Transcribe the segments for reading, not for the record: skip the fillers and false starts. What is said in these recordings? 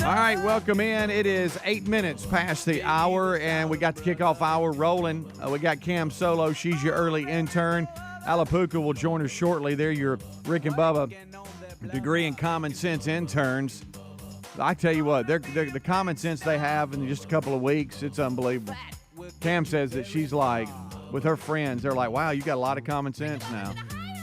All right, welcome in. It is 8 minutes past the hour, and we got the kickoff hour rolling. We got Cam Solo. She's your early intern. Alapuka will join us shortly. They're your Rick and Bubba degree in common sense interns. I tell you what, they're the common sense they have in just a couple of weeks, it's unbelievable. Cam says that she's like, with her friends, they're like, wow, you got a lot of common sense now.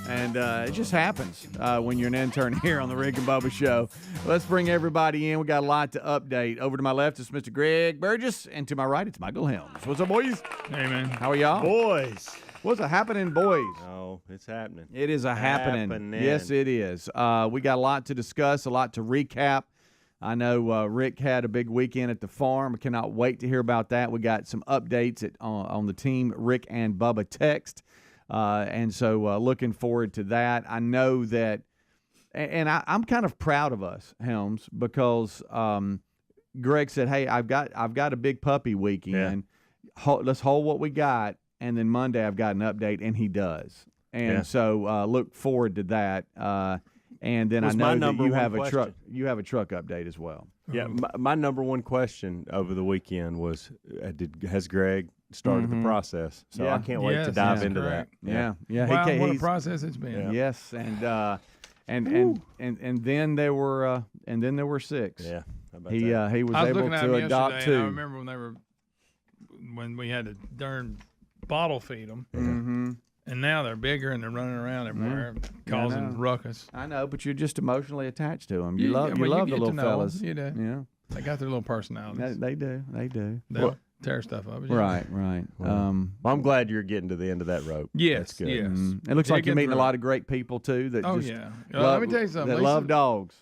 And it just happens when you're an intern here on the Rick and Bubba Show. Let's bring everybody in. We got a lot to update. Over to my left is Mr. Greg Burgess, and to my right, it's Michael Helms. What's up, boys? Hey, man. How are y'all? Boys. What's a happening, boys? Oh, it's happening. It is a happening. Yes, it is. We got a lot to discuss, a lot to recap. I know Rick had a big weekend at the farm. I cannot wait to hear about that. We got some updates on the team Rick and Bubba text. And so looking forward to that. I know that, and I'm kind of proud of us, Helms, because Greg said, hey, I've got a big puppy weekend. Yeah. Let's hold what we got. And then Monday I've got an update, and he does. And so look forward to that. And then I know that you have a truck. You have a truck update as well. Yeah, my number one question over the weekend was, has Greg started the process? So I can't wait to dive into that. Yeah. Wow, what a process it's been. Yeah. Yes, and then there were 6. Yeah, he was able to adopt 2. I remember when we had to darn bottle feed them. Mm-hmm. And now they're bigger and they're running around everywhere, causing ruckus. I know, but you're just emotionally attached to them. You love the little fellas. You do. Yeah, they got their little personalities. They do. They'll tear stuff up. Right. Well, I'm glad you're getting to the end of that rope. Yes, that's good. yes. Mm-hmm. It looks like you're meeting a lot of great people too. That let me tell you something. That love dogs.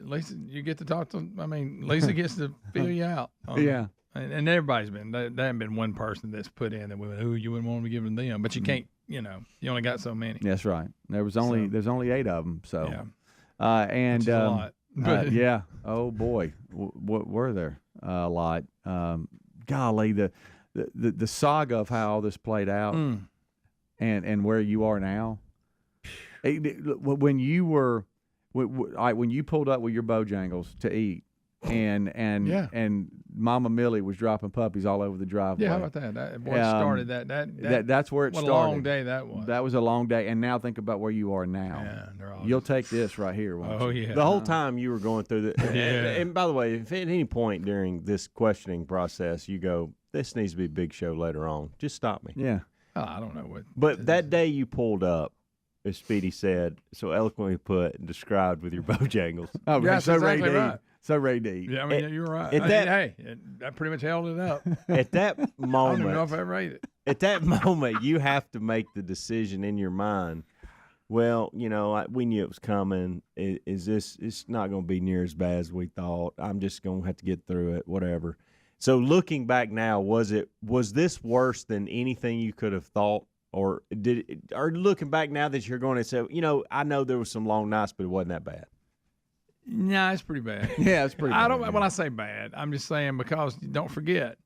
Lisa, you get to talk to. Lisa gets to feel you out. Yeah. And everybody's been. There hasn't been one person that's put in that we went, you wouldn't want to give them to them, but you can't. You only got so many. That's right. There's only 8 of them. So, and which is a lot. yeah. Oh boy, what were there? A lot. Golly, the saga of how all this played out, and where you are now. When you pulled up with your Bojangles to eat, and Mama Millie was dropping puppies all over the driveway. Yeah, how about that? That started that. That's where it started. What a long day that was. That was a long day, and now think about where you are now. Yeah, they're all You'll take this right here. Won't you? Yeah. The whole time you were going through the. Yeah. And by the way, if at any point during this questioning process you go, this needs to be a big show later on, just stop me. Yeah. Oh, I don't know what. But that day you pulled up, as Speedy said, so eloquently put and described with your Bojangles. Oh, yeah, so exactly ready to right. eat. So ready to eat. Yeah, you're right. That pretty much held it up. At that moment, I don't even know if I ever ate it. At that moment, you have to make the decision in your mind. Well, we knew it was coming. It's not going to be near as bad as we thought. I'm just going to have to get through it, whatever. So looking back now, was this worse than anything you could have thought? Or looking back now that you're going to say, I know there was some long nights, but it wasn't that bad. No, it's pretty bad. Yeah, it's pretty bad. When I say bad, I'm just saying because don't forget,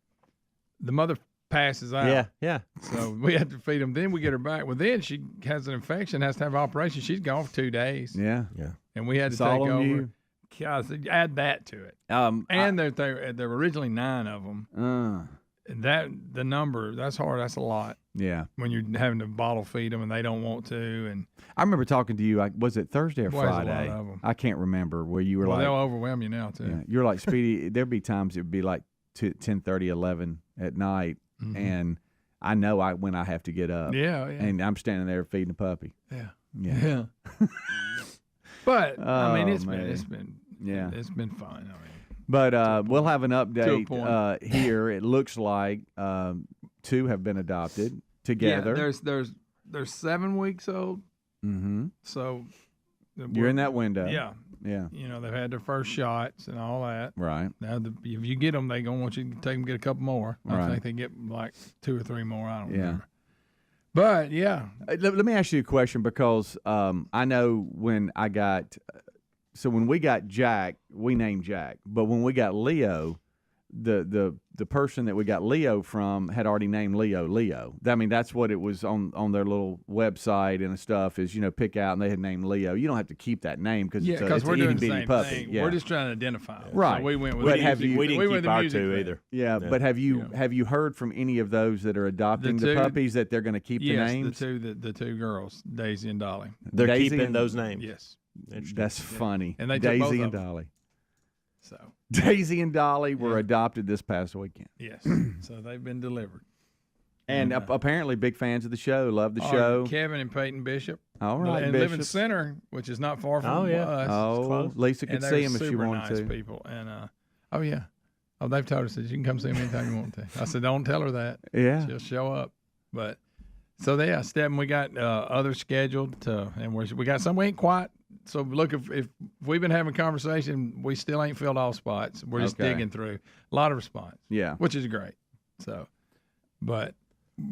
the mother passes out. Yeah. So we had to feed them. Then we get her back. Well, then she has an infection, has to have an operation. She's gone for 2 days. Yeah. And we had to take over. You. Add that to it. And there were originally 9 of them. The number, that's hard. That's a lot. Yeah. When you're having to bottle feed them and they don't want to. And I remember talking to you, was it Thursday or Friday? There's a lot of them. I can't remember where you were they'll overwhelm you now, too. Yeah, you're like, Speedy, there'd be times it would be like 10:30, 11 at night, and I know when I have to get up. Yeah. And I'm standing there feeding the puppy. Yeah. But, it's been fun. But we'll have an update here. It looks like 2 have been adopted together. Yeah, there's 7 weeks old. Mm-hmm. So you're in that window. Yeah. They've had their first shots and all that. Right. Now, if you get them, they're going to want you to take them get a couple more. I think they get like 2 or 3 more. I don't remember. But, yeah. Let me ask you a question because I know when I got – so when we got Jack, we named Jack. But when we got Leo, the person that we got Leo from had already named Leo. I mean, that's what it was on their little website and stuff is, pick out, and they had named Leo. You don't have to keep that name because it's we're a doing itty the bitty same puppy. thing. Yeah. We're just trying to identify it. Right. So we went with But we didn't keep our two either. Yeah, but have you heard from any of those that are adopting the puppies that they're going to keep the names? the two girls, Daisy and Dolly. They're Daisy keeping those names. Yes. That's funny. And they took both Daisy of and them. Dolly. So Daisy and Dolly were adopted this past weekend. Yes. So they've been delivered. And apparently big fans of the show, love the show. Kevin and Peyton Bishop. All right, and Bishop. live in Center, which is not far from us. Oh, Lisa could see them if she wanted nice to. People. And they've told us that you can come see them anytime you want to. I said, don't tell her that. Yeah, she'll show up. But so Stephen, we got others scheduled, and we got some. We ain't quite. So look, if we've been having conversation, we still ain't filled all spots. We're just digging through. A lot of response. Yeah, which is great. So, but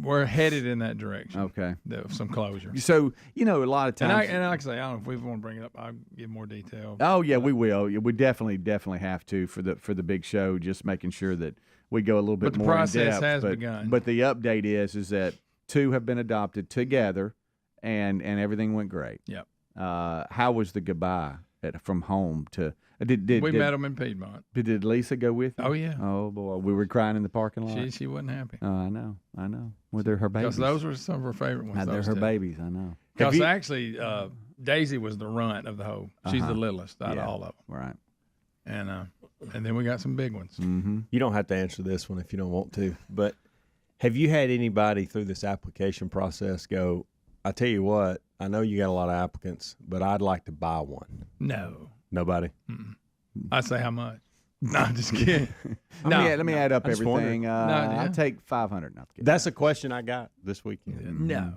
we're headed in that direction. Okay, some closure. So a lot of times, and like I say, I don't know if we want to bring it up. I'll give more detail. Oh yeah, we will. We definitely have to for the big show. Just making sure that we go a little bit more in depth. But the process has begun. But the update is that 2 have been adopted together, and everything went great. Yep. How was the goodbye from home to? Did we met them in Piedmont? Did Lisa go with you? Oh yeah. Oh boy, we were crying in the parking lot. She wasn't happy. Oh, I know. Well, they're her babies. Because those were some of her favorite ones. They're her babies. I know. Because actually, Daisy was the runt of the whole. She's the littlest out of all of them. Right. And then we got some big ones. Mm-hmm. You don't have to answer this one if you don't want to. But have you had anybody through this application process go, I tell you what, I know you got a lot of applicants, but I'd like to buy one? No. Nobody? Mm-mm. I say how much? No, I'm just kidding. Let me add up everything. I take 500. That's a question I got this weekend. No,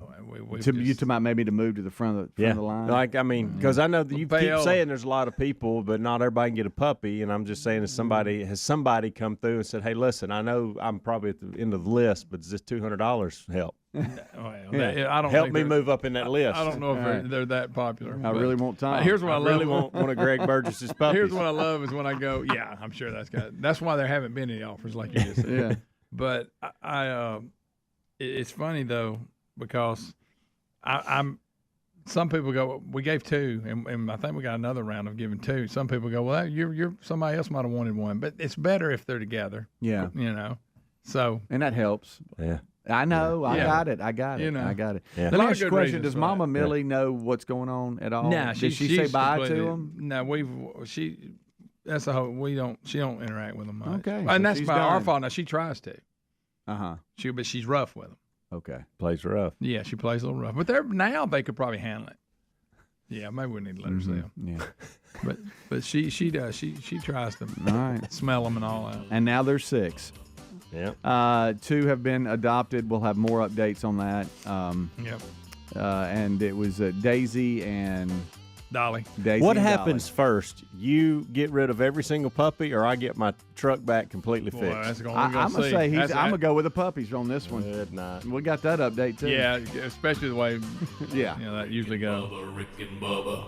you talking about maybe to move to the front of the line? Because I know that you keep saying there's a lot of people, but not everybody can get a puppy. And I'm just saying, has somebody come through and said, "Hey, listen, I know I'm probably at the end of the list, but does this $200 help?" I don't help me move up in that list. I don't know if they're that popular. I really want time. Here's what I love. Really want one of Greg Burgess's puppies. Here's what I love is when I go, I'm sure that's why there haven't been any offers like you just said. Yeah. But it's funny though because I'm. Some people go, we gave 2, and I think we got another round of giving 2. Some people go, well, you're somebody else might have wanted one, but it's better if they're together. Yeah. So and that helps. Yeah. I know. I got it. I got it. Yeah. Let me ask you a question. Does Mama Millie know what's going on at all? No. Did she say bye to them? No. That's the whole. She don't interact with them much. Okay. And that's by our fault. Now she tries to. But she's rough with them. Okay. Plays rough. Yeah, she plays a little rough. But now they could probably handle it. Yeah, maybe we need to let her see them. Yeah. But she does. She tries to smell them and all that. And now there's 6. Yep. 2 have been adopted. We'll have more updates on that. And it was Daisy and Dolly. What happens first? You get rid of every single puppy, or I get my truck back completely fixed? I'm gonna say I'm gonna go with the puppies on this one. Good night. We got that update too. Yeah, especially the way that usually goes. Rick and Bubba.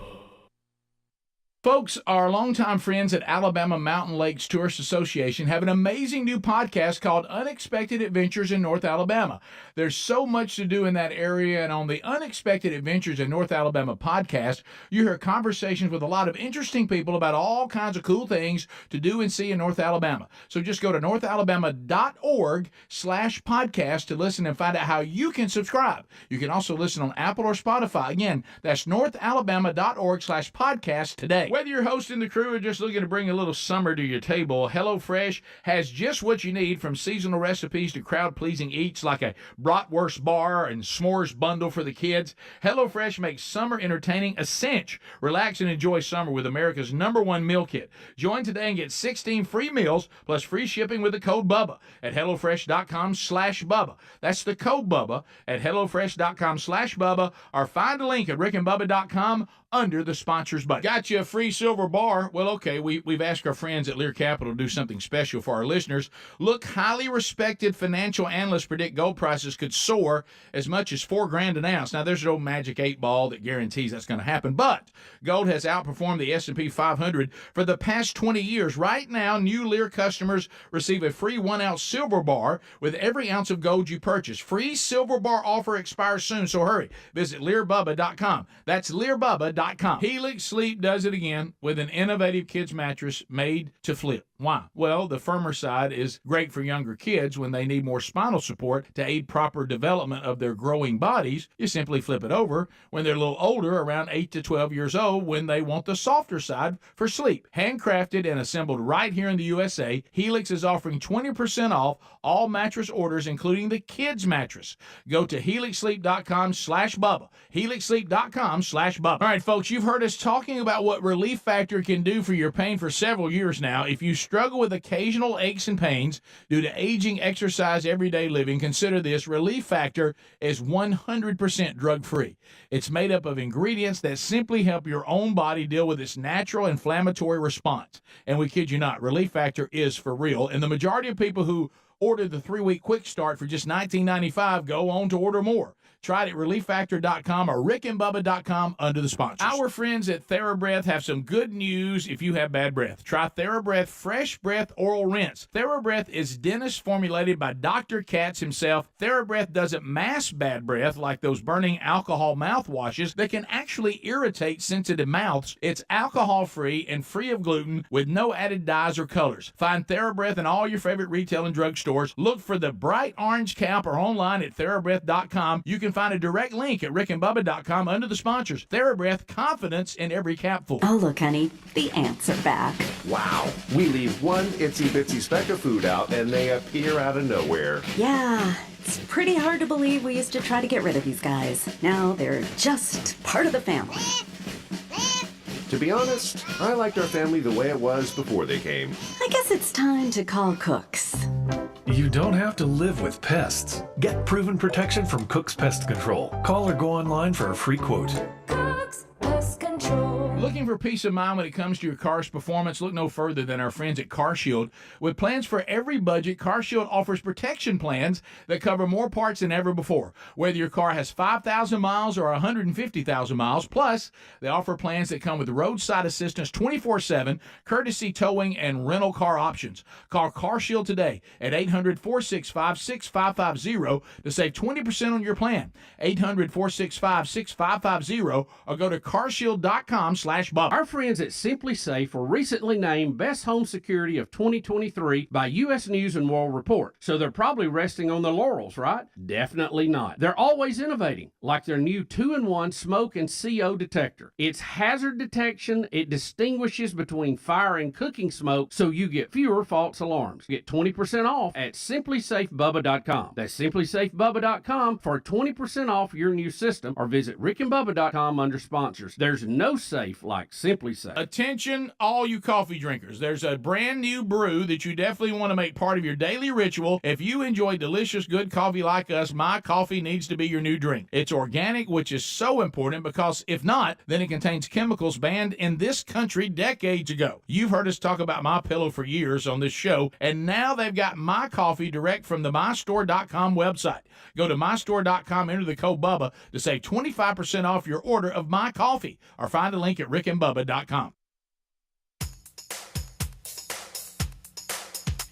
Folks, our longtime friends at Alabama Mountain Lakes Tourist Association have an amazing new podcast called Unexpected Adventures in North Alabama. There's so much to do in that area, and on the Unexpected Adventures in North Alabama podcast, you hear conversations with a lot of interesting people about all kinds of cool things to do and see in North Alabama. So just go to northalabama.org/podcast to listen and find out how you can subscribe. You can also listen on Apple or Spotify. Again, that's northalabama.org/podcast today. Whether you're hosting the crew or just looking to bring a little summer to your table, HelloFresh has just what you need, from seasonal recipes to crowd-pleasing eats like a bratwurst bar and s'mores bundle for the kids. HelloFresh makes summer entertaining a cinch. Relax and enjoy summer with America's #1 meal kit. Join today and get 16 free meals plus free shipping with the code BUBBA at HelloFresh.com/Bubba. That's the code BUBBA at HelloFresh.com/Bubba, or find a link at RickandBubba.com under the sponsors button. Got you a free free silver bar. Well, okay, we've asked our friends at Lear Capital to do something special for our listeners. Look, highly respected financial analysts predict gold prices could soar as much as $4,000 an ounce. Now, there's no magic 8-ball that guarantees that's going to happen, but gold has outperformed the S&P 500 for the past 20 years. Right now, new Lear customers receive a free 1-ounce silver bar with every ounce of gold you purchase. Free silver bar offer expires soon, so hurry. Visit LearBubba.com. That's LearBubba.com. Helix Sleep does it again with an innovative kids mattress made to flip. Why? Well, the firmer side is great for younger kids when they need more spinal support to aid proper development of their growing bodies. You simply flip it over when they're a little older, around 8 to 12 years old, when they want the softer side for sleep. Handcrafted and assembled right here in the USA, Helix is offering 20% off all mattress orders, including the kids mattress. Go to helixsleep.com/Bubba. helixsleep.com/Bubba. All right, folks, you've heard us talking about what Relief Factor can do for your pain for several years now. If you struggle with occasional aches and pains due to aging, exercise, everyday living, consider this. Relief Factor is 100% drug-free. It's made up of ingredients that simply help your own body deal with its natural inflammatory response. And we kid you not, Relief Factor is for real. And the majority of people who order the 3-week quick start for just $19.95 go on to order more. Try it at ReliefFactor.com or RickandBubba.com under the sponsors. Our friends at TheraBreath have some good news if you have bad breath. Try TheraBreath Fresh Breath Oral Rinse. TheraBreath is dentist formulated by Dr. Katz himself. TheraBreath doesn't mask bad breath like those burning alcohol mouthwashes that can actually irritate sensitive mouths. It's alcohol-free and free of gluten with no added dyes or colors. Find TheraBreath in all your favorite retail and drug stores. Look for the bright orange cap or online at TheraBreath.com. You can find a direct link at rickandbubba.com under the sponsors. TheraBreath, confidence in every capful. Oh, look, honey, the ants are back. Wow. We leave one itsy-bitsy speck of food out, and they appear out of nowhere. Yeah, it's pretty hard to believe we used to try to get rid of these guys. Now they're just part of the family. To be honest, I liked our family the way it was before they came. I guess it's time to call Cooks. You don't have to live with pests. Get proven protection from Cook's Pest Control. Call or go online for a free quote. Cook's Pest Control. Looking for peace of mind when it comes to your car's performance? Look no further than our friends at CarShield. With plans for every budget, CarShield offers protection plans that cover more parts than ever before. Whether your car has 5,000 miles or 150,000 miles, plus they offer plans that come with roadside assistance 24/7, courtesy towing, and rental car options. Call CarShield today at 800-465-6550 to save 20% on your plan. 800-465-6550 or go to carshield.com/Bubba. Our friends at Simply Safe were recently named Best Home Security of 2023 by U.S. News and World Report. So they're probably resting on their laurels, right? Definitely not. They're always innovating, like their new 2-in-1 smoke and CO detector. It's hazard detection. It distinguishes between fire and cooking smoke, so you get fewer false alarms. Get 20% off at simplysafebubba.com. That's simplysafebubba.com for 20% off your new system, or visit rickandbubba.com under sponsors. There's no safe like Simply Safe. Attention, all you coffee drinkers. There's a brand new brew that you definitely want to make part of your daily ritual. If you enjoy delicious, good coffee like us, My Coffee needs to be your new drink. It's organic, which is so important because if not, then it contains chemicals banned in this country decades ago. You've heard us talk about My Pillow for years on this show, and now they've got My Coffee direct from the mystore.com website. Go to mystore.com, enter the code Bubba to save 25% off your order of My Coffee, or find a link at rickandbubba.com.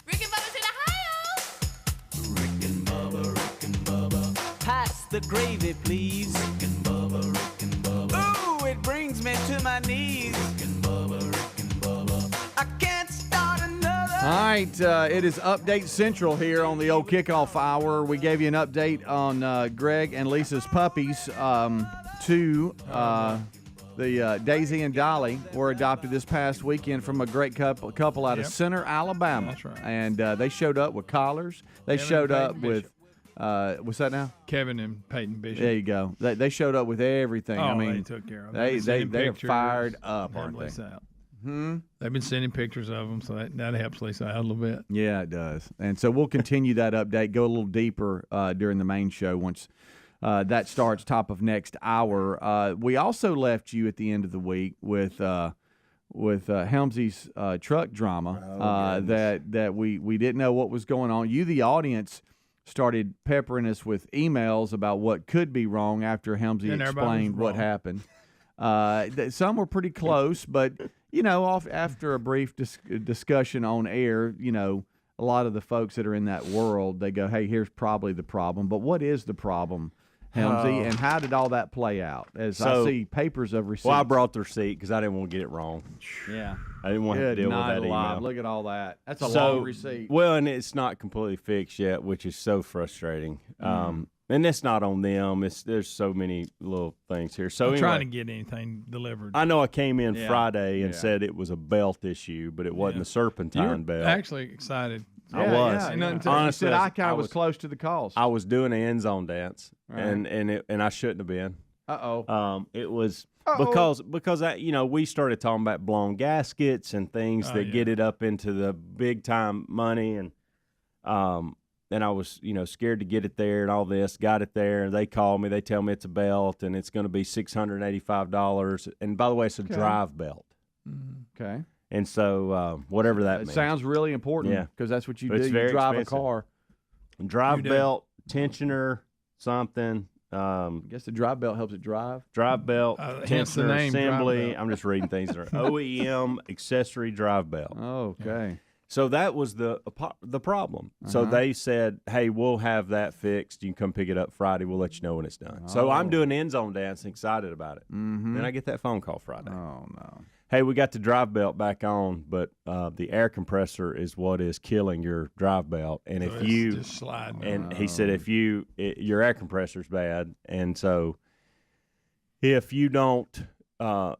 Rick and Bubba's in Ohio. Rick and Bubba. Pass the gravy, please. Rick and Bubba. Ooh, it brings me to my knees. Rick and Bubba. I can't start another. All right, it is Update Central here on the old kickoff hour. We gave you an update on Greg and Lisa's puppies. The Daisy and Dolly were adopted this past weekend from a great couple out of Center, Alabama. That's right. And they showed up with collars. They Kevin showed and up Peyton with, what's that now? Kevin and Peyton Bishop. There you go. They showed up with everything. Oh, I mean, they took care of it. them. They are fired up, aren't they? They've been sending pictures of them, so that helps Lisa out a little bit. Yeah, it does. And so we'll continue that update, go a little deeper during the main show once that starts top of next hour. We also left you at the end of the week with Helmsy's truck drama that we didn't know what was going on. You, the audience, started peppering us with emails about what could be wrong after Helmsy explained what happened. Some were pretty close, but after a brief discussion on air, a lot of the folks that are in that world, they go, "Hey, here's probably the problem." But what is the problem, Helmsy, and how did all that play out? As I see papers of receipts. Well, I brought the receipt because I didn't want to get it wrong. Yeah, I didn't want to deal with that email. Look at all that. That's a long receipt. Well, and it's not completely fixed yet, which is so frustrating. And it's not on them. There's so many little things here. So I'm trying to get anything delivered. I know I came in Friday and said it was a belt issue, but it wasn't a serpentine belt. Actually excited. I was. Honestly, I kind of was close to the calls. I was doing an end zone dance, and I shouldn't have been. It was because we started talking about blown gaskets and things that get it up into the big time money, and I was scared to get it there and all this. Got it there, and they call me. They tell me it's a belt and it's going to be $685. And by the way, it's a drive belt. Okay. And so whatever that means. Sounds really important because that's what you do. You drive a car. Drive belt, tensioner, something. I guess the drive belt helps it drive. Drive belt, tensioner, assembly. Belt. I'm just reading things that are OEM accessory drive belt. Okay. So that was the problem. So they said, "Hey, we'll have that fixed. You can come pick it up Friday. We'll let you know when it's done." So I'm doing end zone dance, excited about it. Then I get that phone call Friday. Oh no! Hey, we got the drive belt back on, but the air compressor is what is killing your drive belt. And if you just sliding, and he said your air compressor's bad, and so if you don't.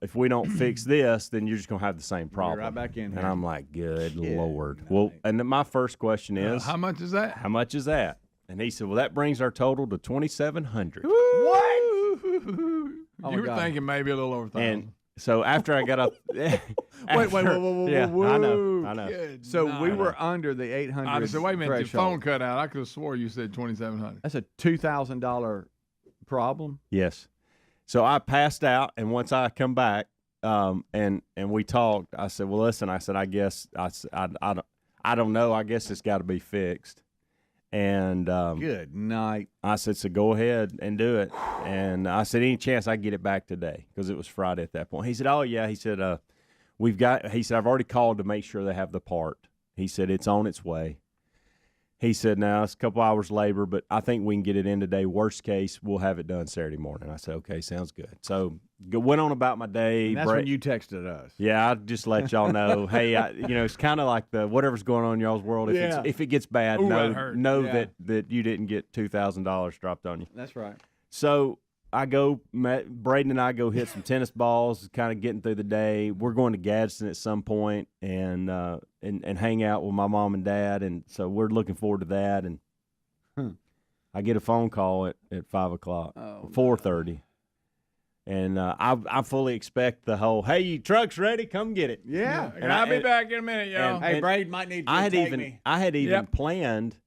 If we don't fix this, then you're just gonna have the same problem. You're right back in here. And I'm like, good Lord. Well, and then my first question is, how much is that? How much is that? And he said, well, that brings our total to $2,700. What? You were thinking maybe a little over $1,000. And so after I got up, wait, whoa, I know. Good so we were under the 800. I said, wait a minute, threshold. the phone cut out. I could have swore you said $2,700. That's a $2,000 problem. Yes. So I passed out, and once I come back, and we talked, I said, well, listen, I guess I don't know. I guess it's got to be fixed. And good night. I said, so go ahead and do it. And I said, any chance I get it back today? Because it was Friday at that point. He said, oh yeah. He said, I've already called to make sure they have the part. He said, it's on its way. He said, now it's a couple hours labor, but I think we can get it in today. Worst case, we'll have it done Saturday morning. I said, okay, sounds good. So went on about my day. And that's when you texted us. Yeah, I just let y'all know, hey, it's kind of like the whatever's going on in y'all's world. If it gets bad, know that you didn't get $2,000 dropped on you. That's right. So Braden and I go hit some tennis balls, kind of getting through the day. We're going to Gadsden at some point and hang out with my mom and dad, and so we're looking forward to that. And I get a phone call at 5 o'clock, 4:30, and I fully expect the whole, hey, your truck's ready, come get it. Yeah, and I'll be back in a minute, y'all. Hey, Braden might need you to take me. I had even planned.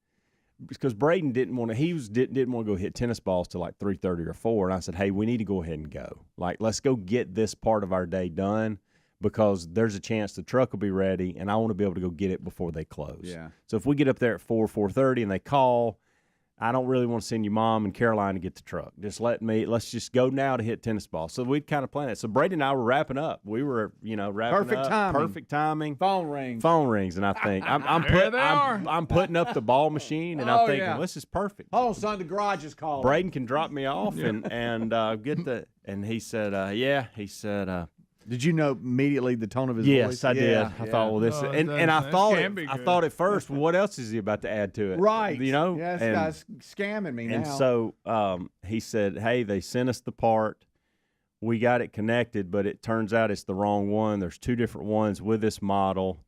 Because Braden didn't want to go hit tennis balls till like 3:30 or 4, and I said, hey, we need to go ahead and go. Like, let's go get this part of our day done because there's a chance the truck will be ready, and I want to be able to go get it before they close. Yeah. So if we get up there at 4:30, and they call, I don't really want to send your mom and Caroline to get the truck. Let's just go now to hit tennis balls. So we'd kind of planned it. So Brady and I were wrapping up. We were, wrapping up. Perfect timing. Phone rings. And I think I'm putting up the ball machine, and I'm thinking, this is perfect. Oh, son, the garage is calling. Braden can drop me off and get the. And he said, He said. Did you know immediately the tone of his voice? Yes, I did. I thought, well, this, and I thought at first, well, what else is he about to add to it? Right. Yeah, this guy's scamming me now. And so he said, hey, they sent us the part. We got it connected, but it turns out it's the wrong one. There's 2 different ones with this model,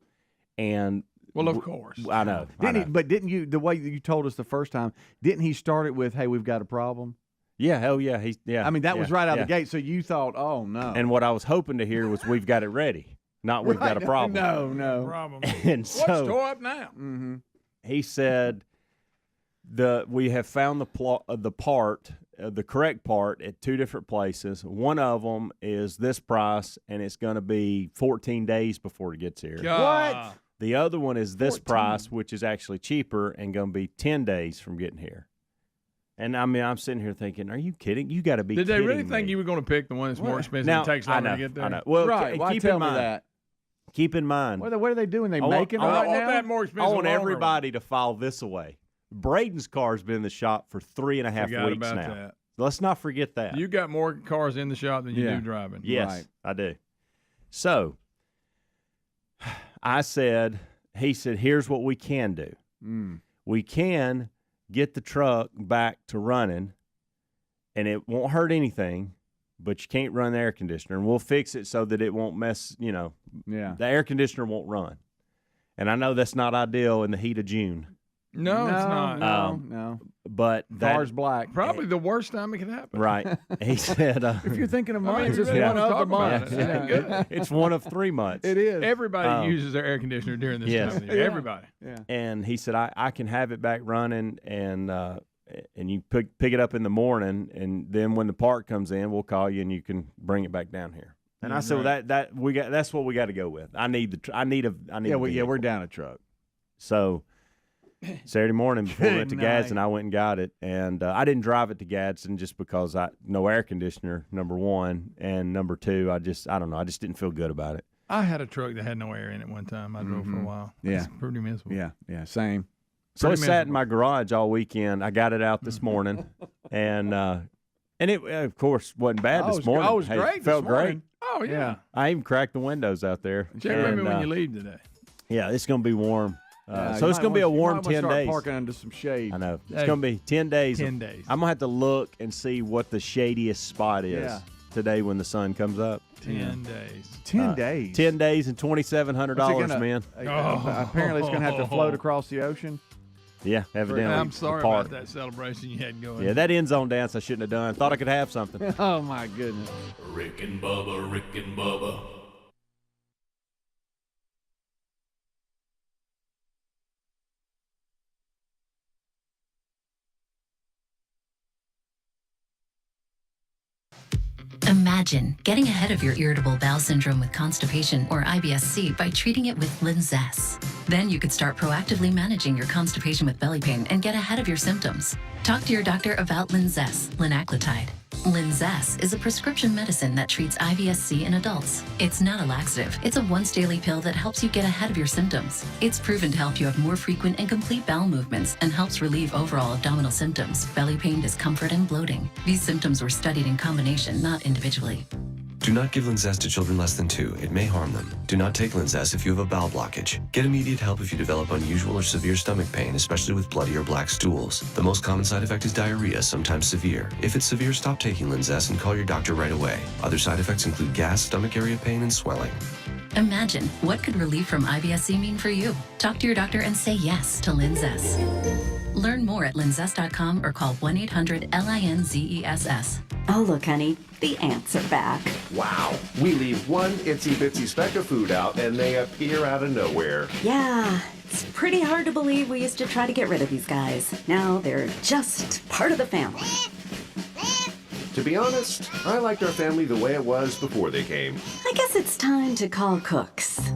and well, of course, I know. Didn't you? The way you told us the first time, didn't he start it with, "Hey, we've got a problem"? Yeah, hell yeah. I mean, that was right out of the gate. So you thought, oh, no. And what I was hoping to hear was, we've got it ready, not we've got a problem. No. Problem. And so, what's tore up now? Mm-hmm. He said, we have found the part, the correct part at 2 different places. One of them is this price, and it's going to be 14 days before it gets here. What? The other one is this price, which is actually cheaper and going to be 10 days from getting here. And I mean, I'm sitting here thinking, are you kidding? You got to be Did kidding they really think me. you were going to pick the one that's more expensive Now, and takes longer to get there? I know. Well, Right. Why keep tell in me mind, that? Keep in mind. What are they doing? They I want- making it I right want now? that more expensive. I want longer everybody to file this away. Braden's car's been in the shop for 3.5 Forgot weeks about now. that. Let's not forget that. You got more cars in the shop than you Yeah. do driving. Yes, Right. I do. So he said, here's what we can do. We can get the truck back to running, and it won't hurt anything, but you can't run the air conditioner, and we'll fix it so that it won't mess, Yeah. the air conditioner won't run. And I know that's not ideal in the heat of June. No, it's not. No. But that, Car's black. Probably the worst time it could happen. right. He said, If you're thinking of I mean, months, you it's really one wanna of the talk about months. it. It ain't good. it's one of 3 months. It is. Everybody uses their air conditioner during this Yes. time of the year. Everybody. Yeah. And he said, I can have it back running, and you pick it up in the morning, and then when the part comes in, we'll call you, and you can bring it back down here. And I said, well, that's what we got to go with. I need a Yeah, we're down a truck. So Saturday morning before we went to Good Gadsden, night. I went and got it, and I didn't drive it to Gadsden just because no air conditioner, number one, and number two, I don't know, I just didn't feel good about it. I had a truck that had no air in it one time. I drove for a while. Yeah. It's pretty miserable. Yeah, same. So it Pretty sat in miserable. my garage all weekend. I got it out this morning, and it of course wasn't bad this morning. it was Hey, great this felt great. morning. Oh, yeah. I even cracked the windows out there. Check with me And, when you leave today. Yeah, it's going to be warm. Yeah, So you it's might going to be a want- you warm might wanna 10 start days. Parking under some shade. I know. It's Hey, going to be 10 days. 10 days. I'm going to have to look and see what the shadiest spot is Yeah. today when the sun comes up. 10 days. 10 days. 10 days and $2,700, man. Apparently, it's going to have to float across the ocean. Yeah, evidently. I'm sorry the park. about that celebration you had going. Yeah, that end zone dance I shouldn't have done. Thought I could have something. Oh, my goodness. Rick and Bubba, Rick and Bubba. Imagine getting ahead of your irritable bowel syndrome with constipation or IBS-C by treating it with Linzess. Then you could start proactively managing your constipation with belly pain and get ahead of your symptoms. Talk to your doctor about Linzess, linaclotide. Linzess is a prescription medicine that treats IBS-C in adults. It's not a laxative. It's a once-daily pill that helps you get ahead of your symptoms. It's proven to help you have more frequent and complete bowel movements and helps relieve overall abdominal symptoms, belly pain, discomfort, and bloating. These symptoms were studied in combination, not individually. Do not give Linzess to children less than 2. It may harm them. Do not take Linzess if you have a bowel blockage. Get immediate help if you develop unusual or severe stomach pain, especially with bloody or black stools. The most common side effect is diarrhea, sometimes severe. If it's severe, stop taking Linzess and call your doctor right away. Other side effects include gas, stomach area pain, and swelling. Imagine, what could relief from IBS-C mean for you? Talk to your doctor and say yes to Linzess. Learn more at linzess.com or call 1-800-LINZESS. Oh, look, honey, the ants are back. Wow. We leave one itsy bitsy speck of food out and they appear out of nowhere. Yeah, it's pretty hard to believe we used to try to get rid of these guys. Now they're just part of the family. To be honest, I liked our family the way it was before they came. I guess it's time to call Cooks.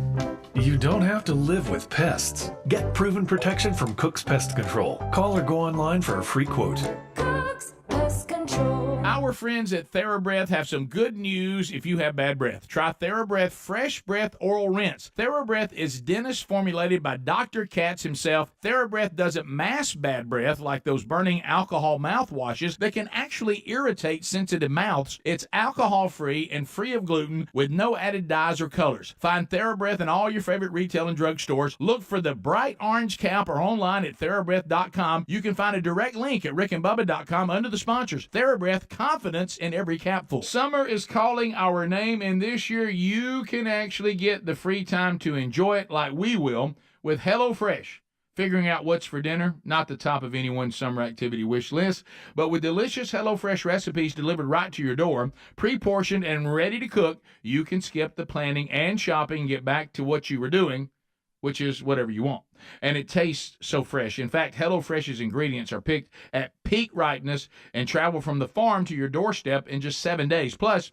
You don't have to live with pests. Get proven protection from Cook's Pest Control. Call or go online for a free quote. Cook's Pest Control. Our friends at TheraBreath have some good news if you have bad breath. Try TheraBreath Fresh Breath Oral Rinse. TheraBreath is dentist formulated by Dr. Katz himself. TheraBreath doesn't mask bad breath like those burning alcohol mouthwashes that can actually irritate sensitive mouths. It's alcohol-free and free of gluten with no added dyes or colors. Find TheraBreath in all your favorite retail and drug stores. Look for the bright orange cap or online at TheraBreath.com. You can find a direct link at rickandbubba.com under the sponsors. TheraBreath, confidence in every capful. Summer is calling our name, and this year you can actually get the free time to enjoy it like we will with HelloFresh. Figuring out what's for dinner, not the top of anyone's summer activity wish list, but with delicious HelloFresh recipes delivered right to your door, pre-portioned and ready to cook, you can skip the planning and shopping and get back to what you were doing, which is whatever you want. And it tastes so fresh. In fact, HelloFresh's ingredients are picked at peak ripeness and travel from the farm to your doorstep in just 7 days. Plus,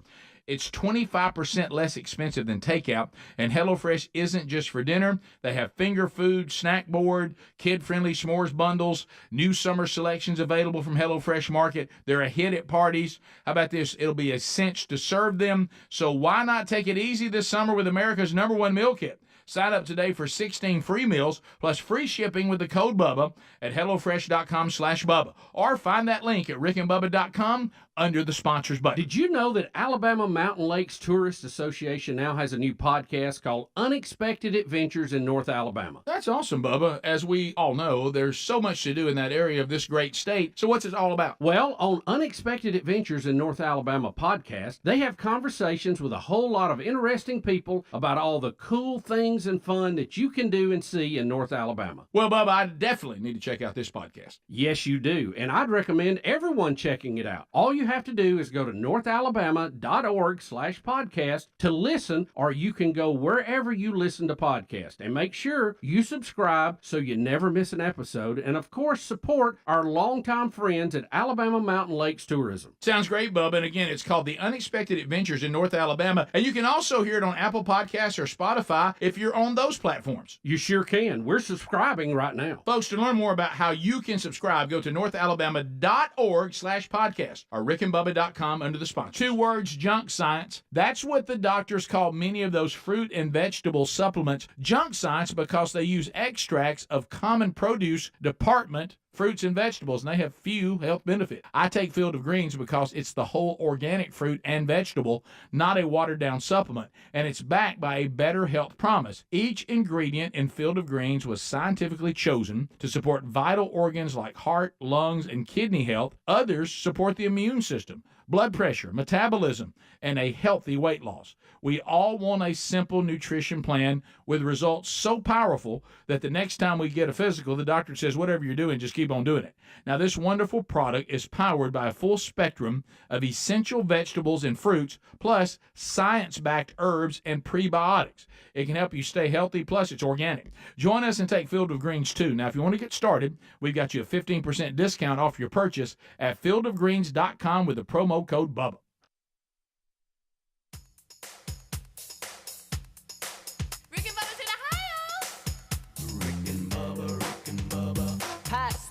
it's 25% less expensive than takeout, and HelloFresh isn't just for dinner. They have finger food, snack board, kid-friendly s'mores bundles, new summer selections available from HelloFresh Market. They're a hit at parties. How about this? It'll be a cinch to serve them, so why not take it easy this summer with America's #1 meal kit? Sign up today for 16 free meals plus free shipping with the code BUBBA at HelloFresh.com/Bubba. Or find that link at RickandBubba.com under the sponsors button. Did you know that Alabama Mountain Lakes Tourist Association now has a new podcast called Unexpected Adventures in North Alabama? That's awesome, Bubba. As we all know, there's so much to do in that area of this great state. So what's it all about? Well, on Unexpected Adventures in North Alabama podcast, they have conversations with a whole lot of interesting people about all the cool things and fun that you can do and see in North Alabama. Well, Bubba, I definitely need to check out this podcast. Yes, you do. And I'd recommend everyone checking it out. All you have to do is go to northalabama.org/podcast to listen, or you can go wherever you listen to podcasts. And make sure you subscribe so you never miss an episode. And of course, support our longtime friends at Alabama Mountain Lakes Tourism. Sounds great, Bubba. And again, it's called The Unexpected Adventures in North Alabama. And you can also hear it on Apple Podcasts or Spotify if you're on those platforms. You sure can. We're subscribing right now. Folks, to learn more about how you can subscribe, go to northalabama.org/podcast or rickandbubba.com under the sponsor. 2 words, junk science. That's what the doctors call many of those fruit and vegetable supplements junk science, because they use extracts of common produce department fruits and vegetables, and they have few health benefits. I take Field of Greens because it's the whole organic fruit and vegetable, not a watered-down supplement, and it's backed by a better health promise. Each ingredient in Field of Greens was scientifically chosen to support vital organs like heart, lungs, and kidney health. Others support the immune system, blood pressure, metabolism, and a healthy weight loss. We all want a simple nutrition plan with results so powerful that the next time we get a physical, the doctor says, whatever you're doing, just keep on doing it. Now, this wonderful product is powered by a full spectrum of essential vegetables and fruits, plus science-backed herbs and prebiotics. It can help you stay healthy, plus it's organic. Join us and take Field of Greens too. Now, if you want to get started, we've got you a 15% discount off your purchase at fieldofgreens.com with the promo code BUBBA.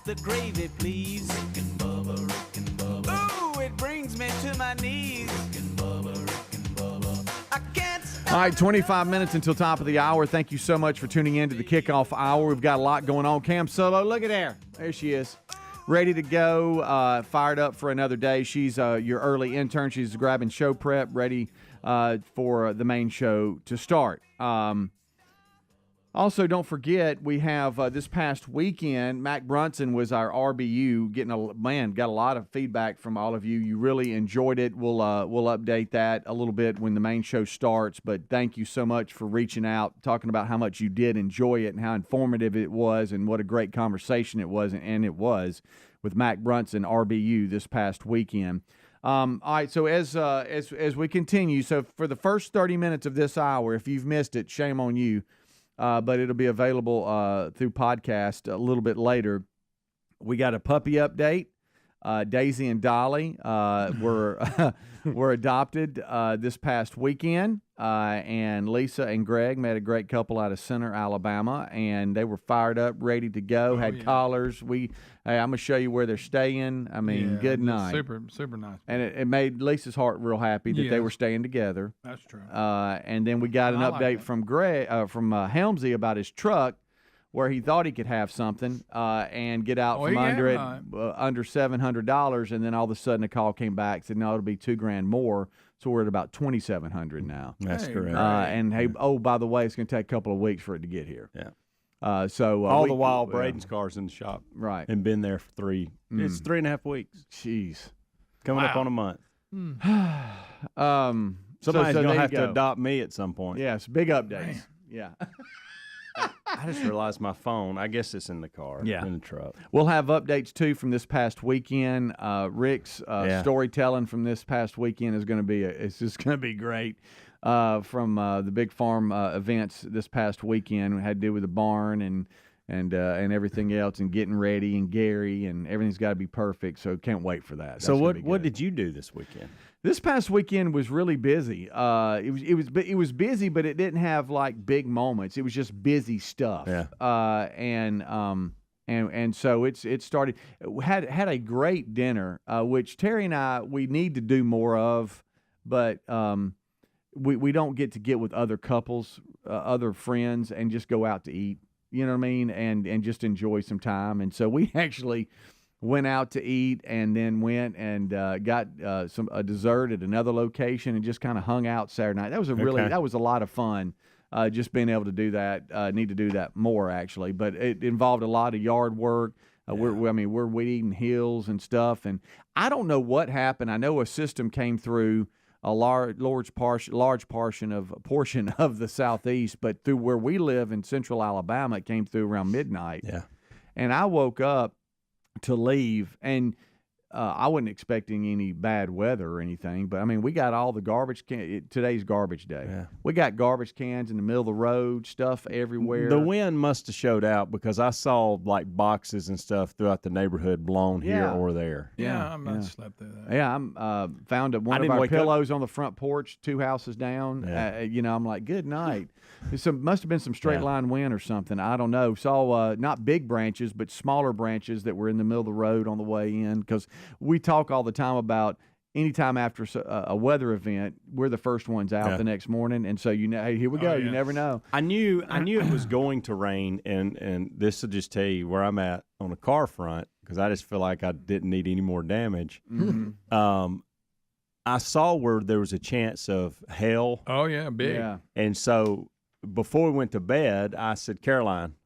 The gravy, please. Rick and Bubba, Rick and Bubba. Ooh, it brings me to my knees. Rick and Bubba, Rick and Bubba. I can't stop. All right, 25 minutes until top of the hour. Thank you so much for tuning in to the kickoff hour. We've got a lot going on. Cam Solo, look at there. There she is. Ready to go, fired up for another day. She's your early intern. She's grabbing show prep, ready for the main show to start. Also, don't forget, we have this past weekend, Mac Brunson was our RBU, got a lot of feedback from all of you. You really enjoyed it. We'll update that a little bit when the main show starts, but thank you so much for reaching out, talking about how much you did enjoy it and how informative it was and what a great conversation it was, and it was with Mac Brunson, RBU, this past weekend. All right, so as we continue, so for the first 30 minutes of this hour, if you've missed it, shame on you. But it'll be available through podcast a little bit later. We got a puppy update. Daisy and Dolly were adopted this past weekend, and Lisa and Greg met a great couple out of Center, Alabama, and they were fired up, ready to go. Had collars. I'm gonna show you where they're staying. I mean, good night. Super nice. And it made Lisa's heart real happy that they were staying together. That's true. And then we got an update from Greg, from Helmsy about his truck, where he thought he could have something and get out from under it, under $700, and then all of a sudden a call came back, said no, it'll be $2,000 more. So we're at about $2,700 now. That's correct. And hey, by the way, it's going to take a couple of weeks for it to get here. Yeah. All the while, Braden's car's in the shop, right, and been there for It's 3.5 weeks. Jeez, coming up on a month. Somebody's gonna have to adopt me at some point. Yes, big updates. Yeah. I just realized my phone. I guess it's in the car. Yeah, in the truck. We'll have updates too from this past weekend. Rick's storytelling from this past weekend is going to be it's just going to be great. from the big farm events this past weekend. It had to do with the barn and everything else, and getting ready, and Gary, and everything's got to be perfect. So can't wait for that. So what did you do this weekend? This past weekend was really busy. It was busy, but it didn't have like big moments. It was just busy stuff. Yeah. And so it started. Had a great dinner, which Terry and I we need to do more of, but we don't get with other couples, other friends, and just go out to eat. You know what I mean? And just enjoy some time. And so we actually went out to eat, and then went and got a dessert at another location, and just kind of hung out Saturday night. That was that was a lot of fun. Just being able to do that. Need to do that more actually, but it involved a lot of yard work. We're weed eating hills and stuff, and I don't know what happened. I know a system came through a large portion of the southeast, but through where we live in central Alabama, it came through around midnight. Yeah, and I woke up to leave, and I wasn't expecting any bad weather or anything, but I mean, we got all the garbage today's garbage day. Yeah. We got garbage cans in the middle of the road, stuff everywhere. The wind must have showed out, because I saw like boxes and stuff throughout the neighborhood blown here or there. Yeah, I might have slept through that. Yeah, I'm found one of our pillows on the front porch, 2 houses down. Yeah. I'm like, good night. Must have been some straight line wind or something. I don't know. Saw not big branches, but smaller branches that were in the middle of the road on the way in, because we talk all the time about anytime after a weather event, we're the first ones out the next morning, and so hey, here we go. You never know. I knew it was going to rain, and this will just tell you where I'm at on the car front, because I just feel like I didn't need any more damage. Mm-hmm. I saw where there was a chance of hail. Oh yeah, big. Yeah. And so before we went to bed, I said, Caroline,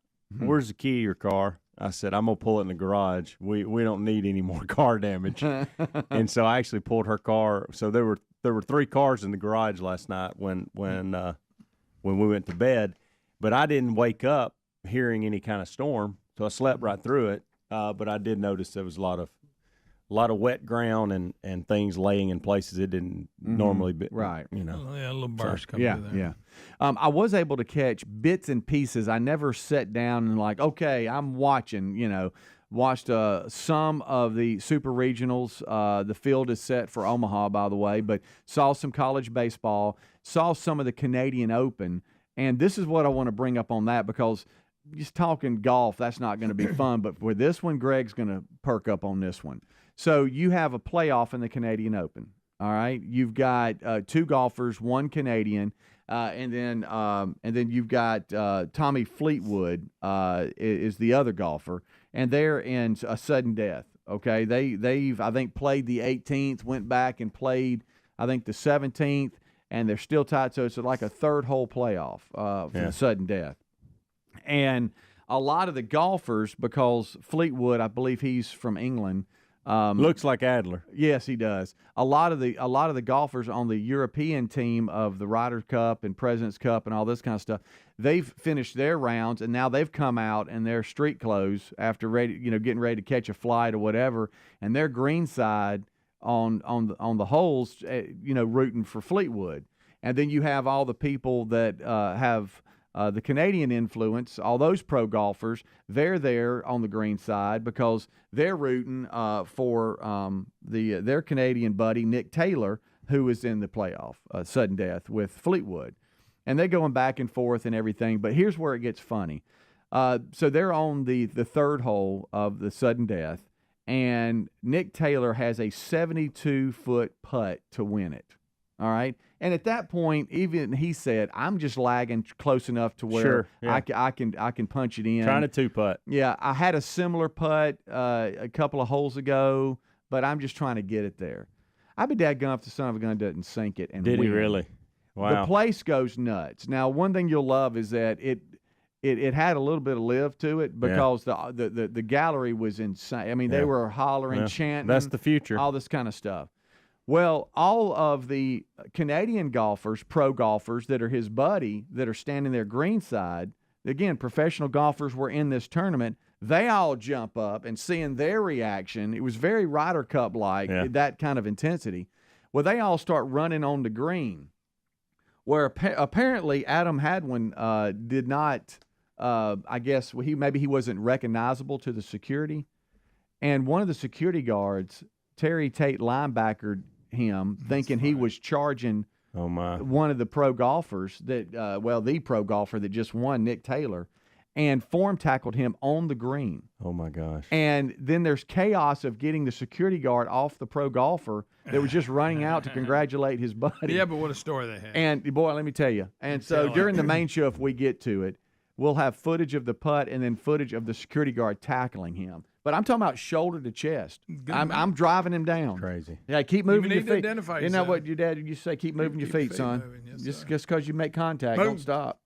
where's the key to your car? I said, I'm going to pull it in the garage. We don't need any more car damage. And so I actually pulled her car. So there were 3 cars in the garage last night when we went to bed. But I didn't wake up hearing any kind of storm, so I slept right through it. But I did notice there was a lot of wet ground and things laying in places it didn't normally be. Right. Yeah, a little burst coming through there. Yeah. I was able to catch bits and pieces. I never sat down and like, okay, I'm watching, watched some of the super regionals. The field is set for Omaha, by the way, but saw some college baseball, saw some of the Canadian Open. And this is what I want to bring up on that, because just talking golf, that's not going to be fun. But for this one, Greg's going to perk up on this one. So you have a playoff in the Canadian Open. All right, you've got 2 golfers, 1 Canadian, and then you've got Tommy Fleetwood is the other golfer, and they're in a sudden death. Okay, they've I think played the 18th, went back and played I think the 17th, and they're still tied. So it's like a 3rd hole playoff for the sudden death, and a lot of the golfers, because Fleetwood, I believe he's from England. Looks like Adler. Yes, he does. A lot of the golfers on the European team of the Ryder Cup and President's Cup and all this kind of stuff, they've finished their rounds, and now they've come out in their street clothes after getting ready to catch a flight or whatever, and they're greenside on the holes, rooting for Fleetwood. And then you have all the people that have the Canadian influence, all those pro golfers, they're there on the green side because they're rooting for their Canadian buddy, Nick Taylor, who is in the playoff, sudden death with Fleetwood. And they're going back and forth and everything. But here's where it gets funny. So they're on the 3rd hole of the sudden death, and Nick Taylor has a 72-foot putt to win it. All right. And at that point, even he said, I'm just lagging close enough to where I can punch it in. Trying to 2-putt. Yeah. I had a similar putt a couple of holes ago, but I'm just trying to get it there. I'd be dadgum if the son of a gun doesn't sink it and Did win. he really? Wow. The place goes nuts. Now, one thing you'll love is that it had a little bit of live to it because the gallery was insane. I mean, they were hollering, chanting. That's the future. All this kind of stuff. Well, all of the Canadian golfers, pro golfers that are his buddy, that are standing there greenside, again, professional golfers were in this tournament, they all jump up and seeing their reaction, it was very Ryder Cup-like, that kind of intensity. Well, they all start running on the green. where apparently Adam Hadwin did not. I guess he wasn't recognizable to the security, and one of the security guards, Terry Tate, linebackered him, thinking he was charging. Oh my! One of the pro golfers the pro golfer that just won, Nick Taylor, and form tackled him on the green. Oh my gosh! And then there's chaos of getting the security guard off the pro golfer that was just running out to congratulate his buddy. Yeah, but what a story they had! And boy, let me tell you. And so during the main show, if we get to it, we'll have footage of the putt and then footage of the security guard tackling him. But I'm talking about shoulder to chest. I'm driving him down. Crazy. Yeah, keep moving your need feet. to identify Isn't that yourself. what your dad used to say? Keep moving your feet, son. Moving, Just because you make contact, Boom. don't stop.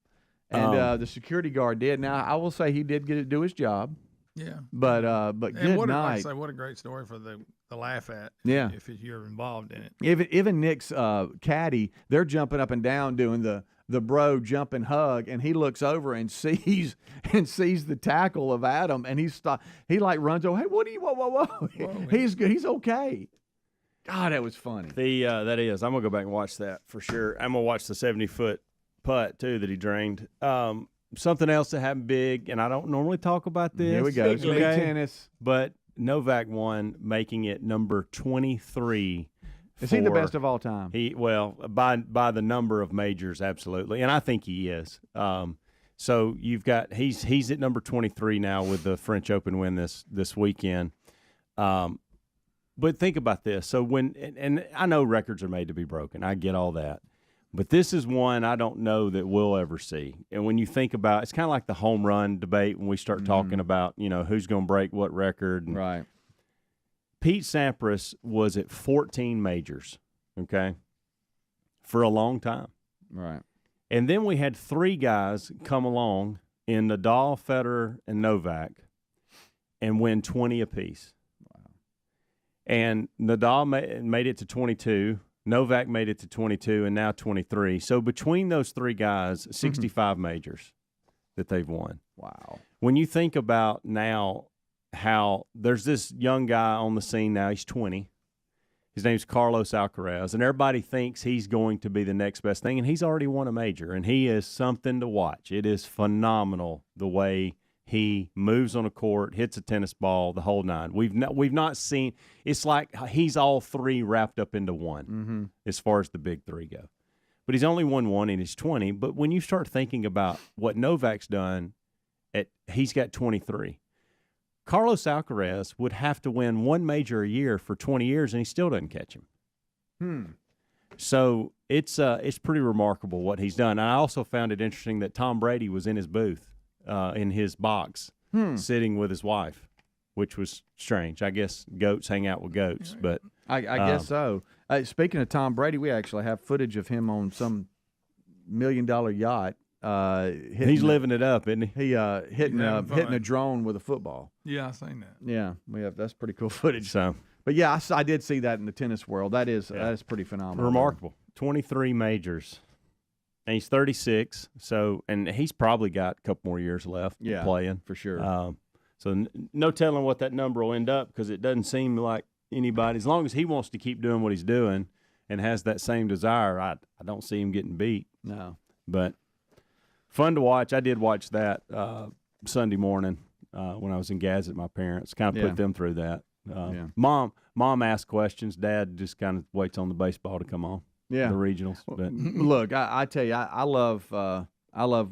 And the security guard did. Now, I will say he did get to do his job. Yeah. But and good what night. What a great story for the laugh at. Yeah. If you're involved in it. Even Nick's caddy, they're jumping up and down doing the bro jump and hug, and he looks over and sees the tackle of Adam, and he like runs over. Hey, what are you? Whoa! He's good. He's okay. God, that was funny. That is. I'm gonna go back and watch that for sure. I'm gonna watch the 70-foot putt too that he drained. Something else that happened big, and I don't normally talk about this. Here we go. Big tennis. But Novak won, making it number 23. Is he the best of all time? By the number of majors, absolutely, and I think he is. So you've got he's at number 23 now with the French Open win this weekend. But think about this. So and I know records are made to be broken. I get all that. But this is one I don't know that we'll ever see. And when you think about, it's kind of like the home run debate when we start talking about, who's going to break what record. And right. Pete Sampras was at 14 majors, okay, for a long time. Right. And then we had three guys come along in Nadal, Federer, and Novak and win 20 apiece. Wow. And Nadal made it to 22. Novak made it to 22 and now 23. So between those three guys, 65 majors that they've won. Wow. When you think about now how there's this young guy on the scene now, he's 20. His name's Carlos Alcaraz, and everybody thinks he's going to be the next best thing, and he's already won a major, and he is something to watch. It is phenomenal the way he moves on a court, hits a tennis ball, the whole nine. We've not seen – it's like he's all three wrapped up into one as far as the big three go. But he's only won one and he's 20. But when you start thinking about what Novak's done, he's got 23. Carlos Alcaraz would have to win one major a year for 20 years, and he still doesn't catch him. So it's pretty remarkable what he's done. And I also found it interesting that Tom Brady was in his booth, in his box, sitting with his wife, which was strange. I guess goats hang out with goats, but I guess so. Speaking of Tom Brady, we actually have footage of him on some $1 million yacht. He's living it up, isn't he? He hitting a drone with a football. Yeah, I seen that. Yeah, that's pretty cool footage. So, but yeah, I did see that in the tennis world. That is pretty phenomenal. Remarkable. 23 majors, and he's 36. So, and he's probably got a couple more years left playing for sure. So no telling what that number will end up, because it doesn't seem like anybody, as long as he wants to keep doing what he's doing and has that same desire, I don't see him getting beat. No, but. Fun to watch. I did watch that Sunday morning when I was in Gads at my parents. Kind of put them through that. Mom asked questions. Dad just kind of waits on the baseball to come on. Yeah, the regionals. But look, I tell you, I love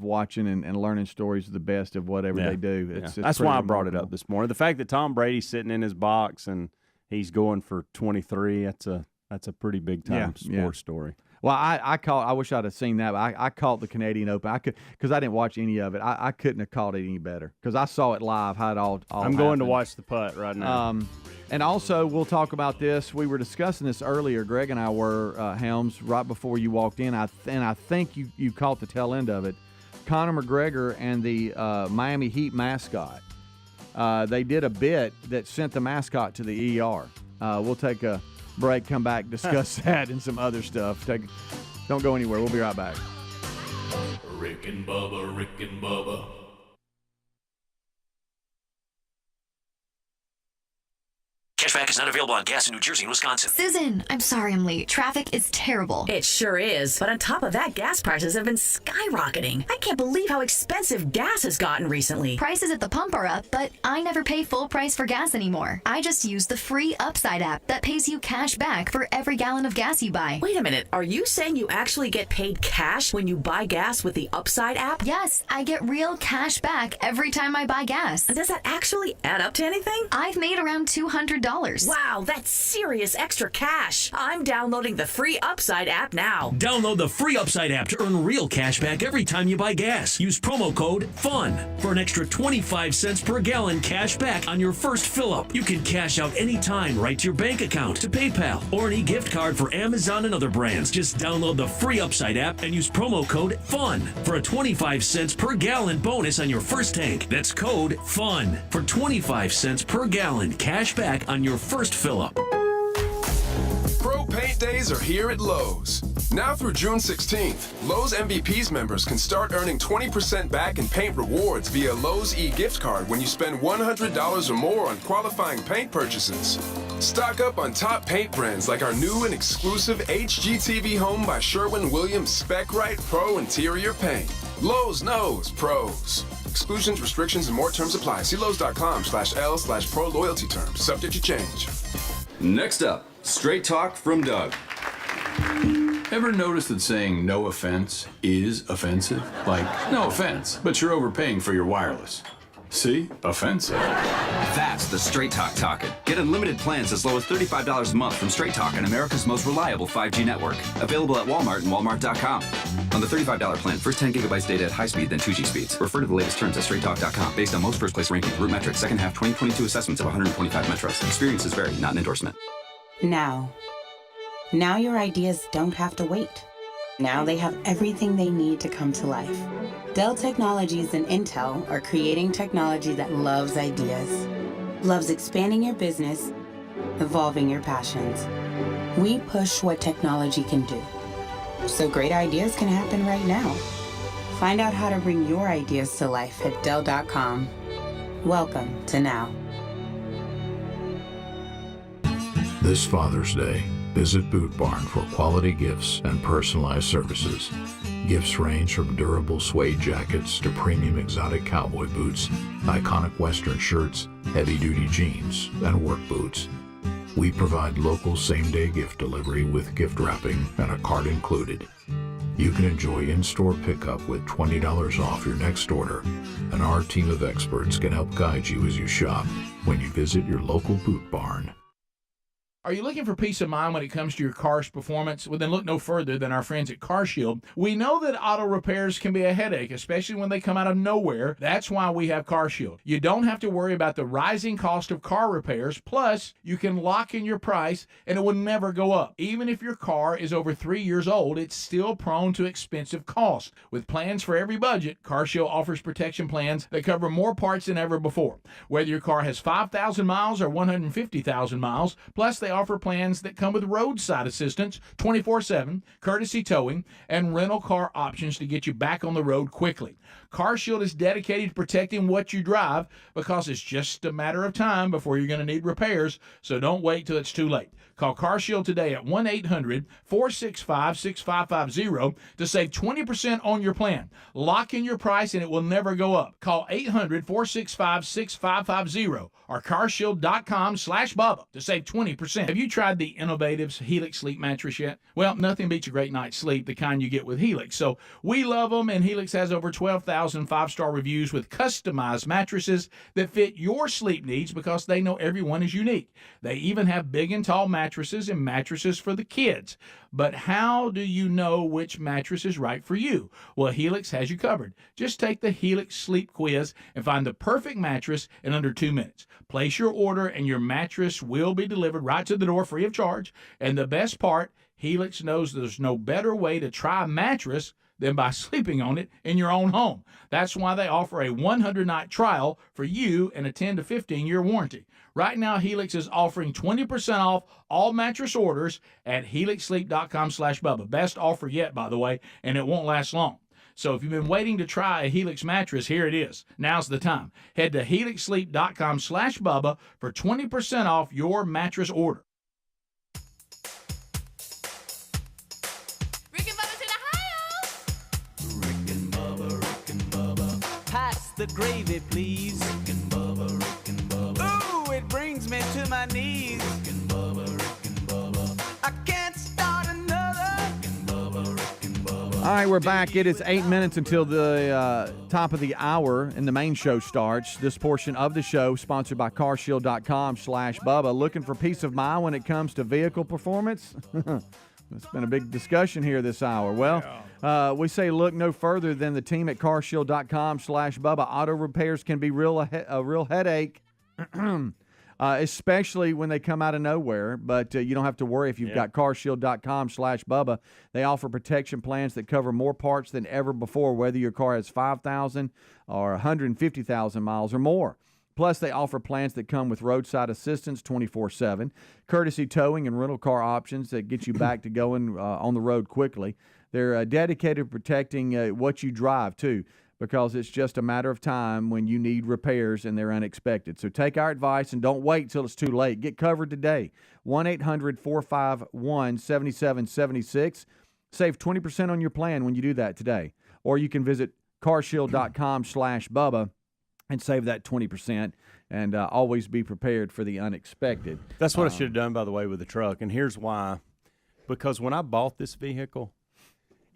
watching and learning stories of the best of whatever they do. That's why I brought it up this morning. The fact that Tom Brady's sitting in his box and he's going for 23. That's a pretty big time sports story. Well, I wish I'd have seen that. But I caught the Canadian Open. Because I didn't watch any of it. I couldn't have caught it any better because I saw it live. How it all I'm going to watch the putt right now. And also, we'll talk about this. We were discussing this earlier. Greg and I were, Helms, right before you walked in. And I think you caught the tail end of it. Conor McGregor and the Miami Heat mascot. They did a bit that sent the mascot to the ER. We'll take a break, come back, discuss that and some other stuff. Don't go anywhere. We'll be right back. Rick and Bubba, Rick and Bubba. Cashback is not available on gas in New Jersey and Wisconsin. Susan, I'm sorry I'm late. Traffic is terrible. It sure is. But on top of that, gas prices have been skyrocketing. I can't believe how expensive gas has gotten recently. Prices at the pump are up, but I never pay full price for gas anymore. I just use the free Upside app that pays you cash back for every gallon of gas you buy. Wait a minute. Are you saying you actually get paid cash when you buy gas with the Upside app? Yes, I get real cash back every time I buy gas. Does that actually add up to anything? I've made around $200. Wow, that's serious extra cash. I'm downloading the free Upside app now. Download the free Upside app to earn real cash back every time you buy gas. Use promo code FUN for an extra 25 cents per gallon cash back on your first fill-up. You can cash out anytime right to your bank account, to PayPal, or an e-gift card for Amazon and other brands. Just download the free Upside app and use promo code FUN for a 25 cents per gallon bonus on your first tank. That's code FUN for 25 cents per gallon cash back on your first fill-up. Pro Paint Days are here at Lowe's. Now through June 16th, Lowe's MVPs members can start earning 20% back in paint rewards via Lowe's e-gift card when you spend $100 or more on qualifying paint purchases. Stock up on top paint brands like our new and exclusive HGTV Home by Sherwin-Williams Spec Right Pro Interior Paint. Lowe's knows pros. Exclusions, restrictions, and more terms apply. See Lowe's.com/L/pro loyalty terms. Subject to change. Next up, Straight Talk from Doug. Ever notice that saying no offense is offensive? Like, no offense, but you're overpaying for your wireless. See? Offensive. That's the Straight Talk talking. Get unlimited plans as low as $35 a month from Straight Talk on America's most reliable 5G network. Available at Walmart and Walmart.com. On the $35 plan, first 10 gigabytes data at high speed, then 2G speeds. Refer to the latest terms at straighttalk.com. Based on most first place rankings, root metrics, second half 2022 assessments of 125 metros. Experiences vary, not an endorsement. Now your ideas don't have to wait. Now they have everything they need to come to life. Dell Technologies and Intel are creating technology that loves ideas, loves expanding your business, evolving your passions. We push what technology can do, so great ideas can happen right now. Find out how to bring your ideas to life at Dell.com. Welcome to Now. This Father's Day, visit Boot Barn for quality gifts and personalized services. Gifts range from durable suede jackets to premium exotic cowboy boots, iconic Western shirts, heavy-duty jeans, and work boots. We provide local same-day gift delivery with gift wrapping and a card included. You can enjoy in-store pickup with $20 off your next order, and our team of experts can help guide you as you shop when you visit your local Boot Barn. Are you looking for peace of mind when it comes to your car's performance? Well, then look no further than our friends at CarShield. We know that auto repairs can be a headache, especially when they come out of nowhere. That's why we have CarShield. You don't have to worry about the rising cost of car repairs. Plus, you can lock in your price and it will never go up. Even if your car is over 3 years old, it's still prone to expensive costs. With plans for every budget, CarShield offers protection plans that cover more parts than ever before. Whether your car has 5,000 miles or 150,000 miles, plus they offer plans that come with roadside assistance 24/7, courtesy towing, and rental car options to get you back on the road quickly. CarShield is dedicated to protecting what you drive because it's just a matter of time before you're going to need repairs, so don't wait till it's too late. Call CarShield today at 1-800-465-6550 to save 20% on your plan. Lock in your price and it will never go up. Call 800-465-6550 or carshield.com/Bubba to save 20%. Have you tried the innovative Helix sleep mattress yet? Well, nothing beats a great night's sleep, the kind you get with Helix. So we love them, and Helix has over 12,000 five-star reviews with customized mattresses that fit your sleep needs because they know everyone is unique. They even have big and tall mattresses and mattresses for the kids. But how do you know which mattress is right for you? Well, Helix has you covered. Just take the Helix sleep quiz and find the perfect mattress in under 2 minutes. Place your order and your mattress will be delivered right to the door free of charge. And the best part, Helix knows there's no better way to try a mattress than by sleeping on it in your own home. That's why they offer a 100-night trial for you and a 10 to 15-year warranty. Right now, Helix is offering 20% off all mattress orders at helixsleep.com/Bubba. Best offer yet, by the way, and it won't last long. So if you've been waiting to try a Helix mattress, here it is. Now's the time. Head to helixsleep.com/Bubba for 20% off your mattress order. Pass the gravy, please. Rick and Bubba, Rick and Bubba. Ooh, it brings me to my knees. Rick and Bubba, Rick and Bubba. I can't start another. Rick and Bubba, Rick and Bubba. All right, we're back. It is 8 minutes until the top of the hour and the main show starts. This portion of the show sponsored by carshield.com/Bubba. Looking for peace of mind when it comes to vehicle performance? It's been a big discussion here this hour. Well, we say look no further than the team at carshield.com/Bubba. Auto repairs can be a real headache, especially when they come out of nowhere. But you don't have to worry if you've got carshield.com/Bubba. They offer protection plans that cover more parts than ever before, whether your car has 5,000 or 150,000 miles or more. Plus, they offer plans that come with roadside assistance 24/7, courtesy towing and rental car options that get you back to going on the road quickly. They're dedicated to protecting what you drive, too, because it's just a matter of time when you need repairs and they're unexpected. So take our advice and don't wait till it's too late. Get covered today. 1-800-451-7776. Save 20% on your plan when you do that today. Or you can visit carshield.com/Bubba and save that 20% and always be prepared for the unexpected. That's what I should have done, by the way, with the truck. And here's why. Because when I bought this vehicle,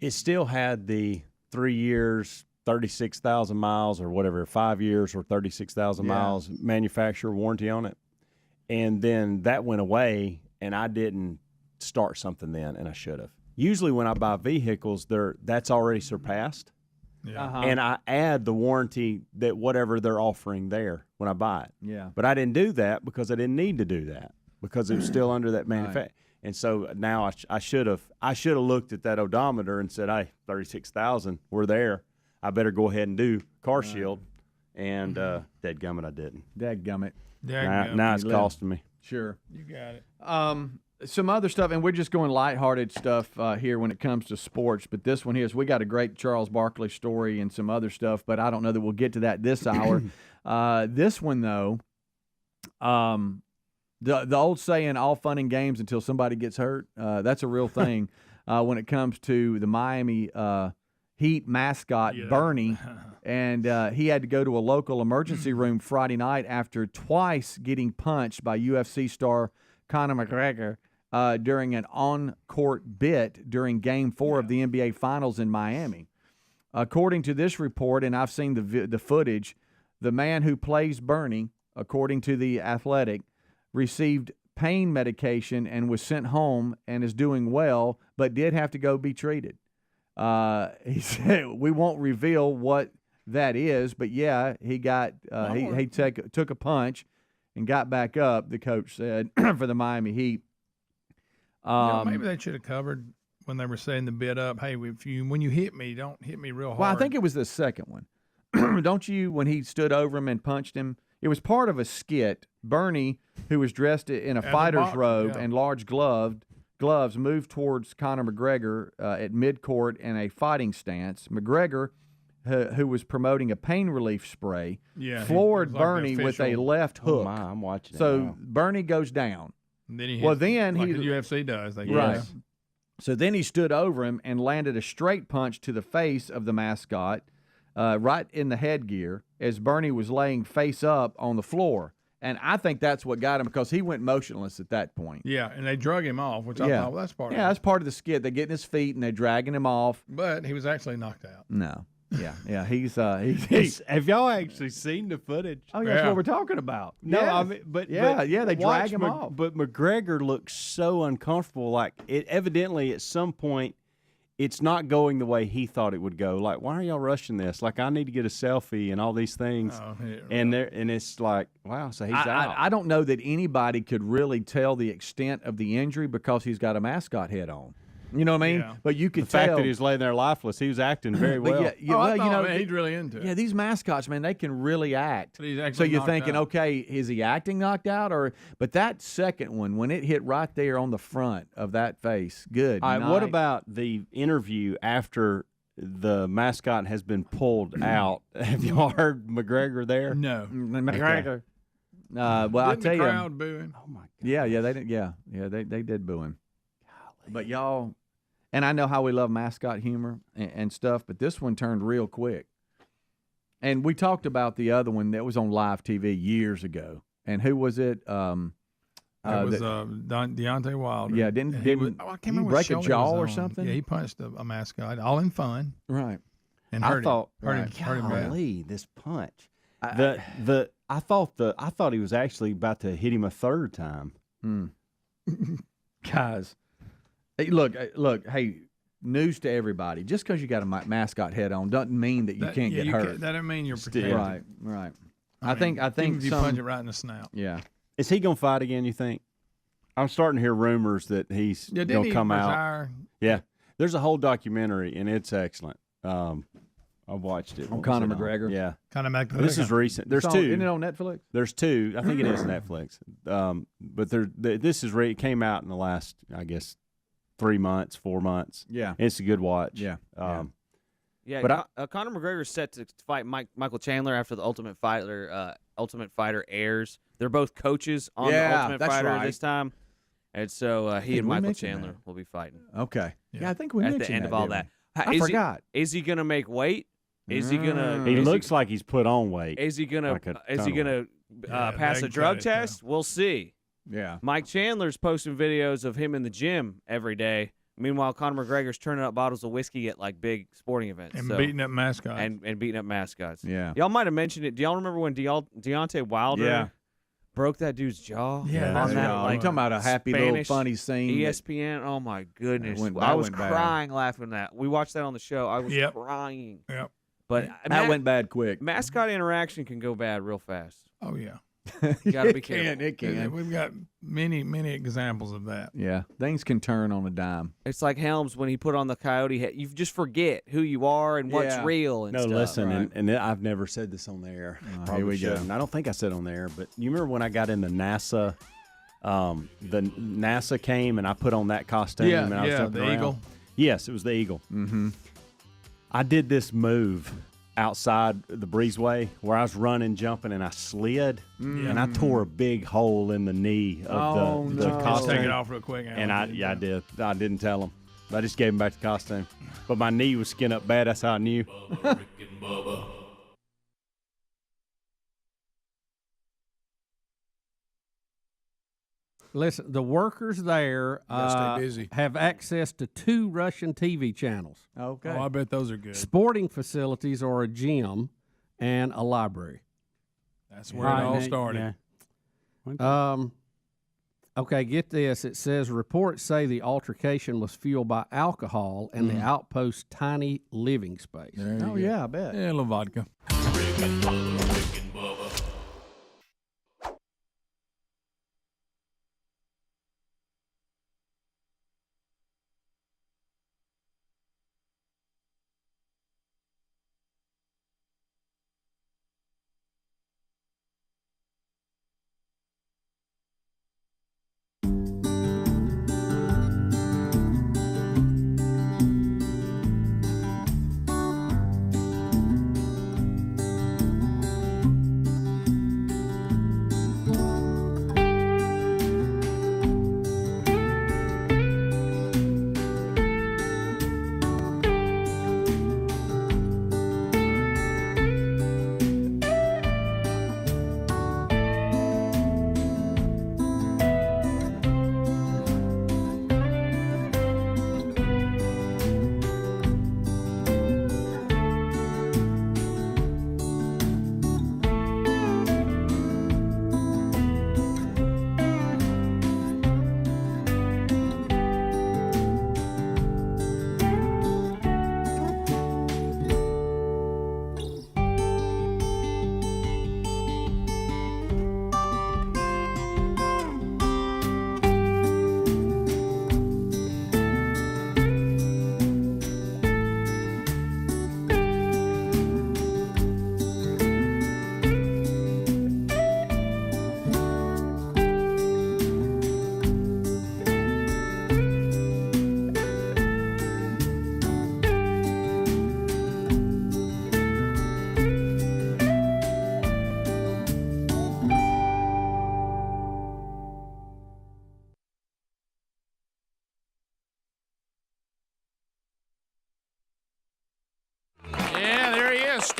it still had the 3 years, 36,000 miles or whatever, 5 years or 36,000 miles manufacturer warranty on it. And then that went away, and I didn't start something then, and I should have. Usually when I buy vehicles, that's already surpassed. Yeah. And I add the warranty that whatever they're offering there when I buy it. Yeah. But I didn't do that because I didn't need to do that because it was still under that manufacturer. Right. And so now I should have looked at that odometer and said, hey, 36,000, we're there. I better go ahead and do CarShield. And dadgummit, I didn't. Dadgummit. Now it's costing me. Sure. You got it. Some other stuff, and we're just going lighthearted stuff here when it comes to sports, but this one here is we got a great Charles Barkley story and some other stuff, but I don't know that we'll get to that this hour. This one, though, the old saying, all fun and games until somebody gets hurt, that's a real thing when it comes to the Miami Heat mascot, Bernie, and he had to go to a local emergency room Friday night after twice getting punched by UFC star Conor McGregor during an on-court bit during Game 4 of the NBA Finals in Miami. According to this report, and I've seen the footage, the man who plays Bernie, according to The Athletic, received pain medication and was sent home and is doing well, but did have to go be treated. He said, we won't reveal what that is, but yeah, he got he took a punch and got back up, the coach said, for the Miami Heat. Maybe they should have covered when they were setting the bid up, hey, when you hit me, don't hit me real hard. Well, I think it was the second one. Don't you, when he stood over him and punched him? It was part of a skit. Bernie, who was dressed in a fighter's robe and large gloves, moved towards Conor McGregor at midcourt in a fighting stance. McGregor, who was promoting a pain relief spray, floored Bernie with a left hook. Oh my, I'm watching it so now. Bernie goes down. And then he like the UFC does. Right. So then he stood over him and landed a straight punch to the face of the mascot, right in the headgear, as Bernie was laying face up on the floor. And I think that's what got him because he went motionless at that point. Yeah, and they drug him off, which I thought, well, that's part of it. Yeah, that's part of the skit. They're getting his feet and they're dragging him off. But he was actually knocked out. No. Yeah, he's have y'all actually seen the footage? Oh, yeah, that's what we're talking about. No, yes. I mean, but they drag him off. But McGregor looks so uncomfortable. Like it evidently at some point, it's not going the way he thought it would go. Like, why are y'all rushing this? Like, I need to get a selfie and all these things. And it's like, wow. So he's out. I don't know that anybody could really tell the extent of the injury because he's got a mascot head on. You know what I mean? Yeah. But you could the tell. fact that he was laying there lifeless, he was acting very well. He's really into it. Yeah, these mascots, man, they can really act. But he's actually so you're knocked thinking, out. okay, is he acting knocked out? But that second one, when it hit right there on the front of that face, good. All right, night. what about the interview after the mascot has been pulled out. Have y'all heard McGregor there? No. McGregor. Well, I'll Didn't tell the you. crowd booing? Oh my God. Yeah, they did. Yeah, they did boo him. But y'all, and I know how we love mascot humor and stuff, but this one turned real quick. And we talked about the other one that was on live TV years ago. And who was it? It was Deontay Wilder. Yeah, I can't he remember what break show a he jaw was or on. something? Yeah, he punched a mascot, all in fun. Right. And I hurt thought, him bad. golly, this punch. I thought he was actually about to hit him a third time. Guys, look. Hey, news to everybody. Just because you got a mascot head on doesn't mean that you can't get hurt. That doesn't mean you're protected. Right. I think even if you punch it right in the snout. Yeah. Is he gonna fight again? You think? I'm starting to hear rumors that he's gonna come out. Yeah, there's a whole documentary and it's excellent. I've watched it. On Conor McGregor? Yeah. Conor McGregor. This is recent. There's two. Isn't it on Netflix? There's two. I think it is Netflix. But this is it came out in the last, I guess, 3 months, 4 months. Yeah. It's a good watch. Yeah. Yeah, but Conor McGregor is set to fight Michael Chandler after the Ultimate Fighter airs. They're both coaches on the Ultimate Fighter this time, and so he and Michael Chandler will be fighting. Okay. Yeah, I think we at mentioned the end that, of all didn't that. we? I forgot. Is he gonna make weight? Is he gonna? He looks like he's put on weight. Is he gonna? Like pass a drug test? We'll see. Yeah. Mike Chandler's posting videos of him in the gym every day. Meanwhile, Conor McGregor's turning up bottles of whiskey at like big sporting events and beating up mascots. And beating up mascots. Yeah. Y'all might have mentioned it. Do y'all remember when Deontay Wilder broke that dude's jaw? Yeah. On that, I'm talking about a happy Spanish little funny scene. ESPN. Oh my goodness. That I was went bad. crying laughing at that. We watched that on the show. I was crying. Yep. But that went bad quick. Mascot interaction can go bad real fast. Oh yeah. You got to be careful. It can. We've got many examples of that. Yeah, things can turn on a dime. It's like Helms when he put on the coyote hat. You just forget who you are and what's real and stuff. Listen, right? and I've never said this on the air. Here we go. I don't think I said on the air, but you remember when I got into NASA? The NASA came and I put on that costume. and I was jumping the around. eagle. Yes, it was the eagle. Mm-hmm. I did this move outside the breezeway where I was running, jumping, and I slid, and I tore a big hole in the knee of the costume. Take it off real quick. And I did. I didn't tell him. I just gave him back the costume. But my knee was skin up bad. That's how I knew. Bubba, Rick and Bubba. Listen, the workers there stay busy. have access to 2 Russian TV channels. Okay. Oh, I bet those are good. Sporting facilities or a gym and a library. That's where it all started. Okay, get this. It says reports say the altercation was fueled by alcohol and the outpost's tiny living space. Oh, yeah, I bet. Yeah, a little vodka. Rick and Bubba, Rick and Bubba.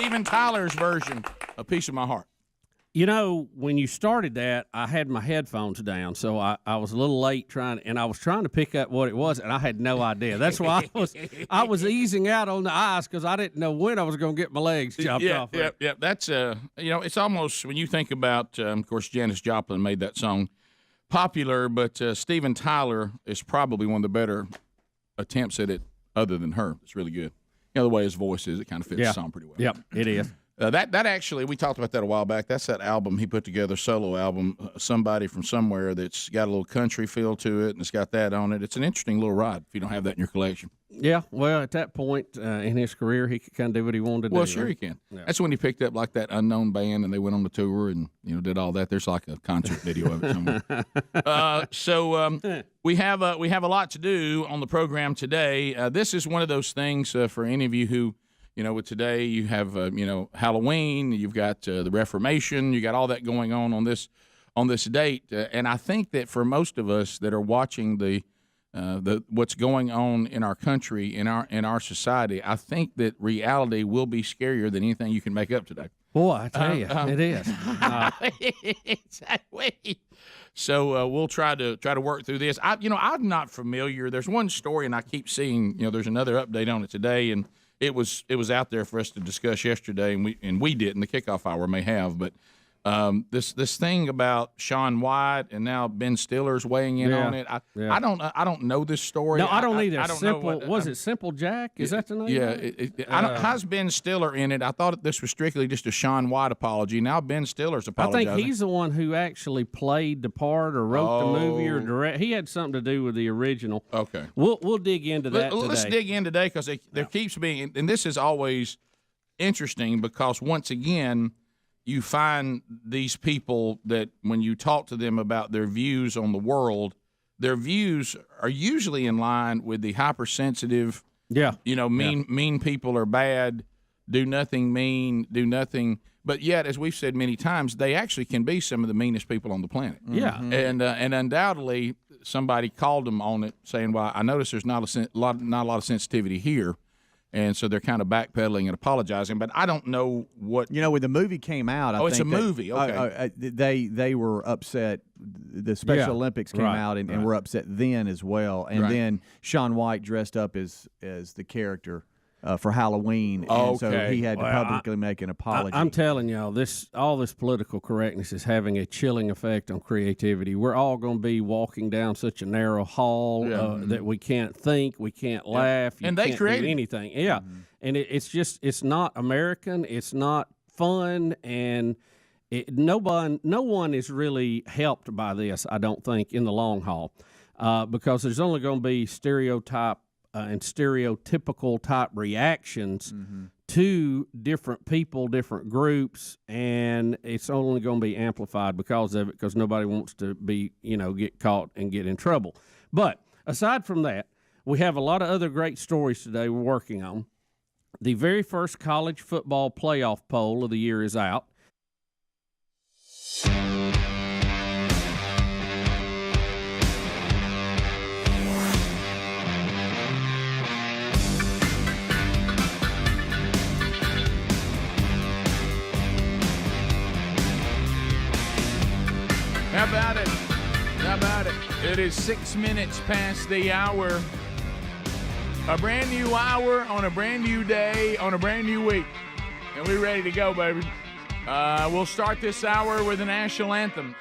Steven Tyler's version of Piece of My Heart. You know, when you started that, I had my headphones down, so I was a little late and I was trying to pick up what it was, and I had no idea. That's why I was easing out on the ice because I didn't know when I was going to get my legs chopped off. Yeah. That's it's almost when you think about, of course, Janis Joplin made that song popular, but Steven Tyler is probably one of the better attempts at it, other than her. It's really good. The way his voice is, it kind of fits the song pretty well. Yep, it is. That actually, we talked about that a while back. That's that album he put together, solo album, Somebody from Somewhere, that's got a little country feel to it, and it's got that on it. It's an interesting little ride if you don't have that in your collection. Yeah, well, at that point in his career, he could kind of do what he wanted to do. Well, sure he can. Yeah. That's when he picked up like that unknown band, and they went on the tour and did all that. There's like a concert video of it somewhere. So we have a lot to do on the program today. This is one of those things for any of you who. With today you have Halloween, you've got the Reformation, you got all that going on this date, and I think that for most of us that are watching the what's going on in our country, in our society, I think that reality will be scarier than anything you can make up today. Boy, I tell you, it is. Exactly. So we'll try to work through this. I'm not familiar. There's one story, and I keep seeing there's another update on it today, and it was out there for us to discuss yesterday, and we didn't. The kickoff hour may have, but this thing about Shaun White and now Ben Stiller's weighing in on it. I don't know this story. No, I don't either. I don't know was it Simple Jack? Is that the name? Yeah. How's Ben Stiller in it? I thought this was strictly just a Shaun White apology. Now Ben Stiller's apologizing. I think he's the one who actually played the part or wrote the movie or direct. He had something to do with the original. Okay. We'll dig into that today. Let's dig in today because there keeps being, and this is always interesting because once again, you find these people that when you talk to them about their views on the world, their views are usually in line with the hypersensitive. Yeah. Mean people are bad, do nothing mean, do nothing. But yet, as we've said many times, they actually can be some of the meanest people on the planet. Yeah. And undoubtedly, somebody called them on it saying, well, I notice there's not a lot of sensitivity here. And so they're kind of backpedaling and apologizing, but I don't know what when the movie came out. It's a movie. Okay, they were upset. The Special Olympics came out and were upset then as well. And then Shaun White dressed up as the character for Halloween, and so he had to publicly make an apology. I'm telling y'all, all this political correctness is having a chilling effect on creativity. We're all going to be walking down such a narrow hall that we can't think, we can't laugh, and they can't create anything. Yeah, and it's not American, it's not fun, and no one is really helped by this. I don't think in the long haul, because there's only going to be and stereotypical type reactions to different people, different groups, and it's only going to be amplified because of it, because nobody wants to be, get caught and get in trouble. But aside from that, we have a lot of other great stories today we're working on. The very first college football playoff poll of the year is out. How about it? It is 6 minutes past the hour. A brand new hour on a brand new day on a brand new week. And we're ready to go, baby. We'll start this hour with the national anthem.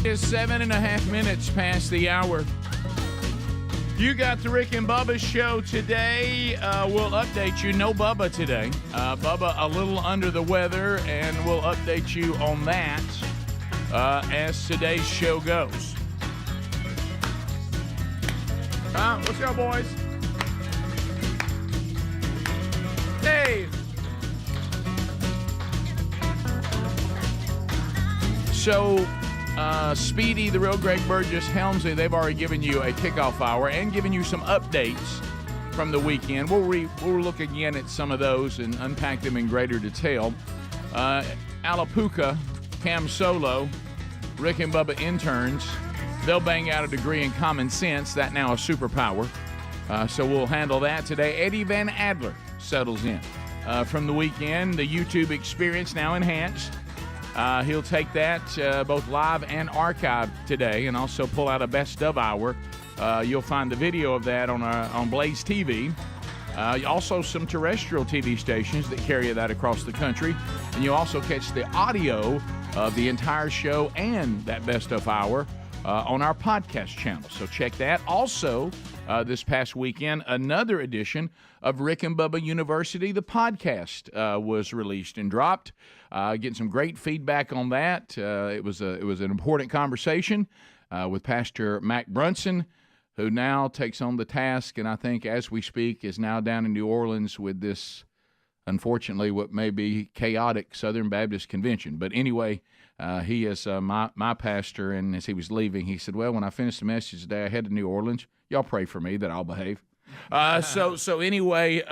is 7.5 minutes past the hour. You got the Rick and Bubba show today. We'll update you. No Bubba today. Bubba a little under the weather, and we'll update you on that as today's show goes. Let's go, boys. Hey. So, Speedy, the real Greg Burgess, Helmsley, they've already given you a kickoff hour and given you some updates from the weekend. We'll look again at some of those and unpack them in greater detail. Alapuca, Cam Solo, Rick and Bubba interns, they'll bang out a degree in common sense, that now a superpower. So we'll handle that today. Eddie Van Adler settles in. From the weekend, the YouTube experience now enhanced. He'll take that both live and archived today, and also pull out a best of hour. You'll find the video of that on Blaze TV. Also some terrestrial TV stations that carry that across the country, and you'll also catch the audio of the entire show and that best of hour on our podcast channel. So check that. Also, this past weekend, another edition of Rick and Bubba University, the podcast, was released and dropped. Getting some great feedback on that. It was an important conversation with Pastor Mac Brunson, who now takes on the task, and I think as we speak is now down in New Orleans with this, unfortunately, what may be chaotic Southern Baptist Convention. But anyway, he is my pastor, and as he was leaving, he said, well, when I finish the message today, I head to New Orleans. Y'all pray for me that I'll behave. So anyway,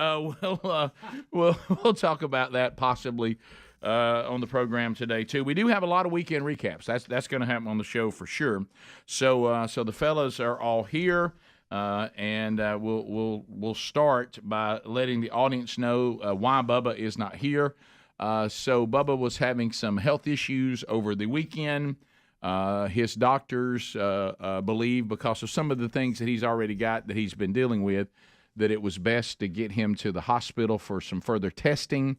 we'll talk about that possibly on the program today too. We do have a lot of weekend recaps. That's going to happen on the show for sure. So the fellas are all here, and we'll start by letting the audience know why Bubba is not here. So Bubba was having some health issues over the weekend. His doctors believe, because of some of the things that he's already got that he's been dealing with, that it was best to get him to the hospital for some further testing.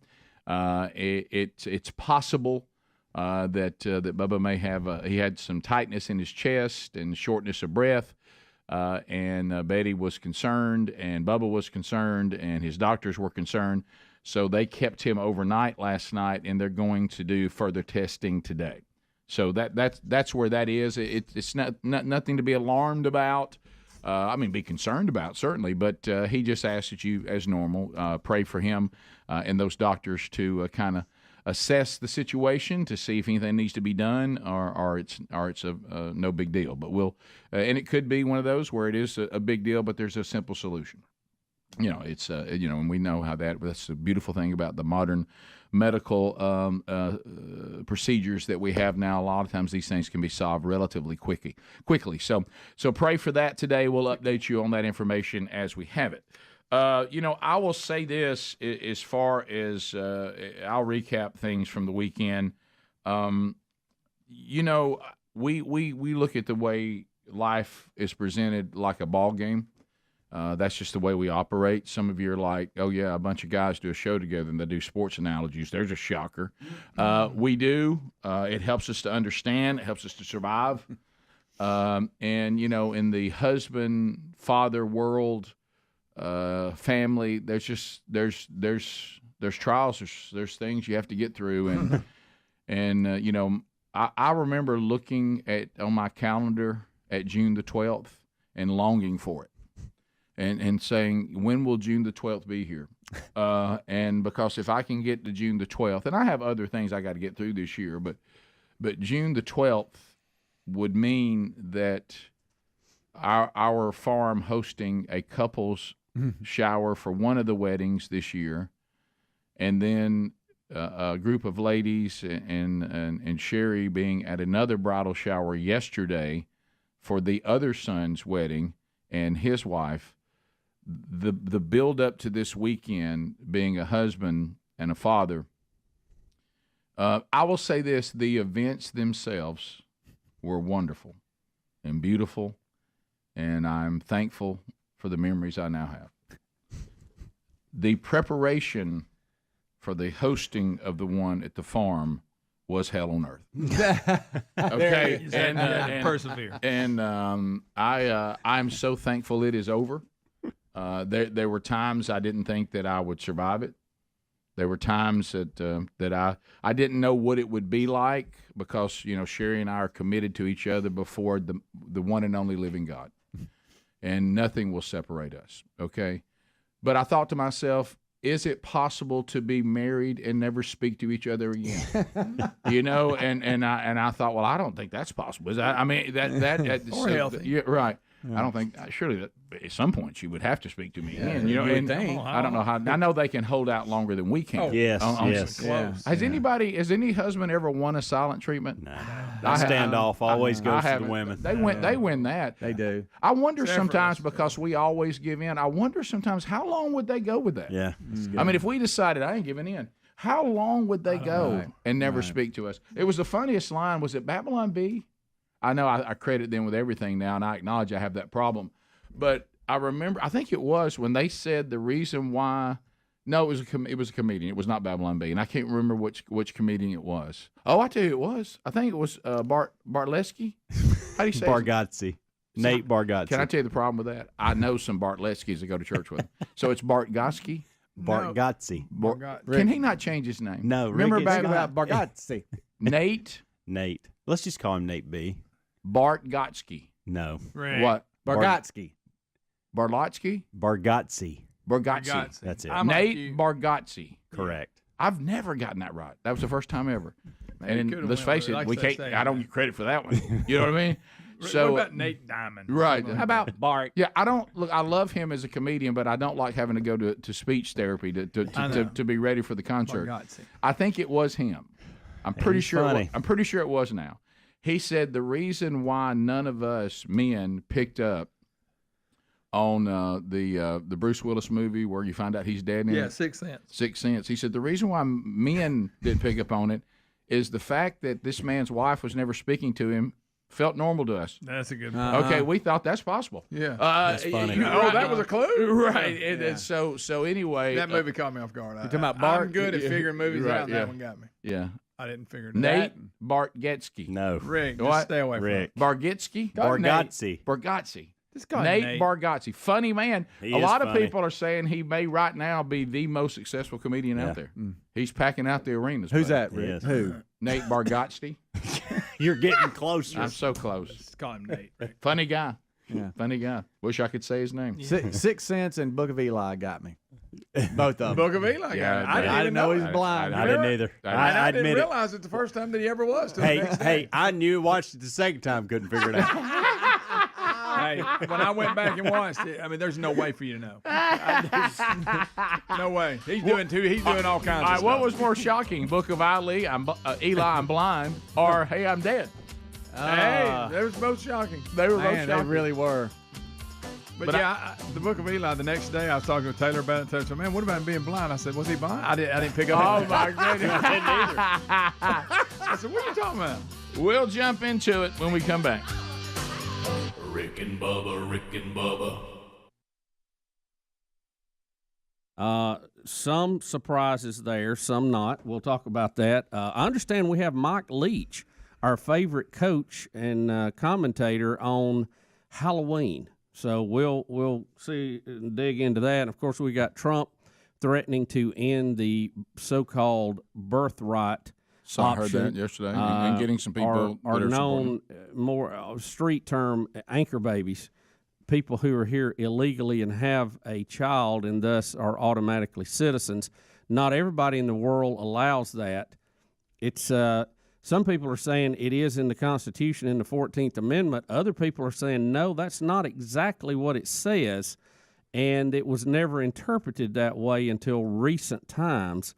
It's possible that Bubba may have he had some tightness in his chest and shortness of breath, and Betty was concerned, and Bubba was concerned, and his doctors were concerned. So they kept him overnight last night, and they're going to do further testing today. So that's where that is. It's not nothing to be alarmed about. Be concerned about, certainly, but he just asks that you, as normal, pray for him and those doctors to kind of assess the situation to see if anything needs to be done, or it's no big deal. But and it could be one of those where it is a big deal, but there's a simple solution. It's and we know how that's the beautiful thing about the modern medical procedures that we have now. A lot of times these things can be solved relatively quickly. So pray for that today. We'll update you on that information as we have it. I will say this as far as I'll recap things from the weekend. We look at the way life is presented like a ball game. That's just the way we operate. Some of you are like, oh, yeah, a bunch of guys do a show together and they do sports analogies. There's a shocker. We do. It helps us to understand. It helps us to survive. And, in the husband, father world, family, there's trials. There's things you have to get through. And I remember looking on my calendar at June the 12th and longing for it. And saying, when will June the 12th be here? And because if I can get to June the 12th, and I have other things I got to get through this year, but June the 12th would mean that our farm hosting a couple's shower for one of the weddings this year, and then a group of ladies and Sherry being at another bridal shower yesterday for the other son's wedding and his wife. The build up to this weekend, being a husband and a father, I will say this: the events themselves were wonderful and beautiful, and I'm thankful for the memories I now have. The preparation for the hosting of the one at the farm was hell on earth. Okay, and persevere. And I'm so thankful it is over. There were times I didn't think that I would survive it. There were times that I didn't know what it would be like because Sherry and I are committed to each other before the one and only living God, and nothing will separate us. Okay, but I thought to myself, is it possible to be married and never speak to each other again? And I thought, well, I don't think that's possible. Is that? I mean, that or healthy. Yeah, right. Yeah. I don't think surely that at some point she would have to speak to me again. And I don't know how. I know they can hold out longer than we can. Oh, yes. Has any husband ever won a silent treatment? No. Standoff always goes to the women. They win that. They do. I wonder sometimes because we always give in. I wonder sometimes how long would they go with that? Yeah. I mean, if we decided I ain't giving in, how long would they go and never speak to us? It was the funniest line. Was it Babylon Bee? I know I credit them with everything now, and I acknowledge I have that problem. But I remember, I think it was when they said the reason why. No, it was a comedian. It was not Babylon Bee, and I can't remember which comedian it was. Oh, I tell you, it was. I think it was Bartlesky. How do you say? Bargatze. Nate Bargatze. Can I tell you the problem with that? I know some Bartletskys that go to church with. So it's Bartgotsky. Bargatze. Can he not change his name? No. Remember about Bargatze. Nate. Let's just call him Nate B. Bartgotsky. No. Rick. What? Bargatsky. Barlotsky? Bargatze. Bargatze. That's it. Nate Bargatze. Correct. I've never gotten that right. That was the first time ever. And let's face it, we can't. I don't get credit for that one. You know what I mean? So what about Nate Diamond? Right. How about Bart? Yeah, I don't look. I love him as a comedian, but I don't like having to go to speech therapy to be ready for the concert. Bargatze. I think it was him. I'm pretty sure. I'm pretty sure it was now. He said the reason why none of us men picked up on the Bruce Willis movie where you find out he's dead. Yeah, Sixth Sense. Sixth Sense. He said the reason why men didn't pick up on it is the fact that this man's wife was never speaking to him. Felt normal to us. That's a good one. Okay, we thought that's possible. Yeah, that's funny. That was a clue, right? And so anyway, that movie caught me off guard. You talking about Bart? I'm good at figuring movies out. And that one got me. Yeah, I didn't figure it out. out. Nate Bargatze. No, Rick, just stay away from it. Bargatze. Bargatze. Nate Bargatze. Funny man. A lot of people are saying he may right now be the most successful comedian out there. He's packing out the arenas. Who's that, Rick? Who? Nate Bargatze. You're getting closer. I'm so close. Just call him Nate. Rick. Funny guy. Yeah. Funny guy. Wish I could say his name. Yeah. Sixth Sense and Book of Eli got me. Both of them. Book of Eli. Yeah, I didn't know he's blind. I didn't either. I didn't admit realize it the first time that he ever was. Hey, I knew. Watched it the second time. Couldn't figure it out. Hey, when I went back and watched it, I mean, there's no way for you to know. No way. He's doing all kinds of stuff. What was more shocking, Book of Eli, I'm blind, or Hey, I'm dead? Hey, they were both shocking. They were both shocking. They really were. But yeah, the Book of Eli, the next day I was talking with Taylor about it. Taylor said, man, what about him being blind? I said, was he blind? I didn't pick up on it. Oh, my goodness. I didn't either. I said, what are you talking about? We'll jump into it when we come back. Rick and Bubba, Rick and Bubba. Some surprises there, some not. We'll talk about that. I understand we have Mike Leach, our favorite coach and commentator on Halloween. So we'll see and dig into that. And of course, we got Trump threatening to end the so-called birthright. So I heard that yesterday, and getting some people are known more street term anchor babies, people who are here illegally and have a child and thus are automatically citizens. Not everybody in the world allows that. It's some people are saying it is in the Constitution in the 14th Amendment. Other people are saying no, that's not exactly what it says, and it was never interpreted that way until recent times.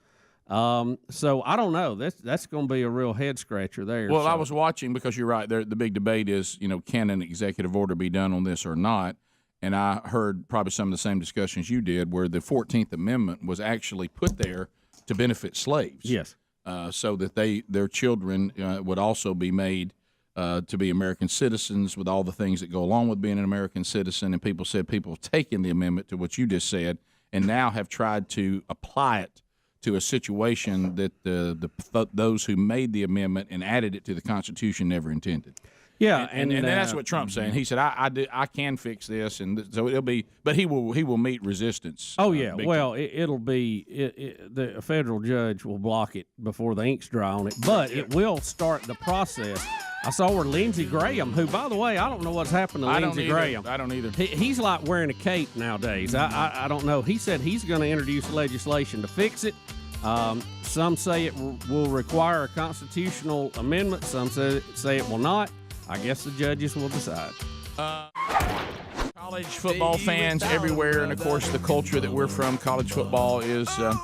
So I don't know. That's going to be a real head scratcher there. Well, I was watching because you're right. The big debate is, can an executive order be done on this or not? And I heard probably some of the same discussions you did, where the 14th Amendment was actually put there to benefit slaves. Yes. So that their children would also be made to be American citizens with all the things that go along with being an American citizen. And people said people have taken the amendment to what you just said and now have tried to apply it to a situation that those who made the amendment and added it to the Constitution never intended. Yeah, and that's what Trump's saying. He said, "I can fix this," and so it'll be, but he will meet resistance. Oh yeah, well it'll be the federal judge will block it before the ink's dry on it, but it will start the process. I saw where Lindsey Graham, who by the way I don't know what's happened to Lindsey Graham. I don't either. He's like wearing a cape nowadays. I don't know. He said he's going to introduce legislation to fix it. Some say it will require a constitutional amendment. Some say it will not. I guess the judges will decide. College football fans everywhere, and of course the culture that we're from, college football is a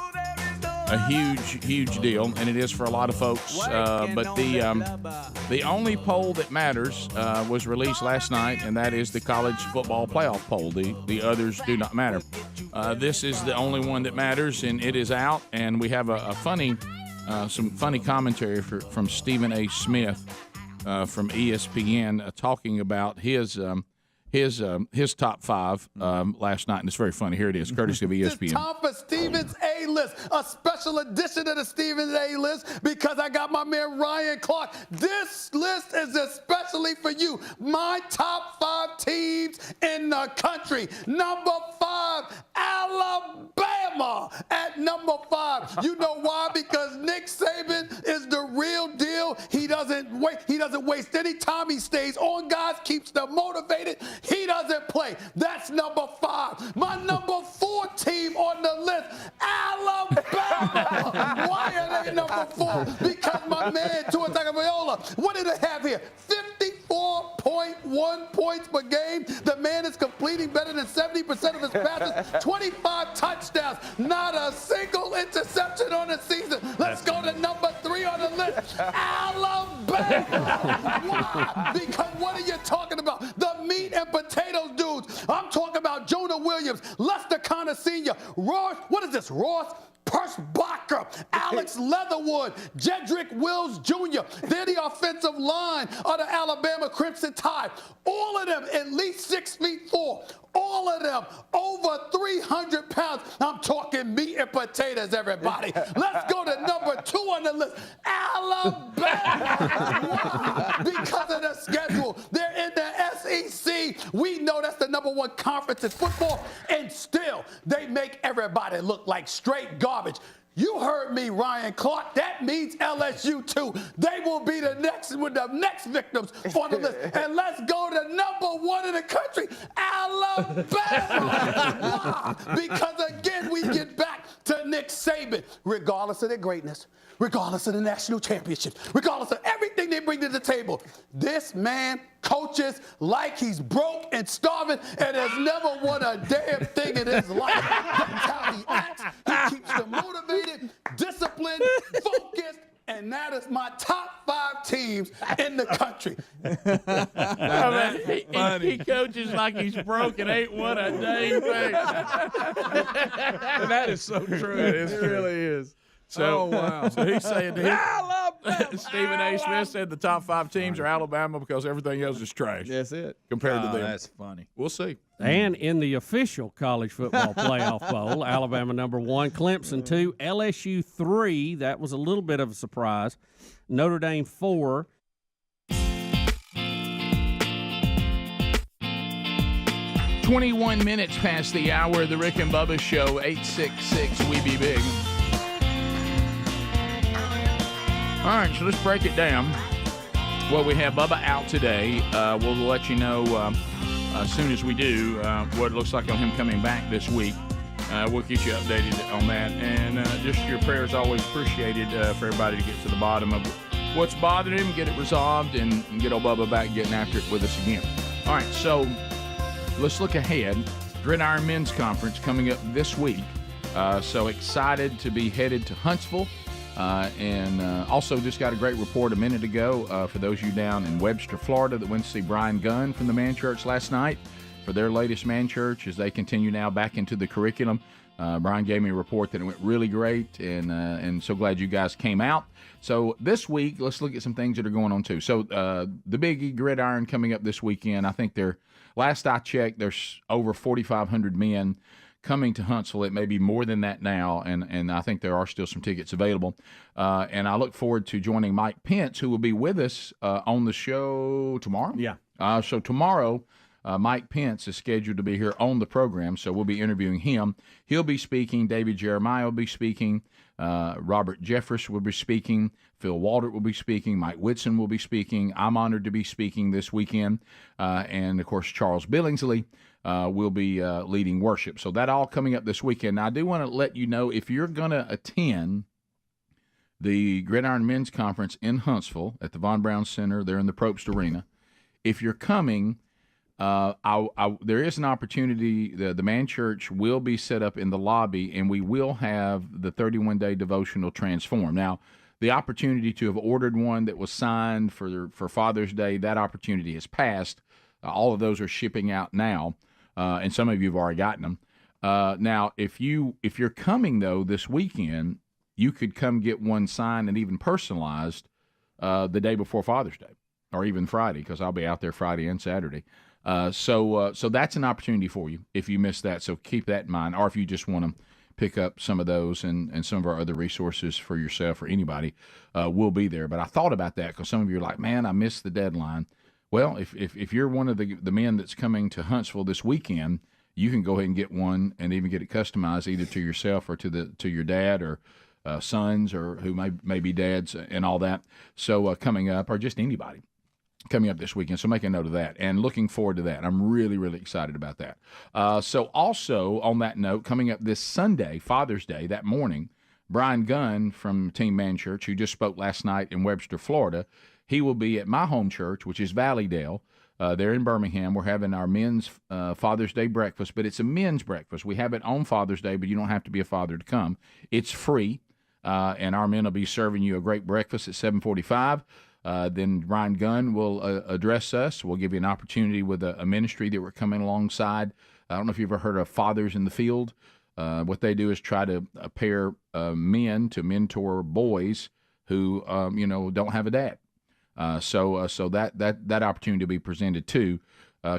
huge deal, and it is for a lot of folks. But the only poll that matters was released last night, and that is the college football playoff poll. The others do not matter. This is the only one that matters, and it is out. And we have some funny commentary from Stephen A. Smith. From ESPN talking about his top five last night, and it's very funny. Here it is, courtesy of ESPN. It's time for Stevens A-List, a special edition of the Stevens A-List because I got my man Ryan Clark. This list is especially for you. My top 5 teams in the country. Number 5, Alabama at number 5. You know why? Because Nick Saban is the real deal. He doesn't waste any time. He stays on guys, keeps them motivated. He doesn't play. That's number 5. My number 4 team on the list, Alabama. Why are they number 4? Because my man Tua Tagovailoa, what did they have here? 54.1 points per game. The man is completing better than 70% of his passes. 25 touchdowns. Not a single interception on the season. Let's go to number 3 on the list, Alabama. Why? Because what are you talking about? The meat and potatoes dudes. I'm talking about Jonah Williams, Lester Connor Sr., Ross, what is this, Ross Perschbacher, Alex Leatherwood, Jedrick Wills Jr. They're the offensive line of the Alabama Crimson Tide. All of them at least 6'4". All of them over 300 pounds. I'm talking meat and potatoes, everybody. Let's go to number 2 on the list, Alabama. Why? Because of the schedule. They're in the SEC. We know that's the number 1 conference in football, and still they make everybody look like straight garbage. You heard me, Ryan Clark. That means LSU too. They will be the next victims on the list. And let's go to number 1 in the country, Alabama. Why? Because again, we get back to Nick Saban. Regardless of their greatness, regardless of the national championships, regardless of everything they bring to the table, this man coaches like he's broke and starving and has never won a damn thing in his life. That's how he acts. He keeps them motivated, disciplined, focused, and that is my top 5 teams in the country. He coaches like he's broke and ain't won a dang thing. That is so true. It really is. So, wow. So he's saying Stephen A. Smith said the top 5 teams are Alabama because everything else is trash. That's it. Compared to them. That's funny. We'll see. And in the official college football playoff poll, Alabama number 1, Clemson 2, LSU 3. That was a little bit of a surprise. Notre Dame 4. 21 minutes past the hour of the Rick and Bubba Show. 866 We Be Big. All right, so let's break it down. Well, we have Bubba out today. We'll let you know as soon as we do what it looks like on him coming back this week. We'll get you updated on that. And just your prayers always appreciated for everybody to get to the bottom of what's bothering him, get it resolved, and get old Bubba back getting after it with us again. All right, so let's look ahead. Gridiron Men's Conference coming up this week. So excited to be headed to Huntsville. And also just got a great report a minute ago for those of you down in Webster, Florida that went to see Brian Gunn from the Man Church last night for their latest Man Church as they continue now back into the curriculum. Brian gave me a report that it went really great, and so glad you guys came out. So this week, let's look at some things that are going on too. So the Big Gridiron coming up this weekend. I think last I checked, there's over 4,500 men coming to Huntsville. It may be more than that now, and I think there are still some tickets available. And I look forward to joining Mike Pence, who will be with us on the show tomorrow. Yeah. So tomorrow, Mike Pence is scheduled to be here on the program, so we'll be interviewing him. He'll be speaking. David Jeremiah will be speaking. Robert Jeffress will be speaking. Phil Waldrop will be speaking. Mike Whitson will be speaking. I'm honored to be speaking this weekend. And, of course, Charles Billingsley will be leading worship. So that all coming up this weekend. Now, I do want to let you know, if you're going to attend the Gridiron Men's Conference in Huntsville at the Von Braun Center there in the Probst Arena, if you're coming, there is an opportunity. The Man Church will be set up in the lobby, and we will have the 31-day devotional Transform. Now, the opportunity to have ordered one that was signed for Father's Day, that opportunity has passed. All of those are shipping out now, and some of you have already gotten them. Now, if you're coming, though, this weekend, you could come get one signed and even personalized the day before Father's Day, or even Friday, because I'll be out there Friday and Saturday. So that's an opportunity for you if you missed that. So keep that in mind, or if you just want to pick up some of those and some of our other resources for yourself or anybody, we'll be there. But I thought about that because some of you are like, man, I missed the deadline. Well, if you're one of the men that's coming to Huntsville this weekend, you can go ahead and get one and even get it customized either to yourself or to your dad or sons or who may be dads and all that. So coming up, or just anybody coming up this weekend. So make a note of that and looking forward to that. I'm really, really excited about that. So also on that note, coming up this Sunday, Father's Day, that morning, Brian Gunn from Team Man Church, who just spoke last night in Webster, Florida, he will be at my home church, which is Valleydale. There in Birmingham. We're having our men's Father's Day breakfast, but it's a men's breakfast. We have it on Father's Day, but you don't have to be a father to come. It's free, and our men will be serving you a great breakfast at 7:45. Then Brian Gunn will address us. We'll give you an opportunity with a ministry that we're coming alongside. I don't know if you've ever heard of Fathers in the Field. What they do is try to pair men to mentor boys who don't have a dad. So that opportunity will be presented too,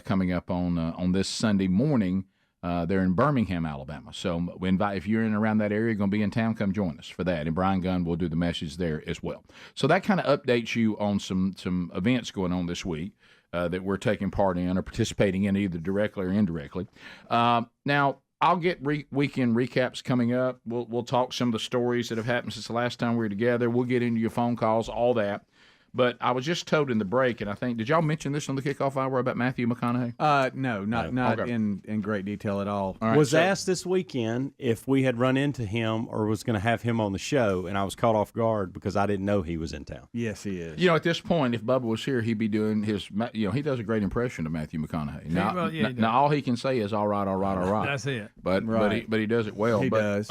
coming up on this Sunday morning. They're in Birmingham, Alabama. So we invite, if you're in and around that area, going to be in town, come join us for that. And Brian Gunn will do the message there as well. So that kind of updates you on some events going on this week that we're taking part in or participating in either directly or indirectly. Now, I'll get weekend recaps coming up. We'll talk some of the stories that have happened since the last time we were together. We'll get into your phone calls, all that. But I was just told in the break, and I think, did y'all mention this on the kickoff hour about Matthew McConaughey? No, not okay. in great detail at all. Right, was asked this weekend if we had run into him or was going to have him on the show, and I was caught off guard because I didn't know he was in town. Yes, he is. At this point, if Bubba was here, he'd be doing his, he does a great impression of Matthew McConaughey. Now all he can say is, all right, all right, all right. That's it. But he does it well. He does.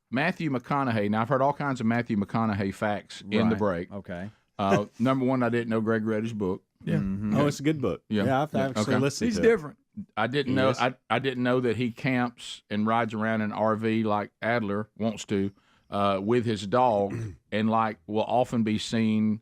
Matthew McConaughey. Now, I've heard all kinds of Matthew McConaughey facts in the break. Okay. Number one, I didn't know Greg read his book. Yeah. Mm-hmm. Oh, it's a good book. Yeah, I've actually listened to it. He's different. I didn't know. I didn't know that he camps and rides around in an RV like Adler wants to with his dog, and will often be seen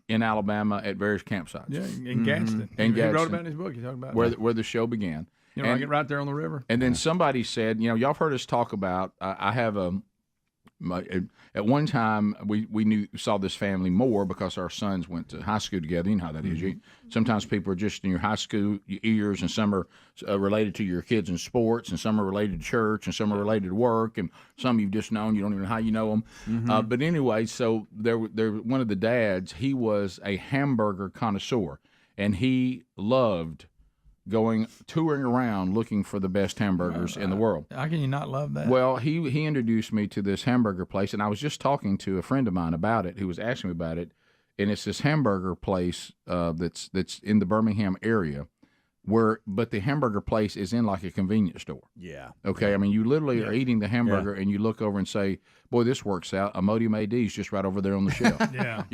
in Alabama at various campsites. Yeah, in Gadsden. He wrote about in his book. He talked about where the show began. Like right there on the river. And then somebody said, y'all have heard us talk about. I have at one time we saw this family more because our sons went to high school together. You know how that is. Sometimes people are just in your high school years, and some are related to your kids in sports, and some are related to church, and some are related to work, and some you've just known. You don't even know how you know them. But anyway, so there one of the dads, he was a hamburger connoisseur, and he loved touring around looking for the best hamburgers in the world. How can you not love that? Well, he introduced me to this hamburger place, and I was just talking to a friend of mine about it who was asking me about it, and it's this hamburger place that's in the Birmingham area, but the hamburger place is in like a convenience store. Yeah. Okay. I mean, you literally are eating the hamburger, and you look over and say, "Boy, this works out. Imodium AD's just right over there on the shelf." Yeah.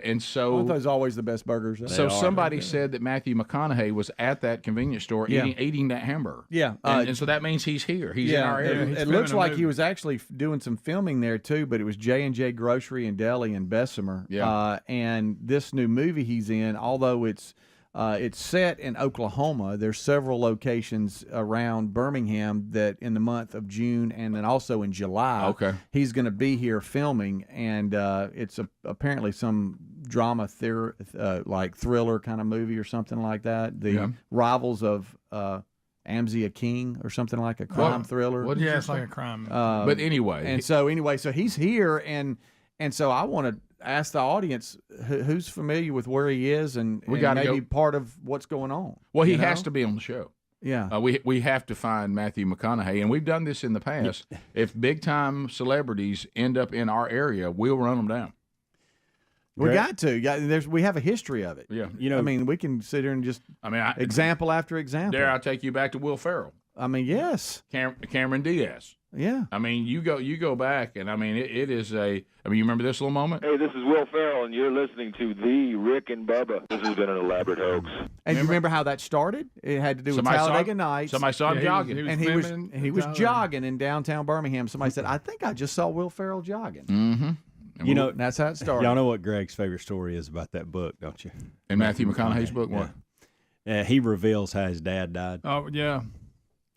And so aren't those always the best burgers? So somebody said that Matthew McConaughey was at that convenience store eating that hamburger. Yeah. And so that means he's here. He's in our area. It looks like he was actually doing some filming there too, but it was J&J Grocery and Deli in Bessemer. Yeah. And this new movie he's in, although it's It's set in Oklahoma. There's several locations around Birmingham that in the month of June and then also in July, he's going to be here filming, and it's apparently some drama like thriller kind of movie or something like that. The Rivals of Amzia King or something like a crime thriller. It's like a crime. But anyway. So he's here, and so I want to ask the audience who's familiar with where he is and maybe part of what's going on. Well, he has to be on the show. Yeah. We have to find Matthew McConaughey, and we've done this in the past. If big-time celebrities end up in our area, we'll run them down. We got to. We have a history of it. Yeah. I mean, we can sit here and just example after example. Dare I take you back to Will Ferrell? I mean, yes. Cameron Diaz. Yeah. I mean, you go back, and I mean, it is a. I mean, you remember this little moment? Hey, this is Will Ferrell, and you're listening to the Rick and Bubba. This has been an elaborate hoax. And you remember how that started? It had to do with Talladega Nights. Somebody saw him jogging, he was jogging in downtown Birmingham. Somebody said, "I think I just saw Will Ferrell jogging." Mm-hmm. You know, that's how it started. Y'all know what Greg's favorite story is about that book, don't you? In Matthew McConaughey's book, what? He reveals how his dad died. Oh yeah.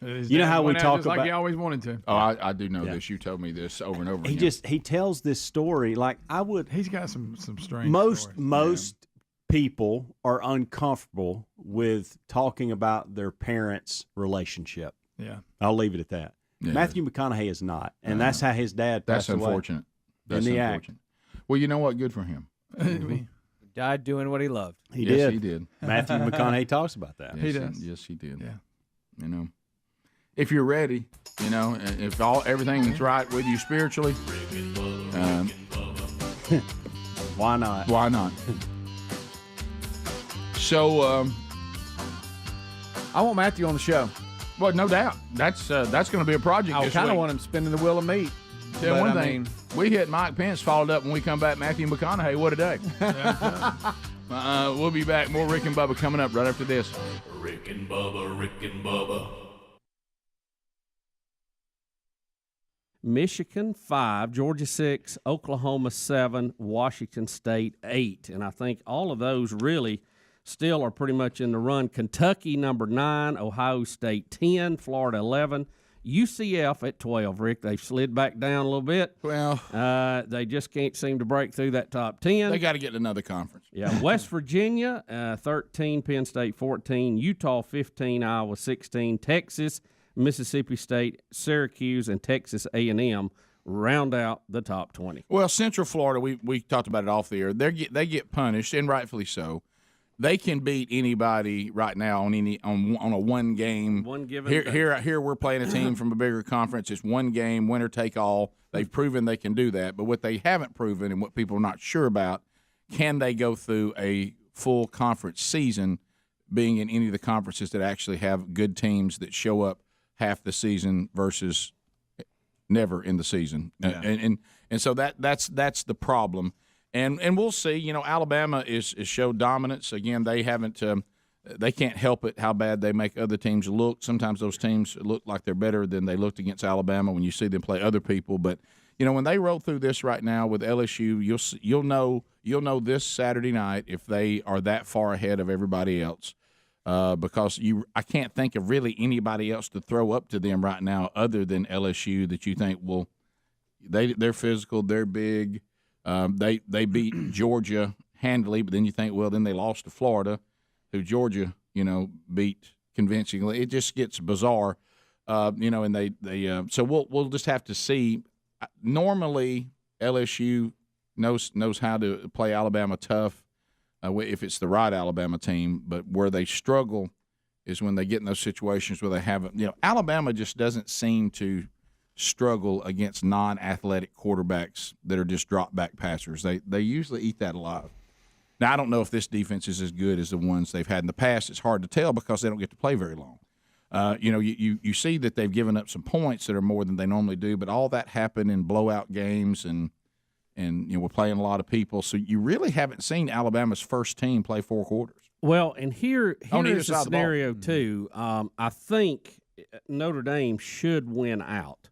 You know how we talk about like he always wanted to. Oh, I do know this. You told me this over and over again. He tells this story like I would. He's got some strange. Most people are uncomfortable with talking about their parents' relationship. Yeah, I'll leave it at that. Yeah. Matthew McConaughey is not, and that's how his dad passed away. That's unfortunate. That's unfortunate. Well, you know what? Good for him. He died doing what he loved. He Yes, did. he did. Matthew McConaughey talks about that. He does. Yes, he did. Yeah. You know, if you're ready, you know, if everything is right with you spiritually, why not? Why not? So, I want Matthew on the show. Well, no doubt. That's going to be a project. I kind of want him spinning the wheel of meat. Tell one thing, we hit Mike Pence, followed up when we come back. Matthew McConaughey, what a day! We'll be back. More Rick and Bubba coming up right after this. Rick and Bubba, Rick and Bubba. Michigan 5, Georgia 6, Oklahoma 7, Washington State 8. And I think all of those really still are pretty much in the run. Kentucky number 9, Ohio State 10, Florida 11, UCF at 12. Rick, they've slid back down a little bit. Well, they just can't seem to break through that top 10. They got to get another conference. Yeah, West Virginia 13, Penn State 14, Utah 15, Iowa 16, Texas, Mississippi State, Syracuse, and Texas A&M round out the top 20. Well, Central Florida, we talked about it off the air. They get punished, and rightfully so. They can beat anybody right now on a one game. One given here we're playing a team from a bigger conference. It's one game, winner take all. They've proven they can do that. But what they haven't proven and what people are not sure about, can they go through a full conference season being in any of the conferences that actually have good teams that show up half the season versus never in the season. Yeah. And so that's the problem. And we'll see. You know, Alabama is showed dominance again. They haven't. They can't help it how bad they make other teams look. Sometimes those teams look like they're better than they looked against Alabama when you see them play other people. But you know, when they roll through this right now with LSU, you'll know this Saturday night if they are that far ahead of everybody else. Because I can't think of really anybody else to throw up to them right now other than LSU that you think they're physical, they're big. They beat Georgia handily, but then you think, well, then they lost to Florida, who Georgia, beat convincingly. It just gets bizarre, and they so we'll just have to see. Normally, LSU knows how to play Alabama tough if it's the right Alabama team, but where they struggle is when they get in those situations where they haven't. Alabama just doesn't seem to struggle against non-athletic quarterbacks that are just drop-back passers. They usually eat that alive. Now, I don't know if this defense is as good as the ones they've had in the past. It's hard to tell because they don't get to play very long. You see that they've given up some points that are more than they normally do, but all that happened in blowout games, and we're playing a lot of people. So you really haven't seen Alabama's first team play 4 quarters. Well, and here's the scenario, too. I think Notre Dame should win out.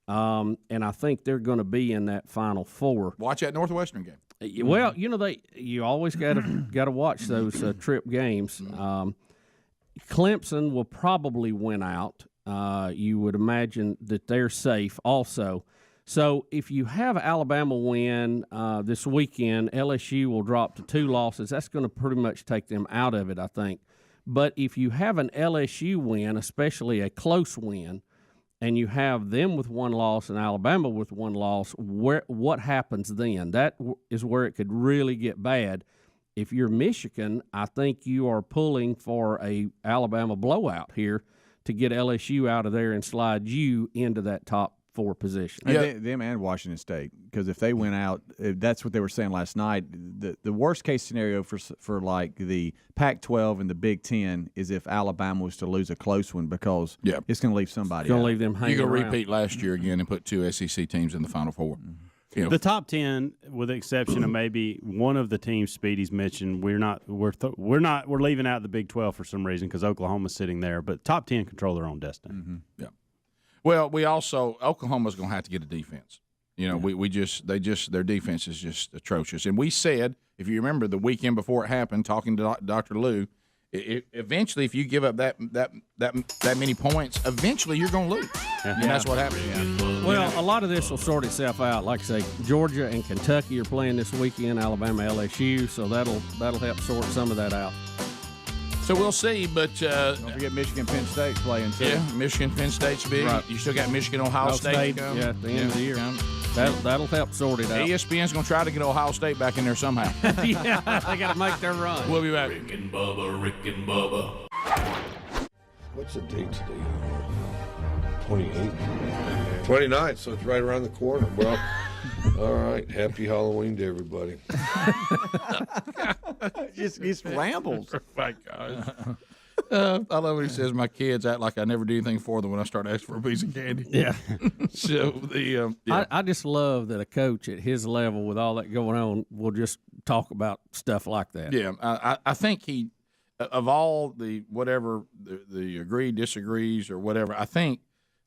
and I think they're going to be in that Final Four. Watch that Northwestern game. Well, you always got to watch those trip games. Clemson will probably win out. You would imagine that they're safe also. So if you have Alabama win this weekend, LSU will drop to 2 losses. That's going to pretty much take them out of it, I think. But if you have an LSU win, especially a close win, and you have them with 1 loss and Alabama with 1 loss, what happens then? That is where it could really get bad. If you're Michigan, I think you are pulling for a Alabama blowout here to get LSU out of there and slide you into that top 4 position. Yeah, them and Washington State, because if they went out, that's what they were saying last night. The worst case scenario for like the Pac-12 and the Big Ten is if Alabama was to lose a close one, because it's going to leave somebody. Going to leave them hanging. You're going to repeat last year again and put 2 SEC teams in the Final Four. The top 10, with the exception of maybe one of the teams Speedy's mentioned, we're leaving out the Big 12 for some reason because Oklahoma's sitting there. But top 10 control their own destiny. Mm-hmm. Yeah. Well, we also Oklahoma's going to have to get a defense. Their defense is just atrocious. And we said, if you remember, the weekend before it happened, talking to Dr. Lou, eventually, if you give up that many points, eventually you're going to lose. And that's what happened. Yeah. Well, a lot of this will sort itself out. Like I say, Georgia and Kentucky are playing this weekend, Alabama, LSU, so that'll help sort some of that out. So we'll see, but don't forget Michigan, Penn State playing too. Yeah, Michigan, Penn State's big. Right. You still got Michigan, Ohio State. Yeah, at the end of the year. That'll help sort it out. ESPN's going to try to get Ohio State back in there somehow. Yeah, they got to make their run. We'll be back. Rick and Bubba. What's the date today? 28th. 29th, so it's right around the corner. Well, all right. Happy Halloween to everybody. Just rambles. Oh, my gosh. I love when he says, my kids act like I never do anything for them when I start asking for a piece of candy. Yeah. So I just love that a coach at his level with all that going on will just talk about stuff like that. Yeah. I think he, of all the whatever, the agree, disagrees or whatever, I think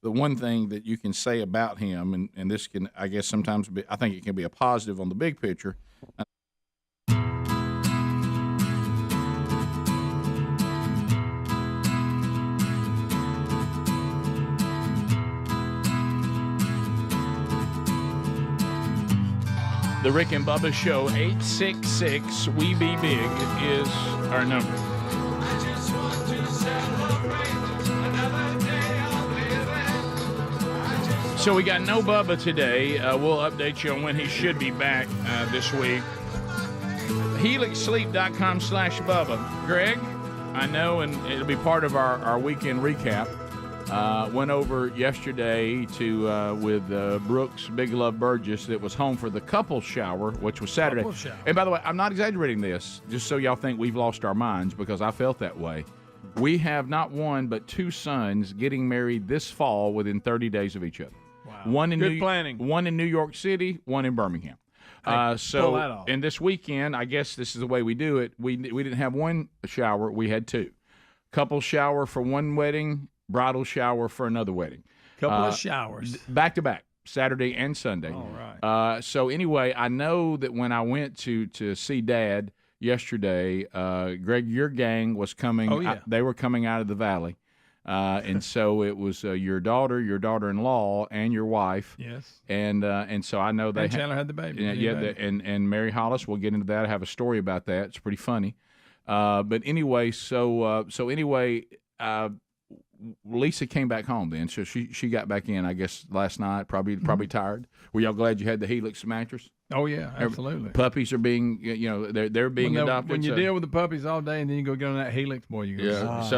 the one thing that you can say about him, and this can, I guess, sometimes be, I think it can be a positive on the big picture. The Rick and Bubba Show, 866-WE-BE-BIG is our number. So we got no Bubba today. We'll update you on when he should be back this week. HelixSleep.com/Bubba. Greg, I know, and it'll be part of our weekend recap. Went over yesterday to with Brooks Big Love Burgess that was home for the couples shower, which was Saturday. And by the way, I'm not exaggerating this, just so y'all think we've lost our minds, because I felt that way. We have not one but 2 sons getting married this fall within 30 days of each other. Wow. One in Good planning. One in New York City, one in Birmingham. Pull that off. And this weekend, I guess this is the way we do it. We didn't have one shower, we had 2. Couple shower for one wedding, bridal shower for another wedding. Couple of showers. Back to back, Saturday and Sunday. All right. So anyway, I know that when I went to see Dad yesterday, Greg, your gang was coming. Oh, yeah. They were coming out of the valley. And so it was your daughter-in-law, and your wife. Yes. And so I know they and Chandler had the baby. And Mary Hollis. We'll get into that. I have a story about that. It's pretty funny. But anyway, Lisa came back home then, so she got back in, I guess, last night. Probably tired. Were y'all glad you had the Helix mattress? Oh yeah, absolutely. Puppies are being, they're being adopted. When you deal with the puppies all day and then you go get on that Helix, boy, you go. Yeah.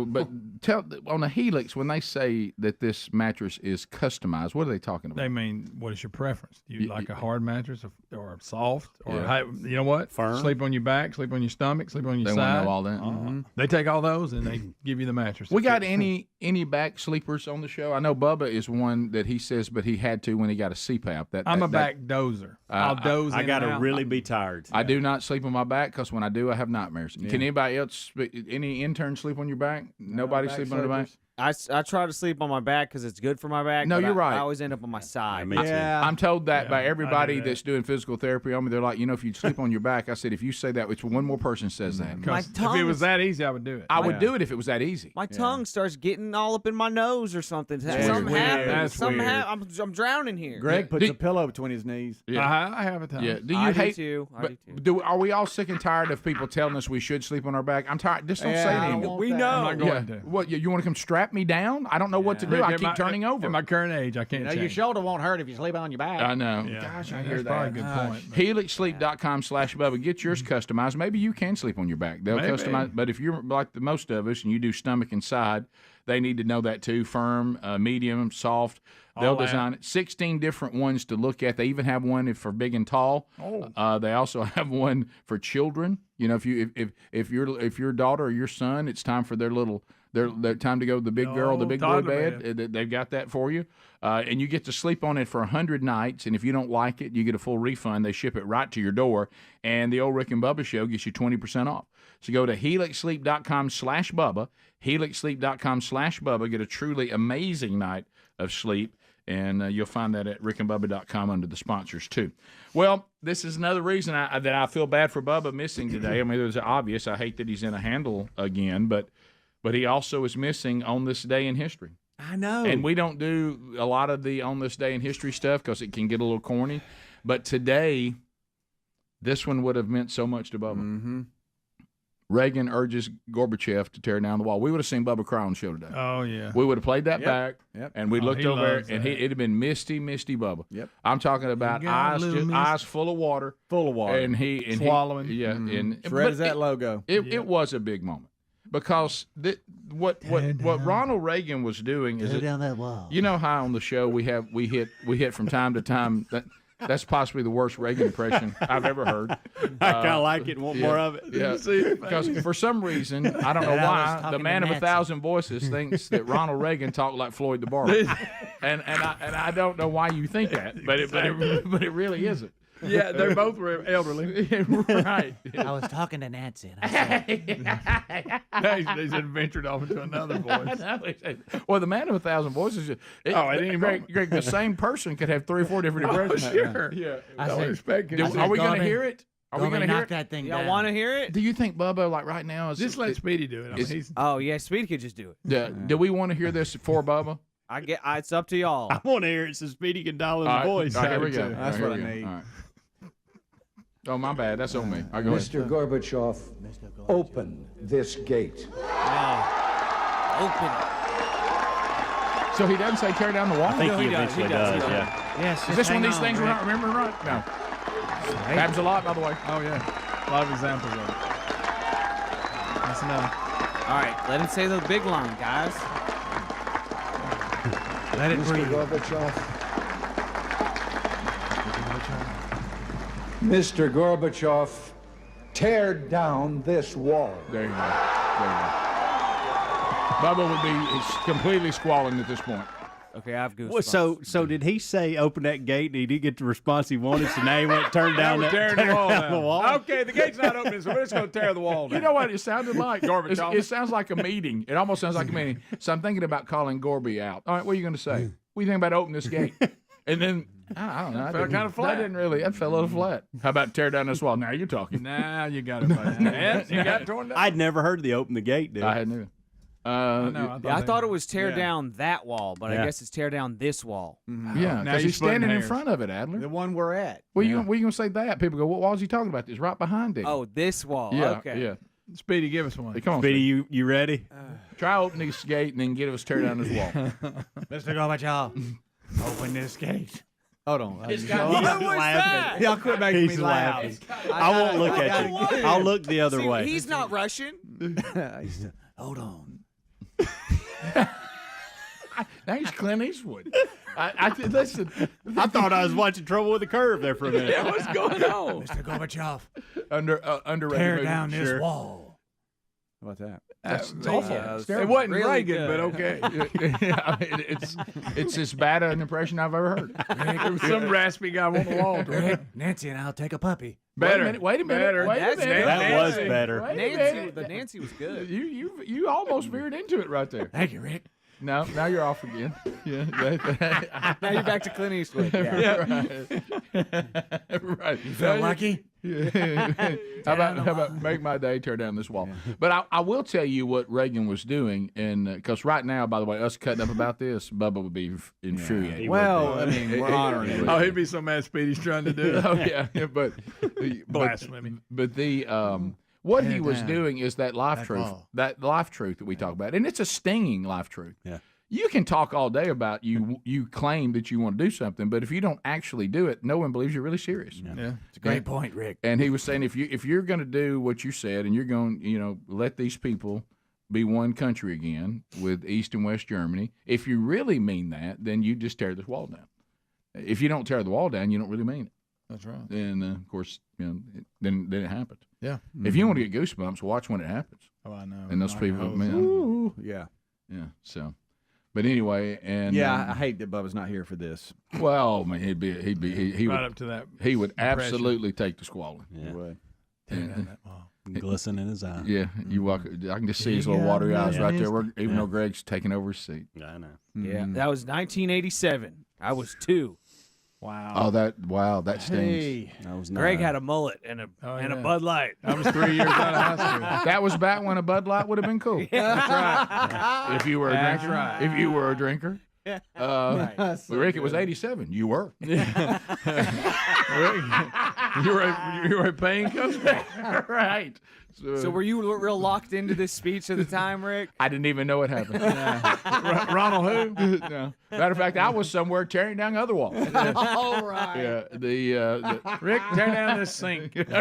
But tell on the Helix, when they say that this mattress is customized, what are they talking about? They mean, what is your preference? Do you like a hard mattress or soft or you know what? Firm. Sleep on your back, sleep on your stomach, sleep on your They side. want to know all that. Mm-hmm. They take all those and they give you the mattress. We got any back sleepers on the show? I know Bubba is one that he says, but he had to when he got a CPAP. I'm a back dozer. I'll doze. I got to really be tired. I do not sleep on my back because when I do, I have nightmares. Yeah. Can anybody else? Any intern sleep on your back? Nobody sleep on the back. I try to sleep on my back because it's good for my back. No, but you're right. I always end up on my side. I'm told that by everybody that's doing physical therapy on me. They're like, if you sleep on your back, I said, if you say that, which one more person says that. If it was that easy, I would do it. I would do it if it was that easy. My tongue starts getting all up in my nose or something. Something happens. I'm drowning here. Greg puts a pillow between his knees. I have a tongue. Yeah. Do you I hate? do too. Are we all sick and tired of people telling us we should sleep on our back? I'm tired. Just don't say it anymore. We know. I'm not going to. What? You want to come strap me down? I don't know what to do. I keep turning over. At my current age, I can't change. Your shoulder won't hurt if you sleep on your back. I know. Yeah. Gosh, I That's hear that. probably a good point. HelixSleep.com/Bubba. Get yours customized. Maybe you can sleep on your back. They'll customize. But if you're like the most of us and you do stomach and side, they need to know that too. Firm, medium, soft. They'll design it. 16 different ones to look at. They even have one for big and tall. They also have one for children. If your daughter or your son, it's time for their time to go to the big girl, the big boy bed. They've got that for you, and you get to sleep on it for 100 nights. And if you don't like it, you get a full refund. They ship it right to your door. And the old Rick and Bubba show gets you 20% off. So go to HelixSleep.com/Bubba. HelixSleep.com/Bubba. Get a truly amazing night of sleep. And you'll find that at rickandbubba.com under the sponsors, too. Well, this is another reason that I feel bad for Bubba missing today. I mean, it was obvious. I hate that he's in a handle again, but he also is missing on this day in history. I know. And we don't do a lot of the on this day in history stuff because it can get a little corny. But today, this one would have meant so much to Bubba. Mm-hmm. Reagan urges Gorbachev to tear down the wall. We would have seen Bubba cry on the show today. Oh, yeah. We would have played that back, Yep. and we looked over there, and it'd have been misty Bubba. Yep. I'm talking about eyes full of water. Full of water. And swallowing. And as red as that logo. It was a big moment. Because what Ronald Reagan was doing is down that wall. You know how on the show we hit from time to time that's possibly the worst Reagan impression I've ever heard. I kind of like it and want more of it. Yeah, because for some reason I don't know why the man of 1,000 voices thinks that Ronald Reagan talked like Floyd the Barber, and I don't know why you think that, but it really isn't. Yeah, they both were elderly. Right. I was talking to Nancy. And they said ventured off into another voice. Well, the man of 1,000 voices. Greg, the same person could have 3 or 4 different impressions. Sure. Yeah. I respect it. Are we going to hear it? Are we going to hear it? That thing Y'all want to hear it? Do you think Bubba, like right now, is Just let Speedy do it. I mean, Oh yeah, Speedy could just do it. do we want to hear this for Bubba? It's up to y'all. I want to hear it so Speedy can dial in the voice. All right, here we go. That's what I need. All right. Oh, my bad. That's on me. I'll go Mr. ahead. Gorbachev, open this gate. Open it. So he doesn't say tear down the wall? I think No, he he does, eventually he does, does, he yeah. Yes. Is this one of these things we're not remembering right? No. Happens a lot, by the way. Oh, yeah. A lot of examples of it. That's enough. All right, let him say the big line, guys. Let it Mr. breathe. Gorbachev. Mr. Gorbachev, tear down this wall. There you go. Bubba would be completely squalling at this point. Okay, I have goosebumps. Well, so did he say open that gate and he didn't get the response he wanted, so now he went turn down Now we're that tearing the wall? Okay, the gate's not opening, so we're just going to tear the wall down. You know what it sounded like? Gorbachev. It sounds like a meeting. It almost sounds like a meeting. So I'm thinking about calling Gorby out. All right, what are you going to say? What do you think about opening this gate? And then, I don't know. That felt kind of flat. That fell a little flat. How about tear down this wall? Now you're talking. Now you got it, buddy. You got it torn down. I'd never heard the open the gate, dude. I hadn't either. I thought it was tear down that wall, but Yeah. I guess it's tear down this wall. Yeah, Now because you're he's standing splitting in hairs. front of it, Adler. The one we're at. Well, you going to say that? People go, what wall is he talking about? It's right behind him. Oh, this wall. yeah, Okay. yeah. Speedy, give us one. Hey, come on, Speedy, you ready? Try opening this gate and then get us tear down this wall. Mr. Gorbachev, open this gate. Hold on. What was that? Y'all quit making He's me laugh. laughing. I won't look at you. I'll look the other See, way. He's not Russian. Hold on. Now he's Clint Eastwood. Listen. I thought I was watching Trouble with the Curve there for a minute. Yeah, what's going on? Mr. Gorbachev, Underrated tear movie. down this Sure. wall. How about that? That's awful. It wasn't Really Reagan, good. but okay. Yeah, it's as bad an impression I've ever heard. There was some raspy guy on the wall. Rick, Nancy and I'll take a puppy. Better. Wait a minute. Better. Wait a That's minute. That was Nancy. better. Wait a Nancy, minute. the Nancy was good. You almost veered into it right there. Thank you, Rick. No, now you're off again. Yeah. Now you're back to Clint Eastwood. Yeah. Right. You feel lucky? How about make my day, tear down this wall? Yeah. But I will tell you what Reagan was doing, and because right now, by the way, us cutting up about this, Bubba would be infuriated. Yeah. Well, I mean, we're honoring him. Oh, he'd be so mad Speedy's trying to do it. Oh yeah, but blasphemy. But what he was doing is that life truth that we talk about, and it's a stinging life truth. Yeah. You can talk all day about you claim that you want to do something, but if you don't actually do it, no one believes you're really serious. Yeah. It's a great point, Rick. And he was saying if you're going to do what you said, and you're going, let these people be one country again with East and West Germany, if you really mean that, then you just tear this wall down. If you don't tear the wall down, you don't really mean it. That's right. And of course, then it happens. Yeah. If you want to get goosebumps, watch when it happens. Oh, I know. And those people, Ooh, yeah. So. But anyway, and I hate that Bubba's not here for this. Well, man, he right would, up to that. He would absolutely take the squalling. Yeah. He would. Glisten in his eye. Yeah, you walk. I can just see his little watery eyes right there. Even though Greg's taking over his seat. I know. Yeah, that was 1987. I was 2. Wow. That stings. Hey. That was Greg had a mullet and a Bud Light. I was 3 years out of high school. That was back when a Bud Light would have been cool. That's right. If you were a That's drinker. right. If you were a drinker. Right. So Rick, it was 87. You were. You were paying customers. Right. So were you real locked into this speech at the time, Rick? I didn't even know what happened. Ronald who? No. Matter of fact, I was somewhere tearing down other walls. All right. Yeah. The Rick, tear down this sink. Okay.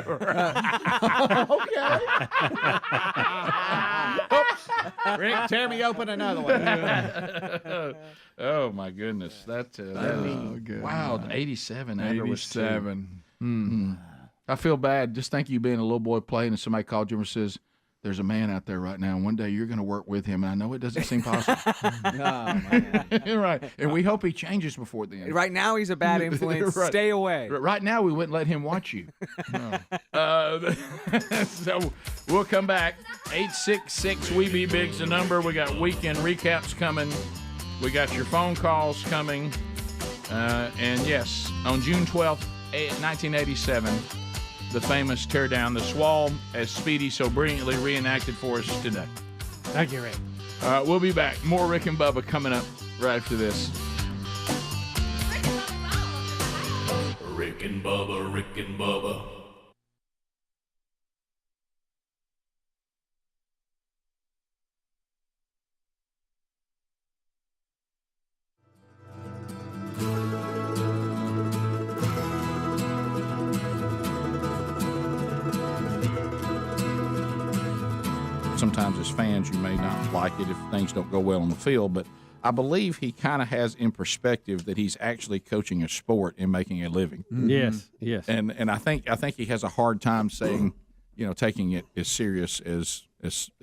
Oops. Rick, tear me open another one. Oh my goodness, wow, 87. 87. Mm-hmm. I feel bad. Just think you being a little boy playing, and somebody called you and says, "There's a man out there right now. And one day you're going to work with him, and I know it doesn't seem possible." Right, and we hope he changes before then. Right now he's a bad influence. Right. Stay away. Right now we wouldn't let him watch you. So we'll come back. 866 We Be Big's the number. We got weekend recaps coming. We got your phone calls coming. And yes, on June 12th, 1987, the famous Tear Down the Swall, as Speedy so brilliantly reenacted for us today. Thank you, Rick. We'll be back. More Rick and Bubba coming up right after this. Rick and Bubba, Rick and Bubba. Sometimes as fans, you may not like it if things don't go well on the field, but I believe he kind of has in perspective that he's actually coaching a sport and making a living. Mm-hmm. Yes. And I think he has a hard time saying, taking it as serious as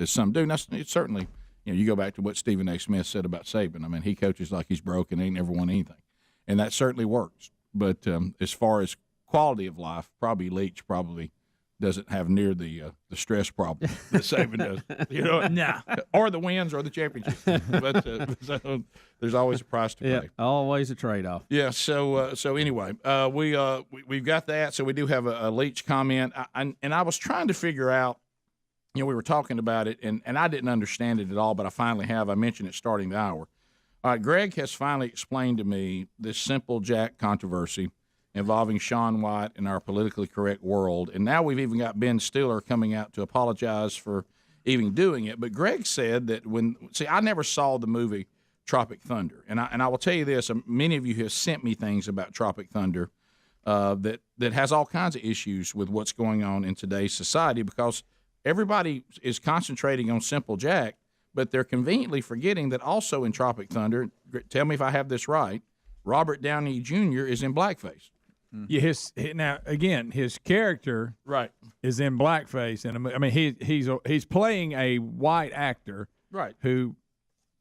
some do. And it's certainly, you go back to what Stephen A. Smith said about Saban. I mean, he coaches like he's broken, ain't never won anything, and that certainly works. But as far as quality of life, Leach doesn't have near the stress problem that Saban does. No. Or the wins or the championship. But so there's always a price to pay. Yeah, always a trade-off. Yeah. So anyway, we've got that. So we do have a Leach comment, and I was trying to figure out. We were talking about it, and I didn't understand it at all, but I finally have. I mentioned it starting the hour. All right, Greg has finally explained to me this simple Jack controversy involving Shaun White in our politically correct world. And now we've even got Ben Stiller coming out to apologize for even doing it. But Greg said that I never saw the movie Tropic Thunder. And I will tell you this, many of you have sent me things about Tropic Thunder that has all kinds of issues with what's going on in today's society, because everybody is concentrating on Simple Jack, but they're conveniently forgetting that also in Tropic Thunder, tell me if I have this right, Robert Downey Jr. is in blackface. Yeah, his character is in blackface, and I mean he's playing a white actor who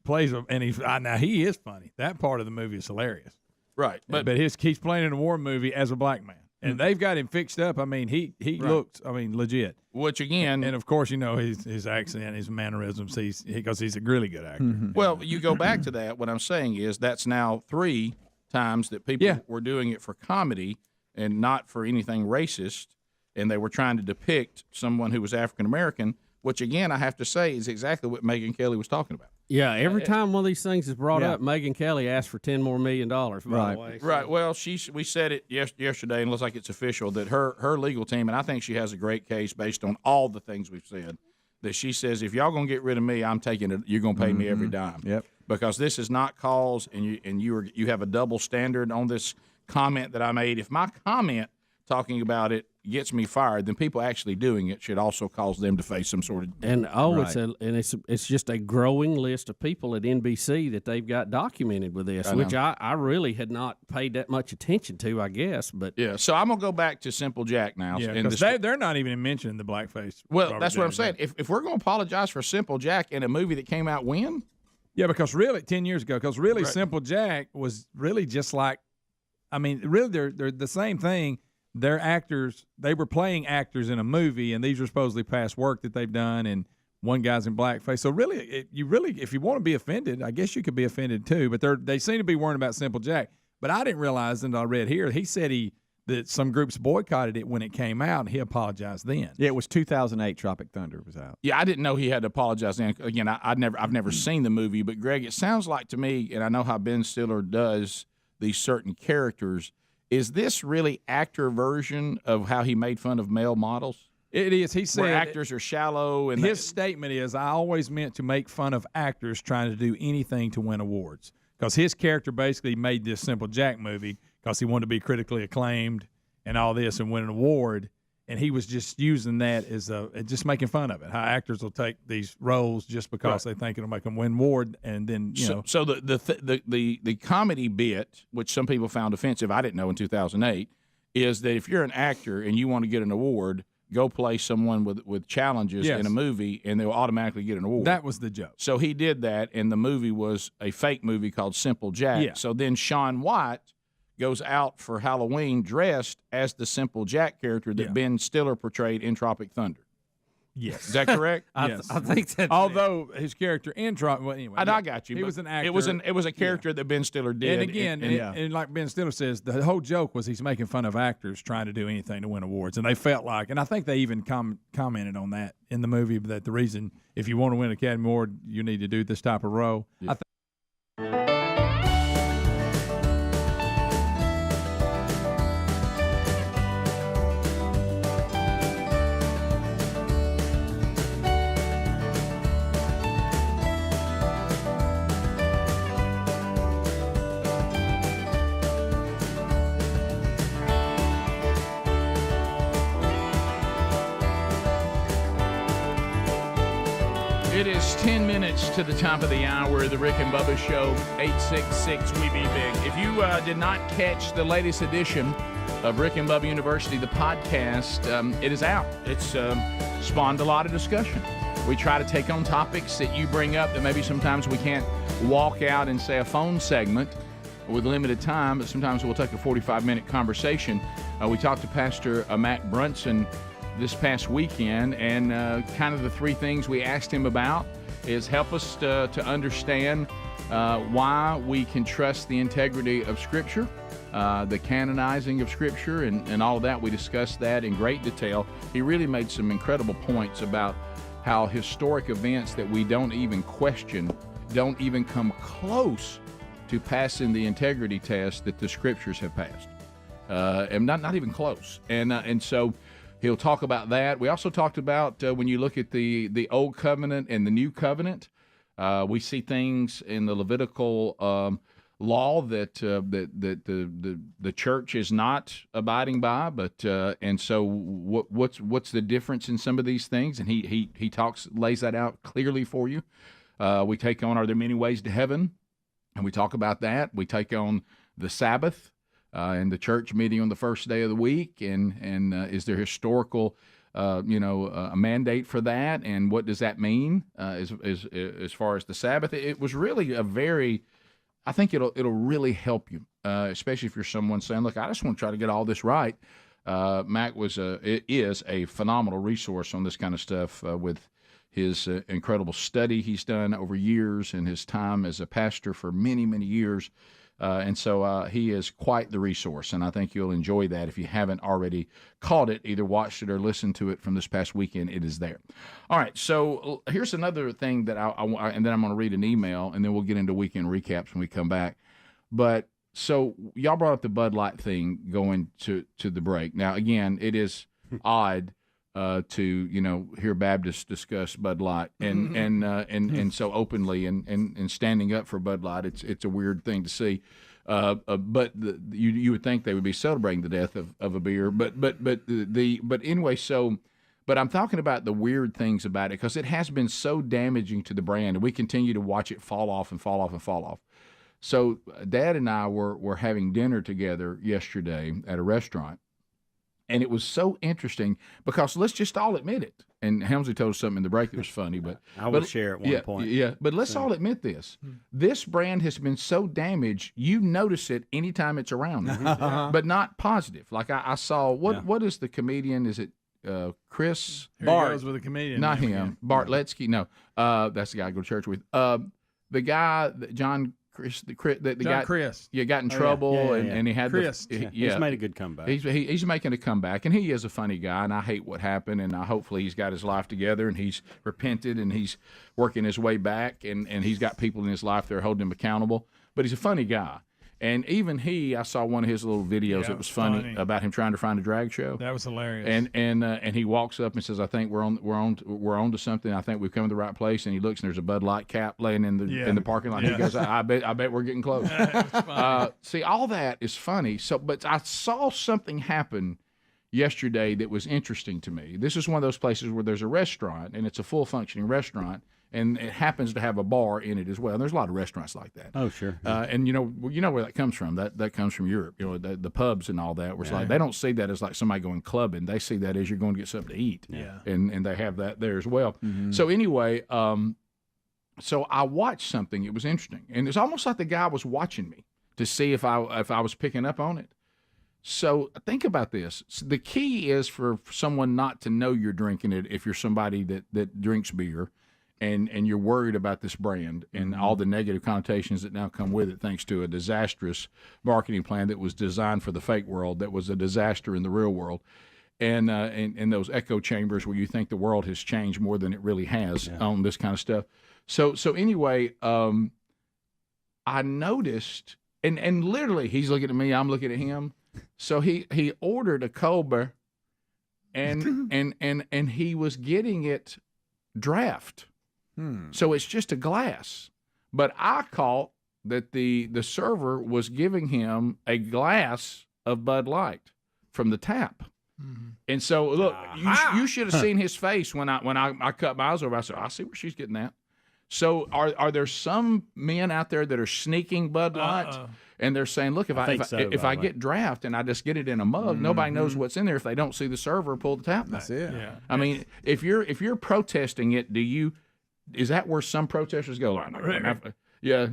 plays and he is funny. That part of the movie is hilarious. Right, but he's playing in a war movie as a black man. And they've got him fixed up. I mean, he looks, legit. Which again, and of course, his accent, his mannerisms. Because he's a really good actor. Mm-hmm. Well, you go back to that. What I'm saying is that's now 3 times that people were doing it for comedy and not for anything racist, and they were trying to depict someone who was African American. Which again, I have to say, is exactly what Megyn Kelly was talking about. Yeah, every time one of these things is brought up, Megyn Kelly asked for $10 more million. By the way, Right. Well, we said it yesterday, and it looks like it's official that her legal team, and I think she has a great case based on all the things we've said. That she says, if y'all gonna get rid of me, I'm taking it. You're gonna pay me every dime. Yep. Because this is not cause, and you have a double standard on this comment that I made. If my comment talking about it gets me fired, then people actually doing it should also cause them to face some sort of it's just a growing list of people at NBC that they've got documented with this, which I really had not paid that much attention to, I guess. But yeah, so I'm gonna go back to Simple Jack now. Yeah, because they're not even mentioning the blackface. Well, that's what I'm saying. If we're gonna apologize for Simple Jack in a movie that came out when? Yeah, because really 10 years ago, Simple Jack was really just like, really they're the same thing. They're actors. They were playing actors in a movie, and these are supposedly past work that they've done, and one guy's in blackface. So really, if you want to be offended, I guess you could be offended too. But they seem to be worrying about Simple Jack. But I didn't realize until I read here, he said that some groups boycotted it when it came out, and he apologized then. Yeah, it was 2008. Tropic Thunder was out. Yeah, I didn't know he had to apologize then. Again, I've never seen the movie, but Greg, it sounds like to me, and I know how Ben Stiller does these certain characters. Is this really actor version of how he made fun of male models? It is. He said where actors are shallow. And his statement is, I always meant to make fun of actors trying to do anything to win awards. Because his character basically made this Simple Jack movie because he wanted to be critically acclaimed and all this and win an award. And he was just using that as just making fun of it. How actors will take these roles just because they think it'll make them win award, and then So the comedy bit, which some people found offensive, I didn't know in 2008, is that if you're an actor and you want to get an award, go play someone with challenges in a movie, and they'll automatically get an award. That was the joke. So he did that, and the movie was a fake movie called Simple Jack. Yeah. So then Shaun White goes out for Halloween dressed as the Simple Jack character that Ben Stiller portrayed in Tropic Thunder. Yes. Is that correct? Yes. I think that's Although his character in Tropic, well, anyway. I got you. He was an actor. It was a character that Ben Stiller did. And again, and like Ben Stiller says, the whole joke was he's making fun of actors trying to do anything to win awards. And they felt like, and I think they even commented on that in the movie, that the reason, if you want to win an Academy Award, you need to do this type of role. Yeah. It is 10 minutes to the top of the hour, the Rick and Bubba Show, 866-WE-BE-BIG. If you did not catch the latest edition of Rick and Bubba University, the podcast, it is out. It's spawned a lot of discussion. We try to take on topics that you bring up that maybe sometimes we can't walk out and say a phone segment with limited time, but sometimes we'll take a 45-minute conversation. We talked to Pastor Matt Brunson this past weekend, and kind of the 3 things we asked him about is help us to understand why we can trust the integrity of Scripture, the canonizing of Scripture, and all of that. We discussed that in great detail. He really made some incredible points about how historic events that we don't even question don't even come close to passing the integrity test that the Scriptures have passed, and not even close. And so he'll talk about that. We also talked about when you look at the Old Covenant and the New Covenant, we see things in the Levitical law that the church is not abiding by. But and so what's the difference in some of these things? And he lays that out clearly for you. We take on, are there many ways to heaven? And we talk about that. We take on the Sabbath. And the church meeting on the first day of the week, and is there historical, a mandate for that, and what does that mean as far as the Sabbath? It was really I think it'll really help you, especially if you're someone saying, look, I just want to try to get all this right. Mac is a phenomenal resource on this kind of stuff with his incredible study he's done over years and his time as a pastor for many, many years. And so he is quite the resource, and I think you'll enjoy that if you haven't already caught it, either watched it or listened to it from this past weekend. It is there. All right, so here's another thing that and then I'm going to read an email, and then we'll get into weekend recaps when we come back. But so y'all brought up the Bud Light thing going to the break. Now, again, it is odd to hear Baptists discuss Bud Light and so openly and standing up for Bud Light. It's a weird thing to see, but you would think they would be celebrating the death of a beer, but anyway. But I'm talking about the weird things about it because it has been so damaging to the brand, and we continue to watch it fall off and fall off and fall off. So Dad and I were having dinner together yesterday at a restaurant. And it was so interesting because let's just all admit it. And Helmsley told us something in the break that was funny, but I will share at one point. Yeah, but let's all admit this. This brand has been so damaged, you notice it anytime it's around, but not positive. Like I saw, what is the comedian? Is it Chris? Here Bart. He goes with a comedian. Not him. Again. Bart Letsky. No, that's the guy I go to church with. The guy, John Chris, the guy, Chris. Yeah, got in trouble, and he had Chris. He's made a good comeback. He's making a comeback, and he is a funny guy, and I hate what happened, and hopefully he's got his life together, and he's repented, and he's working his way back, and he's got people in his life that are holding him accountable. But he's a funny guy. And even I saw one of his little videos that was funny about him trying to find a drag show. That was hilarious. And he walks up and says, "I think we're on to something. I think we've come to the right place." And he looks and there's a Bud Light cap laying in the parking lot. Yeah. He goes, "I bet we're getting close." See, all that is funny. So, but I saw something happen yesterday that was interesting to me. This is one of those places where there's a restaurant and it's a full functioning restaurant. And it happens to have a bar in it as well. And there's a lot of restaurants like that. Oh, sure. And you know where that comes from. That comes from Europe. The pubs and all that. Where it's like they don't see that as like somebody going clubbing. They see that as you're going to get something to eat. Yeah. And they have that there as well. Mm-hmm. So anyway, so I watched something. It was interesting, and it's almost like the guy was watching me to see if I was picking up on it. So think about this. The key is for someone not to know you're drinking it if you're somebody that drinks beer. And you're worried about this brand and all the negative connotations that now come with it, thanks to a disastrous marketing plan that was designed for the fake world, that was a disaster in the real world, and those echo chambers where you think the world has changed more than it really has on this kind of stuff. So anyway, I noticed, and literally he's looking at me, I'm looking at him. So he ordered a Cobra, and he was getting it draft. So it's just a glass. But I caught that the server was giving him a glass of Bud Light from the tap. Mm-hmm. And so, look, you should have seen his face when I cut my eyes over. I said, I see where she's getting that. So are there some men out there that are sneaking Bud Light? And they're saying, look, if I get draft and I just get it in a mug, nobody knows what's in there if they don't see the server pull the tap back. That's it. Yeah. I mean, if you're protesting it, is that where some protesters go? Yeah,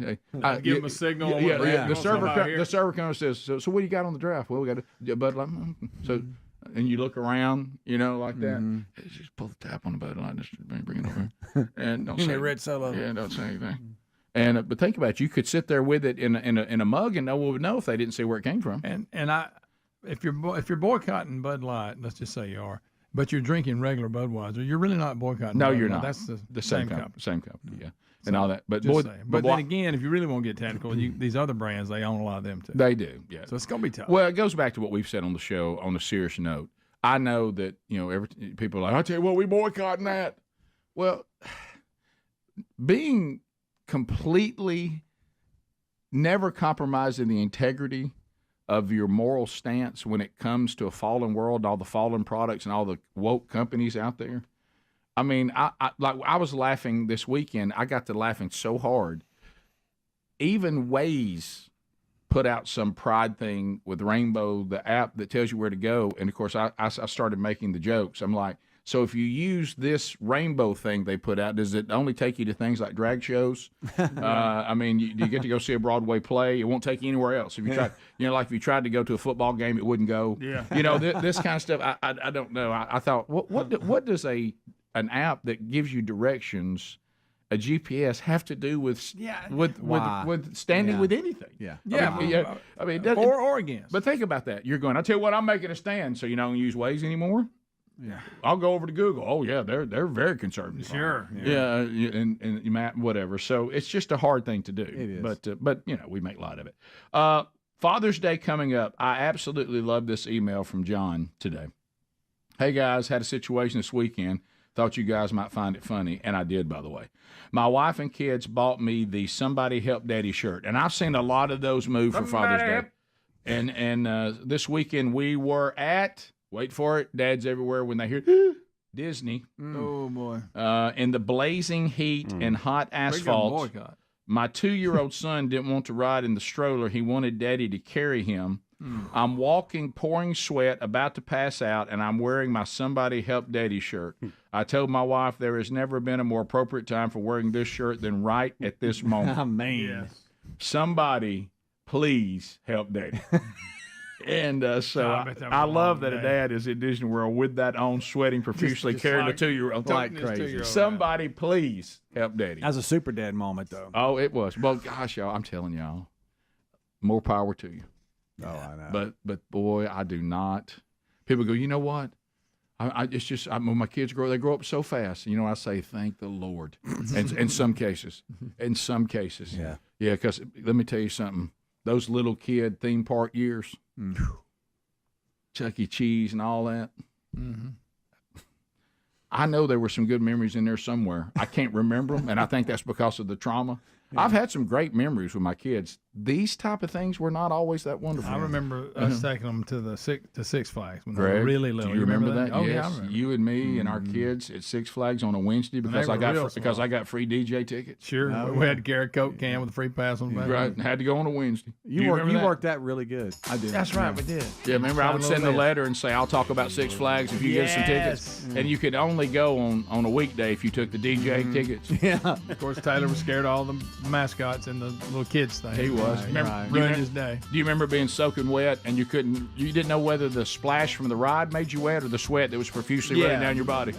give them a signal. Yeah. The server comes and says, "So what do you got on the draft?" Well, we got a Bud Light. So, and you look around, like that. Just pull the tap on the Bud Light, just bring it over, and don't say red solo. Yeah, don't say anything. And but think about it. You could sit there with it in a mug, and no one would know if they didn't see where it came from. And if you're boycotting Bud Light, let's just say you are. But you're drinking regular Budweiser. You're really not boycotting. No, Bud you're Light. not. That's the same company. Same company, yeah. So, and all that. But then again, if you really want to get technical, these other brands, they own a lot of them too. They do, yeah. So it's going to be tough. Well, it goes back to what we've said on the show on a serious note. I know that, people are like, I tell you what, we boycotting that. Well, being completely never compromising the integrity of your moral stance when it comes to a fallen world, all the fallen products and all the woke companies out there. I mean, I was laughing this weekend. I got to laughing so hard. Even Waze put out some pride thing with Rainbow, the app that tells you where to go. And of course, I started making the jokes. I'm like, So if you use this rainbow thing they put out, does it only take you to things like drag shows? I mean, you get to go see a Broadway play. It won't take you anywhere else. If you tried, like if you tried to go to a football game, it wouldn't go. Yeah. This kind of stuff. I don't know. I thought, what does an app that gives you directions, a GPS, have to do with standing with anything? Yeah. I mean, for or against. But think about that. You're going, I tell you what, I'm making a stand, so you're not going to use Waze anymore. Yeah, I'll go over to Google. Oh yeah, they're very conservative. Sure. Yeah, and Matt, whatever. So it's just a hard thing to do. It is. But we make light of it. Father's Day coming up. I absolutely love this email from John today. Hey guys, had a situation this weekend. Thought you guys might find it funny, and I did, by the way. My wife and kids bought me the Somebody Help Daddy shirt, and I've seen a lot of those move for Father's Day. And this weekend we were at. Wait for it. Dads everywhere when they hear Disney. Oh, boy. In the blazing heat and hot asphalt. My 2-year-old son didn't want to ride in the stroller. He wanted Daddy to carry him. I'm walking, pouring sweat, about to pass out, and I'm wearing my Somebody Help Daddy shirt. I told my wife there has never been a more appropriate time for wearing this shirt than right at this moment. Oh, man. Yes. Somebody, please help Daddy. And so I love that a dad is in Disney World with that on, sweating profusely, Just carrying like a 2-year-old like crazy. Somebody please help Daddy. That was a super dad moment, though. Oh, it was. Well, gosh, y'all, I'm telling y'all, more power to you. Oh, I know. But boy, I do not. People go, you know what? It's just when my kids they grow up so fast. I say thank the Lord. And in some cases, yeah. Because let me tell you something. Those little kid theme park years. Chuck E. Cheese and all that. Mm-hmm. I know there were some good memories in there somewhere. I can't remember them, and I think that's because of the trauma. Yeah. I've had some great memories with my kids. These type of things were not always that wonderful. I remember us taking them to Six Flags when Greg, they were really little. Do you remember that? Oh, yes. yeah, I remember. You and me and our kids at Six Flags on a Wednesday because I got free DJ tickets. Sure. We had a Garrett Coke can with a free pass on the back. Right. Had to go on a Wednesday. You worked that really good. I did. That's right. We did. Yeah, remember I would send a letter and say, I'll talk about Six Flags if you get us some tickets. And you could only go on a weekday if you took the DJ tickets. Yeah. Of course, Taylor was scared of all the mascots and the little kids thing. He was. Ruined his day. Do you remember being soaking wet and you didn't know whether the splash from the ride made you wet or the sweat that was profusely running down your body?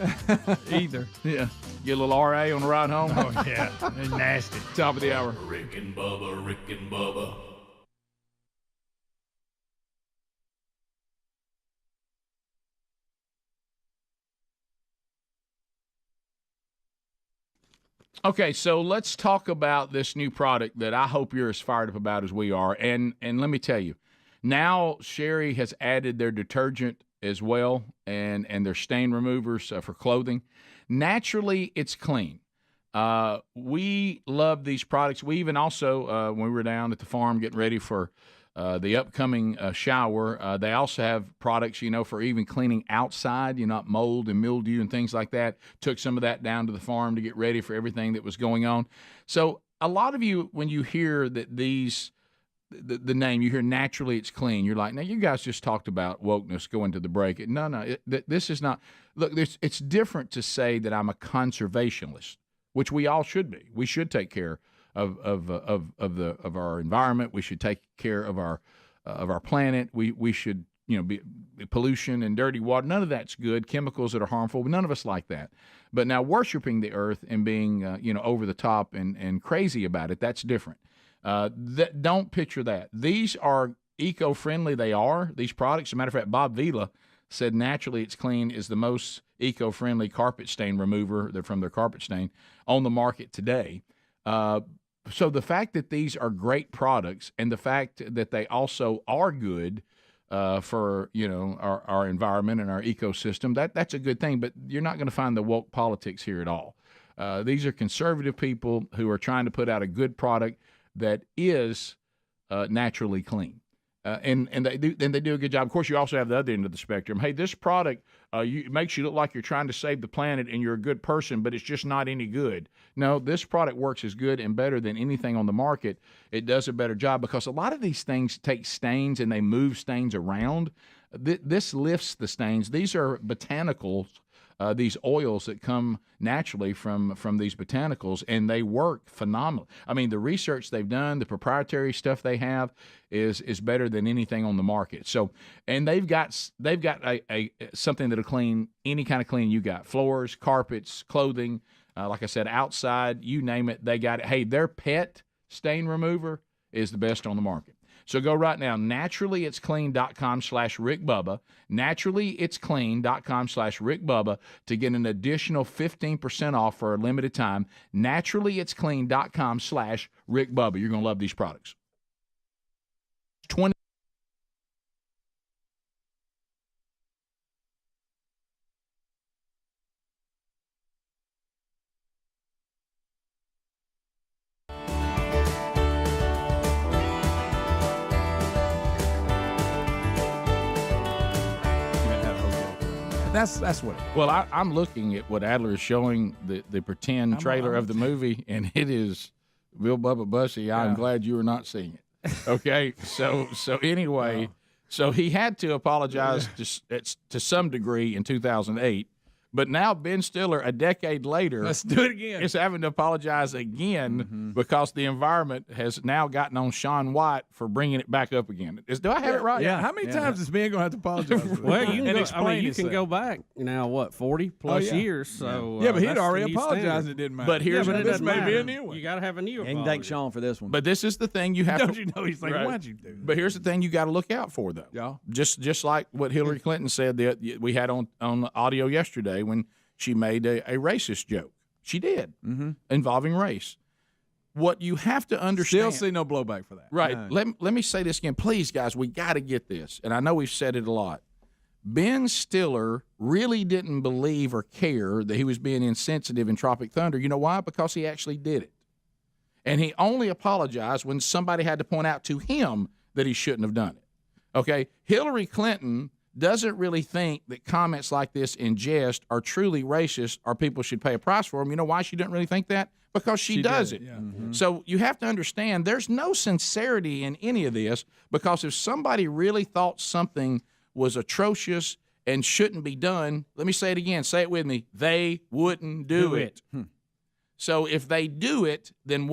Either. Yeah. Get a little RA on the ride home. Oh, yeah. Nasty. Top of the hour. Rick and Bubba. Okay, so let's talk about this new product that I hope you're as fired up about as we are. And let me tell you, now Sherry has added their detergent as well and their stain removers for clothing. Naturally, it's clean. We love these products. We even also, when we were down at the farm getting ready for the upcoming shower, they also have products, for even cleaning outside, not mold and mildew and things like that. Took some of that down to the farm to get ready for everything that was going on. So a lot of you, when you hear that the name, you hear naturally it's clean, you're like, now you guys just talked about wokeness going to the break. No, this is not. Look, it's different to say that I'm a conservationist, which we all should be. We should take care of our environment. We should take care of our planet. We should be pollution and dirty water. None of that's good. Chemicals that are harmful. None of us like that. But now worshiping the earth and being over the top and crazy about it, that's different. Don't picture that. These are eco-friendly. They are these products. As a matter of fact, Bob Vila said naturally it's clean is the most eco-friendly carpet stain remover from their carpet stain on the market today. So the fact that these are great products and the fact that they also are good for our environment and our ecosystem, that's a good thing. But you're not going to find the woke politics here at all. These are conservative people who are trying to put out a good product that is naturally clean. And they do a good job. Of course, you also have the other end of the spectrum. Hey, this product makes you look like you're trying to save the planet and you're a good person, but it's just not any good. No, this product works as good and better than anything on the market. It does a better job because a lot of these things take stains and they move stains around. This lifts the stains. These are botanicals these oils that come naturally from these botanicals, and they work phenomenally. I mean, the research they've done, the proprietary stuff they have is better than anything on the market. So, and they've got a something that'll clean any kind of cleaning you got: floors, carpets, clothing. Like I said, outside, you name it, they got it. Hey, their pet stain remover is the best on the market. So go right now, naturallyitsclean.com/RickBubba, naturallyitsclean.com/RickBubba to get an additional 15% off for a limited time. Naturallyitsclean.com/RickBubba. You're going to love these products. 20. That's what. Well, I'm looking at what Adler is showing, the pretend trailer of the movie, and it is Bill Bubba Bussy. I'm glad you were not seeing it. Okay, so anyway, so he had to apologize to some degree in 2008. But now Ben Stiller, a decade later, let's do it again, is having to apologize again because the environment has now gotten on Shaun White for bringing it back up again. Do I have it right? Yeah. How many times is Ben going to have to apologize for Well, that? you can go back now, 40 plus years. So but he'd already apologized. It didn't matter. But here's this may be a new one. You got to have a new apology. And thank Shaun for this one. But this is the thing you have Don't to. you know he's like, why'd you do that? But here's the thing you got to look out for, though. Yeah. Just like what Hillary Clinton said that we had on the audio yesterday when she made a racist joke. She did, involving race. What you have to understand. Still see no blowback for that. Right. No. Let me say this again. Please, guys, we got to get this. And I know we've said it a lot. Ben Stiller really didn't believe or care that he was being insensitive in Tropic Thunder. You know why? Because he actually did it. And he only apologized when somebody had to point out to him that he shouldn't have done it. Okay? Hillary Clinton doesn't really think that comments like this in jest are truly racist or people should pay a price for them. You know why she didn't really think that? Because she does it. Yeah. So you have to understand there's no sincerity in any of this, because if somebody really thought something was atrocious and shouldn't be done, let me say it again. Say it with me. They wouldn't do it. So if they do it, then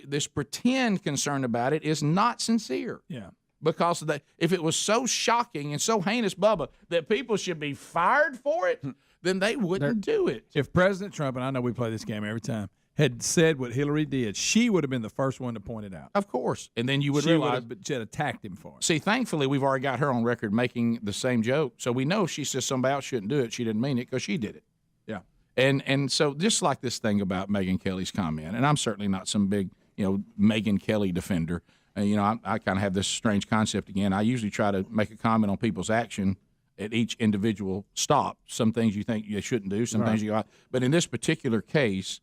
this pretend concern about it is not sincere. Yeah. Because if it was so shocking and so heinous, Bubba, that people should be fired for it, then they wouldn't do it. If President Trump, and I know we play this game every time, had said what Hillary did, she would have been the first one to point it out. Of course. And then you would realize. She had attacked him for it. See, thankfully, we've already got her on record making the same joke. So we know if she says somebody else shouldn't do it, she didn't mean it because she did it. Yeah. And so just like this thing about Megyn Kelly's comment, and I'm certainly not some big, Megyn Kelly defender. I kind of have this strange concept again. I usually try to make a comment on people's action at each individual stop. Some things you think you shouldn't do, some things you ought. But in this particular case,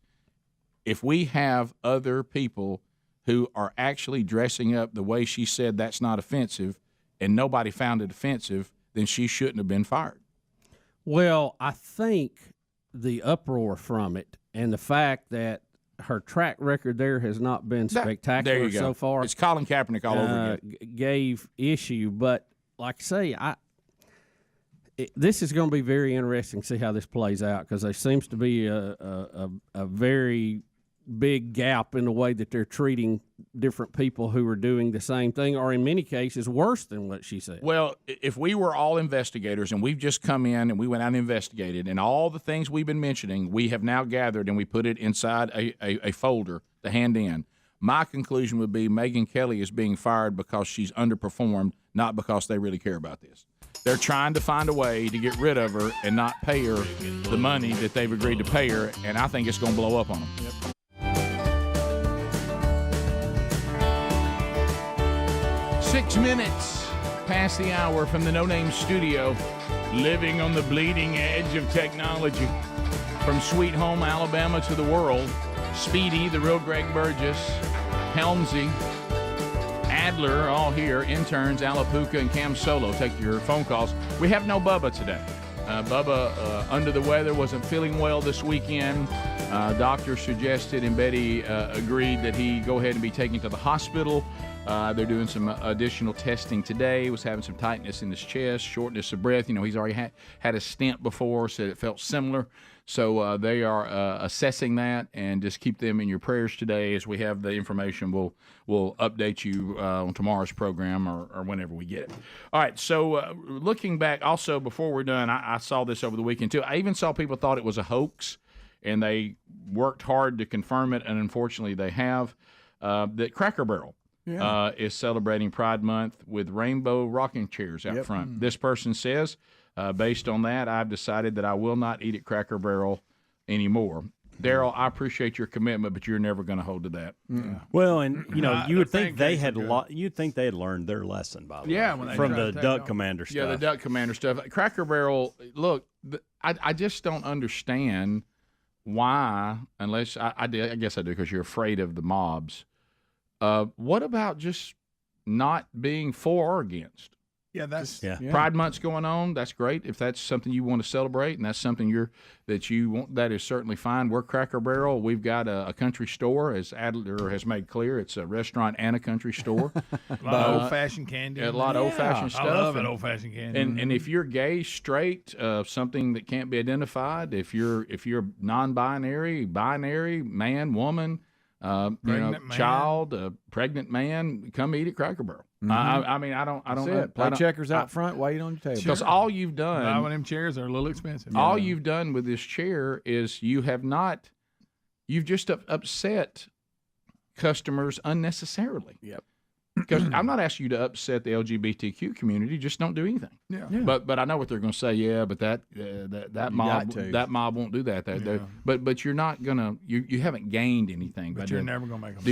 if we have other people who are actually dressing up the way she said that's not offensive and nobody found it offensive, then she shouldn't have been fired. Well, I think the uproar from it and the fact that her track record there has not been spectacular so far. It's Colin Kaepernick all over again. Gave issue, but like I say, this is going to be very interesting to see how this plays out, because there seems to be a very big gap in the way that they're treating different people who are doing the same thing, or in many cases worse than what she said. Well, if we were all investigators and we've just come in and we went out and investigated, and all the things we've been mentioning, we have now gathered and we put it inside a folder to hand in, my conclusion would be Megyn Kelly is being fired because she's underperformed, not because they really care about this. They're trying to find a way to get rid of her and not pay her the money that they've agreed to pay her, and I think it's going to blow up on them. Yep. 6 minutes past the hour from the No Name Studio, living on the bleeding edge of technology. From Sweet Home, Alabama to the world, Speedy, the real Greg Burgess, Helmsy, Adler, all here, interns, Alapuca, and Cam Solo. Take your phone calls. We have no Bubba today. Bubba, under the weather, wasn't feeling well this weekend. Doctor suggested, and Betty agreed that he go ahead and be taken to the hospital. They're doing some additional testing today. He was having some tightness in his chest, shortness of breath. He's already had a stent before, so it felt similar. So they are assessing that, and just keep them in your prayers today. As we have the information, we'll update you on tomorrow's program or whenever we get it. All right, so looking back, also before we're done, I saw this over the weekend too. I even saw people thought it was a hoax, and they worked hard to confirm it, and unfortunately they have. That Cracker Barrel is celebrating Pride Month with rainbow rocking chairs out front. This person says, based on that, I've decided that I will not eat at Cracker Barrel anymore. Daryl, I appreciate your commitment, but you're never going to hold to that. Well, and you would think they had you'd think they had learned their lesson by the way, from the Duck Commander stuff. Yeah, the Duck Commander stuff. Cracker Barrel. Look, I just don't understand why, unless I guess I do, because you're afraid of the mobs. What about just not being for or against? Yeah, that's Pride Month's going on. That's great. If that's something you want to celebrate, and that's something that you want, that is certainly fine. We're Cracker Barrel. We've got a country store, as Adler has made clear. It's a restaurant and a country store. A lot of old-fashioned candy. A lot of old-fashioned stuff. I love it, old-fashioned candy. And if you're gay, straight, something that can't be identified, if you're non-binary, binary, man, woman, child, pregnant man, come eat at Cracker Barrel. I mean, I don't. Play checkers out front, wait on your table. Because all you've done, one of them chairs are a little expensive. All you've done with this chair is you've just upset customers unnecessarily. Yep. Because I'm not asking you to upset the LGBTQ community. Just don't do anything. Yeah. But I know what they're going to say. Yeah, but that mob won't do that. But you're not gonna. You haven't gained anything. But you're never going to make them. Do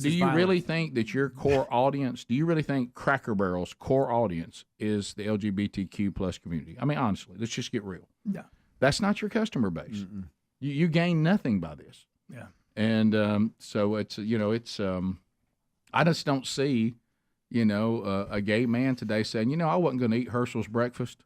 you really think that your core audience? Do you really think Cracker Barrel's core audience is the LGBTQ plus community? I mean, honestly, let's just get real. Yeah. That's not your customer base. You gain nothing by this. Yeah. And so it's I just don't see, a gay man today saying, I wasn't going to eat Herschel's breakfast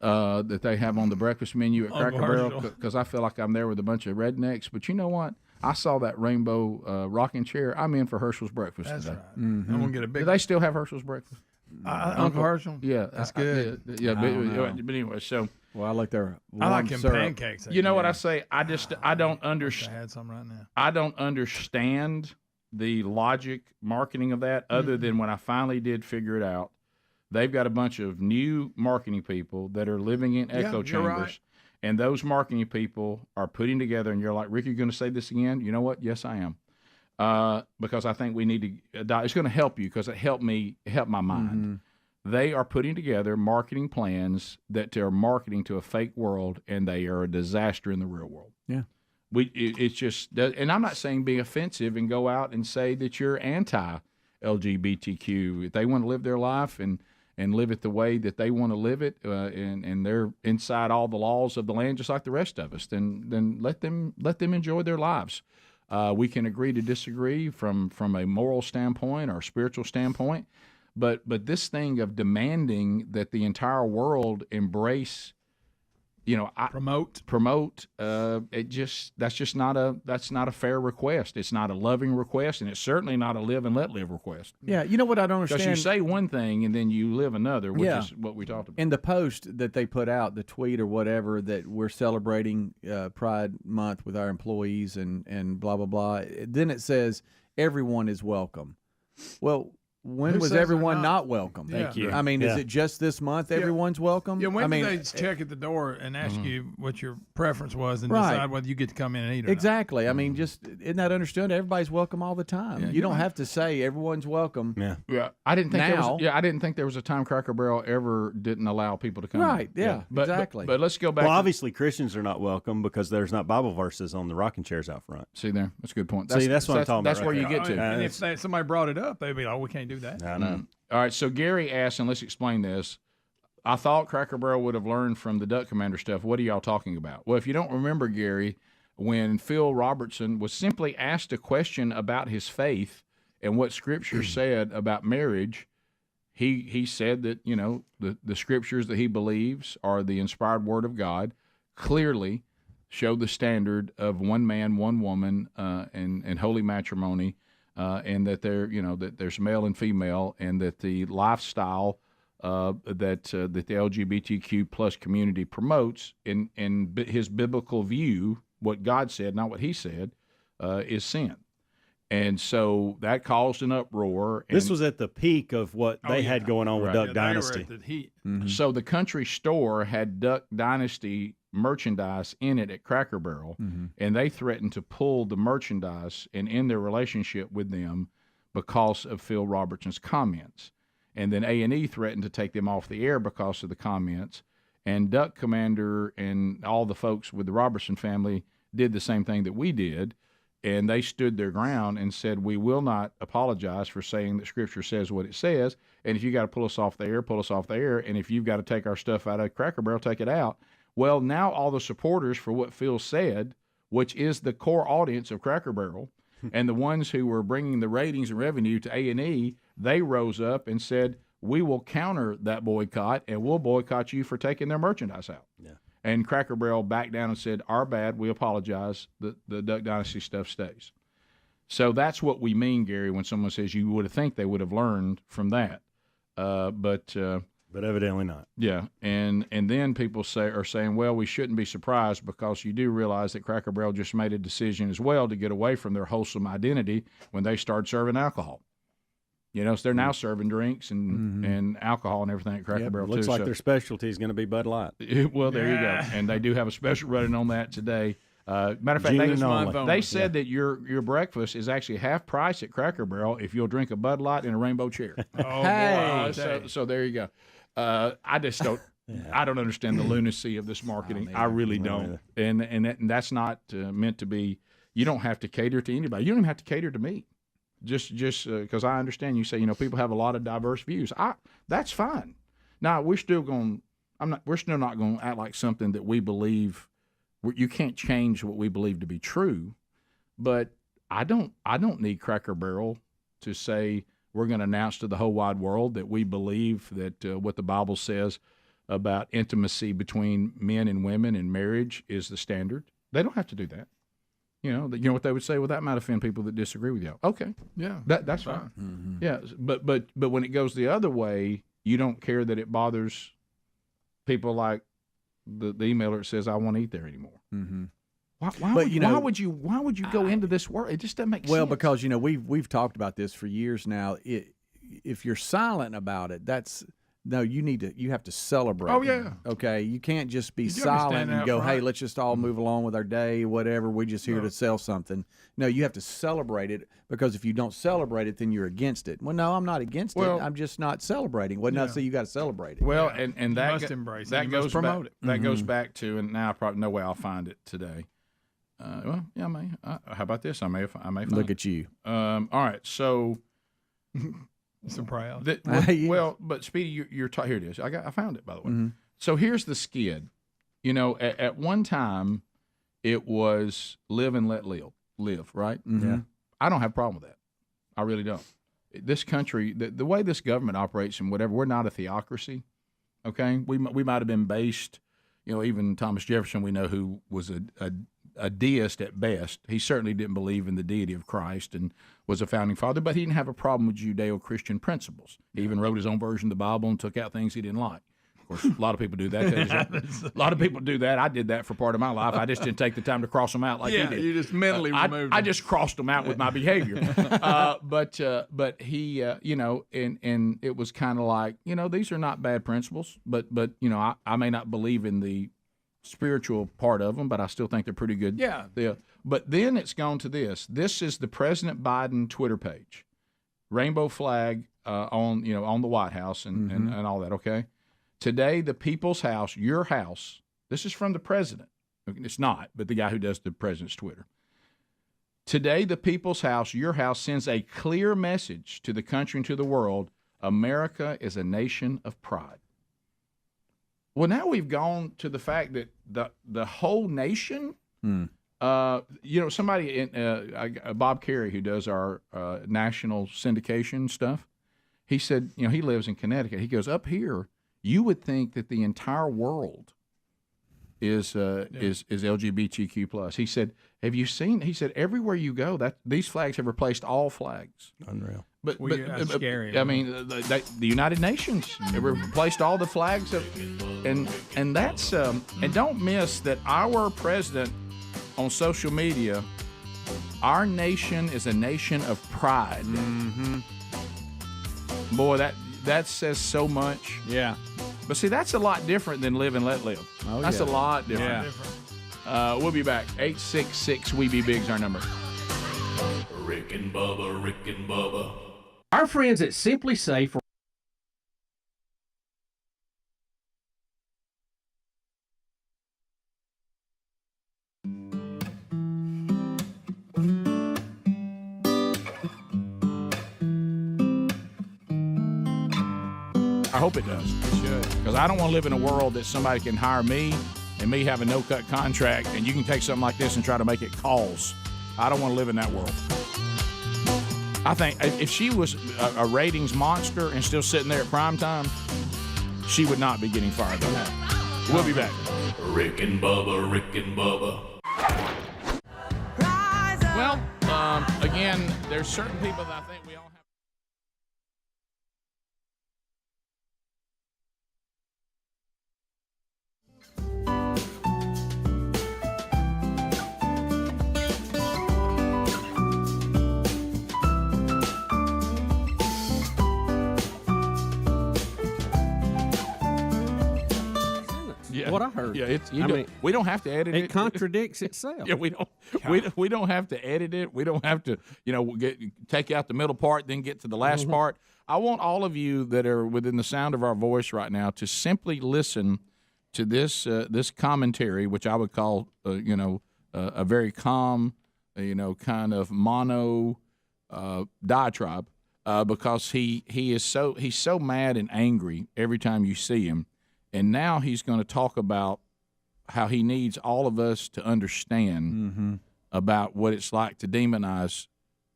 that they have on the breakfast menu at Cracker Barrel because I feel like I'm there with a bunch of rednecks. But you know what? I saw that rainbow rocking chair. I'm in for Herschel's breakfast today. Right. I'm going to get a big. Do they still have Herschel's breakfast? Uncle Herschel? Yeah. That's good. But anyway, so. Well, I like their I like him pancakes. You know what I say? I don't understand. I had some right now. I don't understand the logic marketing of that, other than when I finally did figure it out. They've got a bunch of new marketing people that are living in echo chambers, right. And those marketing people are putting together, and you're like, Rick, you're going to say this again? You know what? Yes, I am. Because I think we need to adopt. It's going to help you because it helped my mind. They are putting together marketing plans that are marketing to a fake world, and they are a disaster in the real world. Yeah. It's just, and I'm not saying be offensive and go out and say that you're anti-LGBTQ. If they want to live their life and live it the way that they want to live it, and they're inside all the laws of the land just like the rest of us, then let them enjoy their lives. We can agree to disagree from a moral standpoint or spiritual standpoint, but this thing of demanding that the entire world embrace. Promote. That's not a fair request. It's not a loving request, and it's certainly not a live and let live request. Yeah, you know what I don't understand? Because you say one thing and then you live another, which is what we talked about. In the post that they put out, the tweet or whatever, that we're celebrating Pride Month with our employees and blah blah blah. Then it says everyone is welcome. Well. When was everyone not welcome? Thank you. I mean, is it just this month everyone's welcome? Yeah, when did they check at the door and ask you what your preference was and decide whether you get to come in and eat or exactly. not? I mean, just isn't that understood? Everybody's welcome all the time. Yeah, you don't have to say everyone's welcome. Yeah. I didn't think there was a time Cracker Barrel ever didn't allow people to come. Right. in. Yeah. Exactly. But let's go back. Well, obviously Christians are not welcome because there's not Bible verses on the rocking chairs out front. See there, that's a good point. That's what I'm talking about. That's where you get to. And if somebody brought it up, they'd be like, "We can't do that." I know. All right, so Gary asked, and let's explain this. I thought Cracker Barrel would have learned from the Duck Commander stuff. What are y'all talking about? Well, if you don't remember, Gary, when Phil Robertson was simply asked a question about his faith and what Scripture said about marriage, he said that, the Scriptures that he believes are the inspired Word of God clearly show the standard of one man, one woman, and holy matrimony. and that that there's male and female, and that the lifestyle that the LGBTQ plus community promotes in his biblical view, what God said, not what he said, is sin. And so that caused an uproar. This was at the peak of what they had going on with Duck Dynasty. They were at the heat. So the country store had Duck Dynasty merchandise in it at Cracker Barrel, and they threatened to pull the merchandise and end their relationship with them because of Phil Robertson's comments. And then A&E threatened to take them off the air because of the comments. And Duck Commander and all the folks with the Robertson family did the same thing that we did. And they stood their ground and said, we will not apologize for saying that Scripture says what it says. And if you got to pull us off the air, pull us off the air. And if you've got to take our stuff out of Cracker Barrel, take it out. Well, now all the supporters for what Phil said, which is the core audience of Cracker Barrel, and the ones who were bringing the ratings and revenue to A&E, they rose up and said, we will counter that boycott, and we'll boycott you for taking their merchandise out. Yeah. And Cracker Barrel backed down and said, our bad, we apologize, the Duck Dynasty stuff stays. So that's what we mean, Gary, when someone says you would think they would have learned from that. But evidently not. Yeah, and then people are saying, well, we shouldn't be surprised because you do realize that Cracker Barrel just made a decision as well to get away from their wholesome identity when they started serving alcohol. So they're now serving drinks and alcohol and everything at Cracker Barrel, looks too. like their specialty is going to be Bud Light. Well, there you go. And they do have a special running on that today. Matter of fact, they said that your breakfast is actually half price at Cracker Barrel if you'll drink a Bud Light and a rainbow cherry. Hey! So there you go. I just don't. I don't understand the lunacy of this marketing. I really don't. And that's not meant to be. You don't have to cater to anybody. You don't even have to cater to me. Just because I understand you say people have a lot of diverse views. That's fine. Now we're still not going to act like something that we believe. You can't change what we believe to be true. But I don't need Cracker Barrel to say we're going to announce to the whole wide world that we believe that what the Bible says about intimacy between men and women in marriage is the standard. They don't have to do that. You know what they would say? Well, that might offend people that disagree with you. Okay, yeah, that's fine. Mm-hmm. Yeah, but when it goes the other way, you don't care that it bothers people like the emailer that says I won't eat there anymore. Mm-hmm. Why would you go into this world? It just doesn't make sense. Well, because we've talked about this for years now. If you're silent about it, you have to celebrate. Oh yeah. Okay, you can't just be silent and go, hey, let's just all move along with our day, whatever. We're just here to sell something. No, you have to celebrate it, because if you don't celebrate it, then you're against it. Well, no, I'm not against it. I'm just not celebrating. Well, no, so you got to celebrate it. Well, and that must embrace that it. You goes must promote back, it. That goes back to, and now I probably no way I'll find it today. Well, yeah, I may. How about this? I may find Look it. at you. All right, so. So proud. But Speedy, you're here it is. I found it, by the way. Mm-hmm. So here's the skid. At one time, it was live and let live, right? Mm-hmm. Yeah. I don't have a problem with that. I really don't. This country, the way this government operates and whatever, we're not a theocracy. Okay, we might have been based. Even Thomas Jefferson, we know, who was a deist at best. He certainly didn't believe in the deity of Christ and was a founding father, but he didn't have a problem with Judeo-Christian principles. He even wrote his own version of the Bible and took out things he didn't like. Of course, a lot of people do that. A lot of people do that. I did that for part of my life. I just didn't take the time to cross them out like he did. You just mentally removed them. I just crossed them out with my behavior. But he, and it was kind of like, these are not bad principles, but I may not believe in the spiritual part of them, but I still think they're pretty good. Yeah. But then it's gone to this. This is the President Biden Twitter page, rainbow flag on the White House and all that. Okay. Today, the People's House, your house. This is from the president. It's not, but the guy who does the president's Twitter. Today, the People's House, your house, sends a clear message to the country and to the world: America is a nation of pride. Well, now we've gone to the fact that the whole nation, somebody, Bob Carey, who does our national syndication stuff, he said, he lives in Connecticut. He goes, up here, you would think that the entire world is LGBTQ plus. He said, "Have you seen?" He said, "Everywhere you go, that these flags have replaced all flags." Unreal. But that's scary. I mean, the United Nations have replaced all the flags, and that's and don't miss that our president on social media. Our nation is a nation of pride. Mm-hmm. Boy, that says so much. Yeah. But see, that's a lot different than live and let live. Oh, that's yeah. a lot different. Yeah. We'll be back. 866-WE-BE-BIG's our number. Rick and Bubba, Rick and Bubba. Our friends at Simply Safe. I hope it does. It should. Because I don't want to live in a world that somebody can hire me and me have a no-cut contract and you can take something like this and try to make it calls. I don't want to live in that world. I think if she was a ratings monster and still sitting there at prime time, she would not be getting fired. We'll be back. Rick and Bubba, Rick and Bubba. Well, again, there's certain people that I think we all have. Yeah. What I heard. Yeah, we don't have to edit it. It contradicts itself. Yeah, we don't have to edit it. We don't have to, take out the middle part, then get to the last part. I want all of you that are within the sound of our voice right now to simply listen to this commentary, which I would call, a very calm, kind of mono diatribe, because he's so mad and angry every time you see him. And now he's going to talk about how he needs all of us to understand about what it's like to demonize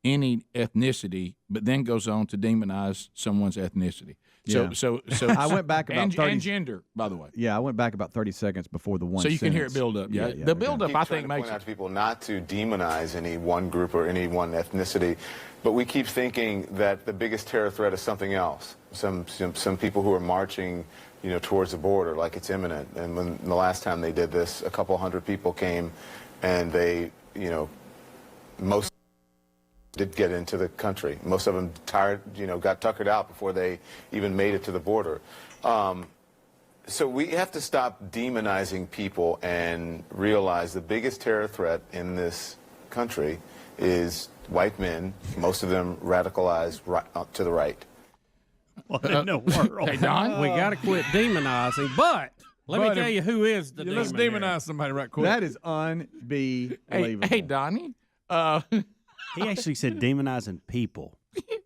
any ethnicity, but then goes on to demonize someone's ethnicity. So I went back about 30 and gender, by the way. Yeah, I went back about 30 seconds before the one. So you can hear it build up. Yeah, the build up I think makes point out to people not to demonize any one group or any one ethnicity, but we keep thinking that the biggest terror threat is something else. Some people who are marching, towards the border like it's imminent. And when the last time they did this, a couple hundred people came, and they, most did get into the country. Most of them got tuckered out before they even made it to the border. So we have to stop demonizing people and realize the biggest terror threat in this country is white men, most of them radicalized to the right. What in the world? Hey, Don? We got to quit demonizing, but let me tell you who is the demon. Let's demonize somebody right quick. That is unbelievable. Hey, Donnie. He actually said demonizing people.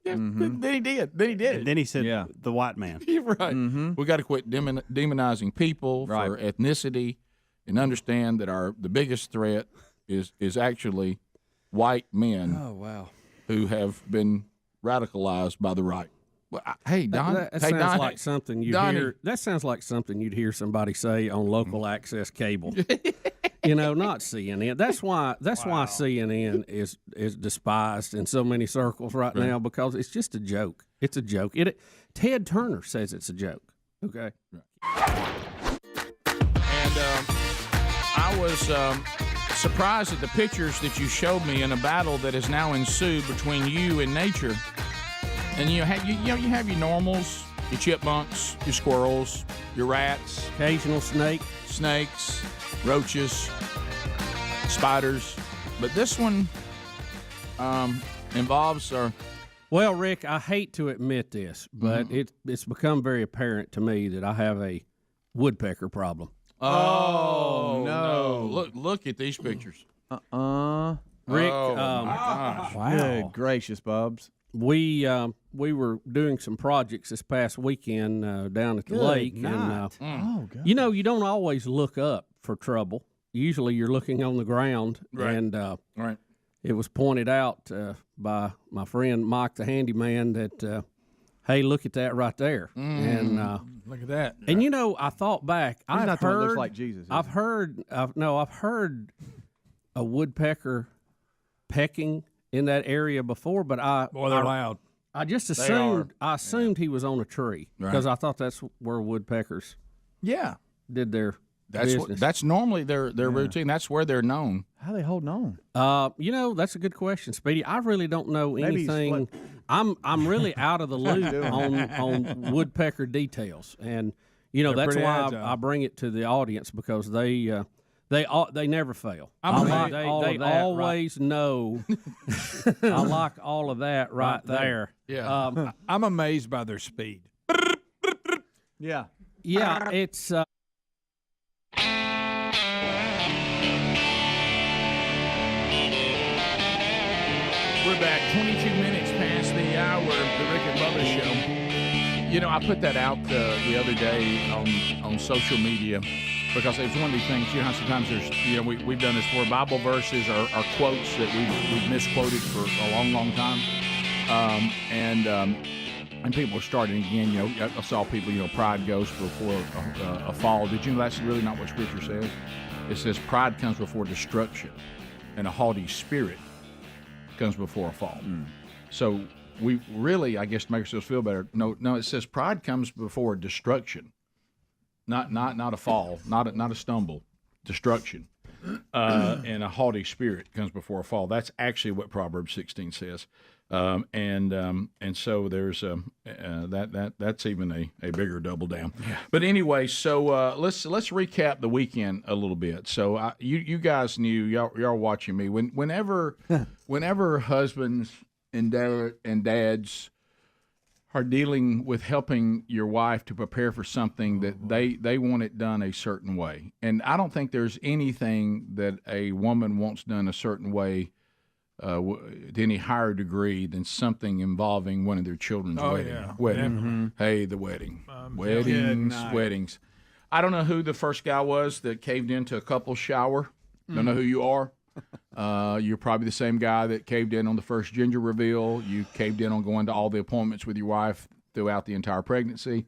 Then he did. And then he said the white man. You're right. We got to quit demonizing people for ethnicity and understand that the biggest threat is actually white men. Oh, wow. Who have been radicalized by the right. Well, hey, Don. That sounds like something you'd hear. That sounds like something you'd hear somebody say on local access cable. Not CNN. That's why CNN is despised in so many circles right now, because it's just a joke. It's a joke. Ted Turner says it's a joke. Okay. And I was surprised at the pictures that you showed me in a battle that has now ensued between you and nature. And you have your normals, your chipmunks, your squirrels, your rats, occasional snakes, roaches, spiders. But this one involves our. Well, Rick, I hate to admit this, but it's become very apparent to me that I have a woodpecker problem. Oh no! Look at these pictures. Rick, oh my gosh! Wow! Good gracious, Bubs. We were doing some projects this past weekend down at the lake, and God. you don't always look up for trouble. Usually, you're looking on the ground, and it was pointed out by my friend Mike, the handyman, that hey, look at that right there. And look at that. And I thought back. He's I've not the one that heard looks like Jesus. I've heard a woodpecker pecking in that area before, but they're loud. I just They assumed he was on a tree because I thought that's where woodpeckers did their business. That's normally their routine. That's where they're known. How are they holding on? That's a good question, Speedy. I really don't know anything. I'm really out of the loop on woodpecker details, and that's why I bring it to the audience because they never fail. They always know. I like all of that right there. Yeah, I'm amazed by their speed. Yeah, it's. We're back 22 minutes past the hour of the Rick and Bubba Show. I put that out the other day on social media because it's one of these things, how sometimes there's, we've done this before, Bible verses or quotes that we've misquoted for a long, long time. And people are starting again, I saw people, pride goes before a fall. Did you know that's really not what Scripture says? It says pride comes before destruction and a haughty spirit comes before a fall. So we really, I guess, to make ourselves feel better. No, it says pride comes before destruction, not a fall, not a stumble, destruction, and a haughty spirit comes before a fall. That's actually what Proverbs 16 says, and so there's that's even a bigger double down. Yeah. But anyway, so let's recap the weekend a little bit. So you guys knew y'all watching me whenever husbands and dads are dealing with helping your wife to prepare for something that they want it done a certain way. And I don't think there's anything that a woman wants done a certain way to any higher degree than something involving one of their children's wedding. Yeah. Mm-hmm. Hey, the wedding. Weddings. I don't know who the first guy was that caved into a couple's shower. Don't know who you are. You're probably the same guy that caved in on the first ginger reveal. You caved in on going to all the appointments with your wife throughout the entire pregnancy.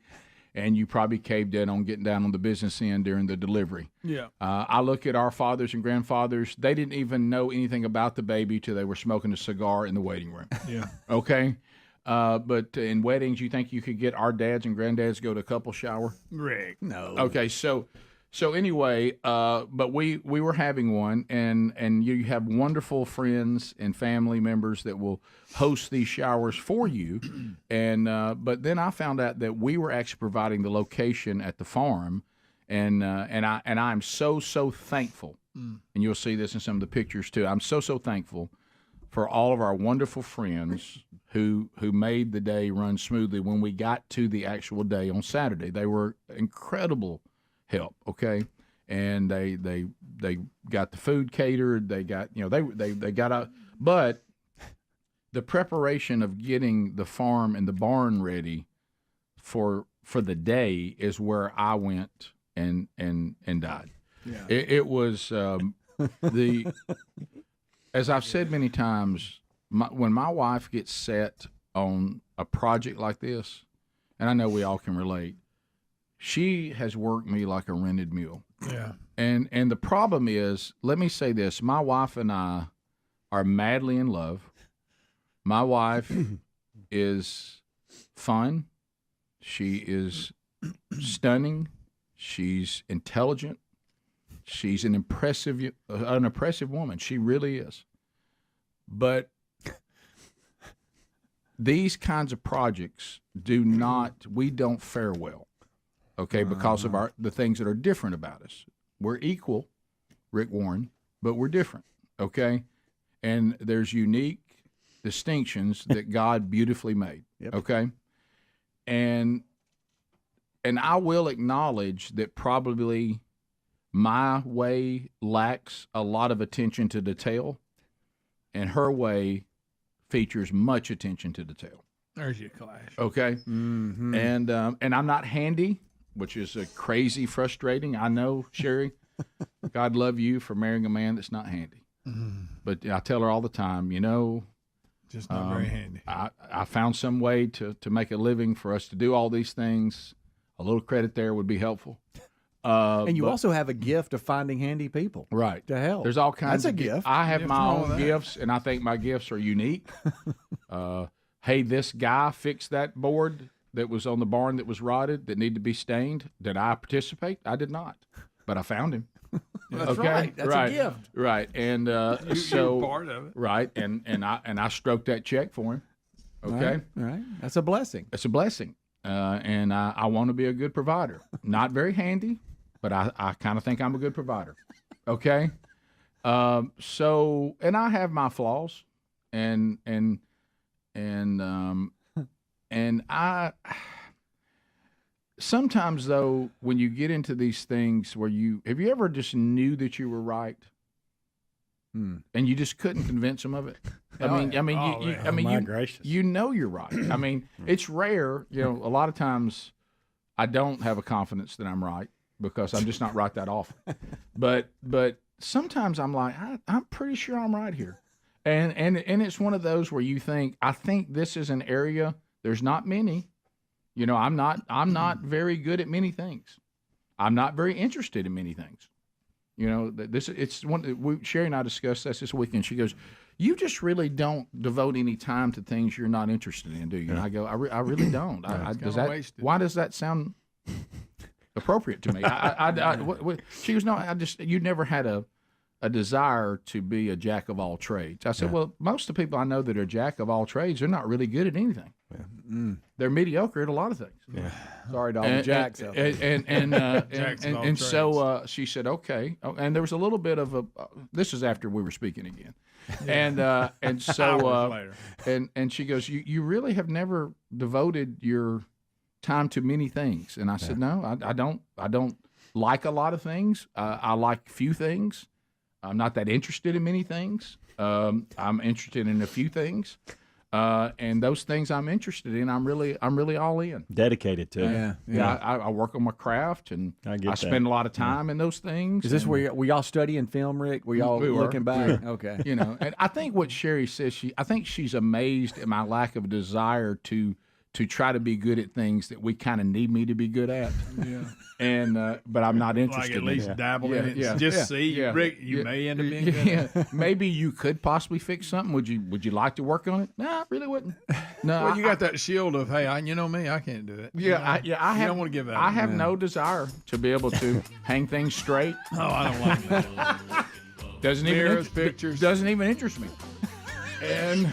And you probably caved in on getting down on the business end during the delivery. Yeah. I look at our fathers and grandfathers. They didn't even know anything about the baby till they were smoking a cigar in the waiting room. Yeah. Okay? But in weddings, you think you could get our dads and granddads to go to a couple shower? Rick. No. Okay, so anyway, but we were having one, and you have wonderful friends and family members that will host these showers for you, and but then I found out that we were actually providing the location at the farm, and I'm so thankful, and you'll see this in some of the pictures too. I'm so thankful for all of our wonderful friends who made the day run smoothly when we got to the actual day on Saturday. They were incredible help, okay, and they got the food catered. They got they got out, but the preparation of getting the farm and the barn ready for the day is where I went and died. Yeah. It was as I've said many times, when my wife gets set on a project like this, and I know we all can relate. She has worked me like a rented mule. Yeah. And the problem is, let me say this, my wife and I are madly in love. My wife is fun. She is stunning. She's intelligent. She's an impressive woman. She really is. But these kinds of projects we don't fare well. Okay, because of the things that are different about us. We're equal, Rick Warren, but we're different, okay? And there's unique distinctions that God beautifully made, okay? And I will acknowledge that probably my way lacks a lot of attention to detail, and her way features much attention to detail. There's your clash. Okay? Mm-hmm. And I'm not handy, which is crazy frustrating. I know, Sherry. God love you for marrying a man that's not handy. But I tell her all the time, Just not very handy. I found some way to make a living for us to do all these things. A little credit there would be helpful. And you also have a gift of finding handy people, right? To help. There's all kinds. That's of a gift. I have my own gifts, and I think my gifts are unique. Hey, this guy fixed that board that was on the barn that was rotted that needed to be stained. Did I participate? I did not, but I found him. That's right. That's a gift. Right, and you're part of it. Right, and I stroked that check for him. Okay, right. That's a blessing. It's a blessing, and I want to be a good provider. Not very handy, but I kind of think I'm a good provider. Okay, so and I have my flaws, and I. Sometimes, though, when you get into these things where have you ever just knew that you were right, and you just couldn't convince them of it? You know you're right. I mean, it's rare. You know, a lot of times I don't have a confidence that I'm right because I'm just not right that often. But sometimes I'm like, I'm pretty sure I'm right here, and it's one of those where you think, I think this is an area. There's not many. You know, I'm not very good at many things. I'm not very interested in many things. You know, it's one. Sherry and I discussed this weekend. She goes, "You just really don't devote any time to things you're not interested in, do you?" And I go, "I really don't." Why does that sound appropriate to me? She goes, "No, you never had a desire to be a jack of all trades." I said, "Well, most of the people I know that are jack of all trades, they're not really good at anything. They're mediocre at a lot of things." Yeah. Sorry to all the jacks out there. And so she said, "Okay." Oh, and there was a little bit of this is after we were speaking again, and so and she goes, "You really have never devoted your time to many things." And I said, "No, I don't like a lot of things. I like few things. I'm not that interested in many things. I'm interested in a few things." And those things I'm interested in, I'm really all in. Dedicated to. Yeah. I work on my craft, and I spend a lot of time in those things. Is this where we all studying film, Rick? We all looking back? Okay. You know, and I think what Sherry says, I think she's amazed at my lack of a desire to try to be good at things that we kind of need me to be good at. Yeah. And but I'm not interested. Like at least dabble in it. Just see, Rick. You may end up being good. Maybe you could possibly fix something. Would you like to work on it? No, I really wouldn't. No. Well, you got that shield of, hey, you know me, I can't do it. I don't want to give that. I have no desire to be able to hang things straight. Oh, I don't like that. Doesn't even interest me. And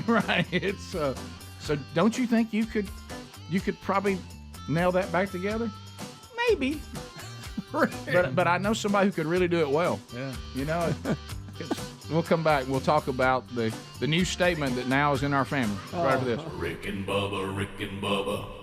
right, it's so. Don't you think you could probably nail that back together? Maybe. But I know somebody who could really do it well. Yeah. You know, we'll come back. We'll talk about the new statement that now is in our family. Right after this. Rick and Bubba, Rick and Bubba.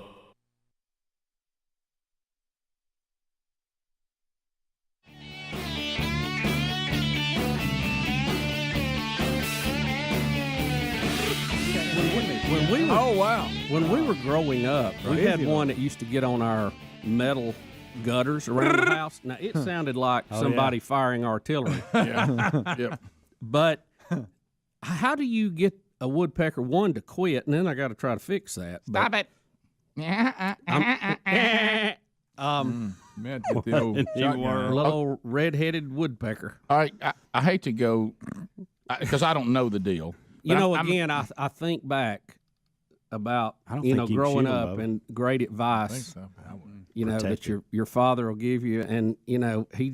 When we were growing up, we had one that used to get on our metal gutters around the house. Now, it sounded like somebody firing artillery. Yeah. Yep. But how do you get a woodpecker, one, to quit, and then I got to try to fix that? Stop it. Little red-headed woodpecker. All right, I hate to go because I don't know the deal. You know, I think back about growing up and great advice. I think so. You know that your father will give you, and you know he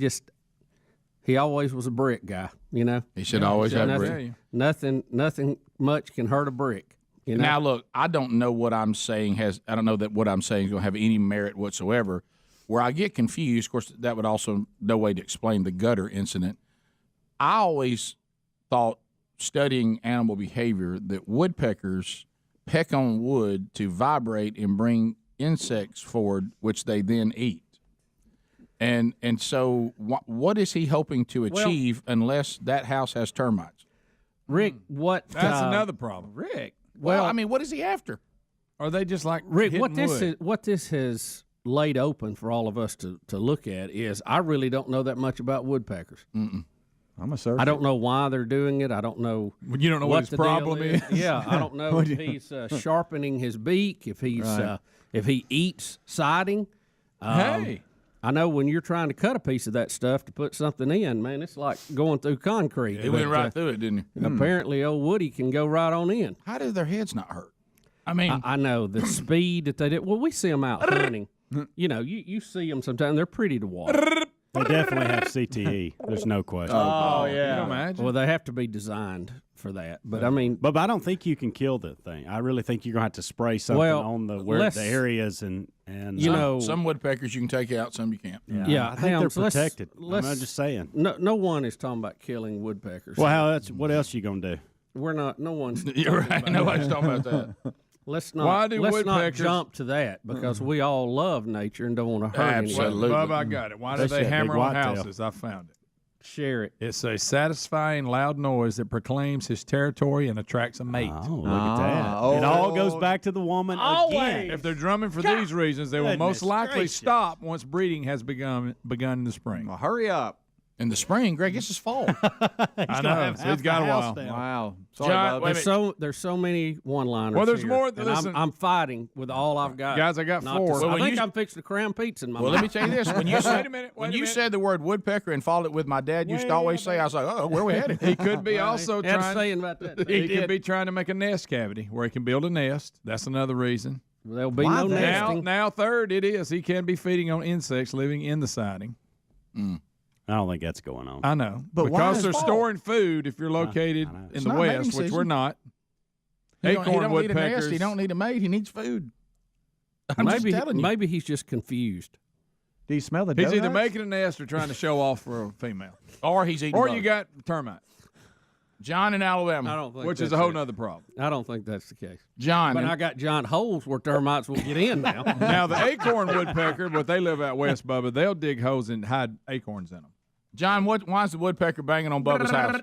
always was a brick guy. You know, he should always have a brick. Nothing much can hurt a brick. You know? Now look, I don't know what I'm saying I don't know that what I'm saying is going to have any merit whatsoever. Where I get confused, of course, that would also no way to explain the gutter incident. I always thought, studying animal behavior, that woodpeckers peck on wood to vibrate and bring insects forward, which they then eat. And so what is he hoping to achieve unless that house has termites? Rick, that's another problem. Rick, well, I mean, what is he after? Are they just like Rick? What this has laid open for all of us to look at is, I really don't know that much about woodpeckers. Mm-mm. I'm a surfer. I don't know why they're doing it. I don't know. You don't know what his the problem deal is? Yeah, I don't know if he's sharpening his beak, if he's if he eats siding. Hey. I know when you're trying to cut a piece of that stuff to put something in, man, it's like going through concrete. He went right through it, didn't he? Apparently, old Woody can go right on in. How do their heads not hurt? I mean, I know the speed that they did. Well, we see them out hunting. You know, you see them sometimes. They're pretty to watch. They definitely have CTE. There's no question. Oh, yeah. You imagine? Well, they have to be designed for that. But I mean, but I don't think you can kill the thing. I really think you're gonna have to spray something on the areas and you know, some woodpeckers you can take out, some you can't. Yeah, I think they're protected. I'm just saying. No one is talking about killing woodpeckers. Well, what else you gonna do? We're not. No one's. You're right. Nobody's talking about that. Let's not jump to that because we all love nature and don't want to hurt anyone. Absolutely. Bob, I got it. Why do they hammer on houses? I found it. Share it. It's a satisfying, loud noise that proclaims his territory and attracts a mate. Oh, look at that. It all goes back to the woman again. If they're drumming for these reasons, they will most likely stop once breeding has begun in the spring. Well, hurry up. In the spring, Greg, it's just fall. I know. It's got a while. Wow. Sorry, John, there's so many one-liners. Well, there's here, more. And listen, I'm fighting with all I've got. Guys, I got 4. I think I'm fixing to cram pizza in my mouth. Well, let me tell you this. When you said, Wait a minute. said the word woodpecker and followed it with my dad used to always say, I was like, oh, where are we headed? He could be also saying about that. He could be trying to make a nest cavity where he can build a nest. That's another reason. There'll be no nesting. Now, third, it is. He can be feeding on insects living in the siding. I don't think that's going on. I know. But because they're storing food if you're located in the West, which we're not. Acorn woodpeckers. He don't need a mate. He needs food. I'm just telling you. Maybe he's just confused. Do you smell the He's donuts? either making a nest or trying to show off for a female. Or he's eating Or both. you got termites. John in Alabama. I don't think which is a whole nother problem. I don't think that's the case. John. But I got giant holes where termites will get in now. Now, the acorn woodpecker, but they live out west, Bubba, they'll dig holes and hide acorns in them. John, why is the woodpecker banging on Bubba's house?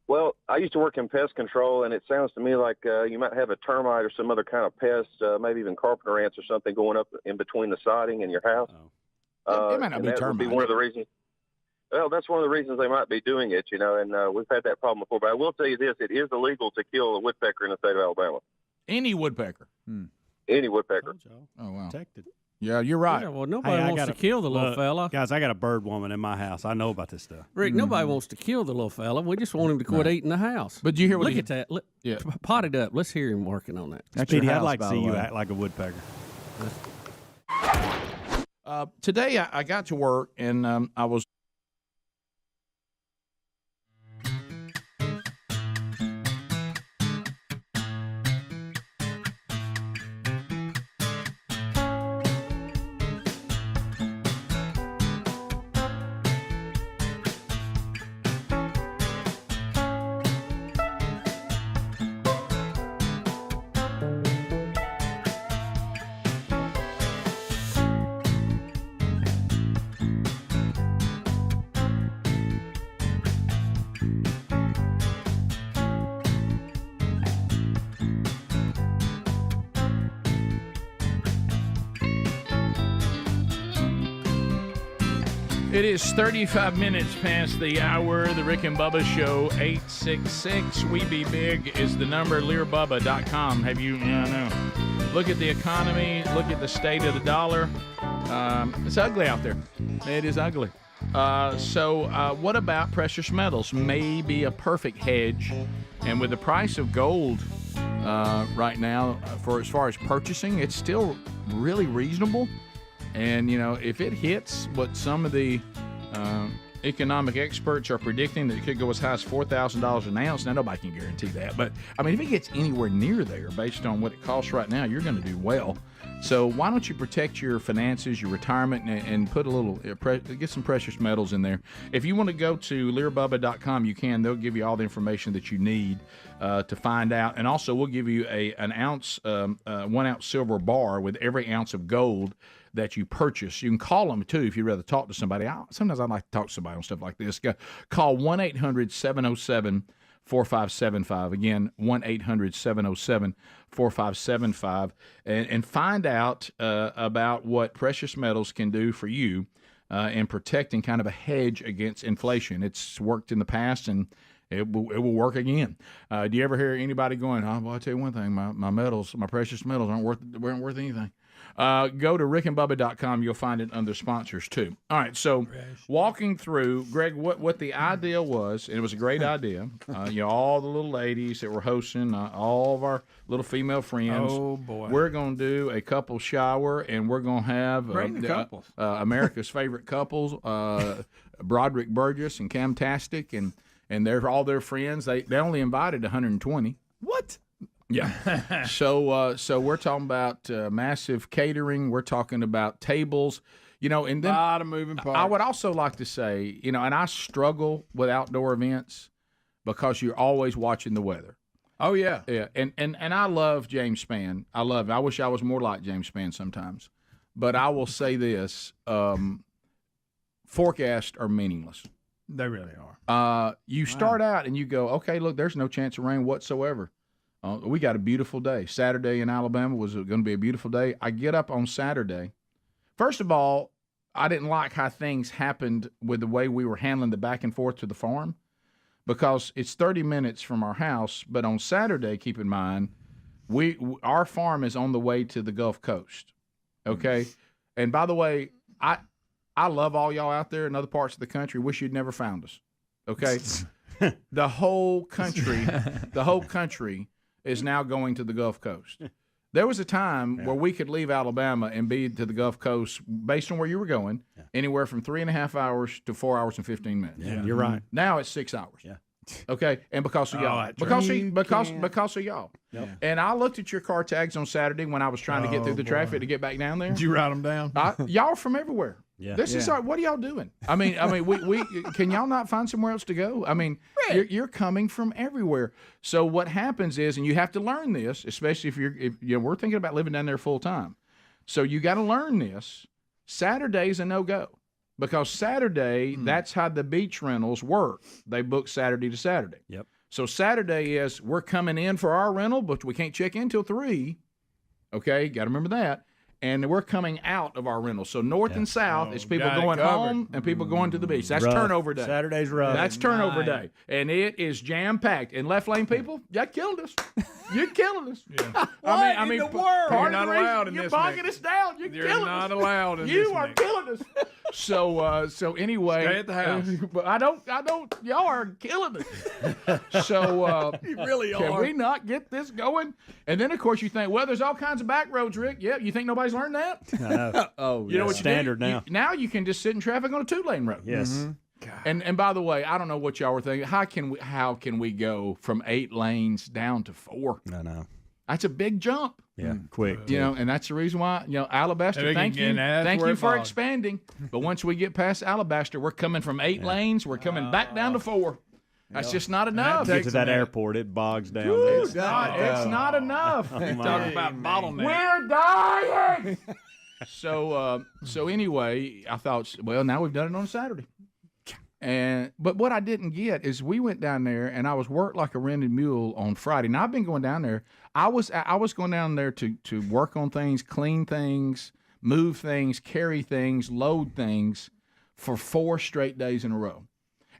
Well, I used to work in pest control, and it sounds to me like you might have a termite or some other kind of pest, maybe even carpenter ants or something going up in between the siding and your house. It might not be that termites. would be one of the reasons. Well, that's one of the reasons they might be doing it, and we've had that problem before. But I will tell you this, it is illegal to kill a woodpecker in the state of Alabama. Any woodpecker? Any woodpecker. Oh, wow. Protected. Yeah, you're right. Yeah, well, nobody wants to kill the little fella. Guys, I got a bird woman in my house. I know about this stuff. Rick, nobody wants to kill the little fella. We just want him to quit eating the house. But you hear what Look at that. Pot it up. Let's hear him working on that. Speedy, I'd like to see you act like a woodpecker. Today I got to work, and I was It is 35 minutes past the hour. The Rick and Bubba Show, 866-WE-BE-BIG is the number, LearBubba.com. Have you, no. Look at the economy. Look at the state of the dollar. It's ugly out there. It is ugly. So what about precious metals? Maybe a perfect hedge. And with the price of gold right now, for as far as purchasing, it's still really reasonable. And, if it hits what some of the economic experts are predicting, that it could go as high as $4,000 an ounce. Now, nobody can guarantee that. But, if it gets anywhere near there, based on what it costs right now, you're going to do well. So why don't you protect your finances, your retirement, and put a little, get some precious metals in there. If you want to go to LearBubba.com, you can. They'll give you all the information that you need to find out. And also, we'll give you an ounce, 1 ounce silver bar with every ounce of gold that you purchase. You can call them, too, if you'd rather talk to somebody. Sometimes I'd like to talk to somebody on stuff like this. Call 1-800-707-4575. Again, 1-800-707-4575. And find out about what precious metals can do for you. and protecting kind of a hedge against inflation. It's worked in the past, and it will work again. Do you ever hear anybody going, well, I'll tell you one thing, my metals, my precious metals aren't worth anything. Go to rickandbubba.com. You'll find it under sponsors, too. All right, so walking through, Greg, what the idea was, and it was a great idea, all the little ladies that were hosting, all of our little female friends. Oh, boy. We're going to do a couple shower, and we're going to have America's favorite couples, Broderick Burgess and Camtastic, and they're all their friends. They only invited 120. What? Yeah. So we're talking about massive catering. We're talking about tables, and then a lot of moving parts. I would also like to say, and I struggle with outdoor events because you're always watching the weather. Oh yeah. Yeah. And I love James Spann. I love him. I wish I was more like James Spann sometimes. But I will say this, forecasts are meaningless. They really are. You start out and you go, okay, look, there's no chance of rain whatsoever. We got a beautiful day. Saturday in Alabama was going to be a beautiful day. I get up on Saturday. First of all, I didn't like how things happened with the way we were handling the back and forth to the farm because it's 30 minutes from our house. But on Saturday, keep in mind, our farm is on the way to the Gulf Coast. Okay? And by the way, I love all y'all out there in other parts of the country. Wish you'd never found us. Okay? The whole country is now going to the Gulf Coast. There was a time where we could leave Alabama and be to the Gulf Coast based on where you were going, anywhere from 3.5 hours to 4 hours and 15 minutes. Yeah, you're right. Now it's 6 hours. Yeah. Okay, and because of y'all, because of y'all. Yep. And I looked at your car tags on Saturday when I was trying to get through the traffic to get back down there. Did you write them down? Y'all are from everywhere. Yeah. This is what are y'all doing? I mean, we can y'all not find somewhere else to go? I mean, you're coming from everywhere. So what happens is, and you have to learn this, especially if we're thinking about living down there full time. So you got to learn this. Saturday's a no-go because Saturday, that's how the beach rentals work. They book Saturday to Saturday. Yep. So Saturday is we're coming in for our rental, but we can't check in till 3. Okay, got to remember that. And we're coming out of our rental. So north and south is people going home and people going to the beach. That's rough. turnover day. Saturday's rough. That's turnover day. And it is jam-packed. And left lane people, you killed us. You're killing us. Yeah. I mean, in the world? Part You're not of the reason allowed in you're this bogging mix. us down. You're killing us. You're not allowed in You this are mix. killing us. So anyway. Stay at the house. But I don't, y'all are killing us. So you really can are. we not get this going? And then, of course, you think, well, there's all kinds of back roads, Rick. Yeah, you think nobody's learned that? I know. Oh, you know what standard you do? now. Now you can just sit in traffic on a 2-lane road. Yes. And by the way, I don't know what y'all were thinking. How can we go from 8 lanes down to 4? I know. That's a big jump. Yeah, quick. And that's the reason why, Alabaster, thank you for expanding. But once we get past Alabaster, we're coming from 8 lanes. We're coming back down to 4. That's just not enough. Get to that airport, it bogs down. It's not enough. Talk about bottleneck. We're dying. So anyway, I thought, well, now we've done it on a Saturday. But what I didn't get is we went down there and I was worked like a rented mule on Friday. Now I've been going down there. I was going down there to work on things, clean things, move things, carry things, load things for 4 straight days in a row.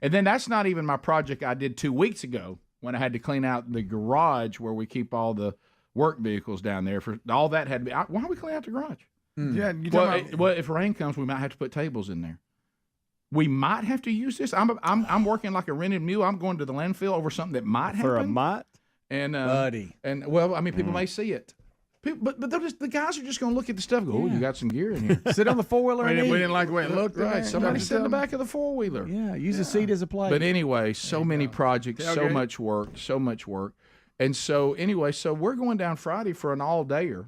And then that's not even my project I did 2 weeks ago when I had to clean out the garage where we keep all the work vehicles down there. For all that had to be. Why don't we clean out the garage? Yeah. Well, if rain comes, we might have to put tables in there. We might have to use this. I'm working like a rented mule. I'm going to the landfill over something that might happen. For a might? And buddy. And well, I mean, people may see it. But the guys are just going to look at the stuff and go, oh, you got some gear in here. Sit on the 4-wheeler and eat. We didn't like the way it looked. Right. Somebody sit in the back of the 4-wheeler. Yeah, use a seat as a plate. But anyway, so many projects, so much work. And so anyway, so we're going down Friday for an all-dayer,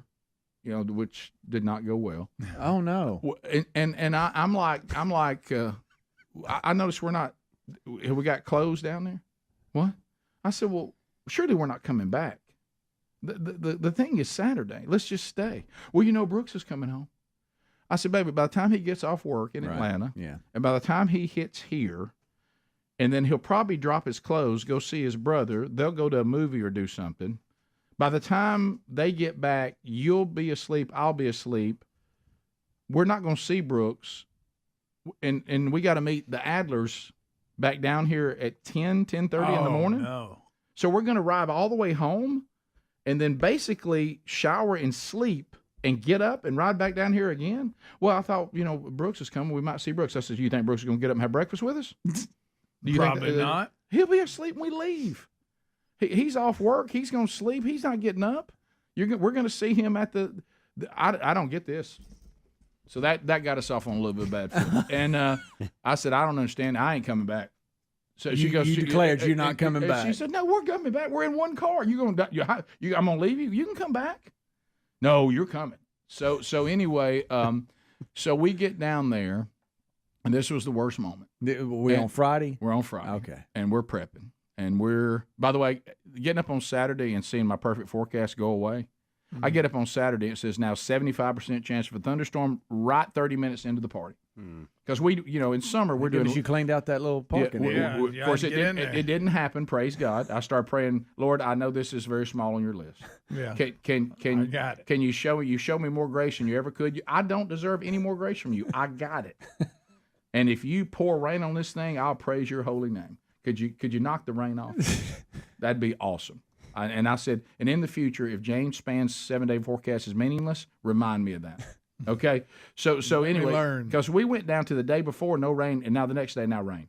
which did not go well. Oh, no. And I'm like, I noticed have we got clothes down there? What? I said, well, surely we're not coming back. The thing is Saturday. Let's just stay. Well, Brooks is coming home. I said, baby, by the time he gets off work in Atlanta, and by the time he hits here, and then he'll probably drop his clothes, go see his brother. They'll go to a movie or do something. By the time they get back, you'll be asleep. I'll be asleep. We're not going to see Brooks and we got to meet the Adlers back down here at 10:30 in the morning. No. So we're going to ride all the way home and then basically shower and sleep and get up and ride back down here again. Well, I thought, Brooks is coming. We might see Brooks. I said, you think Brooks is going to get up and have breakfast with us? Do you Probably think not. He'll be asleep when we leave. He's off work. He's going to sleep. He's not getting up. We're going to see him at I don't get this. So that got us off on a little bit of bad foot. And I said, I don't understand. I ain't coming back. So she goes. You declared you're not coming back. She said, no, we're coming back. We're in one car. I'm going to leave you. You can come back. No, you're coming. So anyway, so we get down there, and this was the worst moment. We're on Friday? We're on Friday. Okay. And we're prepping. And by the way, getting up on Saturday and seeing my perfect forecast go away. I get up on Saturday, it says now 75% chance of a thunderstorm right 30 minutes into the party. Because we, in summer, we're doing. You cleaned out that little parking area. Of course, it didn't happen, praise God. I started praying, Lord, I know this is very small on your list. Yeah. Can you show me more grace than you ever could? I don't deserve any more grace from you. I got it. And if you pour rain on this thing, I'll praise your holy name. Could you knock the rain off? That'd be awesome. And I said, and in the future, if James Spann's 7-day forecast is meaningless, remind me of that. Okay? So anyway, because we went down to the day before, no rain, and now the next day, now rain.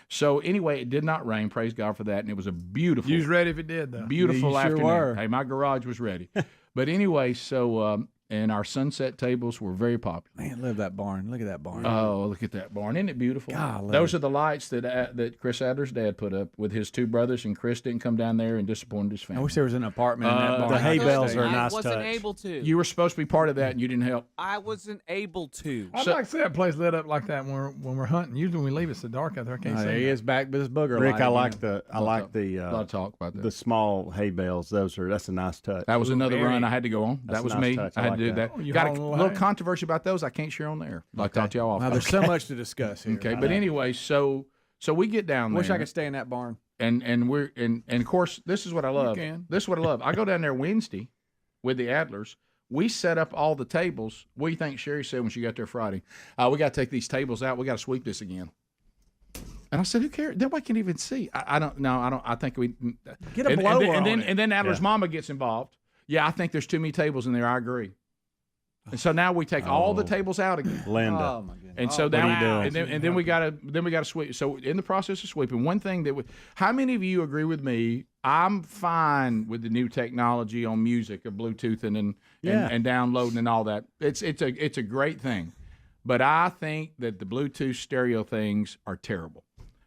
So anyway, it did not rain. Praise God for that. And it was a beautiful. You was ready if it did, though. Beautiful afternoon. Sure were. Hey, my garage was ready. But anyway, so and our sunset tables were very popular. Man, love that barn. Look at that barn. Oh, look at that barn. Isn't it beautiful? God, those are the lights that Chris Adler's dad put up with his two brothers, and Chris didn't come down there and disappointed his family. I wish there was an apartment in that barn. The hay bales are a nice I wasn't touch. able to. You were supposed to be part of that, and you didn't help. I wasn't able to. I'd like to see that place lit up like that when we're hunting. Usually when we leave, it's so dark out there. I can't see. There he is back with his booger. Rick, light I again. like a lot of talk about that. The small hay bales. That's a nice touch. That was another run I had to go on. That was a nice me. touch. I had to do that. Got a little hay? controversy about those. I can't share on there. I talked to y'all off. Now, there's so much to discuss here. Okay, but anyway, so we get down there. Wish I could stay in that barn. And of course, this is what I love. This is what I love. I go down there Wednesday with the Adlers. We set up all the tables. What do you think Sherry said when she got there Friday? We got to take these tables out. We got to sweep this again. And I said, who cares? Nobody can even see. I don't. I think we get a blower on it. And then Adler's mama gets involved. Yeah, I think there's too many tables in there. I agree. And so now we take all the tables out again. Linda. Oh my goodness. And so now, and then we gotta sweep. So in the process of sweeping, one thing how many of you agree with me? I'm fine with the new technology on music of Bluetooth and downloading and all that. It's a great thing, but I think that the Bluetooth stereo things are terrible.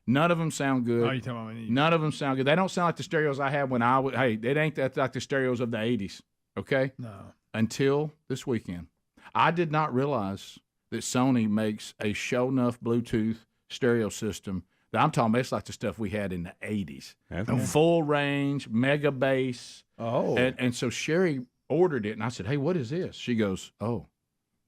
None of them sound good. Oh, you talking about me? None of them sound good. They don't sound like the stereos I had when I was. Hey, it ain't that like the stereos of the '80s. Okay. No. Until this weekend, I did not realize that Sony makes a show enough Bluetooth stereo system that I'm talking about. It's like the stuff we had in the '80s. Okay. Full range, mega bass. Oh. And so Sherry ordered it, and I said, "Hey, what is this?" She goes, "Oh,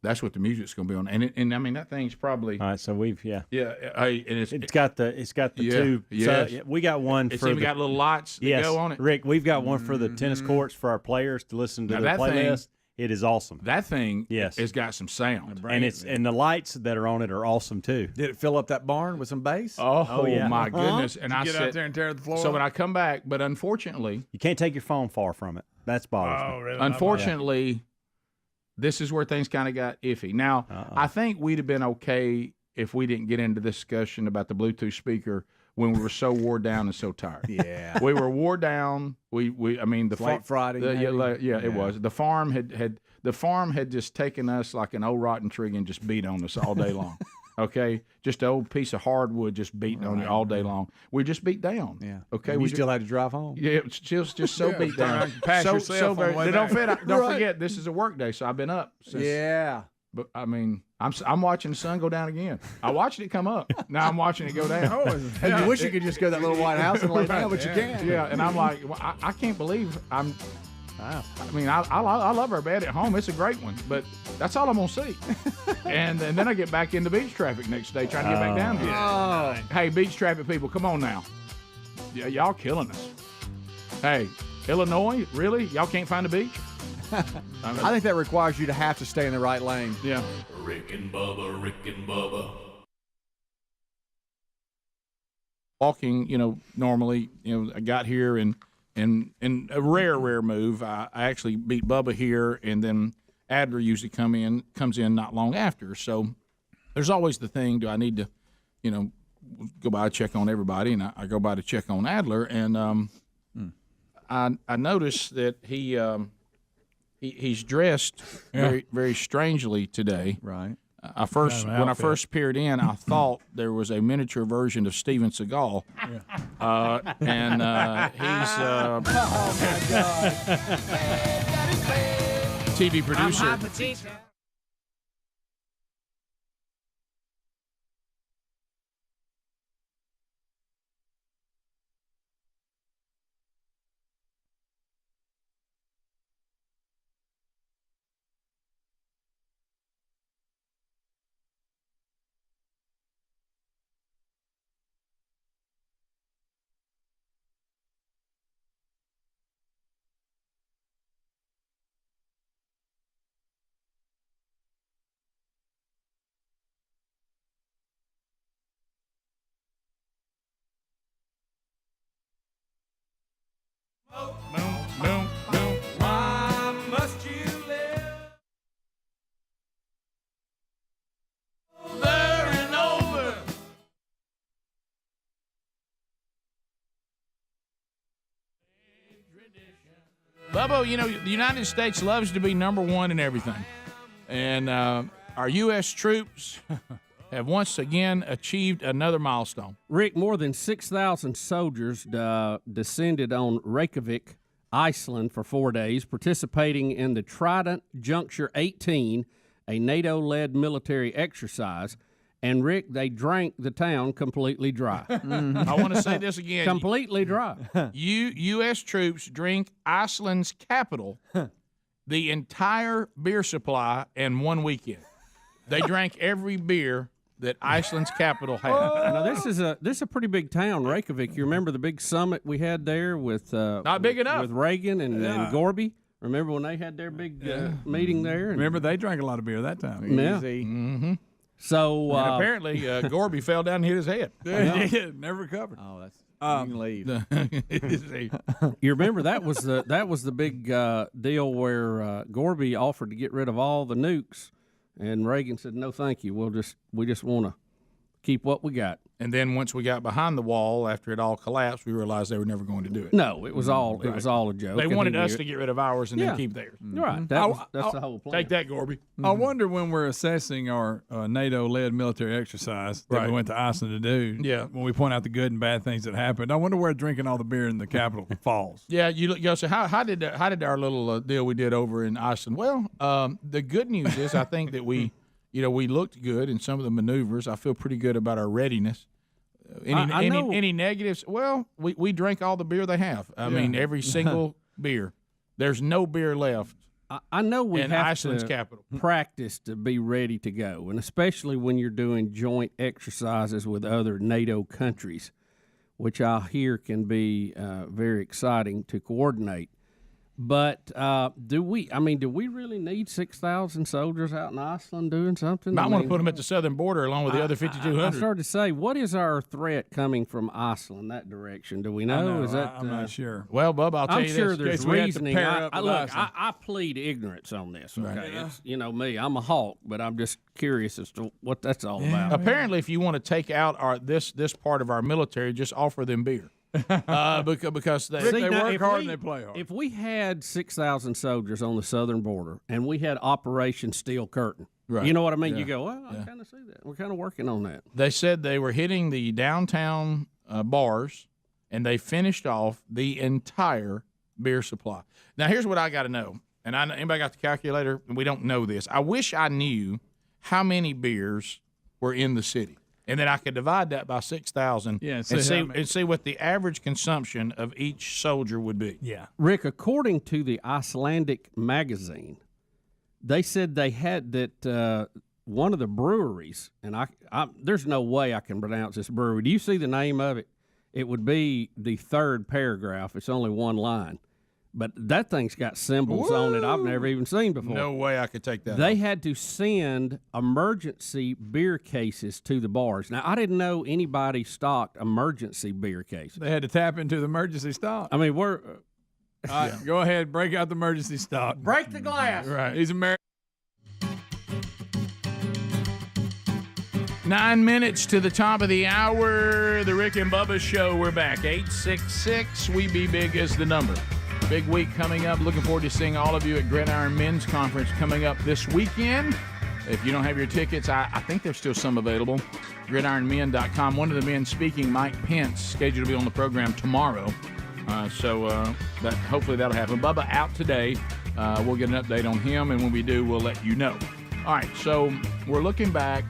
that's what the music's going to be on." And I mean, that thing's probably All right, so we've yeah. Hey, and it's got the two. Yes. So we got one It's for even got little lights that go on it. Rick, we've got one for the tennis courts for our players to listen to Now the that playlist. It is awesome. That thing Yes. has got some sound. And the lights that are on it are awesome too. Did it fill up that barn with some bass? Oh, yeah. my goodness! And I Get said, out there and tear the floor. so when I come back, but unfortunately, You can't take your phone far from it. That's bothers Oh, me. really? unfortunately, this is where things kind of got iffy. Now, I think we'd have been okay if we didn't get into this discussion about the Bluetooth speaker when we were so wore down and so tired. Yeah. We were wore down. I mean, the Late Friday, maybe? it was. The farm had just taken us like an old rotten tree and just beat on us all day long. Okay, just an old piece of hardwood just beating on you all day long. We just beat down. Yeah. Okay. We We still had to drive home. yeah, it's just so beat down. Pass so yourself so on the very. way Don't back. forget, this is a work day, so I've been up since. Yeah. But I mean, I'm watching the sun go down again. I watched it come up. Now I'm watching it go down. And you wish you could just go to that little White House and lay down, but you can't. Yeah, and I'm like, well, I can't believe I'm. I mean, I love our bed at home. It's a great one, but that's all I'm gonna see. and then I get back into beach traffic next day, trying to get back down here. Oh. Hey, beach traffic people, come on now. Yeah, y'all killing us. Hey, Illinois, really? Y'all can't find a beach? I think that requires you to have to stay in the right lane. Yeah. Rick and Bubba, Rick and Bubba. walking, normally, I got here and a rare move, I actually beat Bubba here, and then Adler usually comes in not long after. So there's always the thing: do I need to, go by to check on everybody? And I go by to check on Adler, and I noticed that he's dressed very very strangely today. Right. When I first peered in, I thought there was a miniature version of Steven Seagal, and he's Oh my God. TV producer. I'm hot potato. Why must you live over and over? Bubba, the United States loves to be number one in everything. And our U.S. troops have once again achieved another milestone. Rick, more than 6,000 soldiers descended on Reykjavik, Iceland for 4 days, participating in the Trident Juncture 18, a NATO-led military exercise. And, Rick, they drank the town completely dry. I want to say this again. Completely dry. U.S. troops drink Iceland's capital the entire beer supply in one weekend. They drank every beer that Iceland's capital had. Now this is a pretty big town, Reykjavik. You remember the big summit we had there with not big enough with Reagan and Gorby. Remember when they had their big meeting there? Remember they drank a lot of beer that time. Yeah. Mm-hmm. So and apparently Gorby fell down and hit his head. Yeah, never recovered. Oh, that's you can leave. You remember that was the big deal where Gorby offered to get rid of all the nukes. And Reagan said, "No, thank you. We just want to keep what we got." And then once we got behind the wall, after it all collapsed, we realized they were never going to do it. No, it was all a joke. They wanted us to get rid of ours and then keep theirs. Right. That's the whole plan. Take that, Gorby. I wonder when we're assessing our NATO-led military exercise that we went to Iceland to do. Yeah. When we point out the good and bad things that happened, I wonder where drinking all the beer in the capital falls. Yeah, you say how did our little deal we did over in Iceland? Well, the good news is I think that we looked good in some of the maneuvers. I feel pretty good about our readiness. Any negatives? Well, we drank all the beer they have. I mean, every single beer. There's no beer left. I know we have Iceland's to capital. practice to be ready to go, and especially when you're doing joint exercises with other NATO countries, which I hear can be very exciting to coordinate. But do we really need 6,000 soldiers out in Iceland doing something? I want to put them at the southern border along with the other 5,200. I started to say, what is our threat coming from Iceland, that direction? Do we know? I'm not sure. Well, Bub, I'll tell you this. I'm sure there's reasoning. Look, I plead ignorance on this. Okay, right. It's, me. I'm a hawk, but I'm just curious as to what that's all about. Apparently, if you want to take out this part of our military, just offer them beer. Because they work hard and they play hard. If we had 6,000 soldiers on the southern border and we had Operation Steel Curtain, you know what I mean? Yeah. You go, well, I kind of see that. We're kind of working on that. They said they were hitting the downtown bars, and they finished off the entire beer supply. Now, here's what I got to know. And anybody got the calculator? We don't know this. I wish I knew how many beers were in the city. And then I could divide that by 6,000 and see what the average consumption of each soldier would be. Yeah. Rick, according to the Icelandic magazine, they said they had that one of the breweries, and I there's no way I can pronounce this brewery. Do you see the name of it? It would be the third paragraph. It's only one line. but that thing's got symbols on it I've never even seen before. No way I could take that. They had to send emergency beer cases to the bars. Now, I didn't know anybody stocked emergency beer cases. They had to tap into the emergency stock. I mean, we're... All right, go ahead, break out the emergency stock. Break the glass. Right, he's American. 9 minutes to the top of the hour. The Rick and Bubba Show. We're back. 866 We Be Big is the number. Big week coming up. Looking forward to seeing all of you at Gridiron Men's Conference coming up this weekend. If you don't have your tickets, I think there's still some available. GridironMen.com. One of the men speaking, Mike Pence, scheduled to be on the program tomorrow. That hopefully that'll happen. Bubba out today. We'll get an update on him, and when we do, we'll let you know. All right, so we're looking back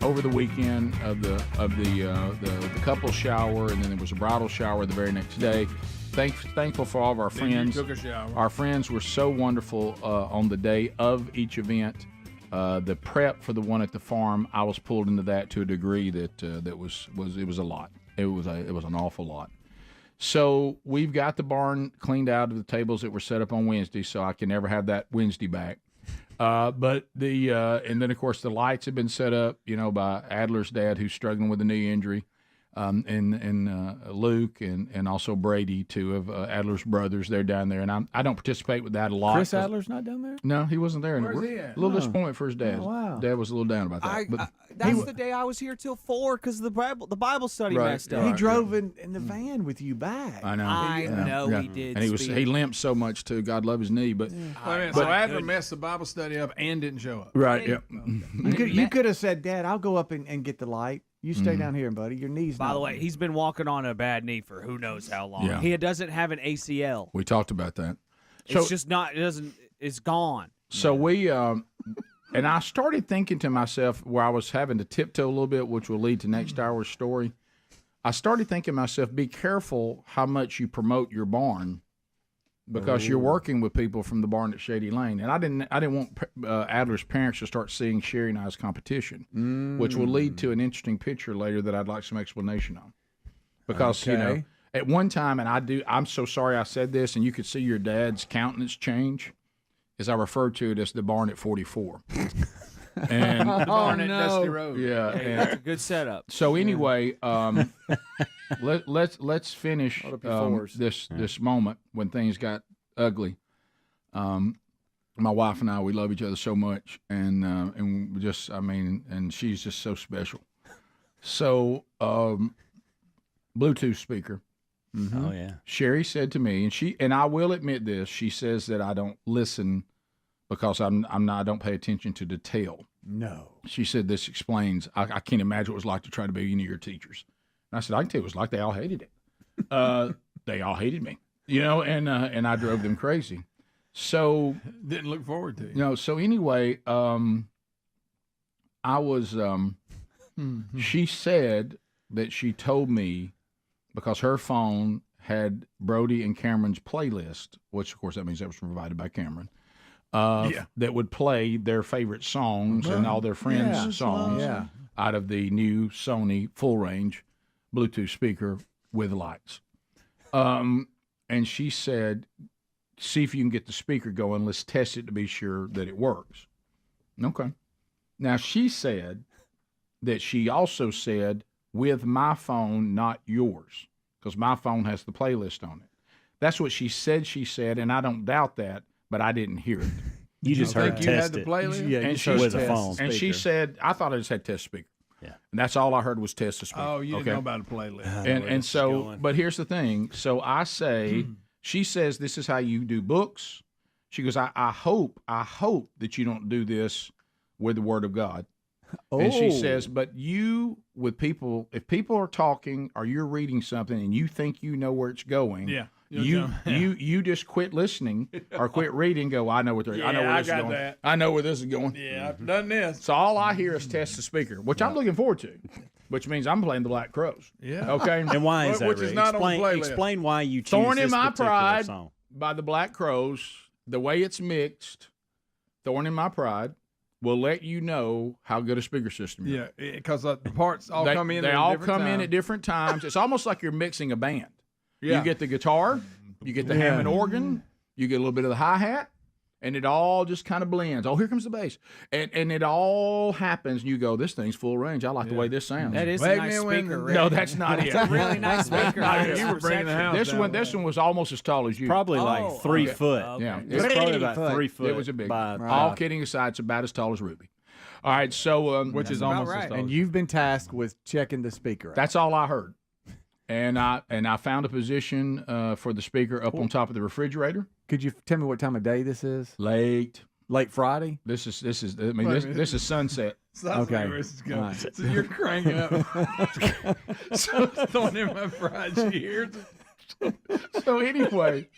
over the weekend of the couple shower, and then there was a bridal shower the very next day. Thankful for all of our friends. Took a shower. Our friends were so wonderful on the day of each event. The prep for the one at the farm, I was pulled into that to a degree that it was a lot. It was an awful lot. So we've got the barn cleaned out of the tables that were set up on Wednesday, so I can never have that Wednesday back. But and then of course the lights have been set up, by Adler's dad, who's struggling with a knee injury, and Luke and also Brody, two of Adler's brothers. They're down there, and I don't participate with that a lot. Chris Adler's not down there? No, he wasn't there. Where's he at? A little disappointment for his dad. Oh, wow. Dad was a little down about that. That's the day I was here till 4 because the Bible study messed up. He drove in the van with you back. I know. I know he did. And he limped so much too. God love his knee, but So Adler messed the Bible study up and didn't show up. right. Yeah. You could have said, Dad, I'll go up and get the light. You stay down here, buddy. Your knee's By not the way, he's been walking on a bad knee for who knows how long. Yeah. He doesn't have an ACL. We talked about that. It's just not. It doesn't. It's gone. So we, and I started thinking to myself, where I was having to tiptoe a little bit, which will lead to next hour's story. I started thinking to myself, be careful how much you promote your barn, because you're working with people from the barn at Shady Lane, and I didn't want Adler's parents to start seeing Sherry and I as competition, which will lead to an interesting picture later that I'd like some explanation on, because at one time, and I'm so sorry I said this, and you could see your dad's countenance change, as I referred to it as the barn at 44. And the barn at Dusty Road. Yeah, and That's a good setup. so anyway, let's finish this moment when things got ugly. My wife and I, we love each other so much, and we just, and she's just so special. So, Bluetooth speaker. Oh yeah. Sherry said to me, and I will admit this, she says that I don't listen because I don't pay attention to detail. No. She said this explains. I can't imagine what it was like to try to be any of your teachers. And I said, I can tell you what it was like. They all hated it. They all hated me, and I drove them crazy. So didn't look forward to it. No. So anyway, I was. She said that she told me, because her phone had Brody and Cameron's playlist, which of course that means that was provided by Cameron. That would play their favorite songs and all their friends' songs out of the new Sony full range Bluetooth speaker with lights. And she said, see if you can get the speaker going. Let's test it to be sure that it works. Okay. Now, she said that she also said, with my phone, not yours, because my phone has the playlist on it. That's what she said, and I don't doubt that, but I didn't hear it. You just heard you had test the it. playlist? Yeah, and she with a phone. And she said, I thought I just had test speaker. Yeah. And that's all I heard was test the speaker. Oh, you didn't know about a playlist. And so, but here's the thing. So I say, she says, this is how you do books. She goes, I hope that you don't do this with the Word of God. Oh. And she says, but you, with people, if people are talking or you're reading something and you think you know where it's going, you just quit listening or quit reading. Go, I know where I know where this is going. That. I know where this is going. Yeah, I've done this. So all I hear is test the speaker, which I'm looking forward to, which means I'm playing the Black Crows. Yeah. Okay. And why is that? Which is not on the playlist. Explain why you choose Thorn this in My particular Pride song. by the Black Crows. The way it's mixed, Thorn in My Pride, will let you know how good a speaker system is. Yeah, because the parts all come in. They all come in at different times. It's almost like you're mixing a band. Yeah. You get the guitar, You get the Hammond organ, you get a little bit of the hi-hat, and it all just kind of blends. Oh, here comes the bass. And it all happens, and you go, this thing's full range. I like the way this sounds. That is a nice speaker, Rick. No, that's not it. It's a really nice speaker. You were bringing the house This one was almost as tall as you. Probably like 3 foot. Okay. Yeah. It's probably about 3 foot. It was a big one. All kidding aside, it's about as tall as Ruby. All right, so which is almost as tall. And you've been tasked with checking the speaker out. That's all I heard. And I found a position for the speaker up on top of the refrigerator. Could you tell me what time of day this is? Late Friday. This is this is sunset. Okay. Where this is going. Right. So you're cranking up. So throwing in my fried cheese. So anyway.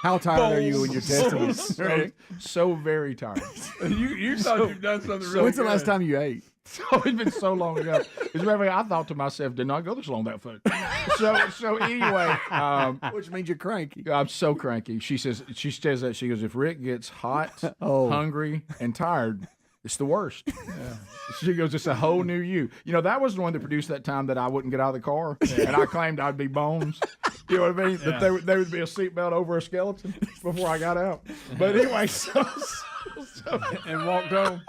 How tired are you when you're testing? So very tired. You thought you'd done something really When's the good. last time you ate? So it's been so long ago. As a matter of fact, I thought to myself, did not go this long that foot. So anyway, which means you're cranky. I'm so cranky. She says that she goes, if Rick gets hot, hungry, and tired, it's the worst. Yeah. She goes, it's a whole new you. You know, that was the one that produced that time that I wouldn't get out of the car, and I claimed I'd be bones. You know what I mean? Yeah. That there would be a seatbelt over a skeleton before I got out. But anyway, so and walked home.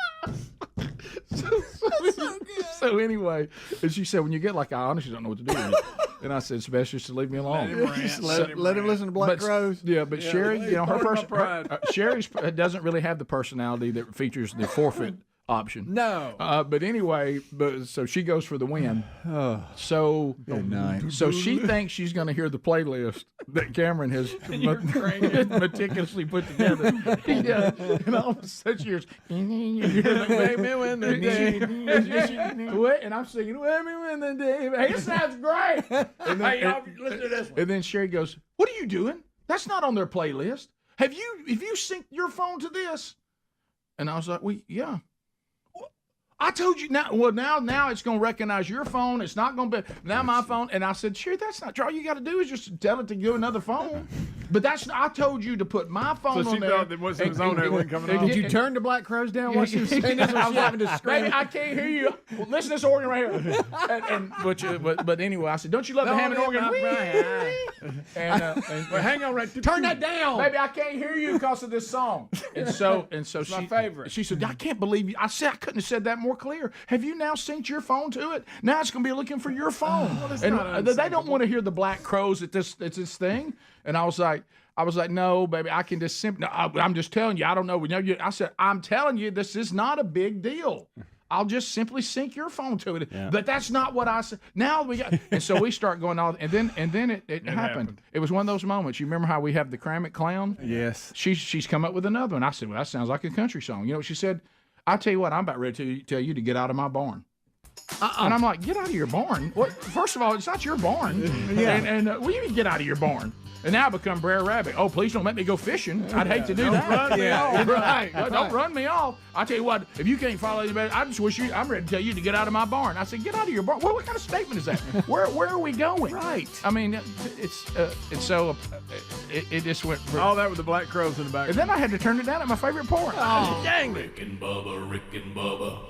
So anyway, and she said, when you get like, I honestly don't know what to do with it. And I said, it's best just to leave me alone. Let him listen to Black Crows. Yeah, but Sherry, you know, Sherry doesn't really have the personality that features the forfeit option. No. But anyway, so she goes for the win. So good night. So she thinks she's going to hear the playlist that Cameron has meticulously put together. Yeah. And all of a sudden she hears, and I'm singing, "Let me win the day." Hey, it sounds great. And then, y'all, listen to this one. And then Sherry goes, "What are you doing? That's not on their playlist. Have you synced your phone to this?" And I was like, "Well, yeah." I told you now. Well, now it's going to recognize your phone. It's not going to be now my phone. And I said, "Sure, that's not true. All you got to do is just tell it to do another phone." But I told you to put my phone so on she there. thought that once it was on there, it wasn't coming on. Did you turn the Black Crows down while she was saying this? I was having to scream. Baby, I can't hear you. Well, listen to this organ right here. But anyway, I said, "Don't you love the Hammond organ?" Well, hang on right there. Turn that down. Baby, I can't hear you because of this song. And so it's my favorite. She said, "I can't believe you." I said, "I couldn't have said that more clear. Have you now synced your phone to it? Now it's going to be looking for your phone." And they don't want to hear the Black Crows at this thing. And I was like, "No, baby, I can just simply. No, I'm just telling you. I don't know. I said, I'm telling you, this is not a big deal. I'll just simply sync your phone to it." Yeah. But that's not what I said. Now we got, and so we start going on, and then it happened. It was one of those moments. You remember how we have the Kramit Clown? Yes. She's come up with another one. I said, "Well, that sounds like a country song." You know what she said? "I tell you what, I'm about ready to tell you to get out of my barn." And I'm like, "Get out of your barn? What? First of all, it's not your barn." Yeah. And what do you mean get out of your barn? And now I become Brer Rabbit. "Oh, please don't let me go fishing. I'd hate to do that." Run me off. Right. Don't run me off. I tell you what, if you can't follow anybody, I just wish I'm ready to tell you to get out of my barn. I said, "Get out of your barn." Well, what kind of statement is that? Where are we going? Right. I mean, it's so it just went. All that with the Black Crows in the back. And then I had to turn it down at my favorite part. Oh, dang it. Rick and Bubba, Rick and Bubba.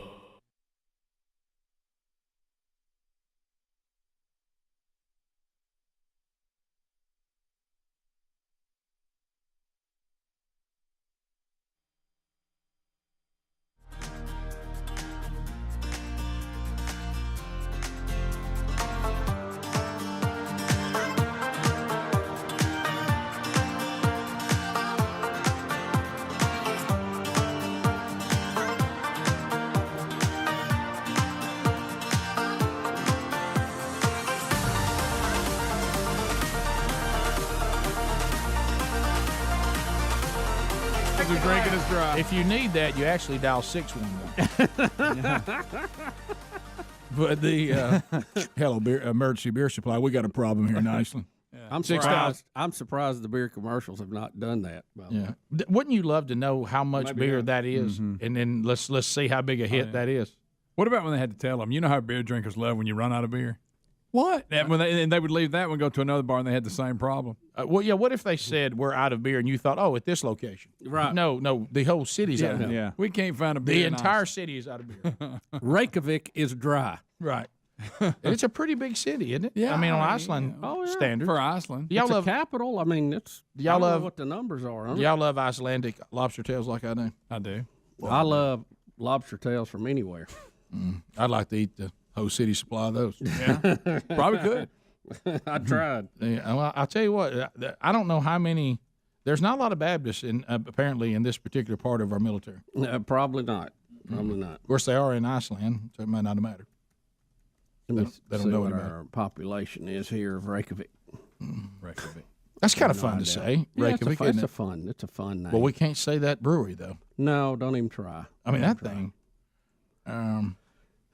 Are drinking is dry. If you need that, you actually dial 611. But the hello, emergency beer supply. We got a problem here in Iceland. I'm surprised the beer commercials have not done that. Yeah. Wouldn't you love to know how much beer that is, and then let's see how big a hit that is? What about when they had to tell them? You know how beer drinkers love when you run out of beer? What? And they would leave that one, go to another bar, and they had the same problem. Well, yeah. What if they said we're out of beer, and you thought, "Oh, at this location"? Right. No, the whole city's out of beer. Yeah. We can't find a beer. The entire city is out of beer. Reykjavik is dry. Right. It's a pretty big city, isn't it? Yeah, I mean, on Iceland standards. For Iceland. Y'all It's love a capital. I mean, y'all I don't love know what the numbers are. On y'all love Icelandic lobster tails like I do. I do. I love lobster tails from anywhere. I'd like to eat the whole city supply of those. Yeah, probably could. I tried. Yeah, well, I'll tell you what. I don't know how many. There's not a lot of Baptists apparently in this particular part of our military. Probably not. Probably not. Of course, they are in Iceland, so it might not have mattered. Let me They don't see know what about our population is here of Reykjavik. Reykjavik. That's kind of fun to say. Yeah, Reykjavik, it's isn't a it? fun. It's a fun name. Well, we can't say that brewery though. No, don't even try. I mean that thing.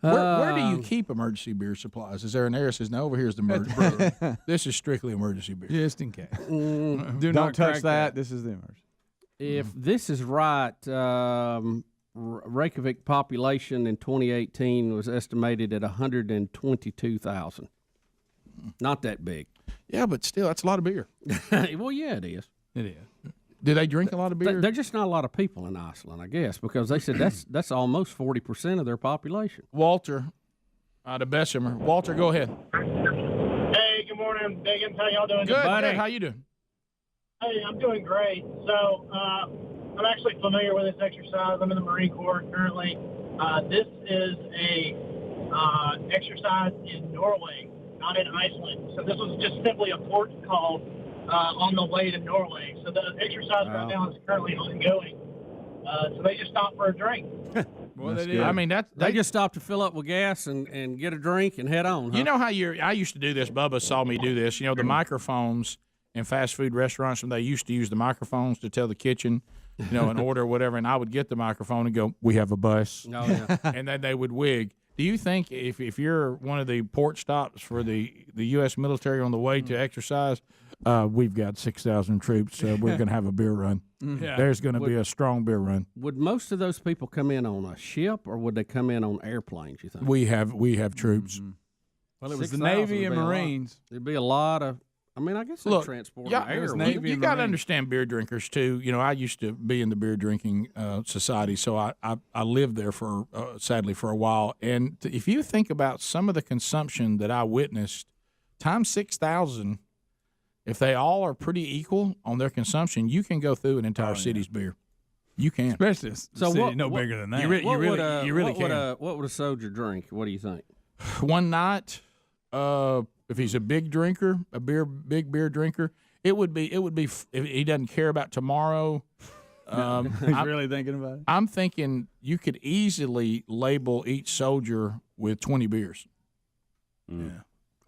Where do you keep emergency beer supplies? Is there an area that says no? Over here is the emergency. This is strictly emergency beer. Just in case. Do not touch that. This is the emergency. If this is right, Reykjavik population in 2018 was estimated at 122,000. Not that big. Yeah, but still, that's a lot of beer. Well, yeah, it is. It is. Do they drink a lot of beer? There's just not a lot of people in Iceland, I guess, because they said that's almost 40% of their population. Walter, out of Bessemer. Walter, go ahead. Hey, good morning, Biggins. How y'all doing? Good, buddy. How you doing? Hey, I'm doing great. So I'm actually familiar with this exercise. I'm in the Marine Corps currently. This is a exercise in Norway, not in Iceland. So this was just simply a port call on the way to Norway. So the exercise right now is currently ongoing. So they just stopped for a drink. Well, they did. I mean, They just stopped to fill up with gas and get a drink and head on. Huh? You know how I used to do this. Bubba saw me do this. You know, the microphones in fast food restaurants, when they used to use the microphones to tell the kitchen, you know, an order or whatever, and I would get the microphone and go, "We have a bus," Oh, yeah. and then they would wig. Do you think if you're one of the port stops for the U.S. military on the way to exercise, we've got 6,000 troops, we're going to have a beer run. Yeah. There's going to be a strong beer run. Would most of those people come in on a ship, or would they come in on airplanes, you think? We have troops. Well, it was the 6,000 Navy and would be a lot. Marines. There'd be a lot of. I mean, I guess they transport yeah, air. you got to understand beer drinkers too. You know, I used to be in the beer drinking society, so I lived there for sadly for a while. And if you think about some of the consumption that I witnessed, times 6,000, if they all are pretty equal on their consumption, you can go through an entire city's beer. You can, especially a city no bigger than that. You really can. What would a soldier drink? What do you think? One night, if he's a big drinker, big beer drinker, it would be if he doesn't care about tomorrow. He's really thinking about it. I'm thinking you could easily label each soldier with 20 beers. Yeah.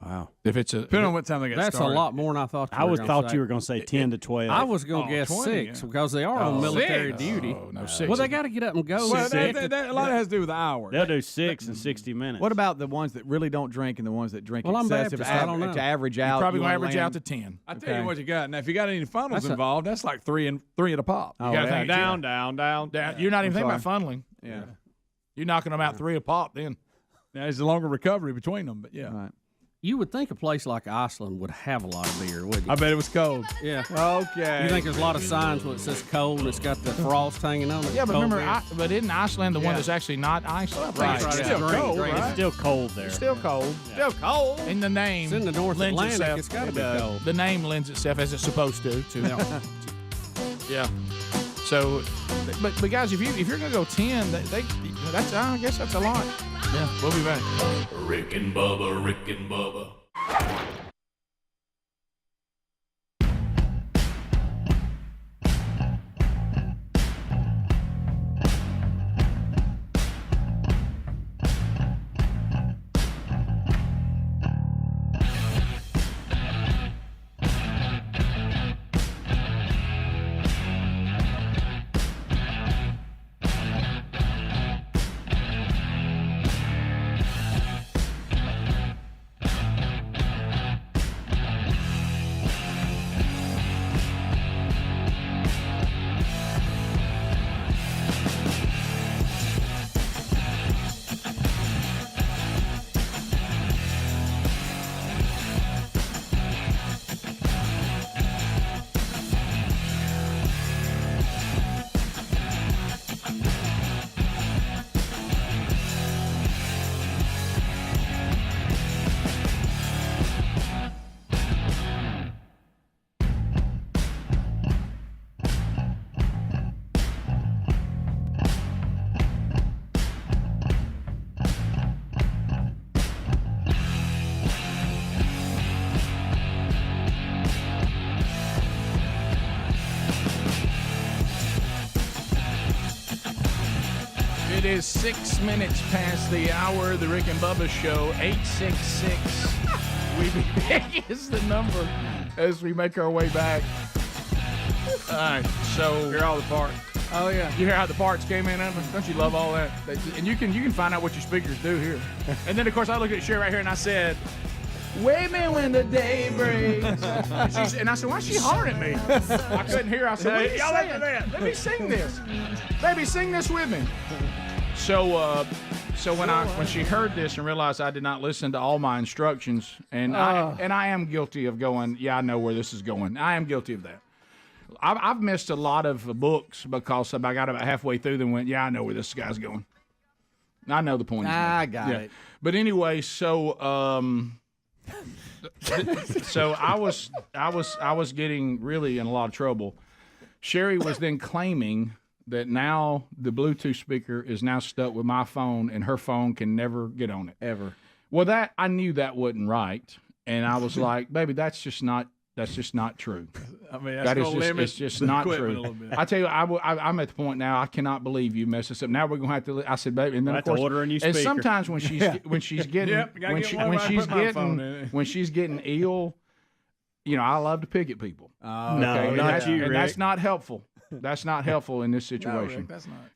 Wow. If it's depending on what time they got That's started. a lot more than I thought. I thought you were going to say 10 to 12. I was going to guess 20, 6 because they are on military duty. Oh, no, 6. Well, they got to get up and go. Well, a lot has to do with the hour. They'll do 6 in 60 minutes. What about the ones that really don't drink and the ones that drink Well, I'm excessive? Baptist, I don't know. To average out, You're probably going to wanna average out land- to 10. I tell you what you got. Now, if you got any funnels involved, that's like three at a pop. Oh, You gotta yeah. think down. You're not even thinking about funneling. Yeah. You're knocking them out 3 a pop then. Now, there's a longer recovery between them, but yeah. Right. You would think a place like Iceland would have a lot of beer, wouldn't you? I bet it was cold. Yeah. Okay. You think there's a lot of signs where it says cold and it's got the frost hanging on it? Yeah, but Cold remember, beer? but isn't Iceland the one that's actually not Iceland? Right. It's Yeah. still Green, cold, green. right? It's still cold there. Still cold. Still cold. And the name It's in the North lends Atlantic. itself. It's got to be It does. cold. The name lends itself as it's supposed to. Yeah. So, but guys, if you're gonna go 10, that's I guess that's a lot. Yeah, we'll be back. Rick and Bubba, Rick and Bubba. is 6 minutes past the hour. The Rick and Bubba Show, 866. is the number as we make our way back. All right, so hear all the parts. Oh yeah, you hear how the parts came in? Don't you love all that? And you can find out what your speakers do here. And then of course I looked at Sherry right here and I said, "Wait a minute when the day breaks." And I said, "Why's she hollering at me?" I couldn't hear. I said, "What are you saying? Let me sing this, baby. Sing this with me." So when she heard this and realized I did not listen to all my instructions, and I am guilty of going, yeah, I know where this is going. I am guilty of that. I've missed a lot of books because I got about halfway through and went, yeah, I know where this guy's going. I know the point. I got it. But anyway, so I was getting really in a lot of trouble. Sherry was then claiming that now the Bluetooth speaker is now stuck with my phone and her phone can never get on it. Ever. Well, I knew that wasn't right. And I was like, baby, that's just not true. I mean, that's going to limit it's just not true. A little bit. I tell you, I'm at the point now, I cannot believe you messed this up. Now we're going to have to, I said, baby, and then of course, order a new and speaker. sometimes when she's getting, when she's getting ill, you know, I love to pick at people. No, not you, Rick. And that's not helpful. That's not helpful in this situation. No, Rick, that's not.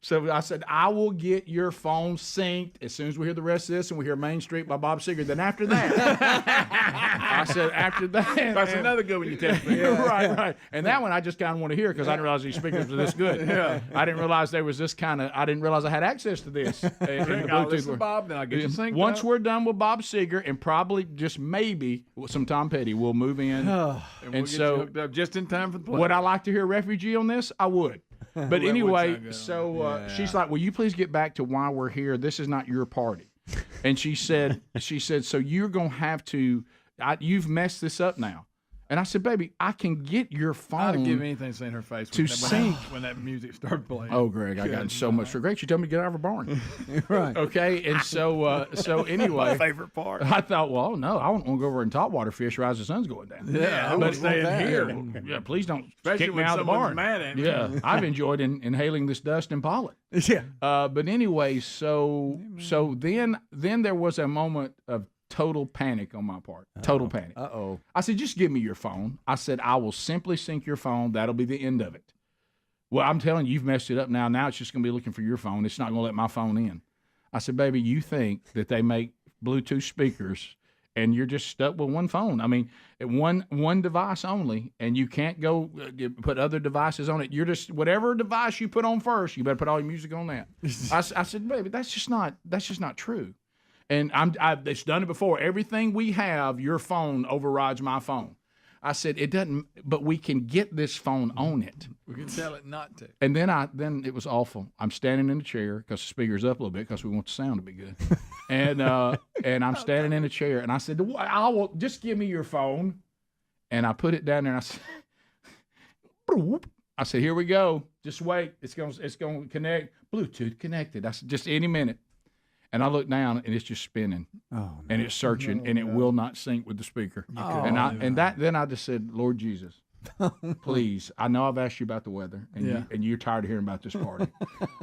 So I said, I will get your phone synced as soon as we hear the rest of this and we hear Main Street by Bob Seger. Then after that, I said, after that. That's another good one you tell me. Right. And that one I just kind of want to hear because I didn't realize these speakers were this good. Yeah. I didn't realize there was this kind of, I didn't realize I had access to this. I'll listen to Bob, then I'll get you synced Once up. we're done with Bob Seger and probably just maybe some Tom Petty, we'll move in. and we'll get you hooked up just in time for the play. Would I like to hear Refugee on this? I would. But anyway, so she's like, "Will you please get back to why we're here? This is not your party." And she said, "So you're gonna have to. You've messed this up now." And I said, "Baby, I can get your phone." I'd give anything to see her face to sync when that music started playing. Oh, Greg, I got in so much. Greg, she told me to get out of her barn. Right. Okay, and so anyway, my favorite part. I thought, well, no, I want to go over and topwater fish right as the sun's going down. Yeah, I want to stay in here. Yeah, please don't Especially kick me when out of the barn. Mad at me. Yeah, I've enjoyed inhaling this dust and pollen. Yeah. But anyway, so then there was a moment of total panic on my part. Total panic. Uh-oh. I said, just give me your phone. I said, I will simply sync your phone. That'll be the end of it. Well, I'm telling you, you've messed it up now. Now it's just going to be looking for your phone. It's not going to let my phone in. I said, baby, you think that they make Bluetooth speakers and you're just stuck with one phone. I mean, one device only, and you can't go put other devices on it. You're just, whatever device you put on first, you better put all your music on that. I said, baby, that's just not true. And it's done it before. Everything we have, your phone overrides my phone. I said, it doesn't, but we can get this phone on it. We can tell it not to. And then it was awful. I'm standing in the chair because the speaker's up a little bit because we want the sound to be good. And I'm standing in the chair, and I said, I will just give me your phone. And I put it down there, and I said, here we go. Just wait. It's going to connect. Bluetooth connected. I said, just any minute. And I look down, and it's just spinning, and it's searching, and it will not sync with the speaker. Then I just said, Lord Jesus, please, I know I've asked you about the weather, and you're tired of hearing about this party,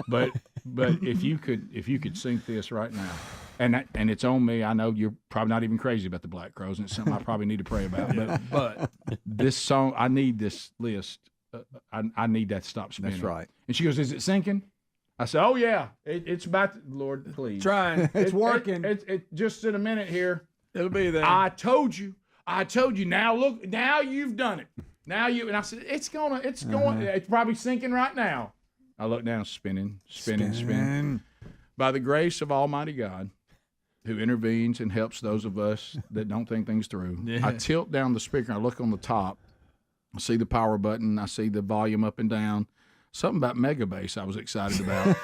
but if you could sync this right now, and it's on me. I know you're probably not even crazy about the Black Crowes, and it's something I probably need to pray about. But this song, I need this list. I need that to stop spinning. That's right. And she goes, "Is it syncing?" I said, "Oh yeah, it's about to, Lord, please." Trying, it's working. It just in a minute here. It'll be there. I told you. Now look, now you've done it. And I said, it's going. It's probably sinking right now. I look down, spinning. By the grace of Almighty God, who intervenes and helps those of us that don't think things through, I tilt down the speaker. And I look on the top. I see the power button. I see the volume up and down. Something about mega bass I was excited about.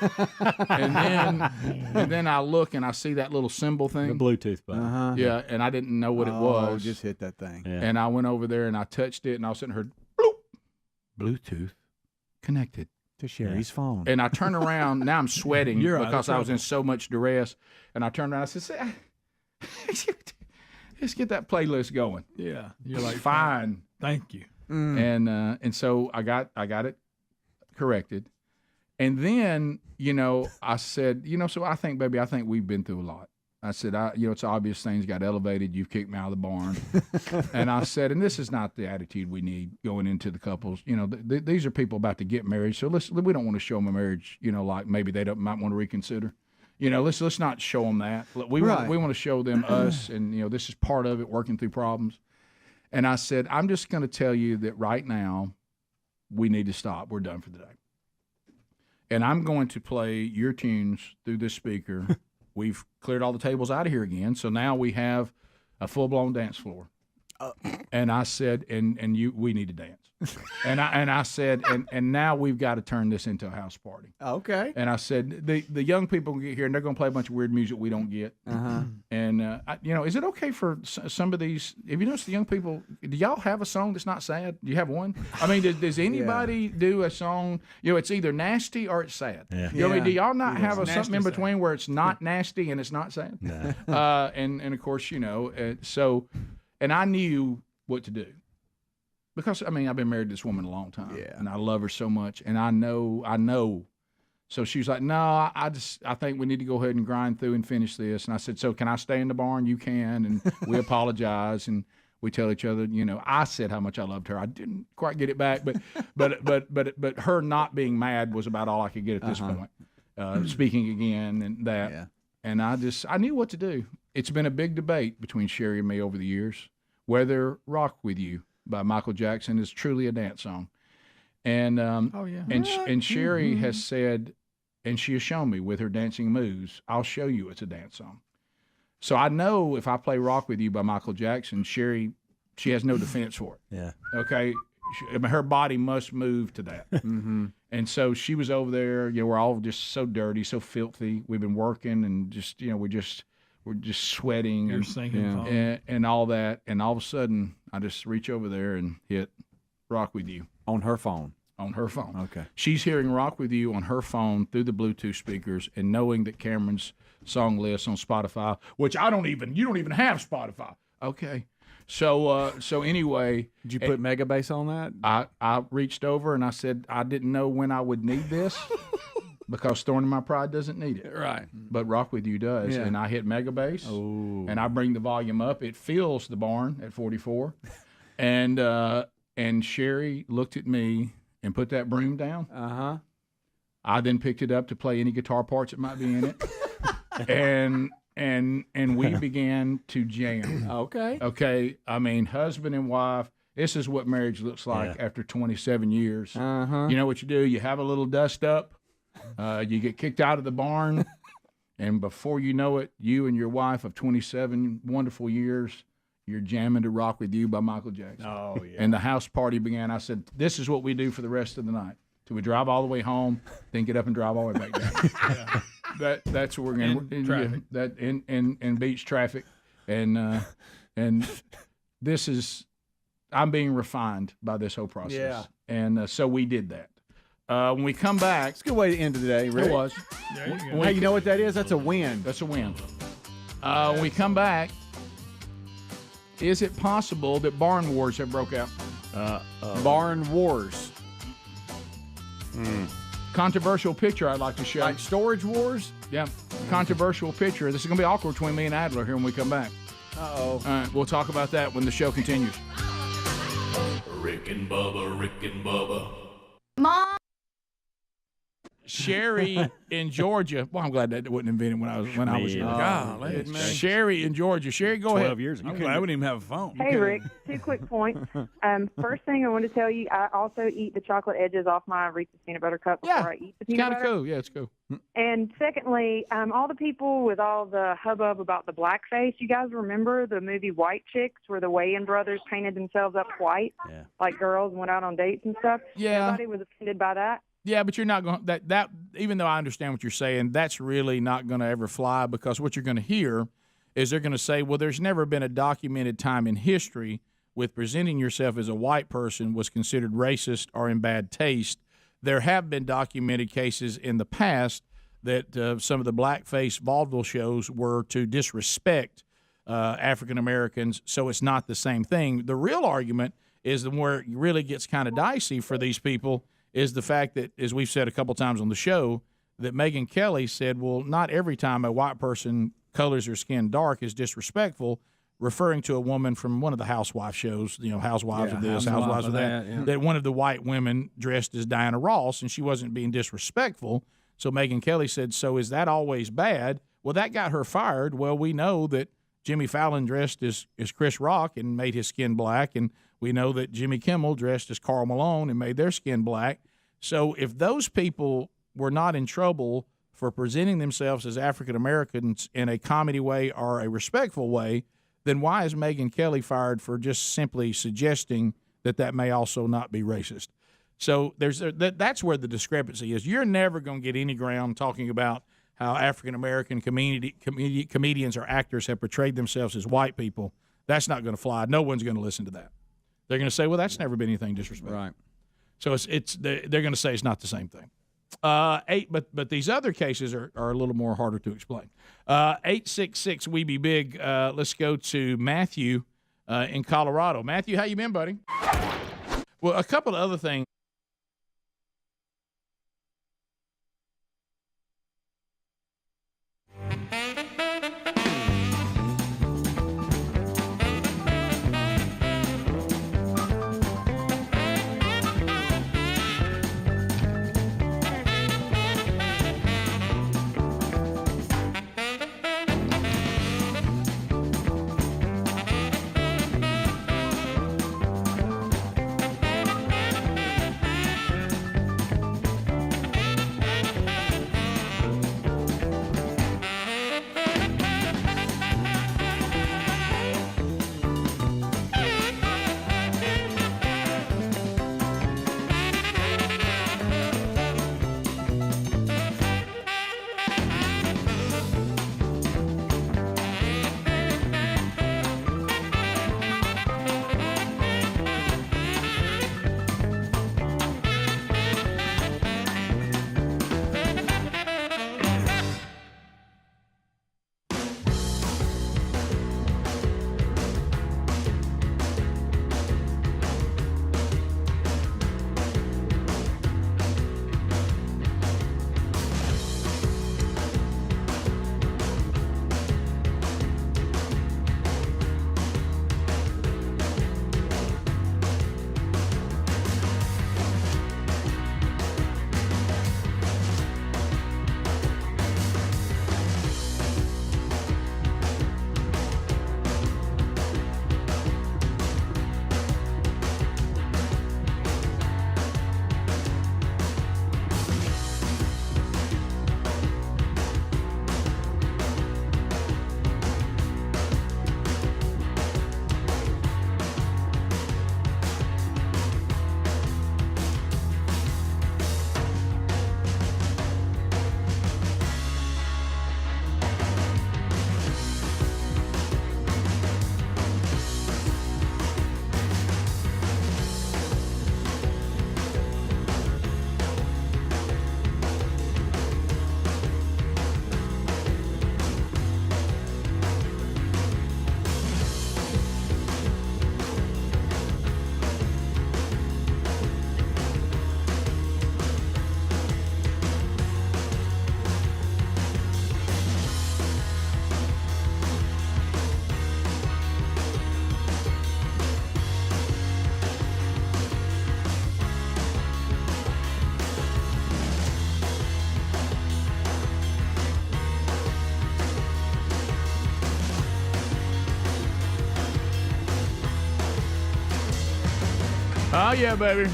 and then I look and I see that little symbol thing. The Bluetooth button. Yeah, and I didn't know what it was. Just hit that thing. Yeah. And I went over there and I touched it, and all of a sudden heard, bloop, Bluetooth connected to Sherry's phone. And I turn around. Now I'm sweating because I was in so much duress. And I turned around and I said, let's get that playlist going. Yeah. You're like, fine. Thank you. And so I got it corrected, And then, I said, so I think, baby, we've been through a lot. I said, it's obvious things got elevated. You've kicked me out of the barn. And I said, and this is not the attitude we need going into the couples. These are people about to get married. So we don't want to show them a marriage, like maybe they might want to reconsider. Let's not show them that. We want to show them us, and this is part of it, working through problems. And I said, I'm just going to tell you that right now we need to stop. We're done for the day. And I'm going to play your tunes through this speaker. We've cleared all the tables out of here again, so now we have a full-blown dance floor. And I said, we need to dance. And I said, and now we've got to turn this into a house party. Okay. And I said, the young people get here and they're going to play a bunch of weird music we don't get. Uh-huh. And is it okay for some of these? Have you noticed the young people? Do y'all have a song that's not sad? Do you have one? I mean, does anybody do a song? It's either nasty or it's sad. Yeah. Do y'all not have something in between where it's not nasty and it's not sad? No. And of course, so, and I knew what to do. Because, I've been married to this woman a long time, and I love her so much, and I know. So she was like, no, I think we need to go ahead and grind through and finish this. And I said, so can I stay in the barn? You can, and we apologize, and we tell each other, I said how much I loved her. I didn't quite get it back, but her not being mad was about all I could get at this point. Speaking again and that, and I knew what to do. It's been a big debate between Sherry and me over the years whether "Rock with You" by Michael Jackson is truly a dance song. And and Sherry has said, and she has shown me with her dancing moves, I'll show you it's a dance song. So I know if I play "Rock with You" by Michael Jackson, Sherry, she has no defense for it. Yeah. Okay. Her body must move to that. Mm-hmm. And so she was over there. We're all just so dirty, so filthy. We've been working and just, we're just sweating. You're singing and all that. And all of a sudden, I just reach over there and hit "Rock with You." On her phone. On her phone. Okay. She's hearing "Rock with You" on her phone through the Bluetooth speakers and knowing that Cameron's song list on Spotify, which you don't even have Spotify. Okay. So anyway. Did you put Mega Bass on that? I reached over and I said, I didn't know when I would need this. Because Thorn in My Pride doesn't need it. Right. But "Rock with You" does. Yeah. And I hit Mega Bass. Oh. And I bring the volume up. It fills the barn at 44. And Sherry looked at me and put that broom down. Uh-huh. I then picked it up to play any guitar parts that might be in it. and we began to jam. Okay. Okay. Husband and wife. This is what marriage looks like after 27 years. Uh-huh. You know what you do? You have a little dust up. You get kicked out of the barn, and before you know it, you and your wife of 27 wonderful years, you're jamming to "Rock with You" by Michael Jackson. Oh, yeah. And the house party began. I said, this is what we do for the rest of the night. So we drive all the way home, then get up and drive all the way back down. That's what we're going to traffic. That in beach traffic. And this is, I'm being refined by this whole process. Yeah. And so we did that. When we come back, it's a good way to end the day, Rick. It was. Hey, you know what that is? That's a win. That's a win. When we come back, is it possible that barn wars have broke out? Barn wars. Controversial picture I'd like to show. Like storage wars? Yeah. Controversial picture. This is going to be awkward between me and Adler here when we come back. Uh-oh. All right, we'll talk about that when the show continues. Rick and Bubba, Rick and Bubba. Mom. Sherry in Georgia. Well, I'm glad that wasn't invented when I was young. Golly, Sherry in Georgia. Sherry, go ahead. 12 years ago. I'm glad we didn't even have a phone. Hey, Rick. 2 quick points. First thing I want to tell you, I also eat the chocolate edges off my Reese's peanut butter cup before I eat the It's peanut kind of butter. cool. Yeah, it's cool. And secondly, all the people with all the hubbub about the blackface, you guys remember the movie White Chicks where the Wayans brothers painted themselves up white, like girls and went out on dates and stuff? Yeah. Nobody was offended by that? Yeah, but you're not going that even though I understand what you're saying, that's really not going to ever fly, because what you're going to hear is they're going to say, well, there's never been a documented time in history with presenting yourself as a white person was considered racist or in bad taste. There have been documented cases in the past that some of the blackface vaudeville shows were to disrespect African Americans, so it's not the same thing. The real argument is where it really gets kind of dicey for these people is the fact that, as we've said a couple times on the show, that Megyn Kelly said, well, not every time a white person colors their skin dark is disrespectful, referring to a woman from one of the housewife shows, Housewives of this, Housewives of that, that one of the white women dressed as Diana Ross, and she wasn't being disrespectful. So Megyn Kelly said, so is that always bad? Well, that got her fired. Well, we know that Jimmy Fallon dressed as Chris Rock and made his skin black, and we know that Jimmy Kimmel dressed as Karl Malone and made their skin black. So if those people were not in trouble for presenting themselves as African Americans in a comedy way or a respectful way, then why is Megyn Kelly fired for just simply suggesting that may also not be racist? So that's where the discrepancy is. You're never going to get any ground talking about how African American comedians or actors have portrayed themselves as white people. That's not going to fly. No one's going to listen to that. They're going to say, well, that's never been anything disrespectful. Right. So they're going to say it's not the same thing. But these other cases are a little more harder to explain. 866 We Be Big. Let's go to Matthew in Colorado. Matthew, how you been, buddy? Well, a couple of other things. Oh, yeah, baby.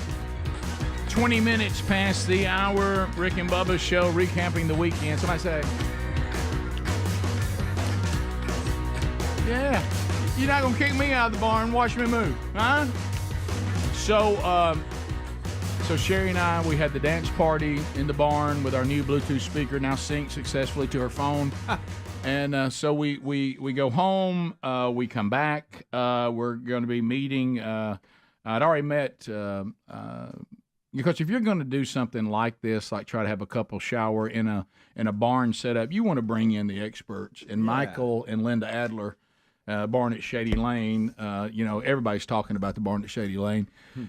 20 minutes past the hour. Rick and Bubba show, recapping the weekend. Somebody say, yeah, you're not going to kick me out of the barn. Watch me move, huh? So Sherry and I, we had the dance party in the barn with our new Bluetooth speaker now synced successfully to her phone. And so we go home. We come back. We're going to be meeting. I'd already met because if you're going to do something like this, like try to have a couple shower in a barn setup, you want to bring in the experts. And Michael and Linda Adler barn at Shady Lane. Everybody's talking about the barn at Shady Lane.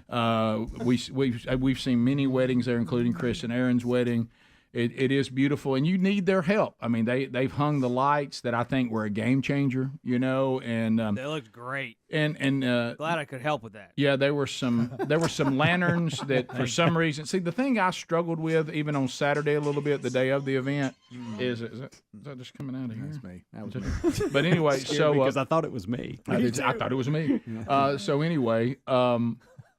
We've seen many weddings there, including Chris and Aaron's wedding. It is beautiful, and you need their help. I mean, they've hung the lights that I think were a game changer, and they looked great. And glad I could help with that. Yeah, there were some lanterns that for some reason. See, the thing I struggled with even on Saturday a little bit, the day of the event, is that just coming out of here? That's me. That was me. But anyway, so because I thought it was me. I thought it was me. So anyway.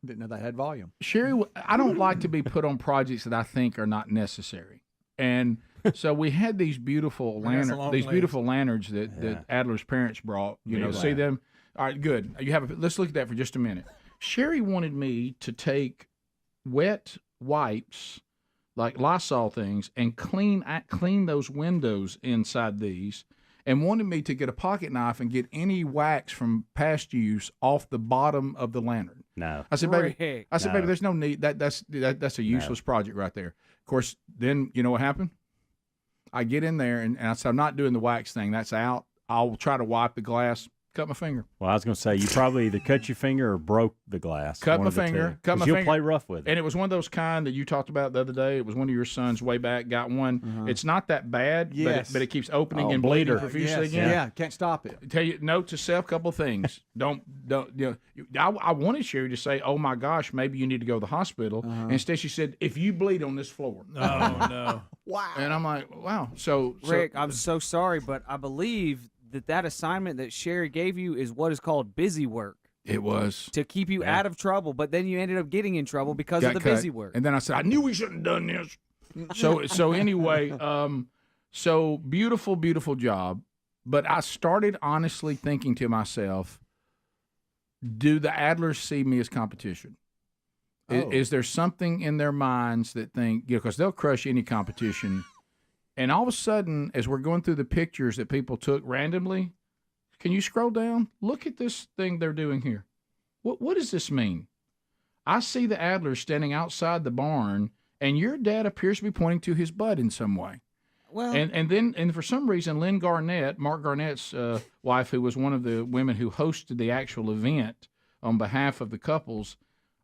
Didn't know they had volume. Sherry, I don't like to be put on projects that I think are not necessary. And so we had these beautiful lanterns that Adler's parents brought. See them. All right, good. Let's look at that for just a minute. Sherry wanted me to take wet wipes, like Lysol things, and clean those windows inside these, and wanted me to get a pocket knife and get any wax from past use off the bottom of the lantern. No, I said, baby. There's no need. That's a useless project right there. Of course, then you know what happened? I get in there and I said, I'm not doing the wax thing. That's out. I'll try to wipe the glass. Cut my finger. Well, I was going to say, you probably either cut your finger or broke the glass. Cut my finger. You'll play rough with it. And it was one of those kind that you talked about the other day. It was one of your sons way back got one. Uh-huh. It's not that bad, but it keeps opening and bleeding profusely again. Yeah, can't stop it. Tell you, note to self, couple of things. Don't. I wanted Sherry to say, "Oh my gosh, maybe you need to go to the hospital." Instead, she said, "If you bleed on this floor." Oh no! Wow. And I'm like, wow. So Rick, I'm so sorry, but I believe that assignment that Sherry gave you is what is called busy work. It was. To keep you out of trouble, but then you ended up getting in trouble because of the busy work. And then I said, I knew we shouldn't have done this. So anyway, so beautiful, beautiful job. But I started honestly thinking to myself, do the Adlers see me as competition? Is there something in their minds that think, because they'll crush any competition. And all of a sudden, as we're going through the pictures that people took randomly, can you scroll down? Look at this thing they're doing here. What does this mean? I see the Adlers standing outside the barn, and your dad appears to be pointing to his butt in some way. Well, and for some reason, Lynn Garnett, Mark Garnett's wife, who was one of the women who hosted the actual event on behalf of the couples,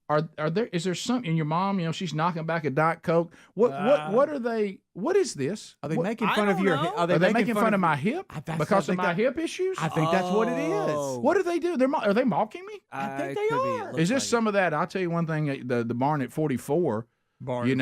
is there something in your mom? She's knocking back a Diet Coke. What are they? What is this? Are they making fun of your? Are they making fun of my hip because of my hip issues? I think that's what it is. What do they do? Are they mocking me? I think they are. Is this some of that? I'll tell you one thing. The barn at 44. They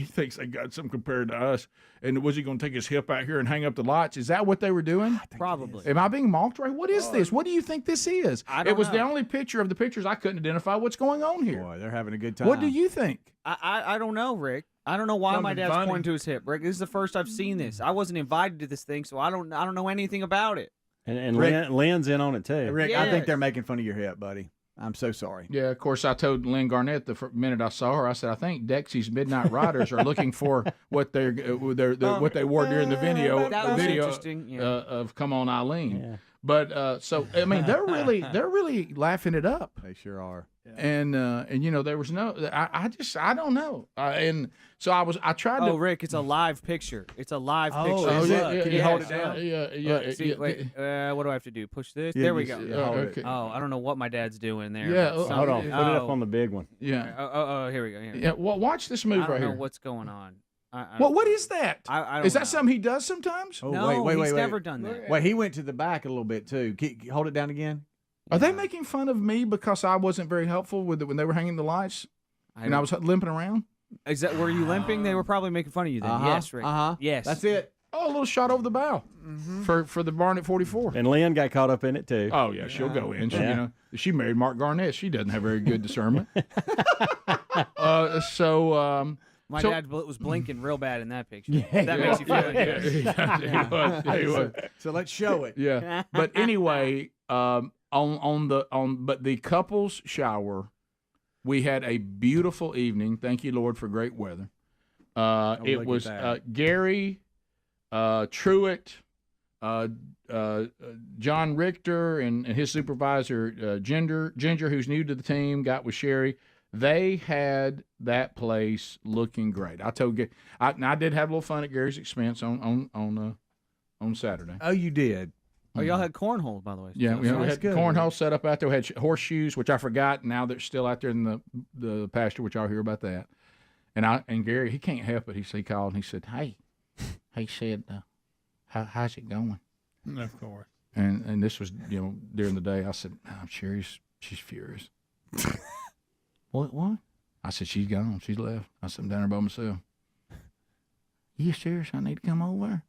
think they got something compared to us. And was he going to take his hip out here and hang up the lights? Is that what they were doing? Probably. Am I being mocked, Ray? What is this? What do you think this is? It was the only picture of the pictures I couldn't identify what's going on here. Boy, they're having a good time. What do you think? I don't know, Rick. I don't know why my dad's pointing to his hip, Rick. This is the first I've seen this. I wasn't invited to this thing, so I don't know anything about it. And Lynn's in on it too. Rick, I think they're making fun of your hip, buddy. I'm so sorry. Yeah, of course, I told Lynn Garnett the minute I saw her, I said, I think Dexy's Midnight Riders are looking for what they wore during the video of Come On Eileen. Yeah. But so I mean, they're really laughing it up. They sure are. Yeah. And there was no. I don't know. And so I tried to. Oh, Rick, it's a live picture. It's a live picture. Oh, yeah, can you hold it down? Yeah. Wait, what do I have to do? Push this? There we go. Okay. Oh, I don't know what my dad's doing there. Yeah. Hold on. Put it up on the big one. Yeah. Oh, here we go. Yeah. Well, watch this move right here. I don't know what's going on. What is that? Is that know. something he does sometimes? Oh, no, wait, he's never done that. Wait, he went to the back a little bit too. Hold it down again. Are they making fun of me because I wasn't very helpful with it when they were hanging the lights and I was limping around? Is that were you limping? They were probably making fun of you then. Yes, Rick. Yes, that's it. Oh, a little shot over the bow for the barn at 44. And Lynn got caught up in it too. Oh yeah, she'll go in. She married Mark Garnett. She doesn't have very good discernment. My dad was blinking real bad in that picture. That makes you feel good. He was. So let's show it. Yeah. But anyway, but the couple's shower, we had a beautiful evening. Thank you, Lord, for great weather. It was Gary, Truitt, John Richter, and his supervisor Ginger, who's new to the team, got with Sherry. They had that place looking great. I told Gary, I did have a little fun at Gary's expense on Saturday. Oh, you did. Oh, y'all had cornhole, by the way. Yeah, we had cornhole set up out there. We had horseshoes, which I forgot. Now they're still out there in the pasture, which I'll hear about that. And Gary, he can't help it. He called and he said, "Hey," he said, "How's it going?" Of course. And this was during the day. I said, "I'm sure she's furious." What? I said, "She's gone. She's left." I said, "I'm down there by myself." "You serious? I need to come over?"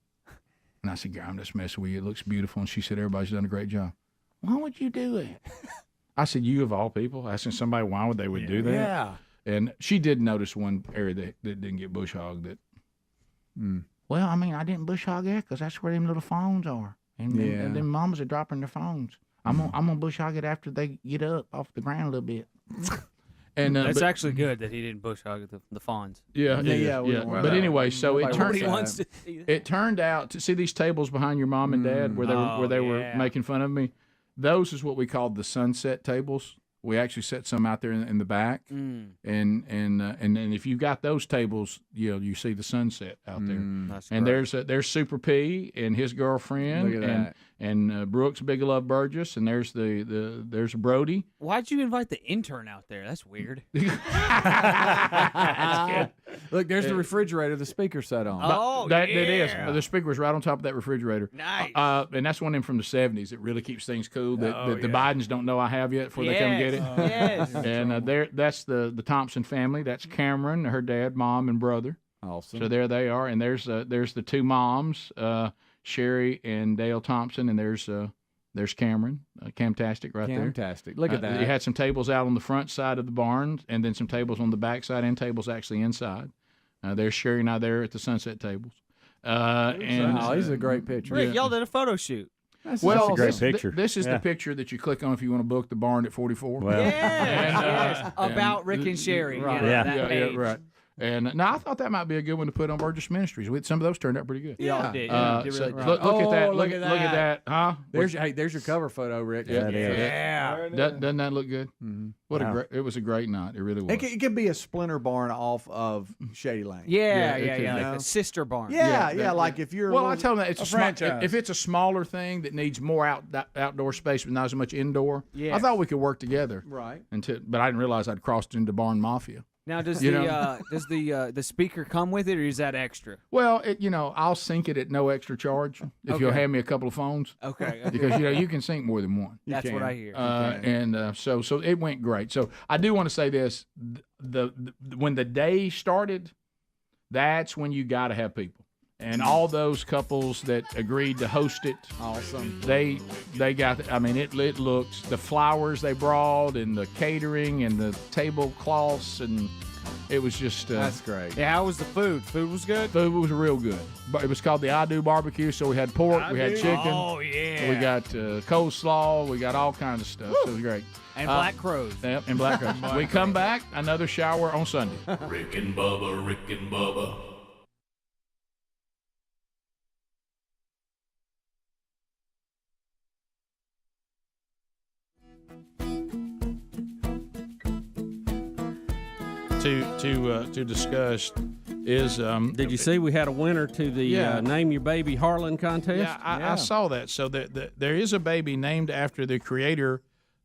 And I said, "Girl, I'm just messing with you. It looks beautiful." And she said, "Everybody's done a great job." "Why would you do it?" I said, "You of all people," asking somebody why would they do that. Yeah. And she did notice one area that didn't get bush hogged. Well, I mean, I didn't bush hog that because that's where them little phones are. And them mamas are dropping their phones. I'm gonna bush hog it after they get up off the ground a little bit. And that's actually good that he didn't bush hog the fawns. Yeah. But anyway, so it turned out to see these tables behind your mom and dad where they were making fun of me. Those is what we called the sunset tables. We actually set some out there in the back, and if you got those tables, you see the sunset out there. And there's Super P and his girlfriend, Look at and Brooks Bigelow Burgess, and there's there's Brody. Why'd you invite the intern out there? That's weird. Look, there's the refrigerator the speaker set on. Oh, It is. The speaker was right on top of that refrigerator. Nice. And that's one of them from the 70s. It really keeps things cool that the Bidens don't know I have yet before they come get it. Yes. And that's the Thompson family. That's Cameron, her dad, mom, and brother. Awesome. So there they are. And there's the two moms, Sherry and Dale Thompson, and there's Cameron, Camtastic right there. Camtastic. Look at that. You had some tables out on the front side of the barn, and then some tables on the back side, and tables actually inside. There's Sherry and I there at the sunset tables. These are a great picture. Rick, y'all did a photo shoot. That's a great picture. This is the picture that you click on if you want to book the barn at 44. Well. Yes. About Rick and Sherry. Right. Yeah, right. And now I thought that might be a good one to put on Burgess Ministries. Some of those turned out pretty good. Yeah, it did. Look at that. Look at that. Huh? There's your cover photo, Rick. Yeah. Doesn't that look good? Mm-hmm. It was a great night. It really was. It could be a splinter barn off of Shady Lane. Yeah, like a sister barn. Yeah, like if you're. Well, I tell them that it's a franchise. If it's a smaller thing that needs more outdoor space but not as much indoor, I thought we could work together. Right. But I didn't realize I'd crossed into barn mafia. Now, does the speaker come with it, or is that extra? Well, I'll sync it at no extra charge if you'll hand me a couple of phones. Okay. Because you can sync more than one. That's what I hear. So it went great. So I do want to say this: when the day started, that's when you got to have people. And all those couples that agreed to host it, awesome. They got. I mean, it looks the flowers they brought and the catering and the tablecloths and it was just. That's great. Yeah, how was the food? Food was good. Food was real good. But it was called the I Do Barbecue. So we had pork, we had chicken. Oh yeah. We got coleslaw. We got all kinds of stuff. So it was great. And black crows. Yep, and black crows. We come back, another shower on Sunday. Rick and Bubba, Rick and Bubba. To discuss is did you see we had a winner to the Name Your Baby Harlan contest? Yeah, I saw that. So there is a baby named after the creator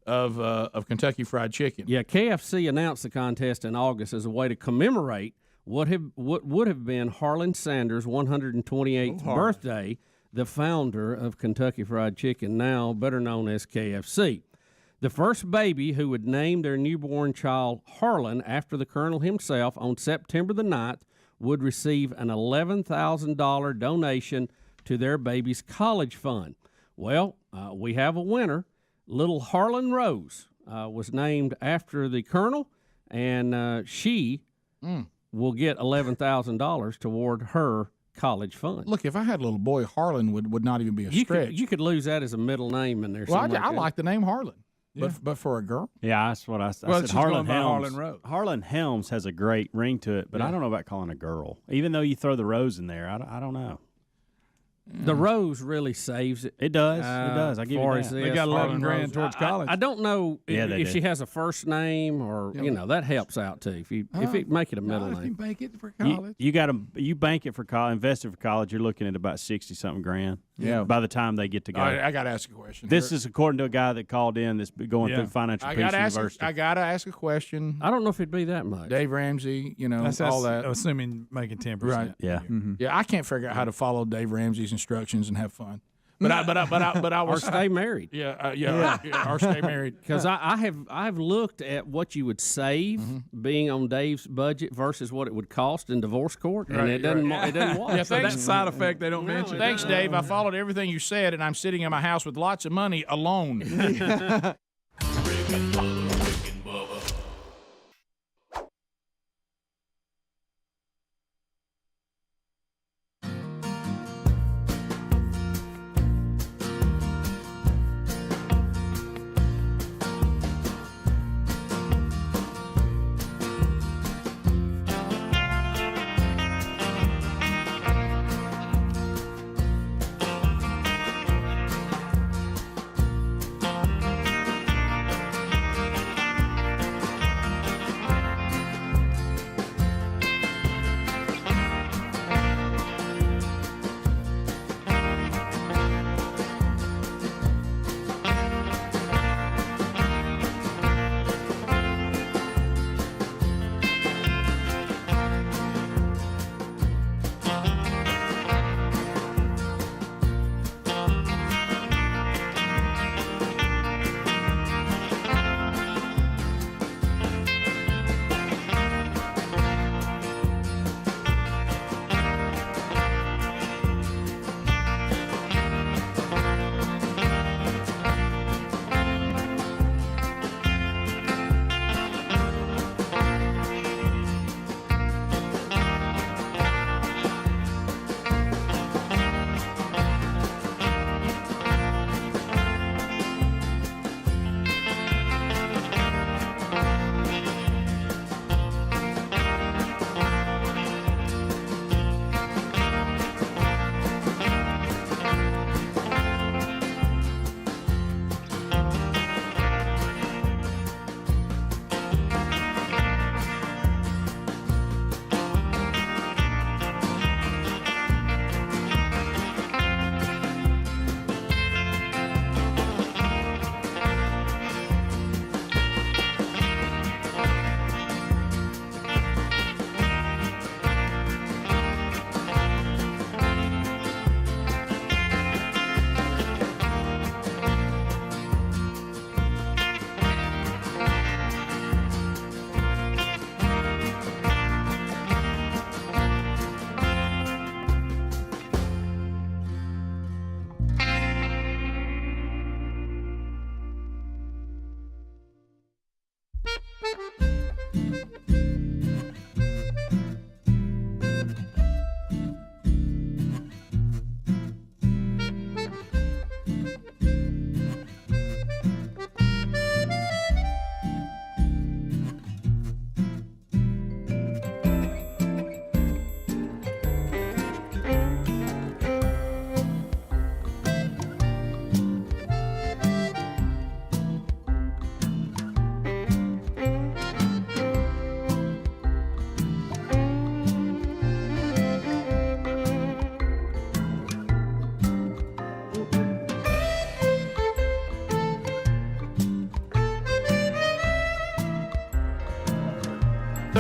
of Kentucky Fried Chicken. Yeah, KFC announced the contest in August as a way to commemorate what would have been Harlan Sanders' 128th birthday, the founder of Kentucky Fried Chicken, now better known as KFC. The first baby who would name their newborn child Harlan after the Colonel himself on September the 9th would receive an $11,000 donation to their baby's college fund. Well, we have a winner. Little Harlan Rose was named after the Colonel, and she will get $11,000 toward her college fund. Look, if I had a little boy, Harlan would not even be a stretch. You could lose that as a middle name in there. Well, I like the name Harlan. Yeah. But for a girl? Yeah, that's what I said. Well, Harlan Helms. Road. Harlan Helms has a great ring to it, but I don't know about calling a girl. Even though you throw the rose in there, I don't know. The rose really saves it. It does. It does. I give you that. They got 11 grand towards college. I don't know if she has a first name or that helps out too. If you make it a middle name, if you bank it for college, you bank it for college, invest it for college. You're looking at about $60-something grand. by the time they get to go. All right, I got to ask a question. This is according to a guy that called in that's been going through Financial Peace University. I got to ask a question. I don't know if it'd be that much. Dave Ramsey, that's all that. Assuming making 10%. Right. Yeah. Yeah, I can't figure out how to follow Dave Ramsey's instructions and have fun. But I was or stay married. Or stay married. Because I've looked at what you would save being on Dave's budget versus what it would cost in divorce court, and it doesn't work. Yeah, So that side effect they don't mention. Thanks, Dave. I followed everything you said, and I'm sitting in my house with lots of money alone. Rick and Bubba.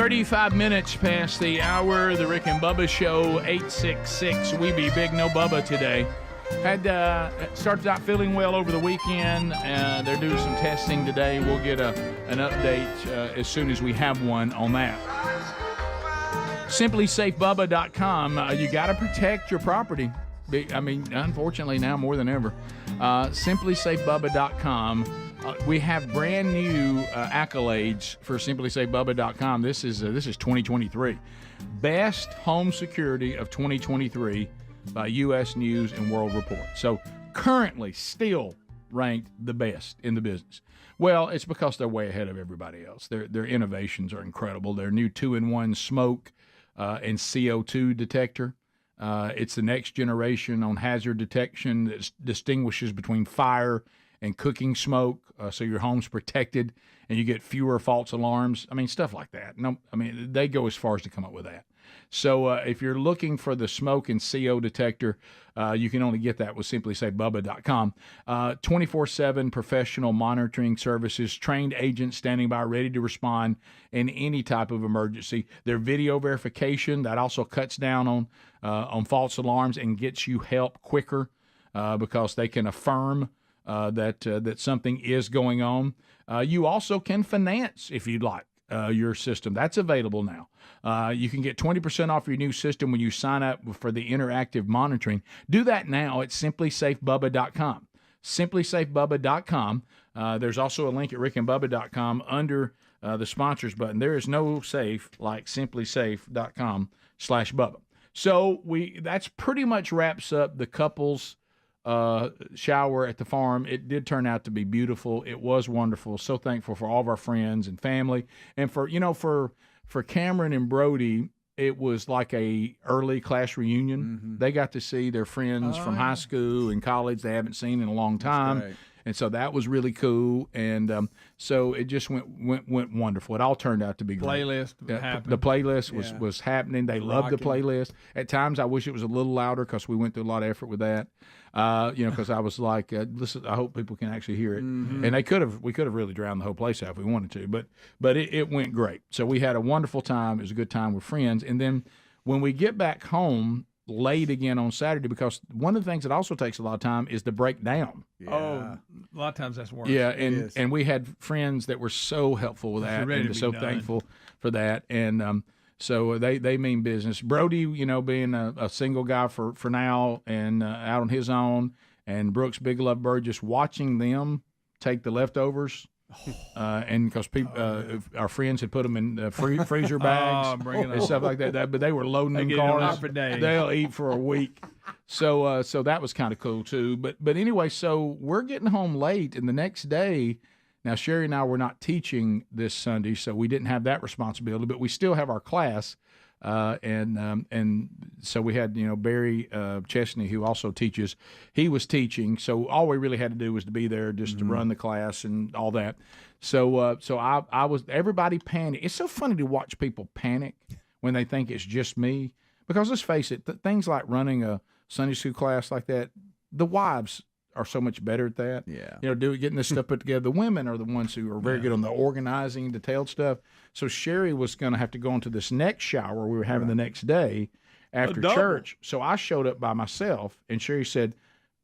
35 minutes past the hour. The Rick and Bubba Show, 866. We be big, no Bubba today. Had started out feeling well over the weekend. They're doing some testing today. We'll get an update as soon as we have one on that. SimplySafeBubba.com. You got to protect your property. I mean, unfortunately, now more than ever. SimplySafeBubba.com. We have brand new accolades for SimplySafeBubba.com. This is 2023. Best Home Security of 2023 by U.S. News and World Report. So currently still ranked the best in the business. Well, it's because they're way ahead of everybody else. Their innovations are incredible. Their new 2-in-1 smoke and CO2 detector. It's the next generation on hazard detection that distinguishes between fire and cooking smoke, so your home's protected and you get fewer false alarms. I mean, stuff like that. No, I mean, they go as far as to come up with that. So if you're looking for the smoke and CO detector, you can only get that with simplysafebubba.com. 24/7 professional monitoring services, trained agents standing by ready to respond in any type of emergency. Their video verification, that also cuts down on false alarms and gets you help quicker because they can affirm that something is going on. You also can finance if you'd like your system. That's available now. You can get 20% off your new system when you sign up for the interactive monitoring. Do that now at simplysafebubba.com. simplysafebubba.com. There's also a link at rickandbubba.com under the sponsors button. There is no safe like simplysafe.com/Bubba. So that's pretty much wraps up the couples shower at the farm. It did turn out to be beautiful. It was wonderful. So thankful for all of our friends and family, and for Cameron and Brody. It was like a early class reunion. They got to see their friends from high school and college they haven't seen in a long time. And so that was really cool, and so it just went wonderful. It all turned out to be great. The playlist was happening. They loved the playlist. At times, I wish it was a little louder because we went through a lot of effort with that. Because I was like, listen, I hope people can actually hear it. And we could have really drowned the whole place out if we wanted to, but it went great. So we had a wonderful time. It was a good time with friends, and then when we get back home late again on Saturday, because one of the things that also takes a lot of time is to break down. A lot of times that's worse. Yeah, and we had friends that were so helpful with that, and so thankful for that, and so they mean business. Brody, being a single guy for now and out on his own, and Brooks, Big Love Burgess, watching them take the leftovers. And because our friends had put them in freezer bags and stuff like that, but they were loading them cars. They'll eat for a week. So that was kind of cool too. But anyway, so we're getting home late, and the next day, now Sherry and I were not teaching this Sunday, so we didn't have that responsibility, but we still have our class. And so we had Barry Chesney, who also teaches. He was teaching, so all we really had to do was to be there just to run the class and all that. So I was. Everybody panicked. It's so funny to watch people panic when they think it's just me, because let's face it, things like running a Sunday school class like that, the wives are so much better at that. Yeah. Getting this stuff put together. The women are the ones who are very good on the organizing, detailed stuff. So Sherry was going to have to go into this next shower we were having the next day after church. So I showed up by myself, and Sherry said,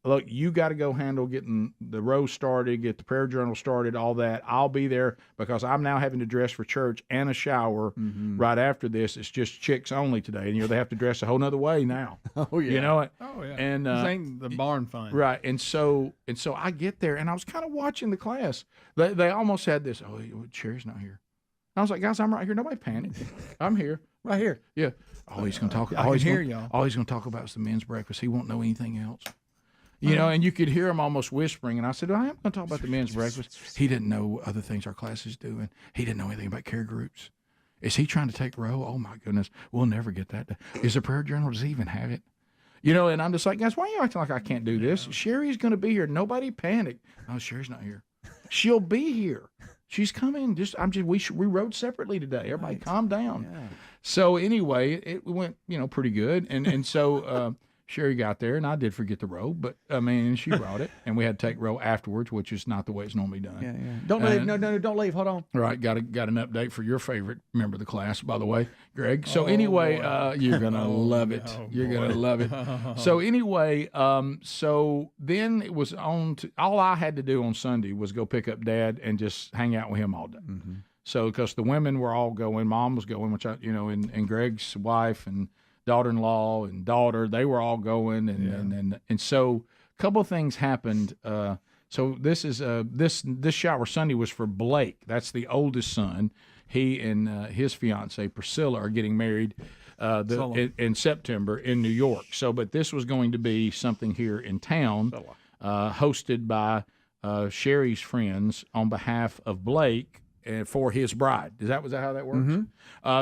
look, you got to go handle getting the row started, get the prayer journal started, all that. I'll be there because I'm now having to dress for church and a shower right after this. It's just chicks only today. And, they have to dress a whole nother way now. Oh, yeah. You know it? Oh, yeah. And, this ain't the barn find. Right. And so I get there, and I was kind of watching the class. They almost had this, Sherry's not here. I was like, guys, I'm right here. Nobody panic. I'm here. Right here. Yeah. All he's going to talk about. All he's going to talk about is the men's breakfast. He won't know anything else. And you could hear him almost whispering. And I said, I am going to talk about the men's breakfast. He didn't know other things our classes do, and he didn't know anything about care groups. Is he trying to take row? Oh, my goodness. We'll never get that. Is the prayer journal, does he even have it? And I'm just like, guys, why are you acting like I can't do this? Sherry's going to be here. Nobody panic. No, Sherry's not here. She'll be here. She's coming. We rode separately today. Everybody calm down. Yeah. So anyway, it went, pretty good. And so Sherry got there, and I did forget the row, but she brought it, and we had to take row afterwards, which is not the way it's normally done. Yeah. Don't leave. No, don't leave. Hold on. Right. Got an update for your favorite member of the class, by the way, Greg. So anyway, you're gonna love it. You're gonna love it. So anyway, so then it was on. All I had to do on Sunday was go pick up Dad and just hang out with him all day. So because the women were all going, Mom was going, which and Greg's wife and daughter-in-law and daughter, they were all going, and so a couple of things happened. So this is this shower Sunday was for Blake. That's the oldest son. He and his fiancee Priscilla are getting married in September in New York. So, but this was going to be something here in town, hosted by Sherry's friends on behalf of Blake. For his bride. Was that how that works?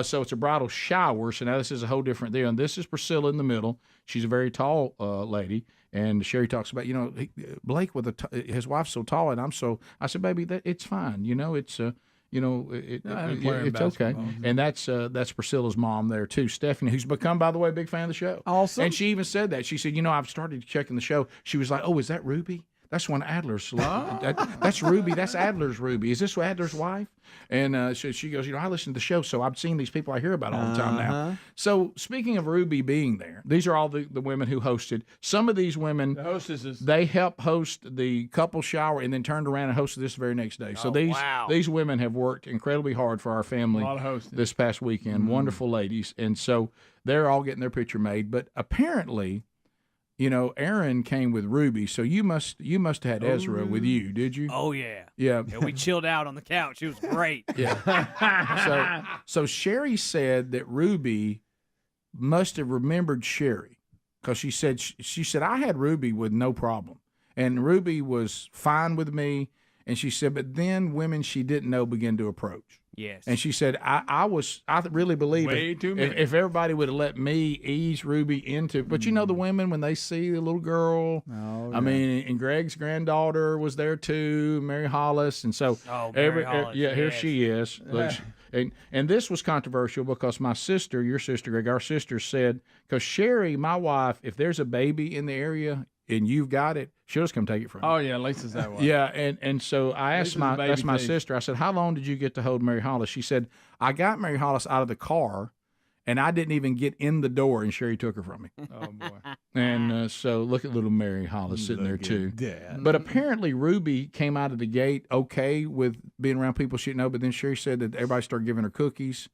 So it's a bridal shower. So now this is a whole different deal. And this is Priscilla in the middle. She's a very tall lady. And Sherry talks about, Blake with his wife's so tall, and I said, baby, it's fine. it's okay. And that's Priscilla's mom there too, Stephanie, who's become, by the way, a big fan of the show. Awesome. And she even said that. She said, I've started checking the show. She was like, oh, is that Ruby? That's one of Adler's. That's Ruby. That's Adler's Ruby. Is this Adler's wife? And she goes, I listen to the show, so I've seen these people I hear about all the time now. So speaking of Ruby being there, these are all the women who hosted. Some of these women, the hostesses, they helped host the couple shower and then turned around and hosted this very next day. So these women have worked incredibly hard for our family this past weekend. Wonderful ladies. And so they're all getting their picture made. But apparently, Aaron came with Ruby, so you must have had Ezra with you, did you? Oh yeah. Yeah. We chilled out on the couch. It was great. Yeah. So Sherry said that Ruby must have remembered Sherry because she said I had Ruby with no problem, and Ruby was fine with me, and she said, but then women she didn't know began to approach. Yes. And she said, I really believe if everybody would have let me ease Ruby into, but the women, when they see the little girl, I mean, and Greg's granddaughter was there too, Mary Hollis. And so, here she is. Look, and this was controversial because my sister, your sister, Greg, our sister said, because Sherry, my wife, if there's a baby in the area and you've got it, she'll just come take it from you. Oh yeah, Lisa's that way. Yeah, and so I asked that's my sister. I said, how long did you get to hold Mary Hollis? She said, I got Mary Hollis out of the car, and I didn't even get in the door, and Sherry took her from me. Oh boy. And so look at little Mary Hollis sitting there too. But apparently Ruby came out of the gate okay with being around people she didn't know. But then Sherry said that everybody started giving her cookies.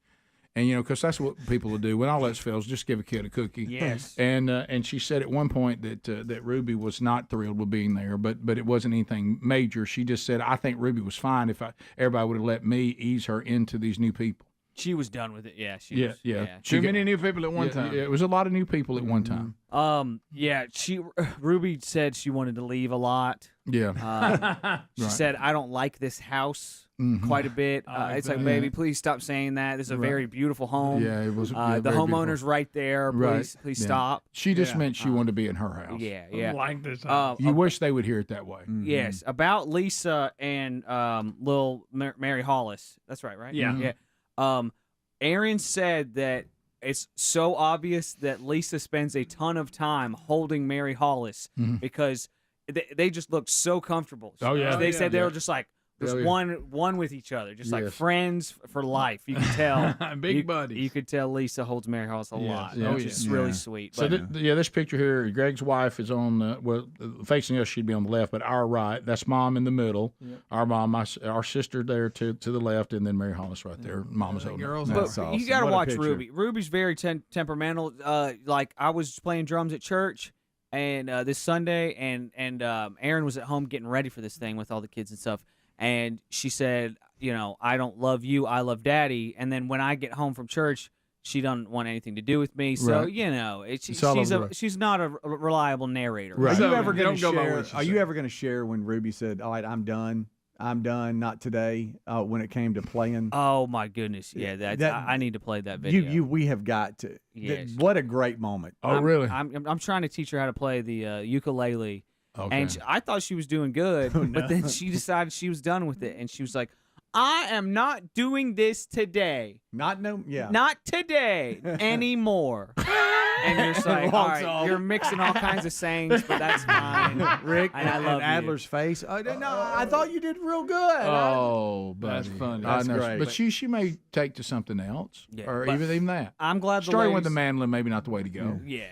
And, because that's what people will do. When all else fails, just give a kid a cookie. Yes. And she said at one point that Ruby was not thrilled with being there, but it wasn't anything major. She just said, I think Ruby was fine if everybody would have let me ease her into these new people. She was done with it. Yeah. Too many new people at one time. Yeah, it was a lot of new people at one time. Ruby said she wanted to leave a lot. Yeah. She said, I don't like this house quite a bit. It's like, baby, please stop saying that. This is a very beautiful home. Yeah, it was. The homeowner's right there. Please stop. She just meant she wanted to be in her house. Yeah. I like this house. You wish they would hear it that way. Yes. About Lisa and little Mary Hollis. That's right? Yeah. Aaron said that it's so obvious that Lisa spends a ton of time holding Mary Hollis because they just look so comfortable. Oh yeah. They said they were just like one with each other, just like friends for life. You can tell, big buddies. You could tell Lisa holds Mary Hollis a lot. Yeah. Which is really sweet. So this picture here, Greg's wife is on facing us. She'd be on the left, but our right. That's mom in the middle. Yep. Our mom, our sister there to the left, and then Mary Hollis right there. Mama's holding her. But awesome. You got to watch Ruby. Ruby's very temperamental. Like I was playing drums at church. And this Sunday, and Aaron was at home getting ready for this thing with all the kids and stuff. And she said, I don't love you, I love Daddy. And then when I get home from church, she doesn't want anything to do with me. So she's not a reliable narrator. Right. Are you ever going to share? Are you ever going to share when Ruby said, "All right, I'm done. Not today." When it came to playing. Oh my goodness! Yeah, I need to play that video. We have got to. Yes. What a great moment. Really? I'm trying to teach her how to play the ukulele. Okay. And I thought she was doing good, but then she decided she was done with it, and she was like, "I am not doing this today. Not today anymore." And you're just like, all right, you're mixing all kinds of sayings, but that's fine. Rick and I love Adler's face. Oh, no, I thought you did real good. Oh, that's funny. That's great. But she may take to something else, or even that. I'm glad starting with the mandolin, maybe not the way to go. Yeah.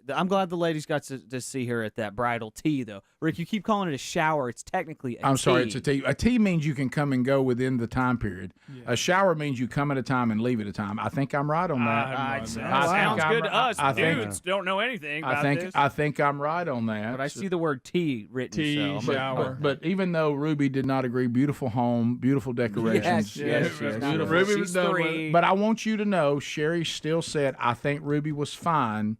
I'm glad the ladies got to see her at that bridal tea, though. Rick, you keep calling it a shower. It's technically a tea. I'm sorry, it's a tea. A tea means you can come and go within the time period. Yeah. A shower means you come at a time and leave at a time. I think I'm right on that. Sounds good to us. Dudes don't know anything about this. I think I'm right on that. But I see the word tea written. Tea, shower. But even though Ruby did not agree, beautiful home, beautiful decorations. Yes. Beautiful. Ruby was done with it. But I want you to know, Sherry still said, I think Ruby was fine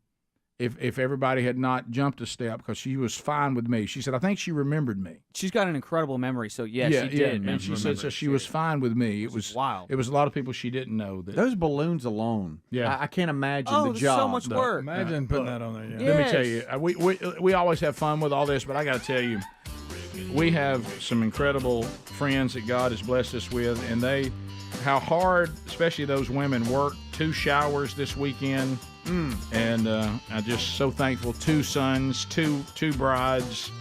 if everybody had not jumped a step, because she was fine with me. She said, I think she remembered me. She's got an incredible memory, so she did. And she said so she was fine with me. It was wild. It was a lot of people she didn't know. Those balloons alone. Yeah. I can't imagine the job. So much work. Imagine putting that on there. Let me tell you, we always have fun with all this, but I got to tell you, we have some incredible friends that God has blessed us with, and how hard, especially those women, work 2 showers this weekend. And I'm just so thankful. 2 sons, two brides.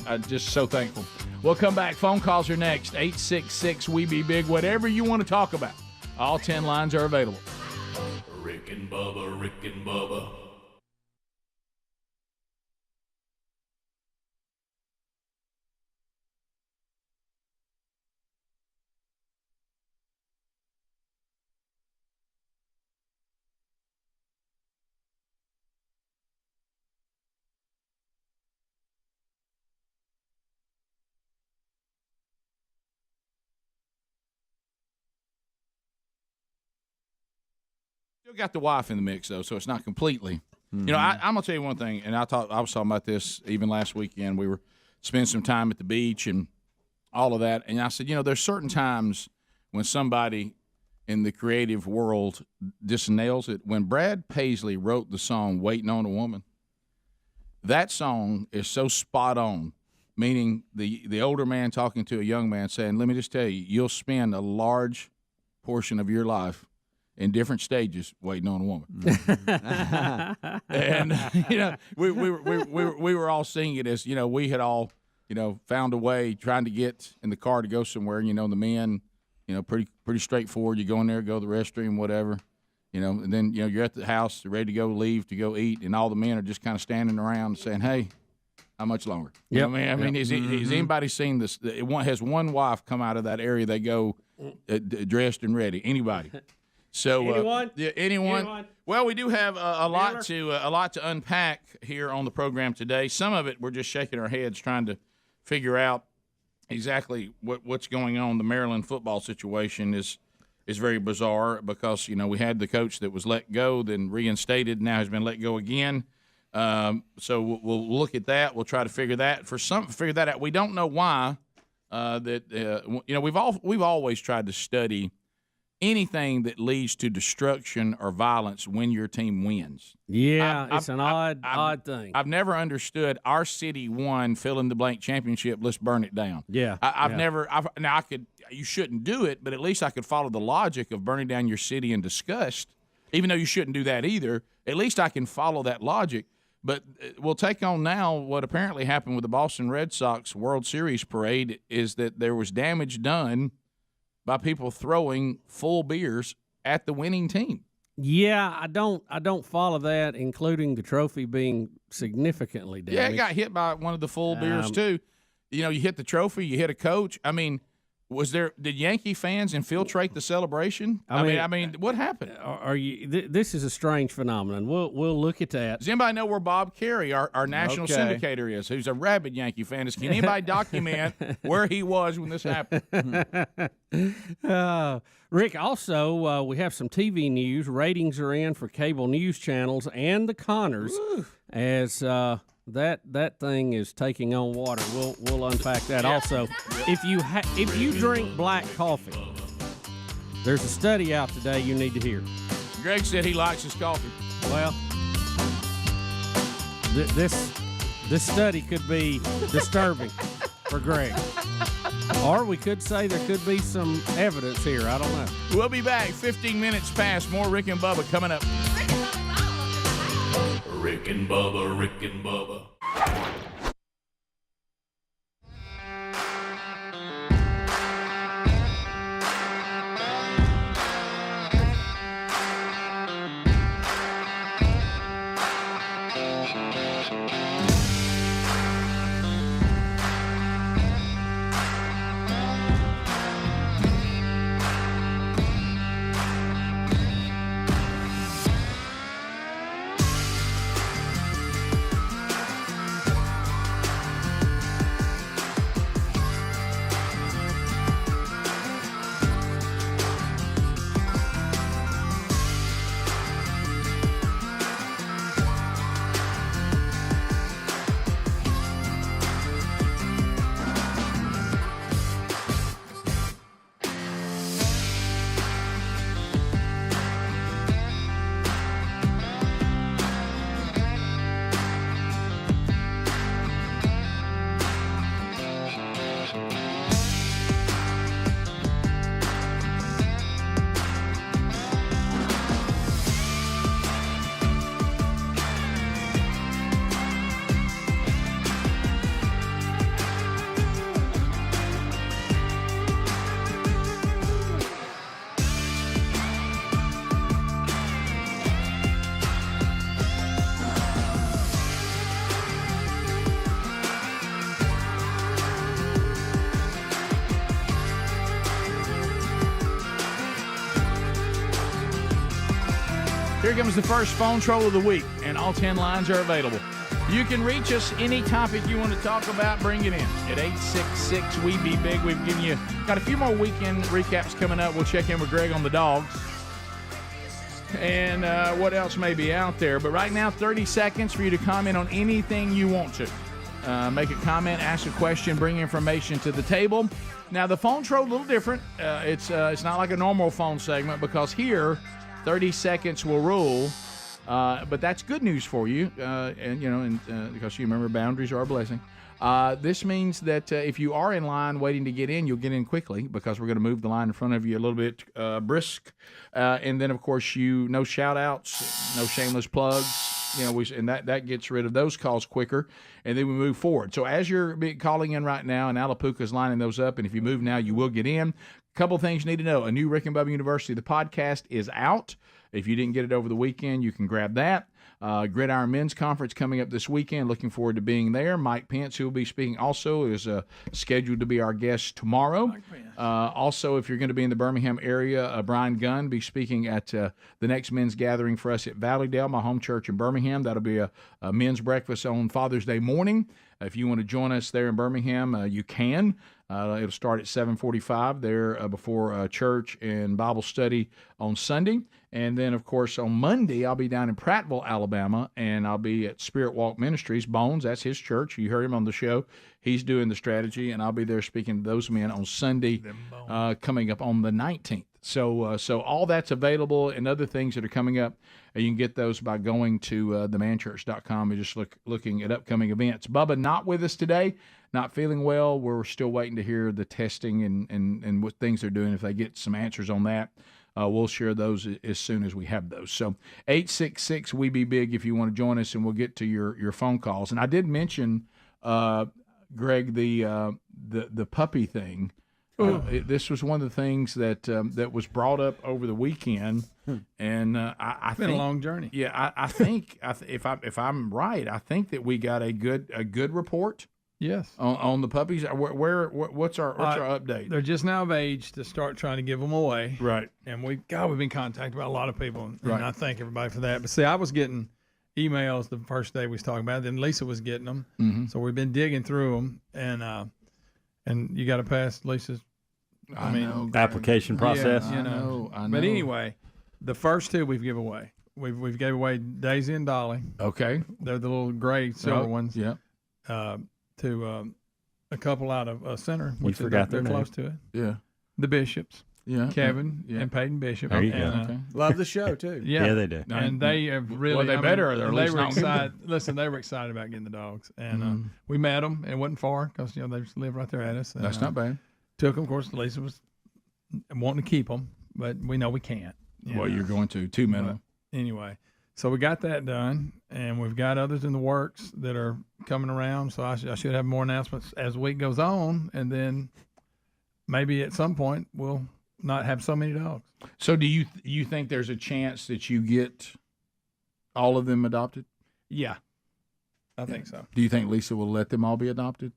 I'm just so thankful. We'll come back. Phone calls are next. 866-WE-BE-BIG. Whatever you want to talk about. All 10 lines are available. Rick and Bubba, Rick and Bubba. Still got the wife in the mix, though, so it's not completely. You know, I'm going to tell you one thing, and I was talking about this even last weekend. We were spending some time at the beach and all of that, and I said, there's certain times when somebody in the creative world just nails it. When Brad Paisley wrote the song Waiting on a Woman, that song is so spot on, meaning the older man talking to a young man saying, let me just tell you, you'll spend a large portion of your life in different stages waiting on a woman. And, we were all seeing it as, we had all, found a way trying to get in the car to go somewhere. And, the men, pretty straightforward. You go in there, go to the restroom, whatever, and then, you're at the house, ready to go leave, to go eat. And all the men are just kind of standing around saying, hey, how much longer? Yep. Has anybody seen this? Has one wife come out of that area, they go dressed and ready? Anybody? So anyone? Well, we do have a lot to unpack here on the program today. Some of it we're just shaking our heads trying to figure out exactly what's going on. The Maryland football situation is very bizarre because we had the coach that was let go, then reinstated, now has been let go again. So we'll look at that. We'll try to figure that out. We don't know why. We've always tried to study anything that leads to destruction or violence when your team wins. Yeah, it's an odd thing. I've never understood our city won fill-in-the-blank championship, let's burn it down. Yeah. You shouldn't do it, but at least I could follow the logic of burning down your city in disgust, even though you shouldn't do that either. At least I can follow that logic. But we'll take on now what apparently happened with the Boston Red Sox World Series parade is that there was damage done by people throwing full beers at the winning team. Yeah, I don't follow that, including the trophy being significantly damaged. Yeah, it got hit by one of the full beers too. You hit the trophy, you hit a coach. I mean, did Yankee fans infiltrate the celebration? I mean, what happened? This is a strange phenomenon. We'll look at that. Does anybody know where Bob Carey, our national syndicator, is? Who's a rabid Yankee fan? Can anybody document where he was when this happened? Rick, also, we have some TV news. Ratings are in for cable news channels and the Connors as that thing is taking on water. We'll unpack that. Also, if you drink black coffee, there's a study out today you need to hear. Greg said he likes his coffee. Well, this study could be disturbing for Greg. Or we could say there could be some evidence here. I don't know. We'll be back 15 minutes past. More Rick and Bubba coming up. Rick and Bubba, Rick and Bubba. Here comes the first phone troll of the week, and all 10 lines are available. You can reach us any topic you want to talk about. Bring it in at 866 We Be Big. We've given you got a few more weekend recaps coming up. We'll check in with Greg on the dogs and what else may be out there. But right now, 30 seconds for you to comment on anything you want to. Make a comment, ask a question, bring information to the table. Now, the phone troll a little different. It's not like a normal phone segment because here, 30 seconds will rule. But that's good news for you, and because you remember boundaries are a blessing. This means that if you are in line waiting to get in, you'll get in quickly because we're going to move the line in front of you a little bit brisk. And then, of course, no shout-outs, no shameless plugs. And that gets rid of those calls quicker, and then we move forward. So as you're calling in right now, and Alapuca's lining those up, and if you move now, you will get in. A couple things you need to know. A new Rick and Bubba University, the podcast is out. If you didn't get it over the weekend, you can grab that. Gridiron Men's Conference coming up this weekend. Looking forward to being there. Mike Pence, who will be speaking also, is scheduled to be our guest tomorrow. Also, if you're going to be in the Birmingham area, Brian Gunn be speaking at the next men's gathering for us at Valleydale, my home church in Birmingham. That'll be a men's breakfast on Father's Day morning. If you want to join us there in Birmingham, you can. It'll start at 7:45 there before church and Bible study on Sunday. And then, of course, on Monday, I'll be down in Prattville, Alabama, and I'll be at Spirit Walk Ministries. Bones, that's his church. You heard him on the show. He's doing the strategy, and I'll be there speaking to those men on Sunday coming up on the 19th. So all that's available and other things that are coming up, you can get those by going to themanchurch.com and just looking at upcoming events. Bubba, not with us today, not feeling well. We're still waiting to hear the testing and what things they're doing. If they get some answers on that, we'll share those as soon as we have those. So 866 We Be Big if you want to join us, and we'll get to your phone calls. And I did mention, Greg, the puppy thing. This was one of the things that was brought up over the weekend, and I it's been a long journey. Yeah, I think if I'm right, I think that we got a good report. Yes, on the puppies. What's our update? They're just now of age to start trying to give them away. Right. And we've been contacted by a lot of people, and right. I thank everybody for that. But see, I was getting emails the first day we was talking about it, then Lisa was getting them. Mm-hmm. So we've been digging through them, and you got to pass Lisa's application process. Yeah, I know. But anyway, the first two we've given away. We've gave away Daisy and Dolly. Okay. They're the little gray silver ones. Yeah. To a couple out of Center, which they're close to it. Yeah. The Bishops. Yeah. Kevin yeah. and Peyton Bishop. There you go. Okay. Love the show too. Yeah, they do. And they have really. Well, they better. Or they were excited. Listen, they were excited about getting the dogs, and we met them. It wasn't far because they just live right there at us. And, That's not bad. Took them. Of course, Lisa was wanting to keep them, but we know we can't. You're going to 2 minutes. Anyway, so we got that done, and we've got others in the works that are coming around. So I should have more announcements as the week goes on, and then maybe at some point we'll not have so many dogs. So do you think there's a chance that you get all of them adopted? Yeah, I think so. Do you think Lisa will let them all be adopted?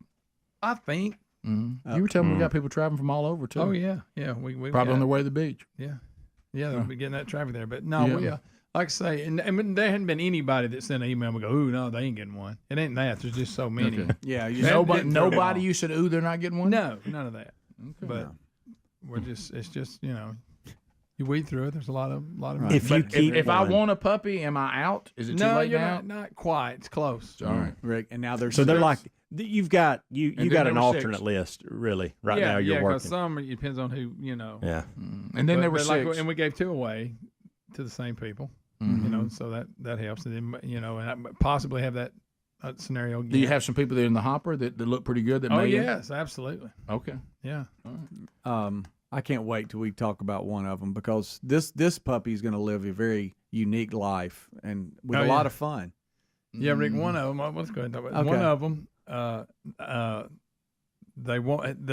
I think. Mm-hmm. You were telling me we got people traveling from all over too. Oh yeah. We probably on their way to the beach. Yeah, they'll be getting that traffic there. But no, we like I say, and there hadn't been anybody that sent an email and go, "Ooh, no, they ain't getting one." It ain't that. There's just so many. Okay. Yeah, nobody. You said, "Ooh, they're not getting one." No, none of that. Okay. But we're just. It's just you weed through it. There's a lot of. If I want a puppy, am I out? Is it too late now? Not quite. It's close. All right, Rick. And now there's so they're like you've got an alternate list really right now. You're working. Yeah, because some it depends on who Yeah, and then there were 6, and we gave 2 away to the same people. Mm-hmm. So that helps. And then and I possibly have that scenario again. Do you have some people there in the hopper that look pretty good? Yes, absolutely. Okay. Yeah. All right. I can't wait till we talk about one of them because this puppy is going to live a very unique life and with a lot of fun. Yeah, Rick. One of them. Let's go ahead and talk about one of them. They want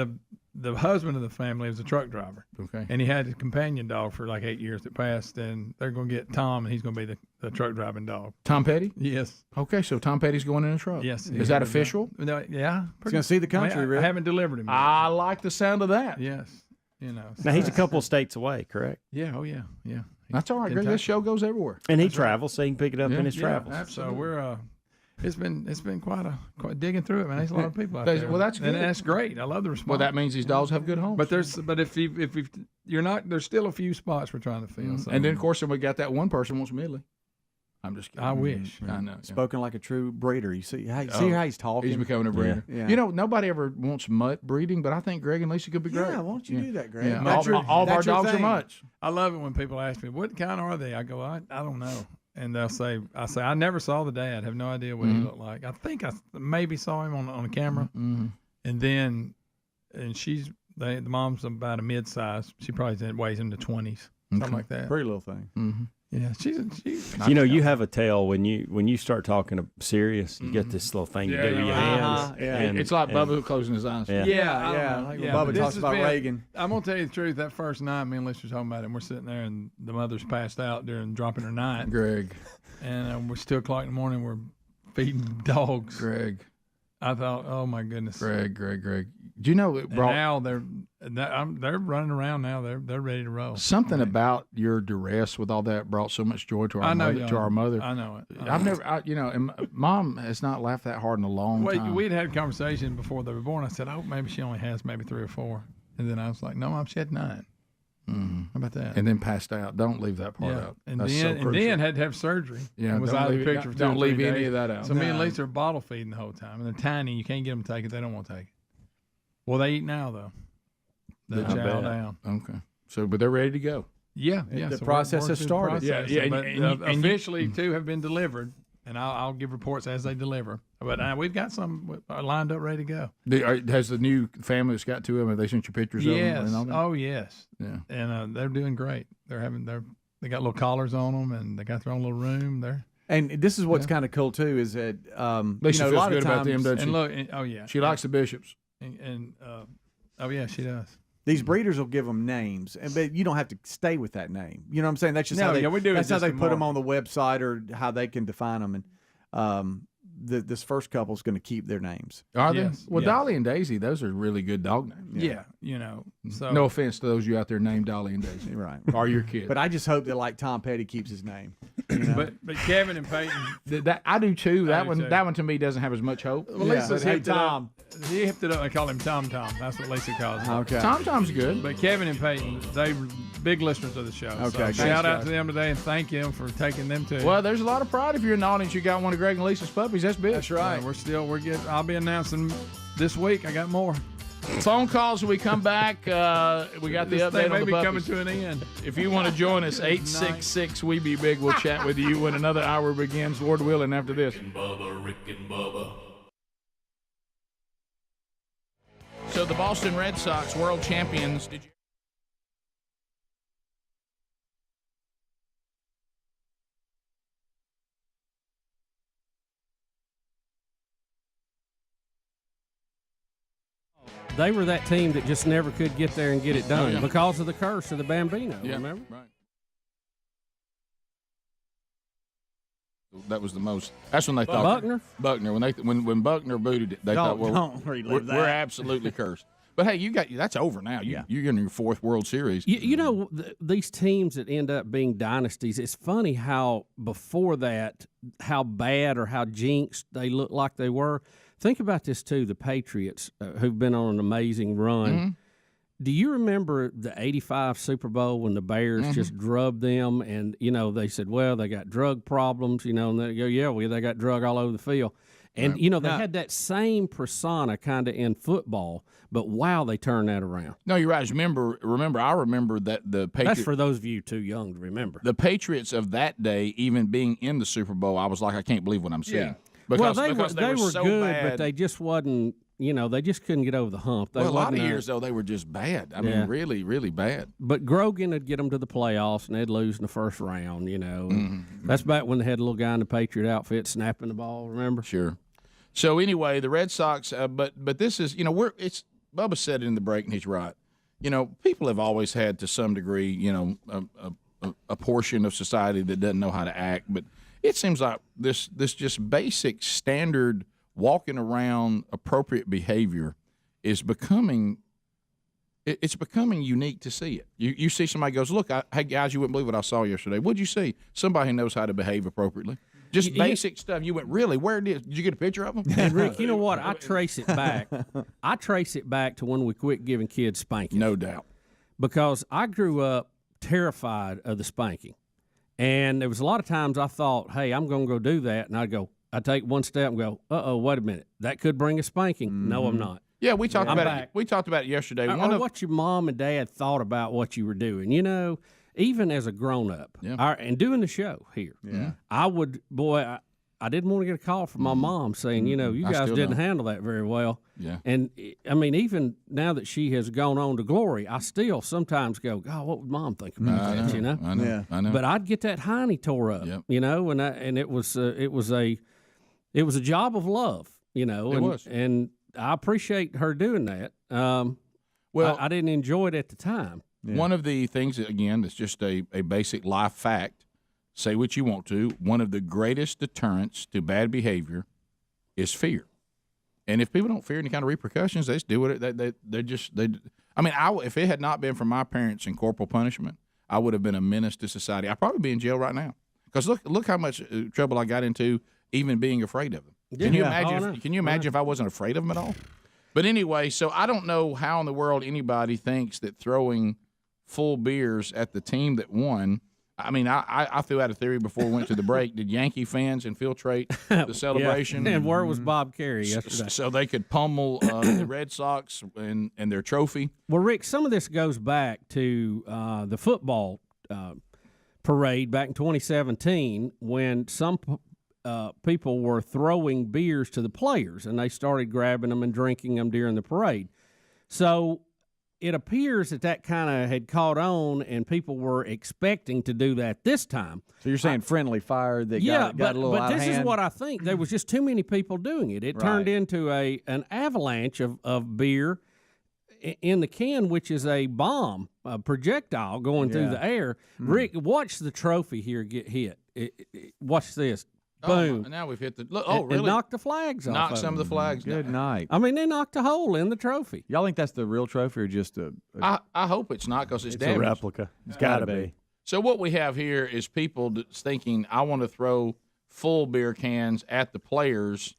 the husband of the family was a truck driver. Okay. And he had a companion dog for like 8 years that passed, and they're going to get Tom, and he's going to be the truck driving dog. Tom Petty? Yes. Okay, so Tom Petty's going in a truck. Yes. Is that official? No, yeah. He's going to see the country, I haven't delivered him yet. I like the sound of that. Yes. You know. Now he's a couple of states away, correct? Yeah. Oh yeah. Yeah. That's all right, Greg. Kentucky. This show goes everywhere. And he That's right. travels, so he can pick it up in his travels. So we're it's been quite digging through it, man. There's a lot of people out there. Well, that's good. And that's great. I love the response. Well, that means these dogs have good homes. But if you're not, there's still a few spots we're trying to fill. So. And then of course, we got that one person wants Millie. I'm just kidding. I wish. I know. Spoken like a true breeder. You see how he's talking. He's becoming a breeder. Yeah. You know, nobody ever wants mutt breeding, but I think Greg and Lisa could be great. Yeah, why don't you do that, Greg? Yeah. That's All of our your dogs are thing. mutts. I love it when people ask me, what kind are they? I go, I don't know. And they'll say, I never saw the dad. Have no idea what he looked like. I think I maybe saw him on a camera. Mm-hmm. And then, the mom's about a mid-size. She probably weighs in the 20s, something like that. Pretty little thing. Mm-hmm. Yeah, she's You know, you have a tail when you start talking serious. You get this little thing you do with your hands. Yeah. And, It's like Bubba closing his eyes. I don't know. Like Yeah, Bubba but talks this about has been- Reagan. I'm gonna tell you the truth. That first night, me and Lisa were talking about it, and we're sitting there, and the mother's passed out during dropping her night. Greg. And we're 2 o'clock in the morning. We're feeding dogs. Greg. I thought, oh my goodness. Greg. Do you know it And brought now they're running around now. They're ready to roll. something about your duress with all that brought so much joy to our mother. I know it. I've never, and Mom has not laughed that hard in a long time. We'd had a conversation before they were born. I said, oh, maybe she only has maybe 3 or 4. And then I was like, no, Mom, she had 9. Mm-hmm. How about that? And then passed out. Don't leave that part out. And That's then, so and then crucial. had to have surgery. Yeah, and was don't out of leave the it- picture for don't 2 or 3 leave any days. of that out. So me and No. Lisa are bottle feeding the whole time, and they're tiny. You can't get them to take it. They don't want to take it. Well, they eat now though. They I chow bet. down. Okay. So, but they're ready to go. Yeah. The so process we're has through the started. process. Yeah, But and officially 2 have been delivered, and I'll give reports as they deliver. But we've got some lined up, ready to go. Has the new family that's got 2 of them? Have they sent you pictures of them? Yes. And all that? Oh, yes. Yeah. And they're doing great. They got little collars on them, and they got their own little room. And this is what's kind of cool too is that Lisa a feels lot good of about times, them, doesn't she? And look, oh yeah, She likes the bishops. and oh yeah, she does. these breeders will give them names, but you don't have to stay with that name. You know what I'm saying? That's just how they. we do. That's how just they to put them mark. on the website or how they can define them. And this first couple is going to keep their names. Are they? Yes, Well, yes. Dolly and Daisy, those are really good dog names. Yeah, you know. So No offense to those of you out there named Dolly and Daisy. Right. Are your kids? But I just hope that like Tom Petty keeps his name. You know? but Kevin and Peyton. That I do too. I do too. That one to me doesn't have as much hope. Well, Yeah, Lisa's but hey, hipped it up. Tom. He hipped it up. I call him Tom Tom. That's what Lisa calls him. Okay. Tom's good. But Kevin and Peyton, they were big listeners of the show. Okay, So good. shout out Thanks, to them today and thank them for taking them to. Well, there's a lot of pride if you're in the audience. You got one of Greg and Lisa's puppies. That's big. That's right. We're getting. I'll be announcing this week. I got more. Phone calls when we come back. We got the This update thing may on the be coming puppies. to an end. If you want to join us, 866 We Be Big. We'll chat with you when another hour begins, Lord willing, after this. Bubba, Rick and Bubba. So the Boston Red Sox, world champions. Did you? They were that team that just never could get there and get it done because of the curse of the Bambino, remember? Right. That was the most. That's when they thought Buckner? Buckner. When Buckner booted it, they thought, well, don't relive that. we're absolutely cursed. But hey, that's over now. You're in your 4th World Series. You know, these teams that end up being dynasties, it's funny how before that, how bad or how jinxed they look like they were. Think about this, too, the Patriots, who've been on an amazing run. Mm-hmm. Do you remember the 85 Super Bowl when the Bears just drubbed them and, you know, they said, well, they got drug problems, you know, and they go, yeah, they got drug all over the field. And, you know, they had that same persona kind of in football, but wow, they turned that around. No, you're right. Remember, I remember that the Patriots. That's for those of you too young to remember. The Patriots of that day, even being in the Super Bowl, I was like, I can't believe what I'm seeing. Yeah. Because they were so good, bad. but they just wasn't, you know, they just couldn't get over the hump. They Well, a lot of wasn't, years, though, they were just bad. I mean, really, really bad. But Grogan would get them to the playoffs, and they'd lose in the first round, you know. That's back when they had a little guy in the Patriot outfit snapping the ball, remember? Sure. So, anyway, the Red Sox, but this is, you know, Bubba said it in the break, and he's right. You know, people have always had, to some degree, you know, a portion of society that doesn't know how to act, but it seems like this just basic standard walking around appropriate behavior is becoming it's becoming unique to see it. You see somebody goes, look, hey, guys, you wouldn't believe what I saw yesterday. What'd you see? Somebody who knows how to behave appropriately. Just basic stuff. You went, really? Where did you get a picture of them? And Rick, you know what? I trace it back. I trace it back to when we quit giving kids spankings. No doubt. Because I grew up terrified of the spanking. And there was a lot of times I thought, hey, I'm going to go do that. And I'd take one step and go, uh-oh, wait a minute. That could bring a spanking. Mm-hmm. No, I'm not. Yeah, we talked about it. We talked about it yesterday. What your mom and dad thought about what you were doing. You know, even as a grown-up, and doing the show here, I would, I didn't want to get a call from my mom saying, you know, you guys didn't handle that very well. Yeah. And, I mean, even now that she has gone on to glory, I still sometimes go, God, what would Mom think about that, you know? I know. I know. But I'd get that hiney tore up, you know, and it was a job of love, you know. It was. And I appreciate her doing that. Well, I didn't enjoy it at the time. One of the things, again, that's just a basic life fact, say what you want to, one of the greatest deterrents to bad behavior is fear. And if people don't fear any kind of repercussions, they just do it. If it had not been for my parents and corporal punishment, I would have been a menace to society. I'd probably be in jail right now. Because look how much trouble I got into even being afraid of them. Can you imagine? Can you imagine if I wasn't afraid of them at all? But anyway, so I don't know how in the world anybody thinks that throwing full beers at the team that won. I mean, I threw out a theory before we went to the break. Did Yankee fans infiltrate the celebration? And where was Bob Carey yesterday? So they could pummel the Red Sox and their trophy? Well, Rick, some of this goes back to the football parade back in 2017 when some people were throwing beers to the players, and they started grabbing them and drinking them during the parade. So it appears that kind of had caught on, and people were expecting to do that this time. So you're saying friendly fire that got a little out of hand? But this is what I think. There was just too many people doing it. It turned into an avalanche of beer in the can, which is a bomb, a projectile going through the air. Rick, watch the trophy here get hit. Watch this. Boom. And now we've hit the really? And knocked the flags off. Knocked some of the flags down. Good night. I mean, they knocked a hole in the trophy. Y'all think that's the real trophy or just I hope it's not, because it's damaged. A replica. It's got to be. So what we have here is people thinking, I want to throw full beer cans at the players,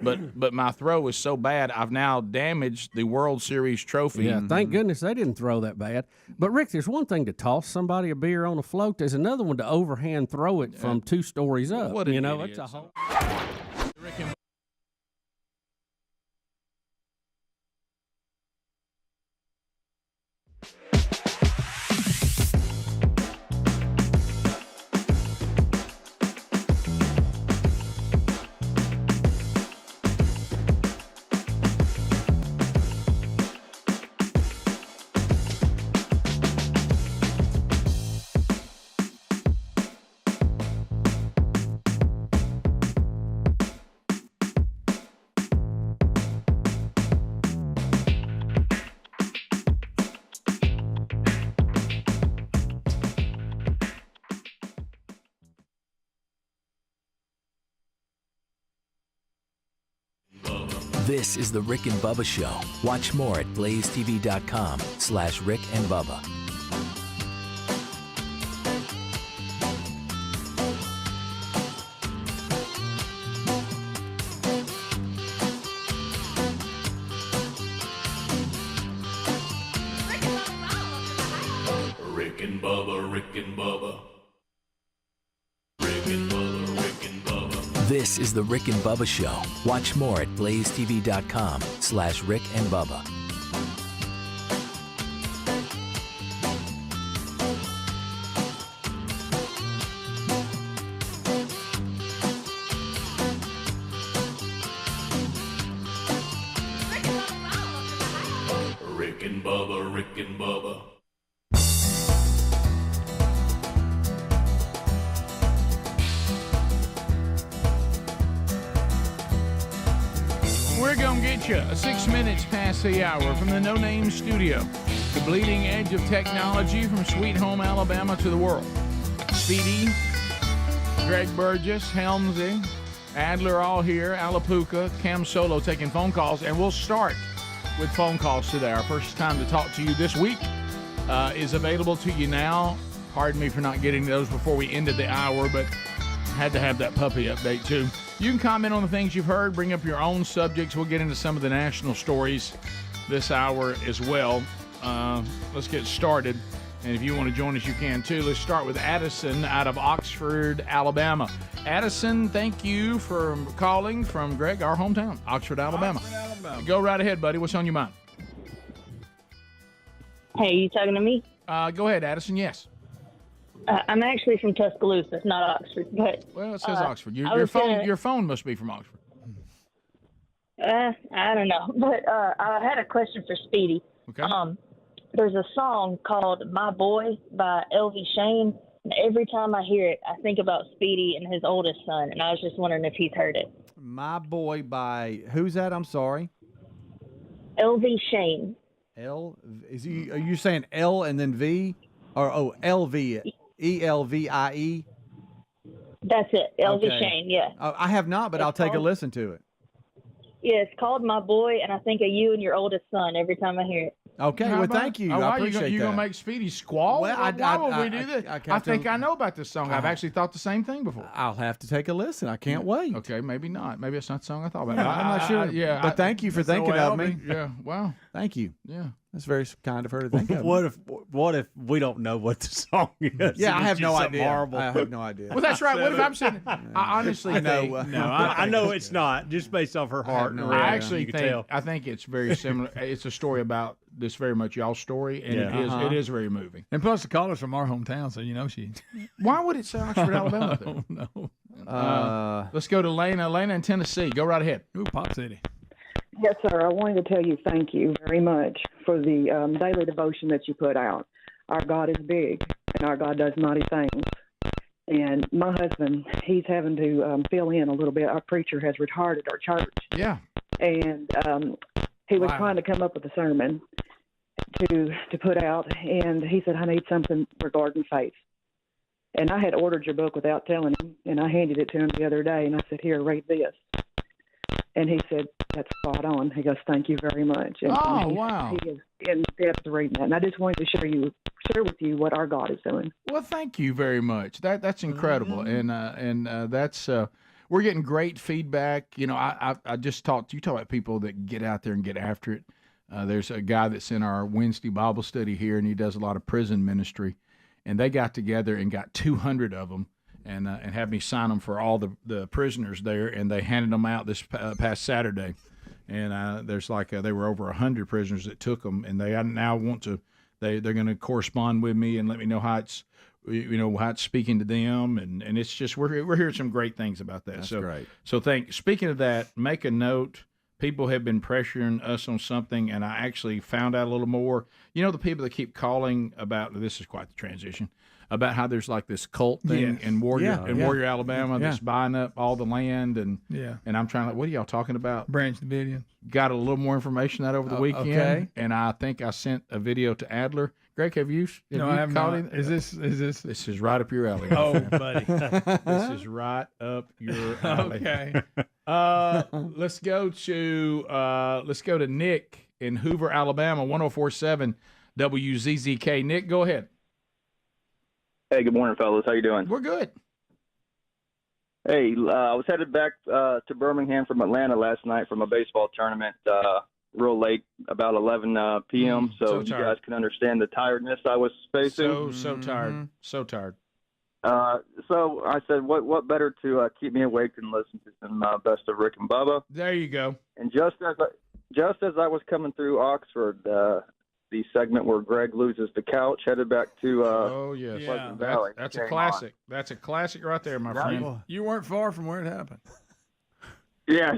but my throw is so bad, I've now damaged the World Series trophy. Yeah, thank goodness they didn't throw that bad. But, Rick, there's one thing to toss somebody a beer on a float. There's another one to overhand throw it from 2 stories up. What an idiot. It's a whole... This is the Rick and Bubba Show. Watch more at blazetv.com/Rick and Bubba. Rick and Bubba, Rick and Bubba. Rick and Bubba, Rick and Bubba. This is the Rick and Bubba Show. Watch more at blazetv.com/Rick and Bubba. Rick and Bubba, Rick and Bubba. We're going to get you 6 minutes past the hour from the No Name Studio, the bleeding edge of technology from Sweet Home, Alabama to the world. Speedy, Greg Burgess, Helmsy, Adler all here, Alapuca, Cam Solo taking phone calls, and we'll start with phone calls today. Our first time to talk to you this week is available to you now. Pardon me for not getting those before we ended the hour, but had to have that puppy update too. You can comment on the things you've heard, bring up your own subjects. We'll get into some of the national stories this hour as well. Let's get started. And if you want to join us, you can too. Let's start with Addison out of Oxford, Alabama. Addison, thank you for calling from Greg, our hometown, Oxford, Alabama. Go right ahead, buddy. What's on your mind? Hey, you talking to me? Go ahead, Addison. Yes. I'm actually from Tuscaloosa, not Oxford. But well, it says Oxford. Your phone must be from Oxford. I don't know, but I had a question for Speedy. Okay. There's a song called "My Boy" by L.V. Shane, and every time I hear it, I think about Speedy and his oldest son, and I was just wondering if he's heard it. My Boy by who's that? I'm sorry. L.V. Shane. Are you saying L and then V, or L-V, E-L-V-I-E? That's it, L.V. Okay. Shane. Yeah. I have not, but I'll take a listen to it. Yeah, it's called "My Boy," and I think of you and your oldest son every time I hear it. Okay, well, thank you. I appreciate that. You gonna make Speedy squall? Well, why would we do this? I think I know about this song. I've actually thought the same thing before. I'll have to take a listen. I can't wait. Okay, maybe not. Maybe it's not the song I thought about. I'm not sure. But thank you for thinking of me. Yeah. Wow. Thank you. Yeah. That's very kind of her to think of. What if we don't know what the song is? Yeah, I have no something idea. horrible? I have no idea. Well, that's right. What if I'm saying? I honestly think. I know it's not. Just based off her heart. I actually think. I think it's very similar. It's a story about this very much y'all's story, and it is very moving. And plus, the caller's from our hometown, so you know she. Why would it say Oxford, Alabama? No. Let's go to Lena. Lena in Tennessee. Go right ahead. Ooh, Pop City. Yes, sir. I wanted to tell you thank you very much for the daily devotion that you put out. Our God is big, and our God does mighty things. And my husband, he's having to fill in a little bit. Our preacher has retired at our church. Yeah. And he was trying to come up with a sermon to put out, and he said, I need something regarding faith. And I had ordered your book without telling him, and I handed it to him the other day, and I said, here, read this. And he said, that's spot on. He goes, thank you very much. And wow. He is in depth reading that. And I just wanted to share with you what our God is doing. Well, thank you very much. That's incredible. And that's we're getting great feedback. You know, I just talked about people that get out there and get after it. There's a guy that's in our Wednesday Bible study here, and he does a lot of prison ministry. And they got together and got 200 of them. And had me sign them for all the prisoners there, and they handed them out this past Saturday. And there's there were over 100 prisoners that took them, and they now want to. They're going to correspond with me and let me know how it's how it's speaking to them, and it's just we're hearing some great things about that. That's so great. So speaking of that, make a note. People have been pressuring us on something, and I actually found out a little more. You know, the people that keep calling about this is quite the transition. About how there's this cult thing in Warrior Alabama that's buying up all the land and I'm trying what are y'all talking about? Branch Davidians. Got a little more information out over the weekend, and I think I sent a video to Adler. Greg, have you I have caught not. him? Is this? This is right up your alley. Oh, buddy, this is right up your alley. Okay. Let's go to Nick in Hoover, Alabama, 104.7 WZZK. Nick, go ahead. Hey, good morning, fellas. How you doing? We're good. Hey, I was headed back to Birmingham from Atlanta last night from a baseball tournament real late, about 11 p.m., so you guys can understand the tiredness I was facing. So tired. So tired. So I said, what better to keep me awake than listen to some Best of Rick and Bubba? There you go. And just as I was coming through Oxford, the segment where Greg loses the couch, headed back to Pleasant Valley. That's a classic. That's a classic right there, my friend. You weren't far from where it happened. Yeah.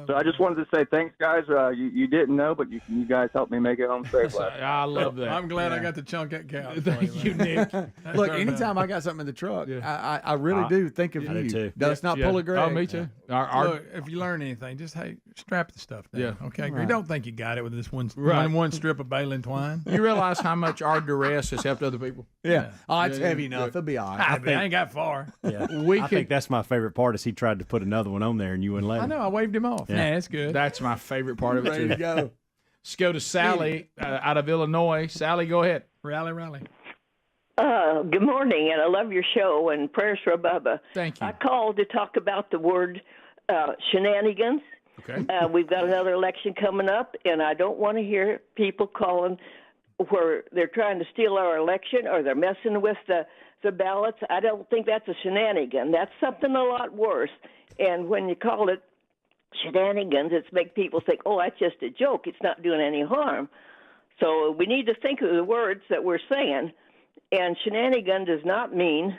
So I just wanted to say thanks, guys. You didn't know, but you guys helped me make it home safe last night. I love that. I'm glad I got to chunk that couch. Thank you, Nick. Look, anytime I got something in the truck, I really do think of you. Me too. Let's not pull a Greg. Oh, me too. Look, if you learn anything, just strap the stuff down. Yeah. Okay. Right. Don't think you got it with this one Right. one strip of baling twine. You realize how much our duress has helped other people? Yeah. Oh, it's heavy enough. It'll be all right. I ain't got far. Yeah. I think that's my favorite part is he tried to put another one on there and you wouldn't let him. I know. I waved him off. Yeah. Yeah, that's good. That's my favorite part of it, There too. you go. Let's go to Sally out of Illinois. Sally, go ahead. Rally. Good morning, and I love your show, and prayers for Bubba. Thank you. I called to talk about the word shenanigans. Okay. We've got another election coming up, and I don't want to hear people calling where they're trying to steal our election or they're messing with the ballots. I don't think that's a shenanigan. That's something a lot worse. And when you call it shenanigans, it's make people think, oh, that's just a joke. It's not doing any harm. So we need to think of the words that we're saying. And shenanigan does not mean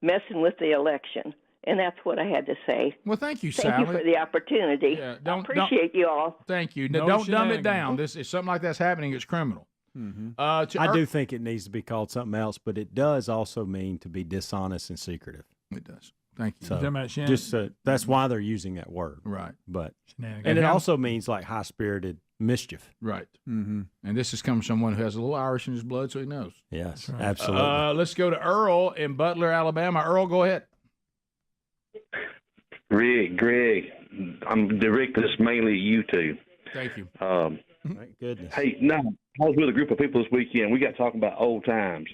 messing with the election. And that's what I had to say. Well, thank you, Thank Sally. you for the opportunity. Yeah, I appreciate you all. Thank you. No Don't dumb it shenanigans. down. This if something like that's happening, it's criminal. I do think it needs to be called something else, but it does also mean to be dishonest and secretive. It does. Thank you. So Talking about just that's why they're using that word, Right. But Shenanigans. and it also means like high-spirited mischief. Right. Mm-hmm. And this is coming from someone who has a little Irish in his blood, so he knows. Yes, absolutely. Let's go to Earl in Butler, Alabama. Earl, go ahead. Rick, Greg, I'm directing this mainly at you two. Thank you. Thank goodness. Hey, no, I was with a group of people this weekend. We got talking about old times.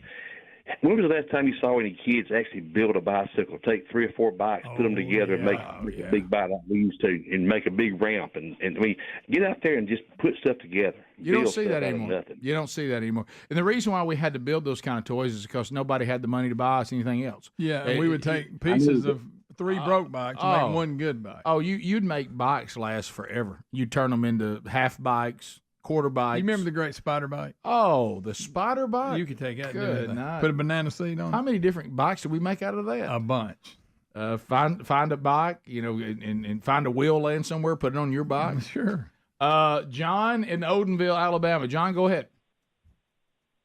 When was the last time you saw any kids actually build a bicycle, take 3 or 4 bikes, put them together, and make a big bike like we used to, and make a big ramp? And I mean, get out there and just put stuff together. You don't Build see stuff that out of anymore. nothing. You don't see that anymore. And the reason why we had to build those kind of toys is because nobody had the money to buy us anything else. Yeah, and we would take pieces of 3 broke bikes and make one good bike. Oh, you'd make bikes last forever. You'd turn them into half bikes, quarter bikes. You remember the great spider bike? Oh, the spider bike. You could take that. Good and night. put a banana seed on How it. many different bikes did we make out of that? A bunch. Find a bike, and find a wheel laying somewhere, put it on your bike. Sure. John in Odenville, Alabama. John, go ahead.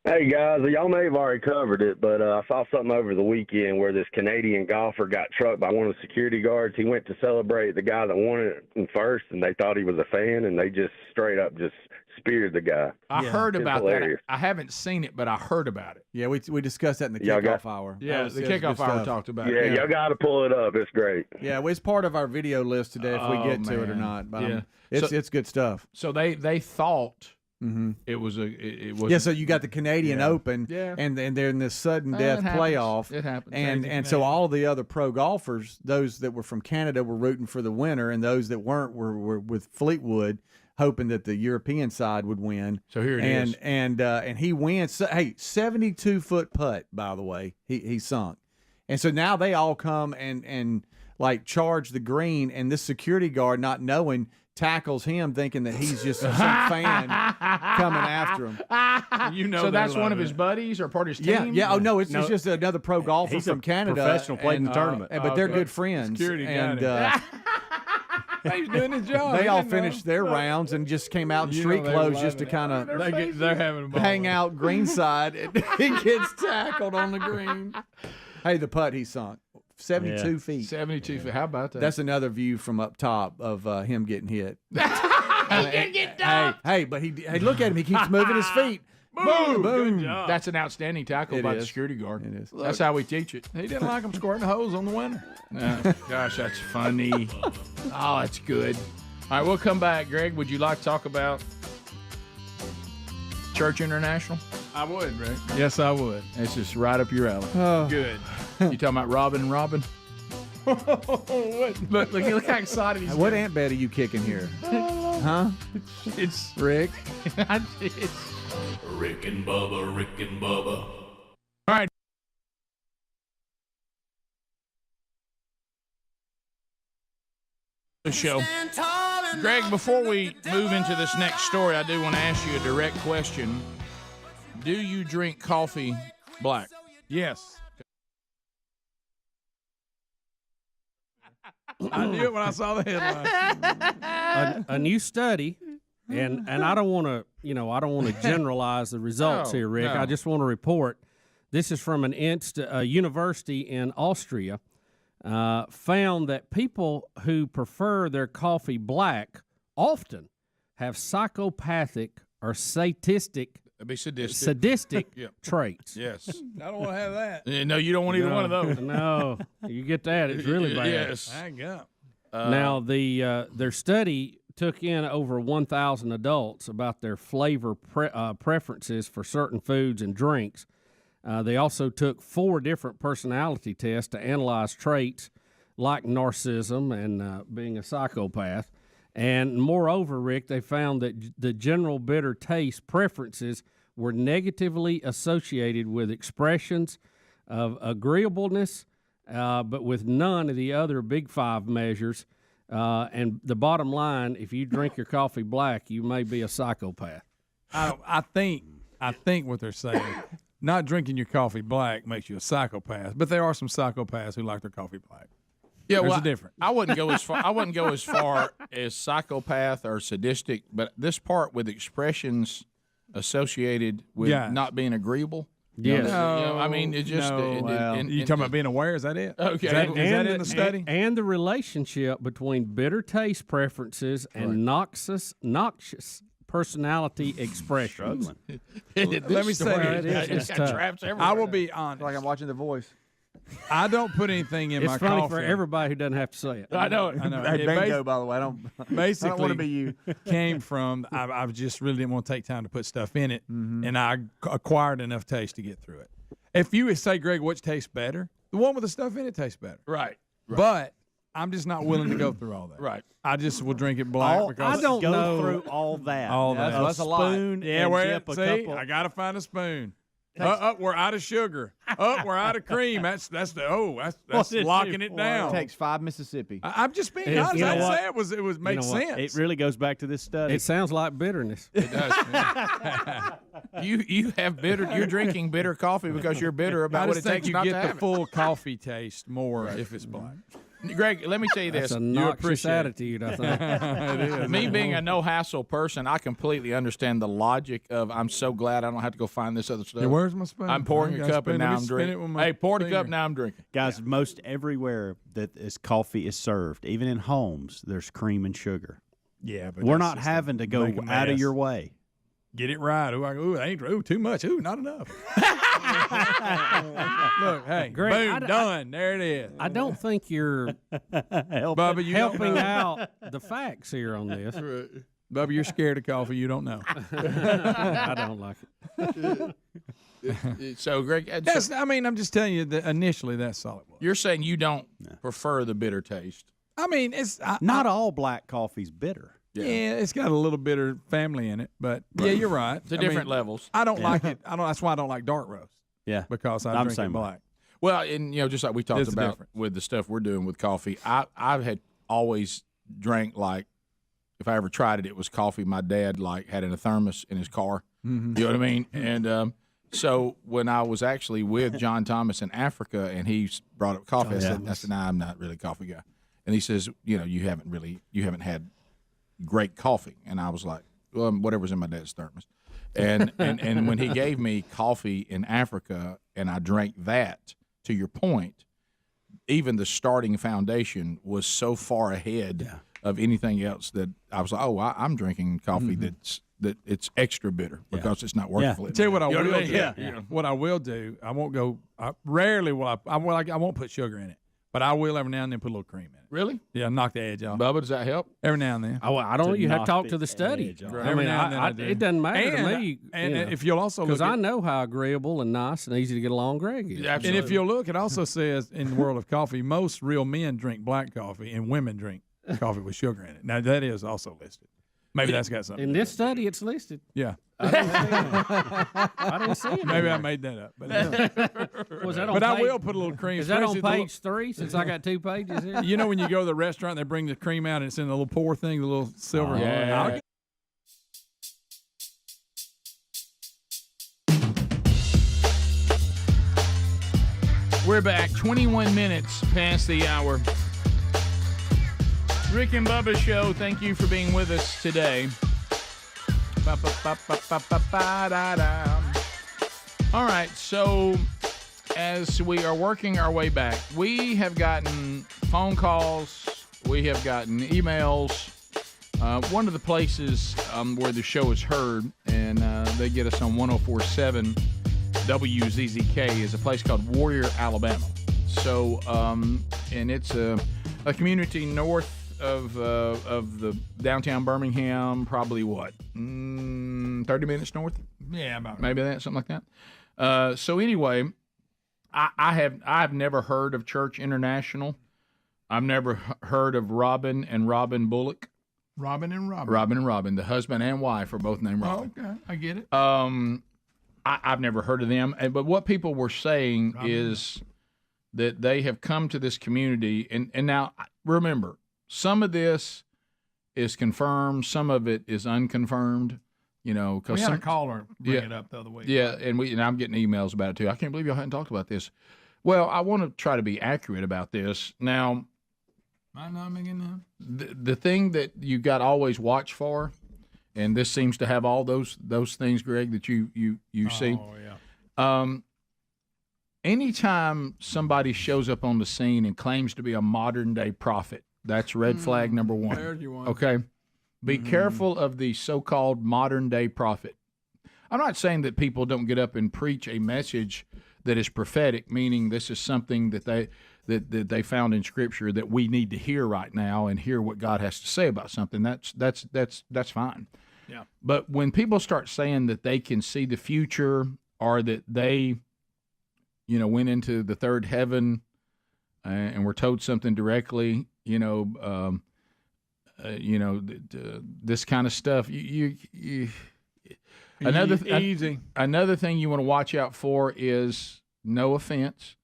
Hey, guys, y'all may have already covered it, but I saw something over the weekend where this Canadian golfer got trucked by one of the security guards. He went to celebrate the guy that won it first, and they thought he was a fan, and they just straight up just speared the guy. I heard It's about hilarious. that. I haven't seen it, but I heard about it. Yeah, we discussed that in the Y'all kickoff got- hour. Yeah, That the was good kickoff hour stuff. talked about Yeah, it. y'all got to pull it up. It's great. Yeah, well, it's part of our video list today if we Oh, get to it or man. not. But Yeah. it's good stuff. So they thought Mm-hmm. it was it was. Yeah, so you got the Canadian Yeah. Open, Yeah. and they're in this sudden It death happens. playoff. It happens. and Crazy and so all the other pro golfers, those that were from Canada, were rooting for the winner, and those that weren't were with Fleetwood, hoping that the European side would win. So here it and is. and he wins. So, hey, 72-foot putt, by the way, he sunk, and so now they all come and like charge the green, and this security guard, not knowing, tackles him, thinking that he's just some fan coming after him. So that's one of his buddies or part of his Yeah, team. yeah. Oh no, it's just another pro golfer He's a from Canada, professional, played in the tournament. but they're good friends. Security got and him. He's doing his job. they He all didn't know. finished their rounds and just came out in You street know they clothes were just to loving kind it. of They're having a ball. hang out greenside. And he gets tackled on the green. Hey, the putt he sunk 72 feet. 72 feet. How about that? That's another view from up top of him getting hit. Hey, but hey, look at him. He keeps moving his feet. Boom! Boom! Good job. That's an outstanding tackle It by the is. security guard. It is. That's how we teach it. He didn't like him squirting hose on the winner. Gosh, that's funny. Oh, that's good. All right, we'll come back. Greg, would you like to talk about Church International? I would, Rick. Yes, I would. It's just right up your alley. Oh. Good. You talking about Robin and Robin? Look how excited he's What ant bed are you kicking here? Huh? It's Rick. it's Rick and Bubba, Rick and Bubba. all right. The show. Greg, before we move into this next story, I do want to ask you a direct question. Do you drink coffee black? Yes. I knew it when I saw the headline. A new study, and I don't want to generalize the results No, here, Rick. no. I just want to report. This is from an university in Austria. found that people who prefer their coffee black often have psychopathic or sadistic Yep. traits. Yes. I don't want to have that. No, you don't want either one of those. No, you get that, it's really bad. Yes. Hang up. Now, their study took in over 1,000 adults about their flavor preferences for certain foods and drinks. They also took 4 different personality tests to analyze traits like narcissism and being a psychopath. And moreover, Rick, they found that the general bitter taste preferences were negatively associated with expressions of agreeableness, but with none of the other big 5 measures. And the bottom line, if you drink your coffee black, you may be a psychopath. I think what they're saying, not drinking your coffee black makes you a psychopath, but there are some psychopaths who like their coffee black. Yeah, There's well, a difference. I wouldn't go as far as psychopath or sadistic, but this part with expressions associated with not being agreeable. Yes. I mean, it just. You talking about being aware? Is that it? Okay. Is that in the study? And the relationship between bitter taste preferences and noxious personality expressions. Let me say it's tough. I will be honest. Like I'm watching The Voice. I don't put anything in my It's funny coffee. for everybody who doesn't have to say it. I know it. Hey, bingo, by the way. I don't want to be you. Came from I just really didn't want to take time to put stuff in it, and I acquired enough taste to get through it. If you would say, Greg, which tastes better? The one with the stuff in it tastes better. Right. But I'm just not willing to go through all that. Right. I just will drink it black because I don't go through all that. All that. That's a lot. Yeah, I got to find a spoon. We're out of sugar. We're out of cream. That's locking it down. It takes 5 Mississippi. I'm just being honest. You know I what? say it was makes sense. It really goes back to this study. It sounds like bitterness. It does. You have bitter. You're drinking bitter coffee because you're bitter about what it takes you not get to the have full coffee taste more if it's black. Greg, let me tell you this. That's a noxious attitude, I think. It is. Me being a no-hassle person, I completely understand the logic of I'm so glad I don't have to go find this other stuff. Yeah, where's my spoon? I'm pouring a cup and now I'm drinking. drinking. Hey, poured a cup, now I'm drinking. Guys, most everywhere that coffee is served, even in homes, there's cream and sugar. Yeah, but we're not having to go out of your way. Get it right. Too much. Not enough. Look, hey, Greg, boom, done. There it is. I don't think you're Bubba, you don't helping know. out the facts here on this. Bubba, you're scared of coffee. You don't know. I don't like it. So, Greg, I'm just telling you that initially that's solid. You're saying you don't prefer the bitter taste. I mean, it's not all black coffee's bitter. Yeah, it's got a little bitter family in it, but yeah, you're right. It's different levels. I don't like it. That's why I don't like dark roast. Yeah, because I drink it black. Well, and just like we talked about with the stuff we're doing with coffee, I had always drank like if I ever tried it, it was coffee my dad had in a thermos in his car. Mm-hmm. You know what I mean? And so when I was actually with John Thomas in Africa and he brought up coffee, I said, "Nah, I'm not really a coffee guy." And he says, "You haven't had great coffee." And I was like, "Well, whatever's in my dad's thermos." And when he gave me coffee in Africa and I drank that, to your point, even the starting foundation was so far ahead of anything else that I was like, I'm drinking coffee that it's extra bitter because it's not working for it. Tell you what I will do. Yeah. What I will do, I won't go. Rarely will I won't put sugar in it, but I will every now and then put a little cream in it. Really? Yeah, knock the edge off. Bubba, does that help? Every now and then. I don't know. You have to talk to the study. Every now and then I do. It doesn't matter to me. And if you'll also look, because I know how agreeable and nice and easy to get along Greg is. Absolutely. And if you'll look, it also says in the world of coffee, most real men drink black coffee and women drink coffee with sugar in it. Now that is also listed. Maybe that's got something. In this study, it's listed. Yeah. I didn't see it. Maybe I made that up. But, Was that on but I page- will put a little cream. Is that on especially page 3? Since I got 2 pages here. You know when you go to the restaurant, they bring the cream out and it's in the little pour thing, the little silver. Yeah. We're back 21 minutes past the hour. Rick and Bubba Show, thank you for being with us today. All right, so as we are working our way back, we have gotten phone calls, we have gotten emails. One of the places where the show is heard, and they get us on 104.7 WZZK, is a place called Warrior, Alabama. So, and it's a community north of the downtown Birmingham, probably what, 30 minutes north? Yeah, about maybe that, something like that. So anyway, I've never heard of Church International. I've never heard of Robin and Robin Bullock. Robin and Robin. Robin and Robin, the husband and wife are both named Robin. Oh, okay, I get it. I've never heard of them, but what people were saying is that they have come to this community, and now remember, some of this is confirmed, some of it is unconfirmed. You know, because we had a caller bring it up the other week. Yeah, and I'm getting emails about it too. I can't believe y'all hadn't talked about this. Well, I want to try to be accurate about this. Now, the thing that you got to always watch for, and this seems to have all those things, Greg, that you see. Oh yeah. Anytime somebody shows up on the scene and claims to be a modern day prophet, that's red flag number one. There's your one. Okay. Be careful of the so-called modern-day prophet. I'm not saying that people don't get up and preach a message that is prophetic, meaning this is something that they found in Scripture that we need to hear right now and hear what God has to say about something. That's fine. Yeah. But when people start saying that they can see the future, or that they, went into the third heaven and were told something directly, this kind of stuff. Another thing you want to watch out for is, no offense,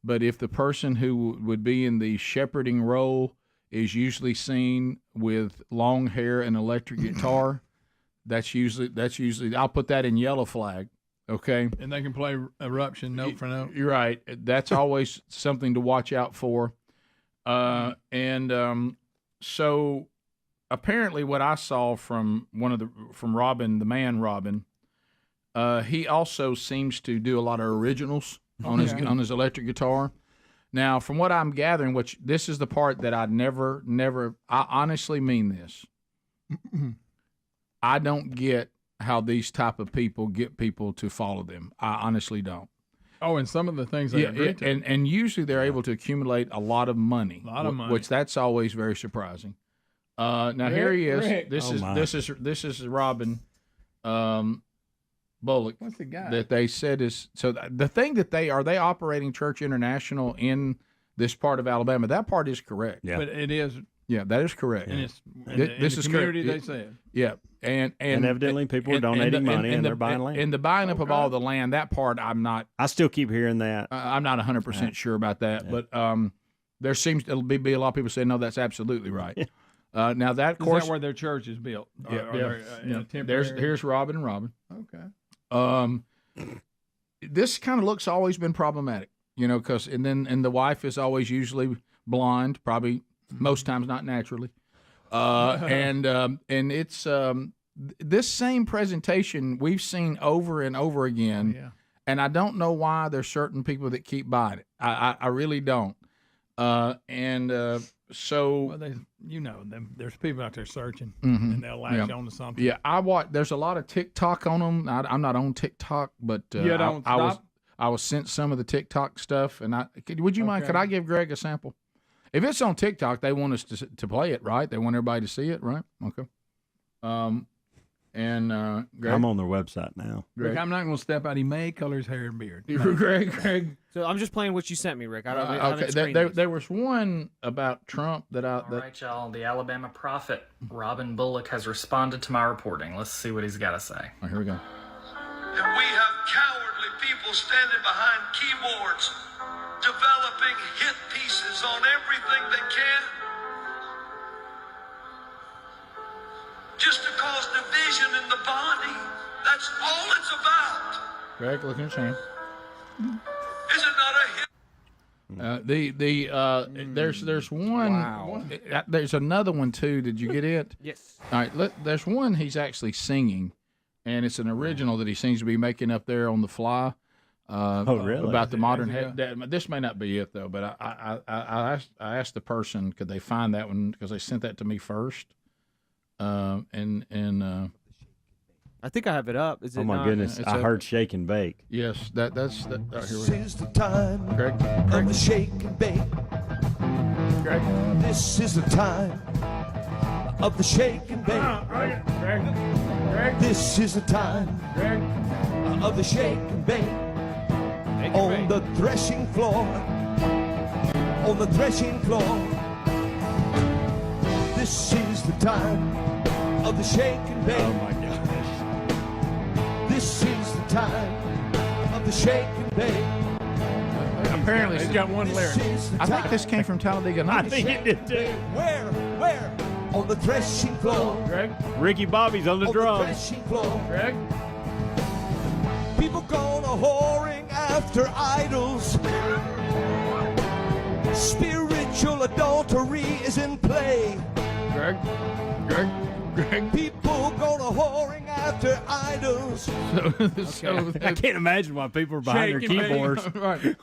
but if the person who would be in the shepherding role is usually seen with long hair and electric guitar, that's usually I'll put that in yellow flag. Okay, and they can play Eruption note for note. You're right. That's always something to watch out for. So apparently, what I saw from Robin, the man Robin, he also seems to do a lot of originals on his electric guitar. Now, from what I'm gathering, this is the part that I honestly mean this. I don't get how these type of people get people to follow them. I honestly don't. Oh, and some of the things they agree to. And usually they're able to accumulate a lot of money. Which that's always very surprising. Now Rick, here he is. Rick. This is Robin Bullock. What's the guy that they said is so? The thing that they operating Church International in this part of Alabama? That part is correct. Yeah, but it is. Yeah, that is correct. And it's this the is community correct. they said. Yeah, and evidently people are donating money and they're buying land. And the buying up of all the land, that part I'm not. I still keep hearing that. I'm not 100% sure about that, but there seems to be a lot of people saying no, that's absolutely right. Now that, of course, is that where their church is built? Here's Robin and Robin. Okay. This kind of looks always been problematic, because and the wife is always usually blonde, probably most times not naturally, and it's this same presentation we've seen over and over again, and I don't know why there's certain people that keep buying it. I really don't, so there's people out there searching, Mm-hmm. and they'll latch on to something. Yeah, there's a lot of TikTok on them. I'm not on TikTok, but I was sent some of the TikTok stuff, and would you mind? Could I give Greg a sample? If it's on TikTok, they want us to play it, right? They want everybody to see it, right? Okay. Greg? I'm on their website now. Rick, I'm not going to step out. He may color his hair and beard. Greg. So I'm just playing what you sent me, Rick. There was one about Trump that I. All right, y'all. The Alabama prophet Robin Bullock has responded to my reporting. Let's see what he's got to say. Oh, here we go. That we have cowardly people standing behind keyboards, developing hit pieces on everything they can, just to cause division in the body. That's all it's about. Greg, look at your hand. Is it not a hit? There's one. Wow. There's another one too. Did you get it? Yes. All right. There's one he's actually singing, and it's an original that he seems to be making up there on the fly. really? About the modern this may not be it though, but I asked the person could they find that one because they sent that to me first, and I think I have it up. Is it? Oh my not? goodness! I heard shake and bake. Yes, that's. Here This we is the time Greg. of the shake and bake. Greg. This is the time of the shake and bake. Greg. This is the time Greg. of the shake and bake. On the threshing floor. On the threshing floor. This is the time of the shake and bake. Oh my gosh! This is the time of the shake and bake. Apparently, it's got one lyric. I think this came from Talladega Nights. I think it did too. Where? On the threshing floor. Greg. Ricky Bobby's on the On drums. the threshing floor. Greg. People gone a-whoring after idols. Spiritual adultery is in play. Greg. People gone a-whoring after idols. So I can't imagine why people are behind their keyboards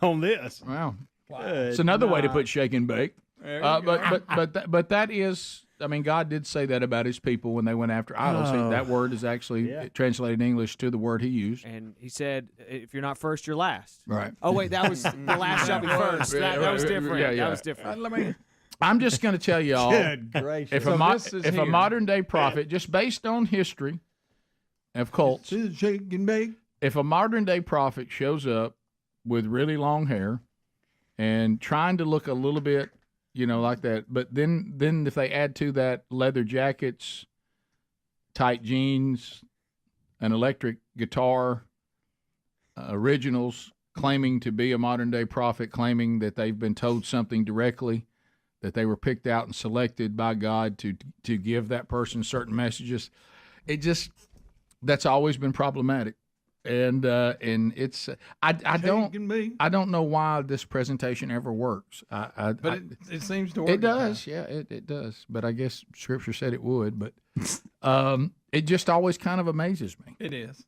on this. Wow. Good It's another way to night. put shake and bake. But that is. I mean, God did say that about His people when they went after idols. Oh. That word is actually translated in English to the word He used. And He said, "If you're not first, you're last." Right. Oh wait, that was the last shall be first. That was different. Yeah. That was different. I'm just going to tell you all. Good gracious. If a modern day prophet, just based on history of cults, Shake and bake. if a modern day prophet shows up with really long hair and trying to look a little bit, like that, but then if they add to that leather jackets, tight jeans, an electric guitar, originals, claiming to be a modern day prophet, claiming that they've been told something directly, that they were picked out and selected by God to give that person certain messages, that's always been problematic. And it's I don't know why this presentation ever works. But it seems to work. It does, yeah, it does. But I guess Scripture said it would. But it just always kind of amazes me. It is.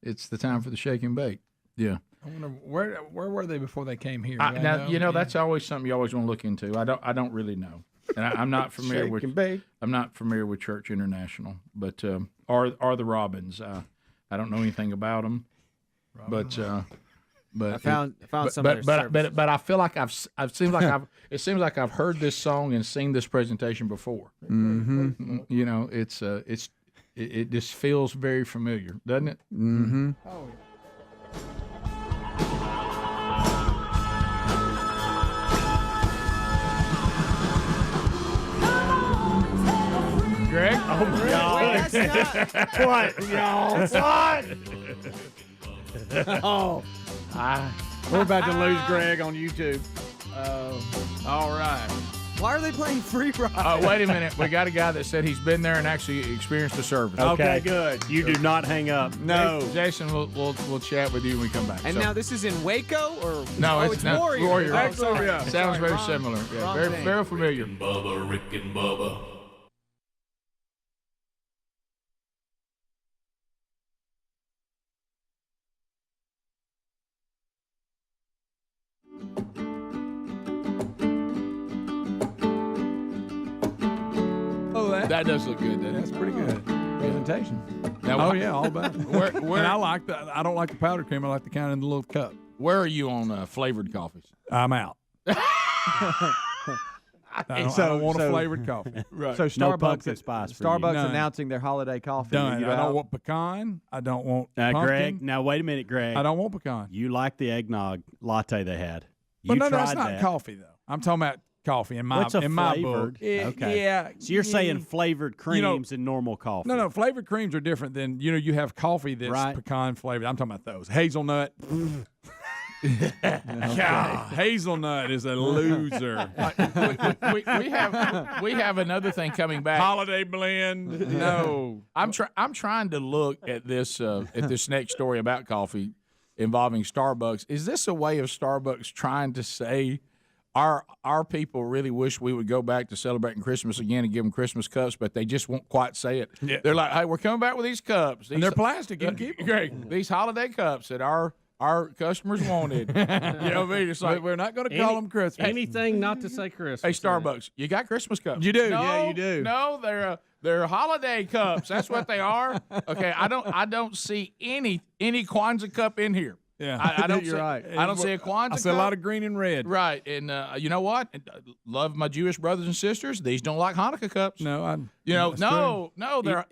It's the time for the shake and bake. Yeah. I wonder where were they before they came here? That's always something you always want to look into. I don't really know. And I'm not familiar with I'm not familiar with Church International, but are the Robins? I don't know anything about them, but I found some of their services. but I feel like it seems like I've heard this song and seen this presentation before. Mm-hmm. It just feels very familiar, doesn't it? Mm-hmm. Oh. Greg? Oh my God! What, y'all? What? Oh, we're about to lose Greg on YouTube. All right. Why are they playing free ride? Wait a minute. We got a guy that said he's been there and actually experienced the service. Okay, good. You do not hang up. No. Jason, we'll chat with you when we come back. And now this is in Waco, or no? it's Warrior. Warrior. Oh, sorry. Sounds very similar. Yeah, very familiar. Rick and Bubba. That does look good. That's pretty good presentation. Now, all about it. Where And I like that. I don't like the powdered cream. I like the kind in the little cup. Where are you on flavored coffees? I'm out. I don't want a flavored coffee. Right. So No Starbucks, pumpkin spice for you. Starbucks None. announcing their holiday coffee. Done. You I out? don't want pecan. I don't want pumpkin. Greg. Now wait a minute, Greg. I don't want pecan. You like the eggnog latte they had? But You no, tried that's not that. coffee though. I'm talking about coffee in my What's a in my flavored? book. Okay. Yeah. So you're saying flavored creams You know- and normal coffee? No, flavored creams are different than you have coffee that's Right. pecan flavored. I'm talking about those. Hazelnut. God, hazelnut is a loser. we have another thing coming back. Holiday blend. No. I'm trying to look at this next story about coffee involving Starbucks. Is this a way of Starbucks trying to say our people really wish we would go back to celebrating Christmas again and give them Christmas cups, but they just won't quite say it. Yeah. They're like, hey, we're coming back with these cups. And they're plastic. You can keep them. Great. These holiday cups that our customers wanted. You know what I mean? It's like, we're not going to call them Christmas. Anything not to say Christmas. hey, Starbucks, you got Christmas cups? You do. No, Yeah, you do. No, they're holiday cups. That's what they are. Okay, I don't see any Kwanzaa cup in here. Yeah, I don't. You're see, right. I don't see a Kwanzaa. I see a cup. lot of green and red. Right, and you know what? Love my Jewish brothers and sisters. These don't like Hanukkah cups. No,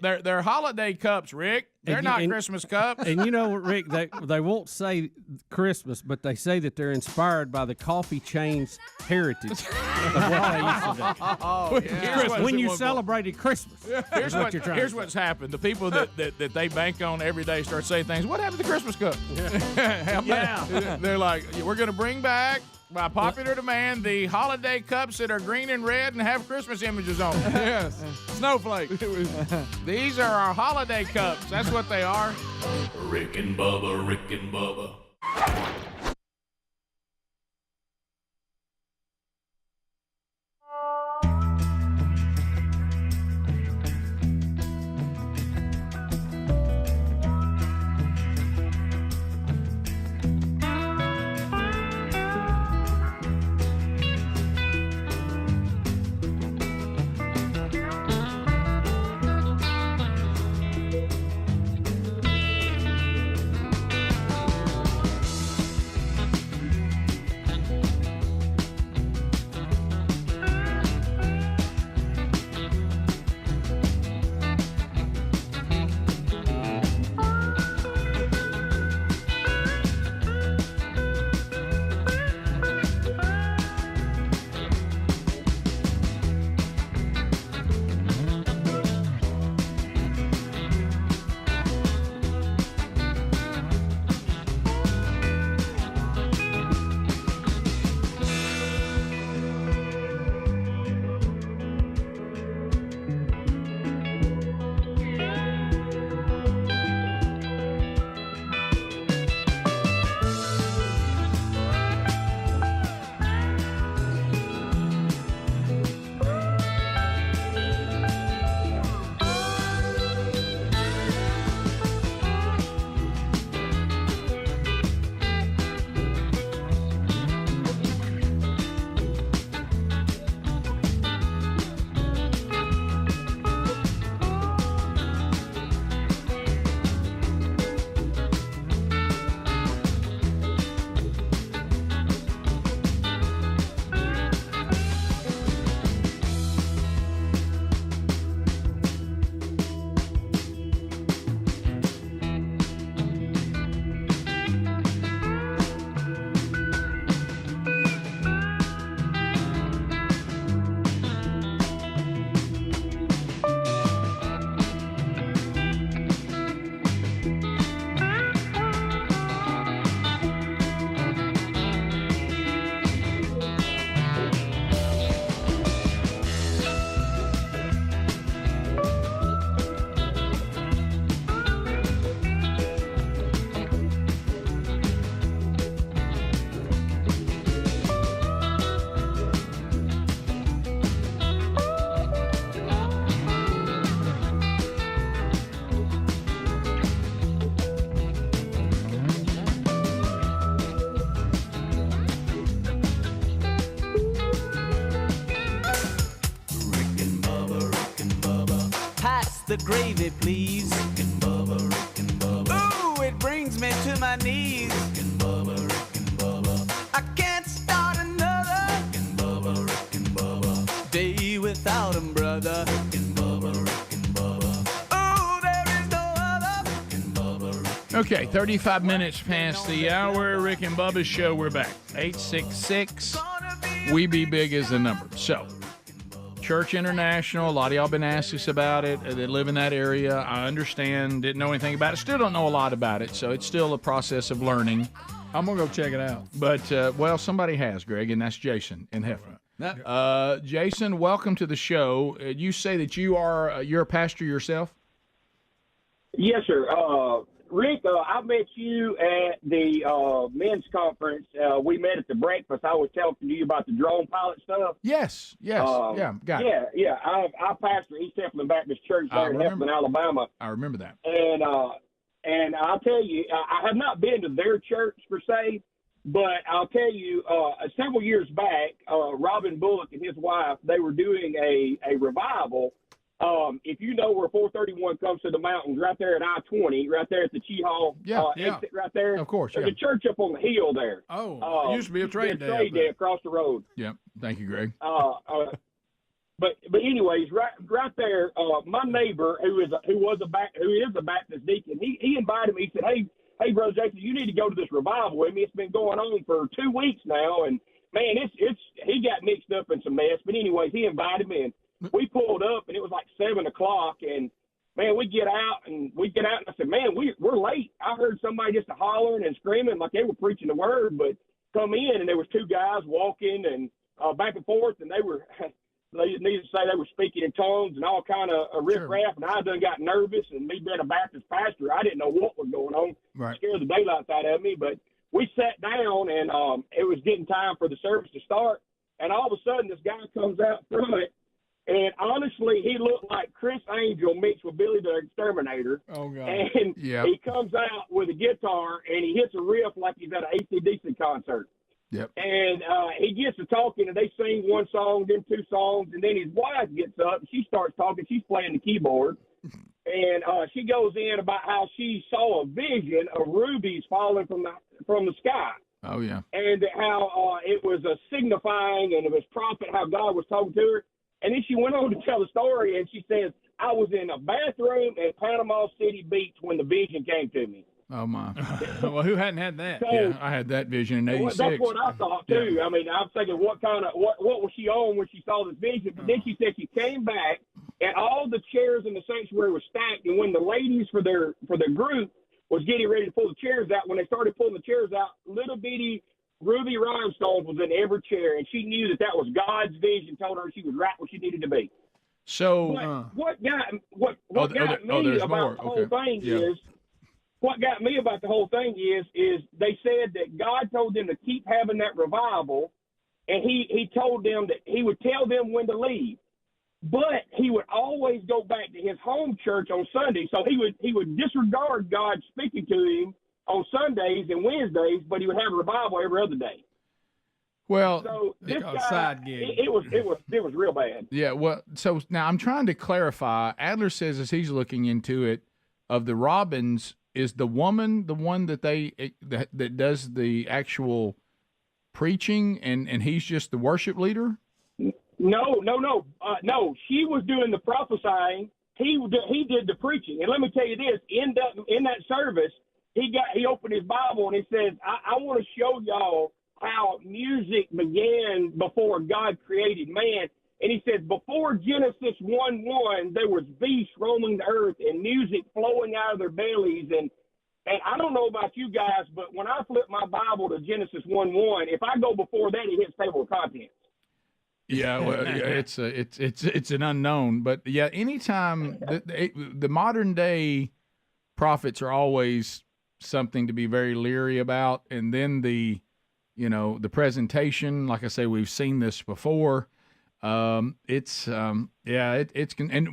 they're holiday cups, Rick. They're not Christmas cups. And you know, Rick, they won't say Christmas, but they say that they're inspired by the coffee chain's heritage of what they used to do. Oh, yeah. When you celebrated Christmas. Here's what's happened. The people that they bank on every day start saying things. What happened to the Christmas cup? Yeah. They're like, we're going to bring back, by popular demand, the holiday cups that are green and red and have Christmas images on them. Yes, snowflake. These are our holiday cups. That's what they are. Rick and Bubba, Rick and Bubba. the gravy, please. Rick and Bubba, Rick and Bubba. Ooh, it brings me to my knees. Rick and Bubba, Rick and Bubba. I can't start another Rick and Bubba, Rick and Bubba. day without 'em, brother. Rick and Bubba, Rick and Bubba. Oh, there is no other. Rick and Bubba, Rick. Okay, 35 minutes past the hour. Rick and Bubba's show. We're back. 866. We Be Big is the number. So, Church International, a lot of y'all been asking us about it. They live in that area. I understand. Didn't know anything about it. Still don't know a lot about it. So, it's still a process of learning. I'm going to go check it out. But, well, somebody has, Greg, and that's Jason in Hefner. Jason, welcome to the show. You say that you're a pastor yourself? Yes, sir. Rick, I met you at the men's conference. We met at the breakfast. I was telling you about the drone pilot stuff. Yes. Got it. Yeah. I pastor East Heflin Baptist Church there in Heflin, Alabama. I remember that. And I'll tell you, I have not been to their church per se, but I'll tell you, several years back, Robin Bullock and his wife, they were doing a revival. If you know where 431 comes to the mountains, right there at I-20, right there at the Cheehaw exit right there. Of course, There's a church up on the hill there. Oh, it used to be a trade day across the road. Yep. Thank you, Greg. But anyways, right there, my neighbor who is a Baptist deacon, he invited me. He said, "Hey, Brother Jason, you need to go to this revival with me. It's been going on for 2 weeks now, and man, he got mixed up in some mess. But anyways, he invited me, and we pulled up, and it was like 7 o'clock, and man, we get out, and I said, man, we're late. I heard somebody just hollering and screaming like they were preaching the word, but come in, and there was 2 guys walking and back and forth, and they were." They needed to say they were speaking in tongues and all kind of riff-raff, and I done got nervous, and me being a Baptist pastor, I didn't know what was going on. Right. It scared the daylights out of me, but we sat down, and it was getting time for the service to start, and all of a sudden this guy comes out front, and honestly, he looked like Chris Angel mixed with Billy the Exterminator. Oh, God. And he comes out with a guitar, and he hits a riff like he's at an AC/DC concert. Yep. And he gets to talking, and they sing one song, then 2 songs, and then his wife gets up, and she starts talking. She's playing the keyboard, and she goes in about how she saw a vision of rubies falling from the sky. Oh, yeah. And how it was a signifying, and it was prophet, how God was talking to her. And then she went on to tell the story, and she says, I was in a bathroom at Panama City Beach when the vision came to me. Oh, my. Well, who hadn't had that? So, I had that vision in 86. That's what I thought, too. Yeah. I mean, I'm thinking, what was she on when she saw this vision? But then she said she came back, and all the chairs in the sanctuary were stacked, and when the ladies for their group was getting ready to pull the chairs out, when they started pulling the chairs out, little bitty ruby rhinestones was in every chair, and she knew that was God's vision, told her she was right where she needed to be. So what got me about the whole thing is, what got me about the whole thing is they said that God told them to keep having that revival, and he told them that he would tell them when to leave, but he would always go back to his home church on Sunday. So he would disregard God speaking to him on Sundays and Wednesdays, but he would have a revival every other day. Well, so this guy, side gig. It was real bad. Yeah. Well, so now I'm trying to clarify. Adler says as he's looking into it, of the Robins, is the woman the one that that does the actual preaching, and he's just the worship leader? No. She was doing the prophesying. He did the preaching. And let me tell you this: in that service, he opened his Bible and he says, "I want to show y'all how music began before God created man." And he says, before Genesis 1:1, there was beasts roaming the earth and music flowing out of their bellies. And I don't know about you guys, but when I flip my Bible to Genesis 1:1, if I go before that, it hits table of contents. Yeah, well, it's an unknown, but yeah, anytime the modern day prophets are always something to be very leery about, and then the presentation, like I say, we've seen this before. And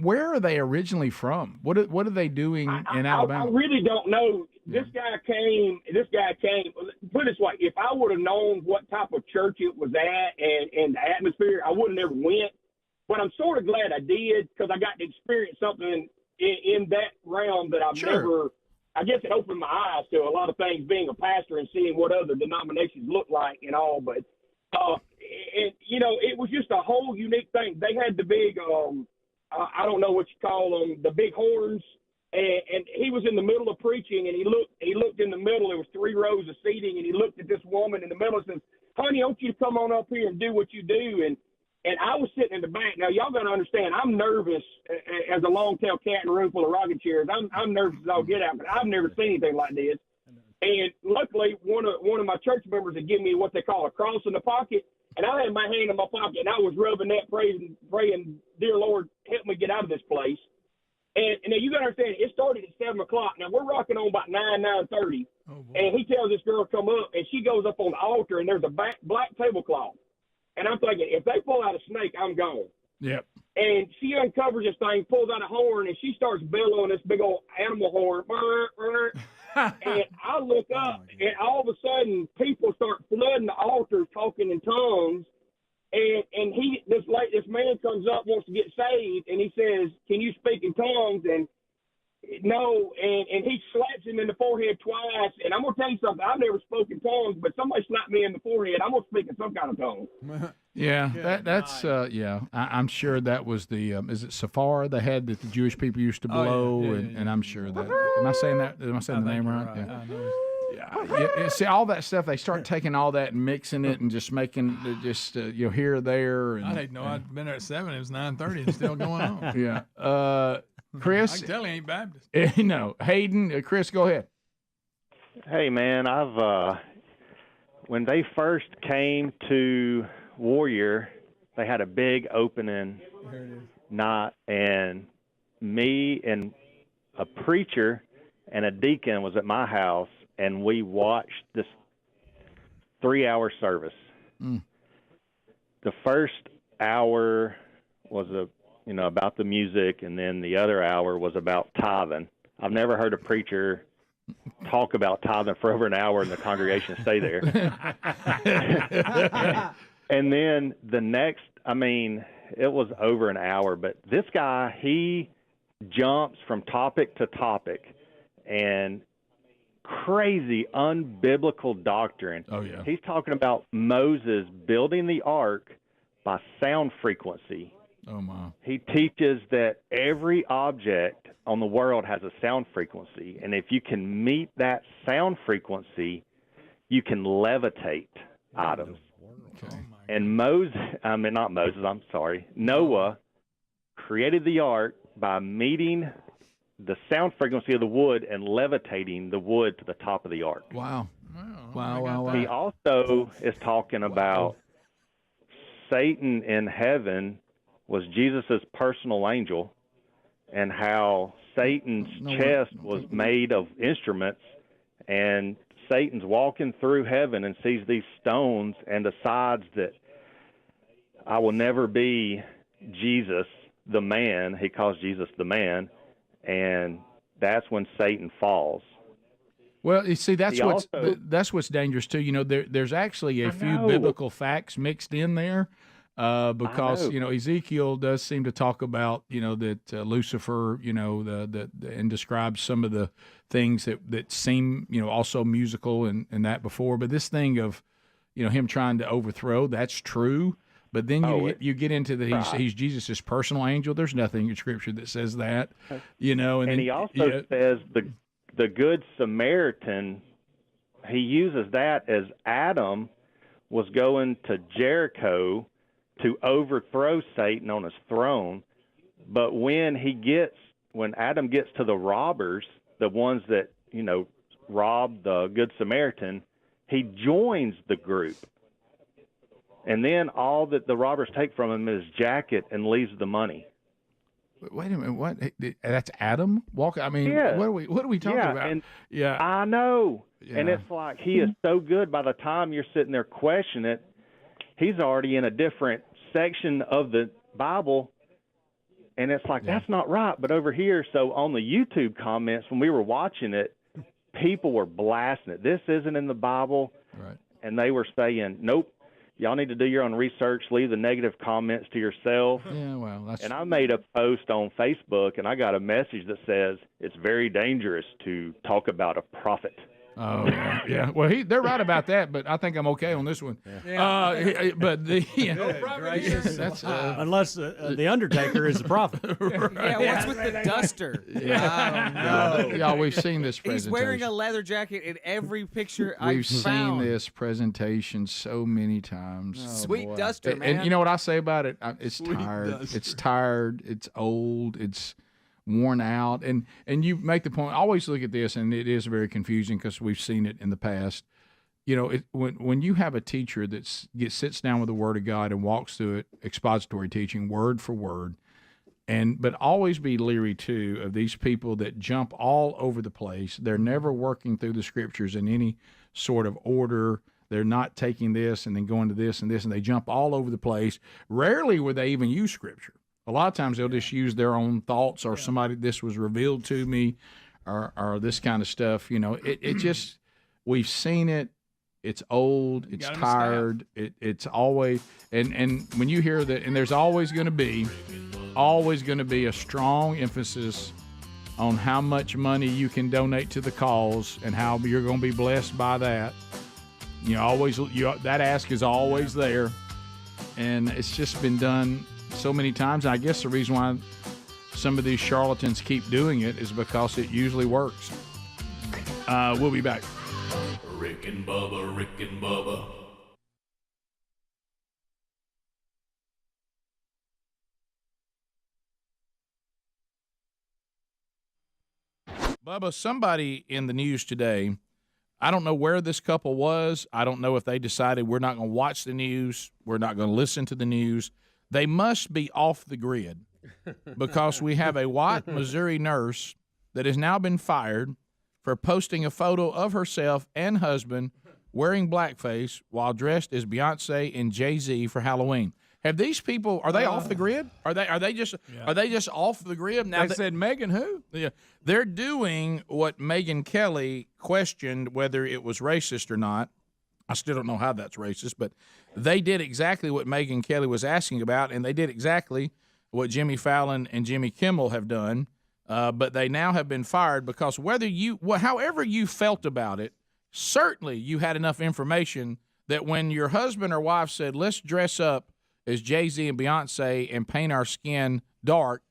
where are they originally from? What are they doing in Alabama? I really don't know. This guy came. Put it this way: if I would have known what type of church it was at and the atmosphere, I would have never went. But I'm sort of glad I did, because I got to experience something in that realm that I've never. I guess it opened my eyes to a lot of things, being a pastor and seeing what other denominations look like and all. But it was just a whole unique thing. They had the big, I don't know what you call them, the big horns. And he was in the middle of preaching, and he looked in the middle. There was 3 rows of seating, and he looked at this woman in the middle and says, "Honey, I want you to come on up here and do what you do." And I was sitting in the back. Now, y'all got to understand, I'm nervous as a long-tailed cat in a room full of rocking chairs. I'm nervous as I'll get out, but I've never seen anything like this. And luckily, one of my church members had given me what they call a cross in the pocket, and I had my hand in my pocket, and I was rubbing that, praying, "Dear Lord, help me get out of this place." And now you got to understand, it started at 7 o'clock. Now we're rocking on about 9:30, and he tells this girl to come up, and she goes up on the altar, and there's a black tablecloth. And I'm thinking, if they pull out a snake, I'm gone. Yep. And she uncovers this thing, pulls out a horn, and she starts bellowing this big old animal horn. And I look up, and all of a sudden, people start flooding the altar, talking in tongues. And this man comes up, wants to get saved, and he says, "Can you speak in tongues?" And no, and he slaps him in the forehead twice. And I'm gonna tell you something. I've never spoken tongues, but somebody slapped me in the forehead, I'm gonna speak in some kind of tongue. Yeah, that's yeah. I'm sure that was the is it Safar they had that the Jewish people used to blow, and I'm sure that. Am I saying that? Am I saying the name right? Yeah. Yeah, see all that stuff. They start taking all that and mixing it and just making here or there. And, I didn't know I'd been there at 7. It was 9:30 and still going on. Yeah, Chris. I can tell he ain't Baptist. No, Hayden. Chris, go ahead. Hey man, I've when they first came to Warrior, they had a big opening night, and me and a preacher and a deacon was at my house, and we watched this 3-hour service. The first hour was about the music, and then the other hour was about tithing. I've never heard a preacher talk about tithing for over an hour and the congregation stay there. And then the next, it was over an hour, but this guy, he jumps from topic to topic and crazy unbiblical doctrine. Oh, yeah. He's talking about Moses building the ark by sound frequency. Oh, my. He teaches that every object on the world has a sound frequency, and if you can meet that sound frequency, you can levitate items. Okay. And Noah created the ark by meeting the sound frequency of the wood and levitating the wood to the top of the ark. Wow. Wow. He also is talking about Satan in heaven was Jesus' personal angel, and how Satan's chest was made of instruments, and Satan's walking through heaven and sees these stones and decides that I will never be Jesus, the man. He calls Jesus the man, and that's when Satan falls. Well, you see, that's what's dangerous too. There's actually a few biblical facts mixed in there. Because Ezekiel does seem to talk about that Lucifer and describes some of the things that seem also musical and that before, but this thing of him trying to overthrow, that's true, but then you get into he's Jesus' personal angel. There's nothing in Scripture that says that, and he also says the Good Samaritan, he uses that as Adam was going to Jericho to overthrow Satan on his throne. But when Adam gets to the robbers, the ones that, robbed the Good Samaritan, he joins the group. And then all that the robbers take from him is his jacket and leaves the money. Wait a minute, what? That's Adam walking? Yeah. What are we talking about? And yeah. I know. Yeah. And it's like he is so good by the time you're sitting there questioning it, he's already in a different section of the Bible, and it's like, that's not right. But over here, so on the YouTube comments, when we were watching it, people were blasting it. This isn't in the Bible. Right. And they were saying, nope, y'all need to do your own research, leave the negative comments to yourself. Yeah, well, And I made a post on Facebook, and I got a message that says, it's very dangerous to talk about a prophet. Oh, yeah. Well, they're right about that, but I think I'm okay on this one. Yeah. But that's unless the Undertaker is the prophet. Right. Yeah, what's with the duster? Yeah, we've seen this presentation. He's wearing a leather jacket in every picture We've I've found. seen this presentation so many times. Sweet duster, man. And you know what I say about it? It's Sweet tired. duster. It's tired. It's old. It's worn out. And you make the point, always look at this, and it is very confusing because we've seen it in the past. When you have a teacher that sits down with the Word of God and walks through it, expository teaching, word for word, But always be leery too of these people that jump all over the place. They're never working through the scriptures in any sort of order. They're not taking this and then going to this and this, and they jump all over the place. Rarely would they even use scripture. A lot of times they'll just use their own thoughts or somebody, this was revealed to me, or this kind of stuff. It just, we've seen it. It's old. It's tired. It's always, and when you hear that, and there's always going to be a strong emphasis on how much money you can donate to the cause and how you're going to be blessed by that. That ask is always there, and it's just been done so many times. And I guess the reason why some of these charlatans keep doing it is because it usually works. We'll be back. Rick and Bubba, Rick and Bubba. Bubba, somebody in the news today, I don't know where this couple was. I don't know if they decided we're not going to watch the news. We're not going to listen to the news. They must be off the grid because we have a white Missouri nurse that has now been fired for posting a photo of herself and husband wearing blackface while dressed as Beyonce and Jay-Z for Halloween. Have these people, are they off the grid? Are they just off the grid? Now they said Megan who? Yeah. They're doing what Megyn Kelly questioned whether it was racist or not. I still don't know how that's racist, but they did exactly what Megyn Kelly was asking about, and they did exactly what Jimmy Fallon and Jimmy Kimmel have done. But they now have been fired because however you felt about it, certainly you had enough information that when your husband or wife said, let's dress up as Jay-Z and Beyonce and paint our skin dark,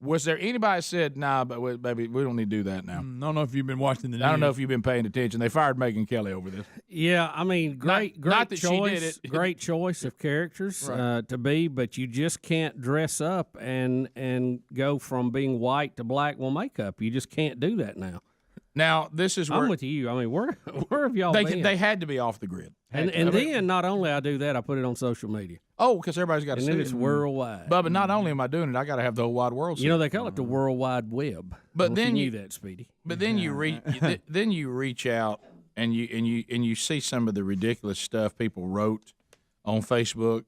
was there anybody that said, nah, but baby, we don't need to do that now? I don't know if you've been watching the news. I don't know if you've been paying attention. They fired Megyn Kelly over this. Yeah, I mean, great not that choice. She did it. Great choice of characters to be, but you just can't dress up and go from being white to black with makeup. You just can't do that now. Now, this is where I'm with you. I mean, where have y'all been? They had to be off the grid. And then not only I do that, I put it on social media. Oh, because everybody's got to see it. And then it's worldwide. But not only am I doing it, I got to have the whole wide world see it. They call it the World Wide Web. But then you knew that, Speedy. But then you reach out and you see some of the ridiculous stuff people wrote on Facebook.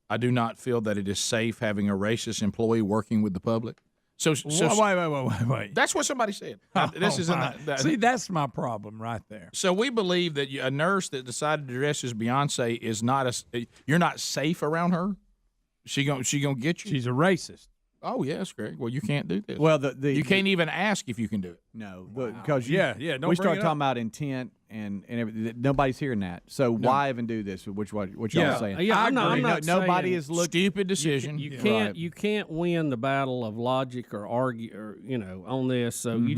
I do not feel that it is safe having a racist employee working with the public. So wait. That's what somebody said. This is See, that's my problem right there. So we believe that a nurse that decided to dress as Beyonce is not you're not safe around her. She gonna get you. She's a racist. Oh yes, Greg. Well, you can't do this. Well, you can't even ask if you can do it. No, because don't we bring start it talking about intent and everything. Nobody's hearing that. So why even do this? What y'all saying? Yeah, I'm not nobody saying is looking. Stupid decision. You can't win the battle of logic or argue or on this. So you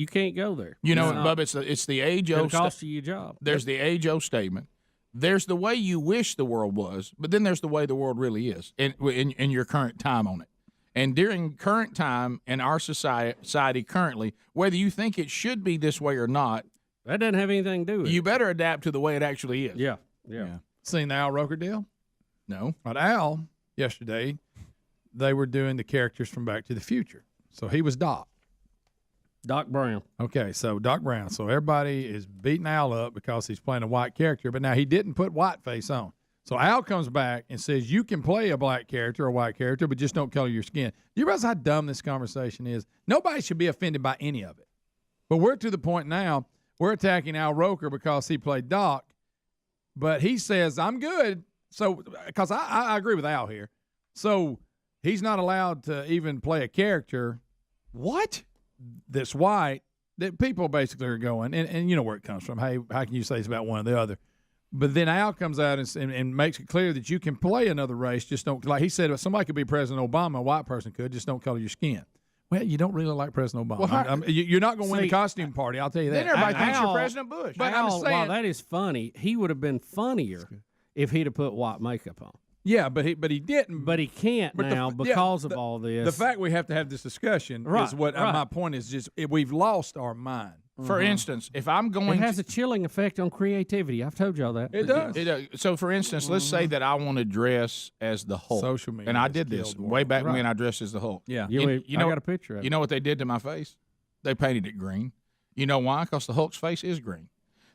can't go there. Bubba, it's the age-old. It'll cost you your job. There's the age-old statement. There's the way you wish the world was, but then there's the way the world really is in your current time on it. And during current time in our society currently, whether you think it should be this way or not, that doesn't have anything to do with it. You better adapt to the way it actually is. Yeah. Seen the Al Roker deal? No. But Al, yesterday, they were doing the characters from Back to the Future. So he was Doc. Doc Brown. Okay, so Doc Brown. So everybody is beating Al up because he's playing a white character, but now he didn't put whiteface on. So Al comes back and says, you can play a black character or a white character, but just don't color your skin. Do you realize how dumb this conversation is? Nobody should be offended by any of it. But we're to the point now, we're attacking Al Roker because he played Doc, but he says, I'm good. So, because I agree with Al here. So he's not allowed to even play a character. What? That's white. That people basically are going, and you know where it comes from. Hey, how can you say it's about one or the other? But then Al comes out and makes it clear that you can play another race. Just don't, like he said, if somebody could be President Obama, a white person could, just don't color your skin. Well, you don't really like President Obama. Well, you're not going to win the costume party, I'll tell you that. Then everybody thinks you're President Bush. But I'm saying, while that is funny, he would have been funnier if he'd have put white makeup on. Yeah, but he didn't. But he can't But now because of all this. The fact we have to have this discussion is what my point is. Just we've lost our mind. For instance, if I'm going, it has a chilling effect on creativity. I've told y'all that. It does. So, for instance, let's say that I want to dress as the Hulk. Social media and I did this way back when I dressed as the Hulk. Yeah. You know, I got a picture of it. You know what they did to my face? They painted it green. You know why? Because the Hulk's face is green.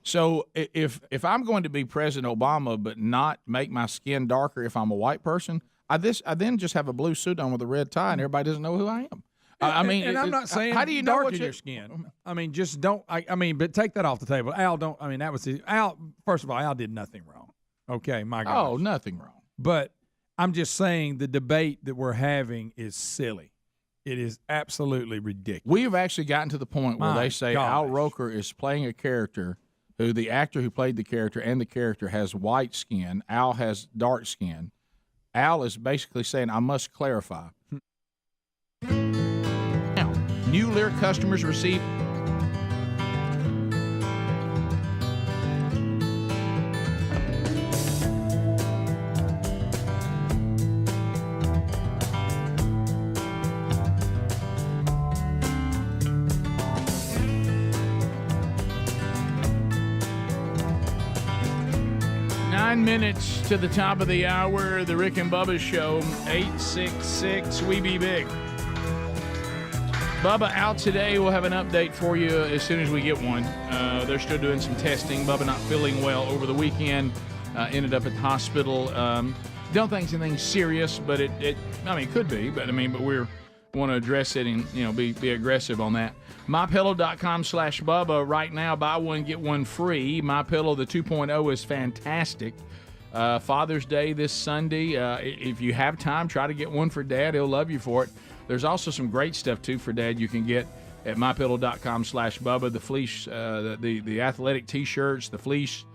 So if I'm going to be President Obama but not make my skin darker if I'm a white person, I then just have a blue suit on with a red tie and everybody doesn't know who I am. I mean, and I'm not saying how do you know darken your skin. I mean, just don't. I mean, but take that off the table. Al, don't. I mean, that was Al. First of all, Al did nothing wrong. Okay, my God. Oh, nothing wrong. But I'm just saying the debate that we're having is silly. It is absolutely ridiculous. We have actually gotten to the point where they say Al Roker is playing a character who the actor who played the character and the character has white skin. Al has dark skin. Al is basically saying, I must clarify. Now, new Lear customers receive minutes to the top of the hour, the Rick and Bubba Show, 866 We Be Big. Bubba out today. We'll have an update for you as soon as we get one. They're still doing some testing. Bubba not feeling well over the weekend. Ended up at the hospital. Don't think it's anything serious, but it could be. But we want to address it and be aggressive on that. MyPillow.com/Bubba. Right now, buy one, get one free. MyPillow, the 2.0 is fantastic. Father's Day this Sunday. If you have time, try to get one for Dad. He'll love you for it. There's also some great stuff, too, for Dad you can get at MyPillow.com/Bubba. The fleece, the athletic T-shirts, the fleece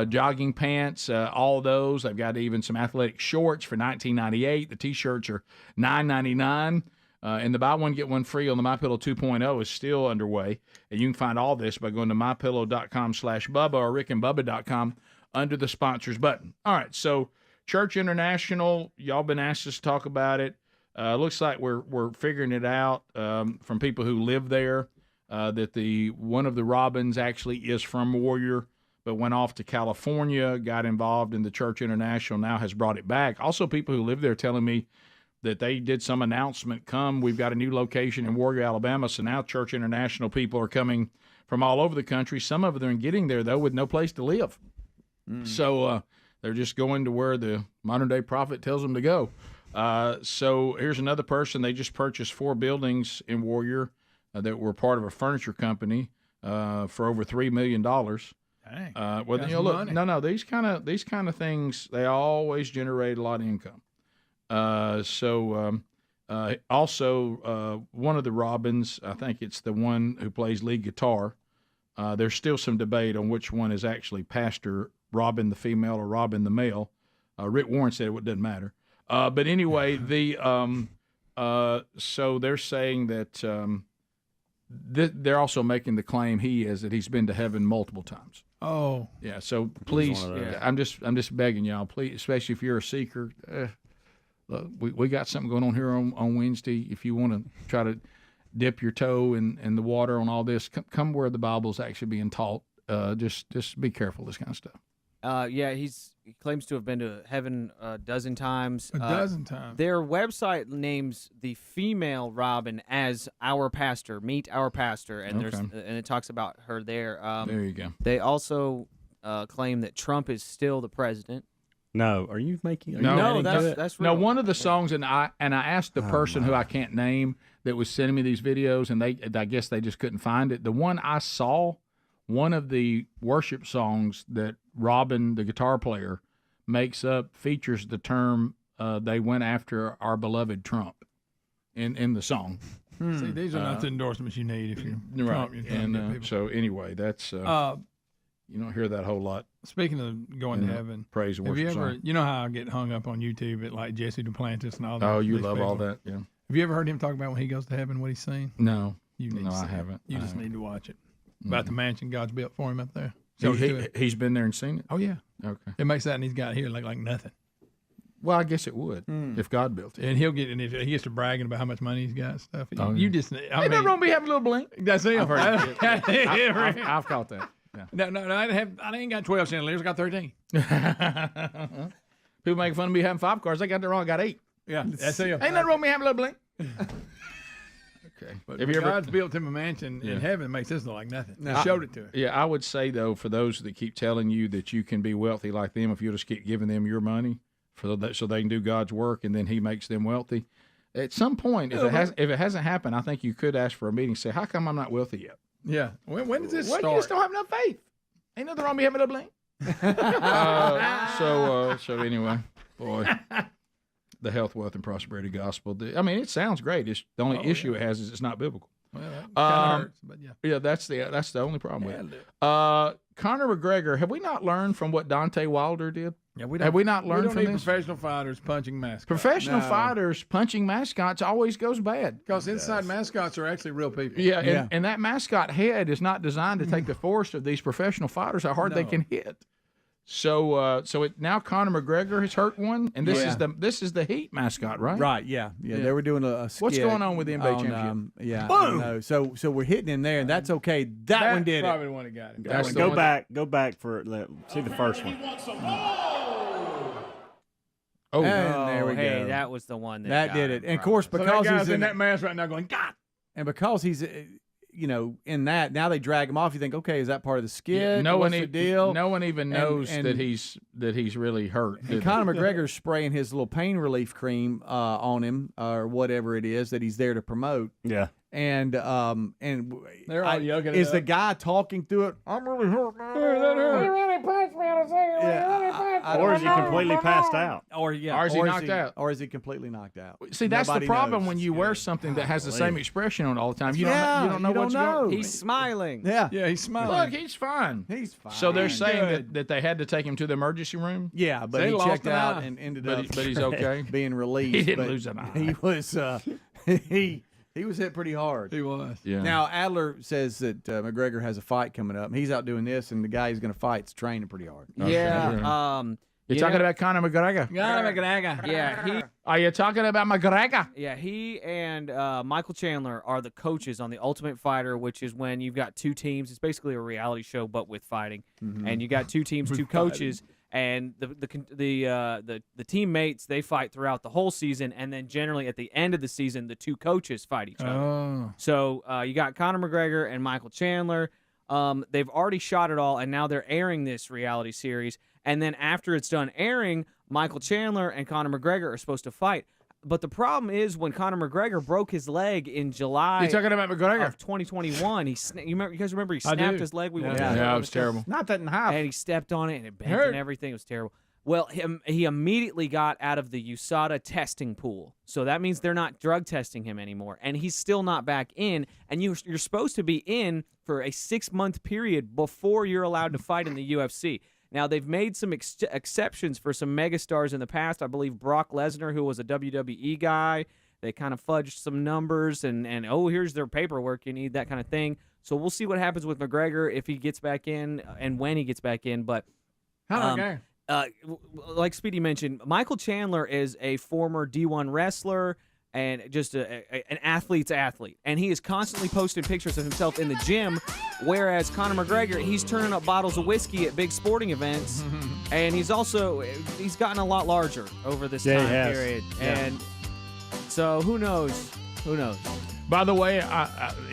jogging pants, all those. I've got even some athletic shorts for $19.98. The T-shirts are $9.99. And the buy one, get one free on the MyPillow 2.0 is still underway. And you can find all this by going to MyPillow.com/Bubba or RickandBubba.com under the sponsors button. All right, so Church International, y'all been asked us to talk about it. Looks like we're figuring it out from people who live there that one of the Robins actually is from Warrior, but went off to California, got involved in the Church International, now has brought it back. Also, people who live there telling me that they did some announcement, we've got a new location in Warrior, Alabama, so now Church International people are coming from all over the country. Some of them are getting there, though, with no place to live. So they're just going to where the modern-day prophet tells them to go. So here's another person. They just purchased 4 buildings in Warrior that were part of a furniture company for over $3 million. Dang, look, no, these kind of things, they always generate a lot of income. Also, one of the Robins, I think it's the one who plays lead guitar. There's still some debate on which one is actually Pastor Robin the female or Robin the male. Rick Warren said it doesn't matter. But anyway, so they're saying that they're also making the claim that he's been to heaven multiple times. Oh, yeah. So please, I'm just begging y'all, please, especially if you're a seeker. Look, we got something going on here on Wednesday. If you want to try to dip your toe in the water on all this, come where the Bible's actually being taught. Just be careful, this kind of stuff. He claims to have been to heaven a dozen times. A dozen times. Their website names the female Robin as our pastor. Meet our pastor, and it talks about her there. There you go. They also claim that Trump is still the president. No, are you making? No, that's real. No, one of the songs, and I asked the person who I can't name that was sending me these videos, and I guess they just couldn't find it. The one I saw, one of the worship songs that Robin, the guitar player, makes up features the term "they went after our beloved Trump" in the song. See, these are not the endorsements you need if you're right. Trump. And so anyway, that's you don't hear that whole lot. Speaking of going to heaven, praise and have worship you ever? song. You know how I get hung up on YouTube at like Jesse Duplantis and all that. Oh, you love all that, yeah. Have you ever heard him talk about when he goes to heaven, what he's seen? No, you need no, to see I haven't. You I just haven't. need to watch it. About the mansion God's built for him up there. He's been there and seen it. Oh yeah. Okay. It makes that, and he's got here like nothing. Well, I guess it would if God built it. And he gets to bragging about how much money he's got and stuff. Oh, You yeah. just, Ain't nothing wrong with having a little bling. That's him. I've heard it. I've caught that. Yeah. No, I ain't got 12 chandeliers. I got 13. People make fun of me having 5 cars. They got that wrong. I got 8. Yeah, that's him. Ain't nothing wrong with me having a little bling. Okay. But Have you ever- God's built him a mansion in heaven, it makes this look like nothing. No. He showed it to him. Yeah, I would say though, for those that keep telling you that you can be wealthy like them if you just keep giving them your money so they can do God's work, and then He makes them wealthy. At some point, if it hasn't happened, I think you could ask for a meeting. Say, how come I'm not wealthy yet? Yeah. When does this Well, start? you just don't have enough faith. Ain't nothing wrong with me having a bling. So anyway, boy, the health, wealth, and prosperity gospel. I mean, it sounds great. It's the only issue it has is it's not biblical. Well, that kinda hurts, but yeah. Yeah, that's the only problem with it. Conor McGregor, have we not learned from what Dante Wilder did? Yeah, we have we not learned we don't from need this? professional fighters punching mascots. Professional fighters punching mascots always goes bad. Because inside mascots are actually real people. Yeah, and that mascot head is not designed to take the force of these professional fighters, how hard they can hit. So now Conor McGregor has hurt one, and this is the Heat mascot, right? Right. Yeah. They were doing a skit. What's going on with the NBA championship? Boom. I know. So we're hitting him there, and that's okay. That one did probably it. the one that got it. That's Go back for see the first one. Oh, and there we hey, go. that was the one that got did him, it. And of course, So because that guy's he's in that mask right now going, God. and because he's in that, now they drag him off. You think, okay, is that part of the skit? Yeah, no What's one the deal? No one even knows and- that he's really hurt. And Conor McGregor's spraying his little pain relief cream on him, or whatever it is that he's there to promote. Yeah. And They're all yucking it is the up. guy talking through it? I'm really hurt, man. really punched me on the second Or is he completely passed out? Or is he knocked out? Or is he completely knocked out? See, that's Nobody the problem knows. when you wear something that has the same expression on it all the time. You don't know what's going on. He's smiling. Yeah. Yeah, he's smiling. Look, he's fine. He's fine. So they're saying Good. that they had to take him to the emergency room? Yeah, but They he lost checked an out eye. and ended But up but he's okay. being released. He didn't but lose an eye. He was he was hit pretty hard. He was. Yeah. Now Adler says that McGregor has a fight coming up. He's out doing this, and the guy he's going to fight is training pretty hard. Yeah. You're talking about Conor McGregor? Yeah, Are you talking about McGregor? he and Michael Chandler are the coaches on The Ultimate Fighter, which is when you've got two teams. It's basically a reality show, but with fighting. And you got two teams, two coaches, and the teammates, they fight throughout the whole season, and then generally at the end of the season, the two coaches fight each other. Oh. So you got Conor McGregor and Michael Chandler. They've already shot it all, and now they're airing this reality series. And then after it's done airing, Michael Chandler and Conor McGregor are supposed to fight. But the problem is when Conor McGregor broke his leg in July You talking about McGregor? of 2021, you guys remember he snapped his leg? Yeah, it was terrible. Not that in half. And he stepped on it, and it bent Hurt. and everything. It was terrible. Well, he immediately got out of the USADA testing pool. So that means they're not drug testing him anymore. And he's still not back in. And you're supposed to be in for a 6-month period before you're allowed to fight in the UFC. Now, they've made some exceptions for some megastars in the past. I believe Brock Lesnar, who was a WWE guy, they kind of fudged some numbers and here's their paperwork you need, that kind of thing. So we'll see what happens with McGregor if he gets back in and when he gets back in. But like Speedy mentioned, Michael Chandler is a former D1 wrestler and just an athlete's athlete. And he is constantly posting pictures of himself in the gym, whereas Conor McGregor, he's turning up bottles of whiskey at big sporting events. And he's gotten a lot larger over this time period. Yeah. And so who knows? Who knows? By the way,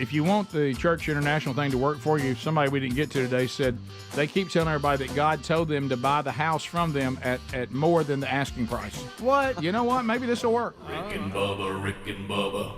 if you want the Church International thing to work for you, somebody we didn't get to today said they keep telling everybody that God told them to buy the house from them at more than the asking price. What? You know what? Maybe this will work. Rick and Bubba, Rick and Bubba.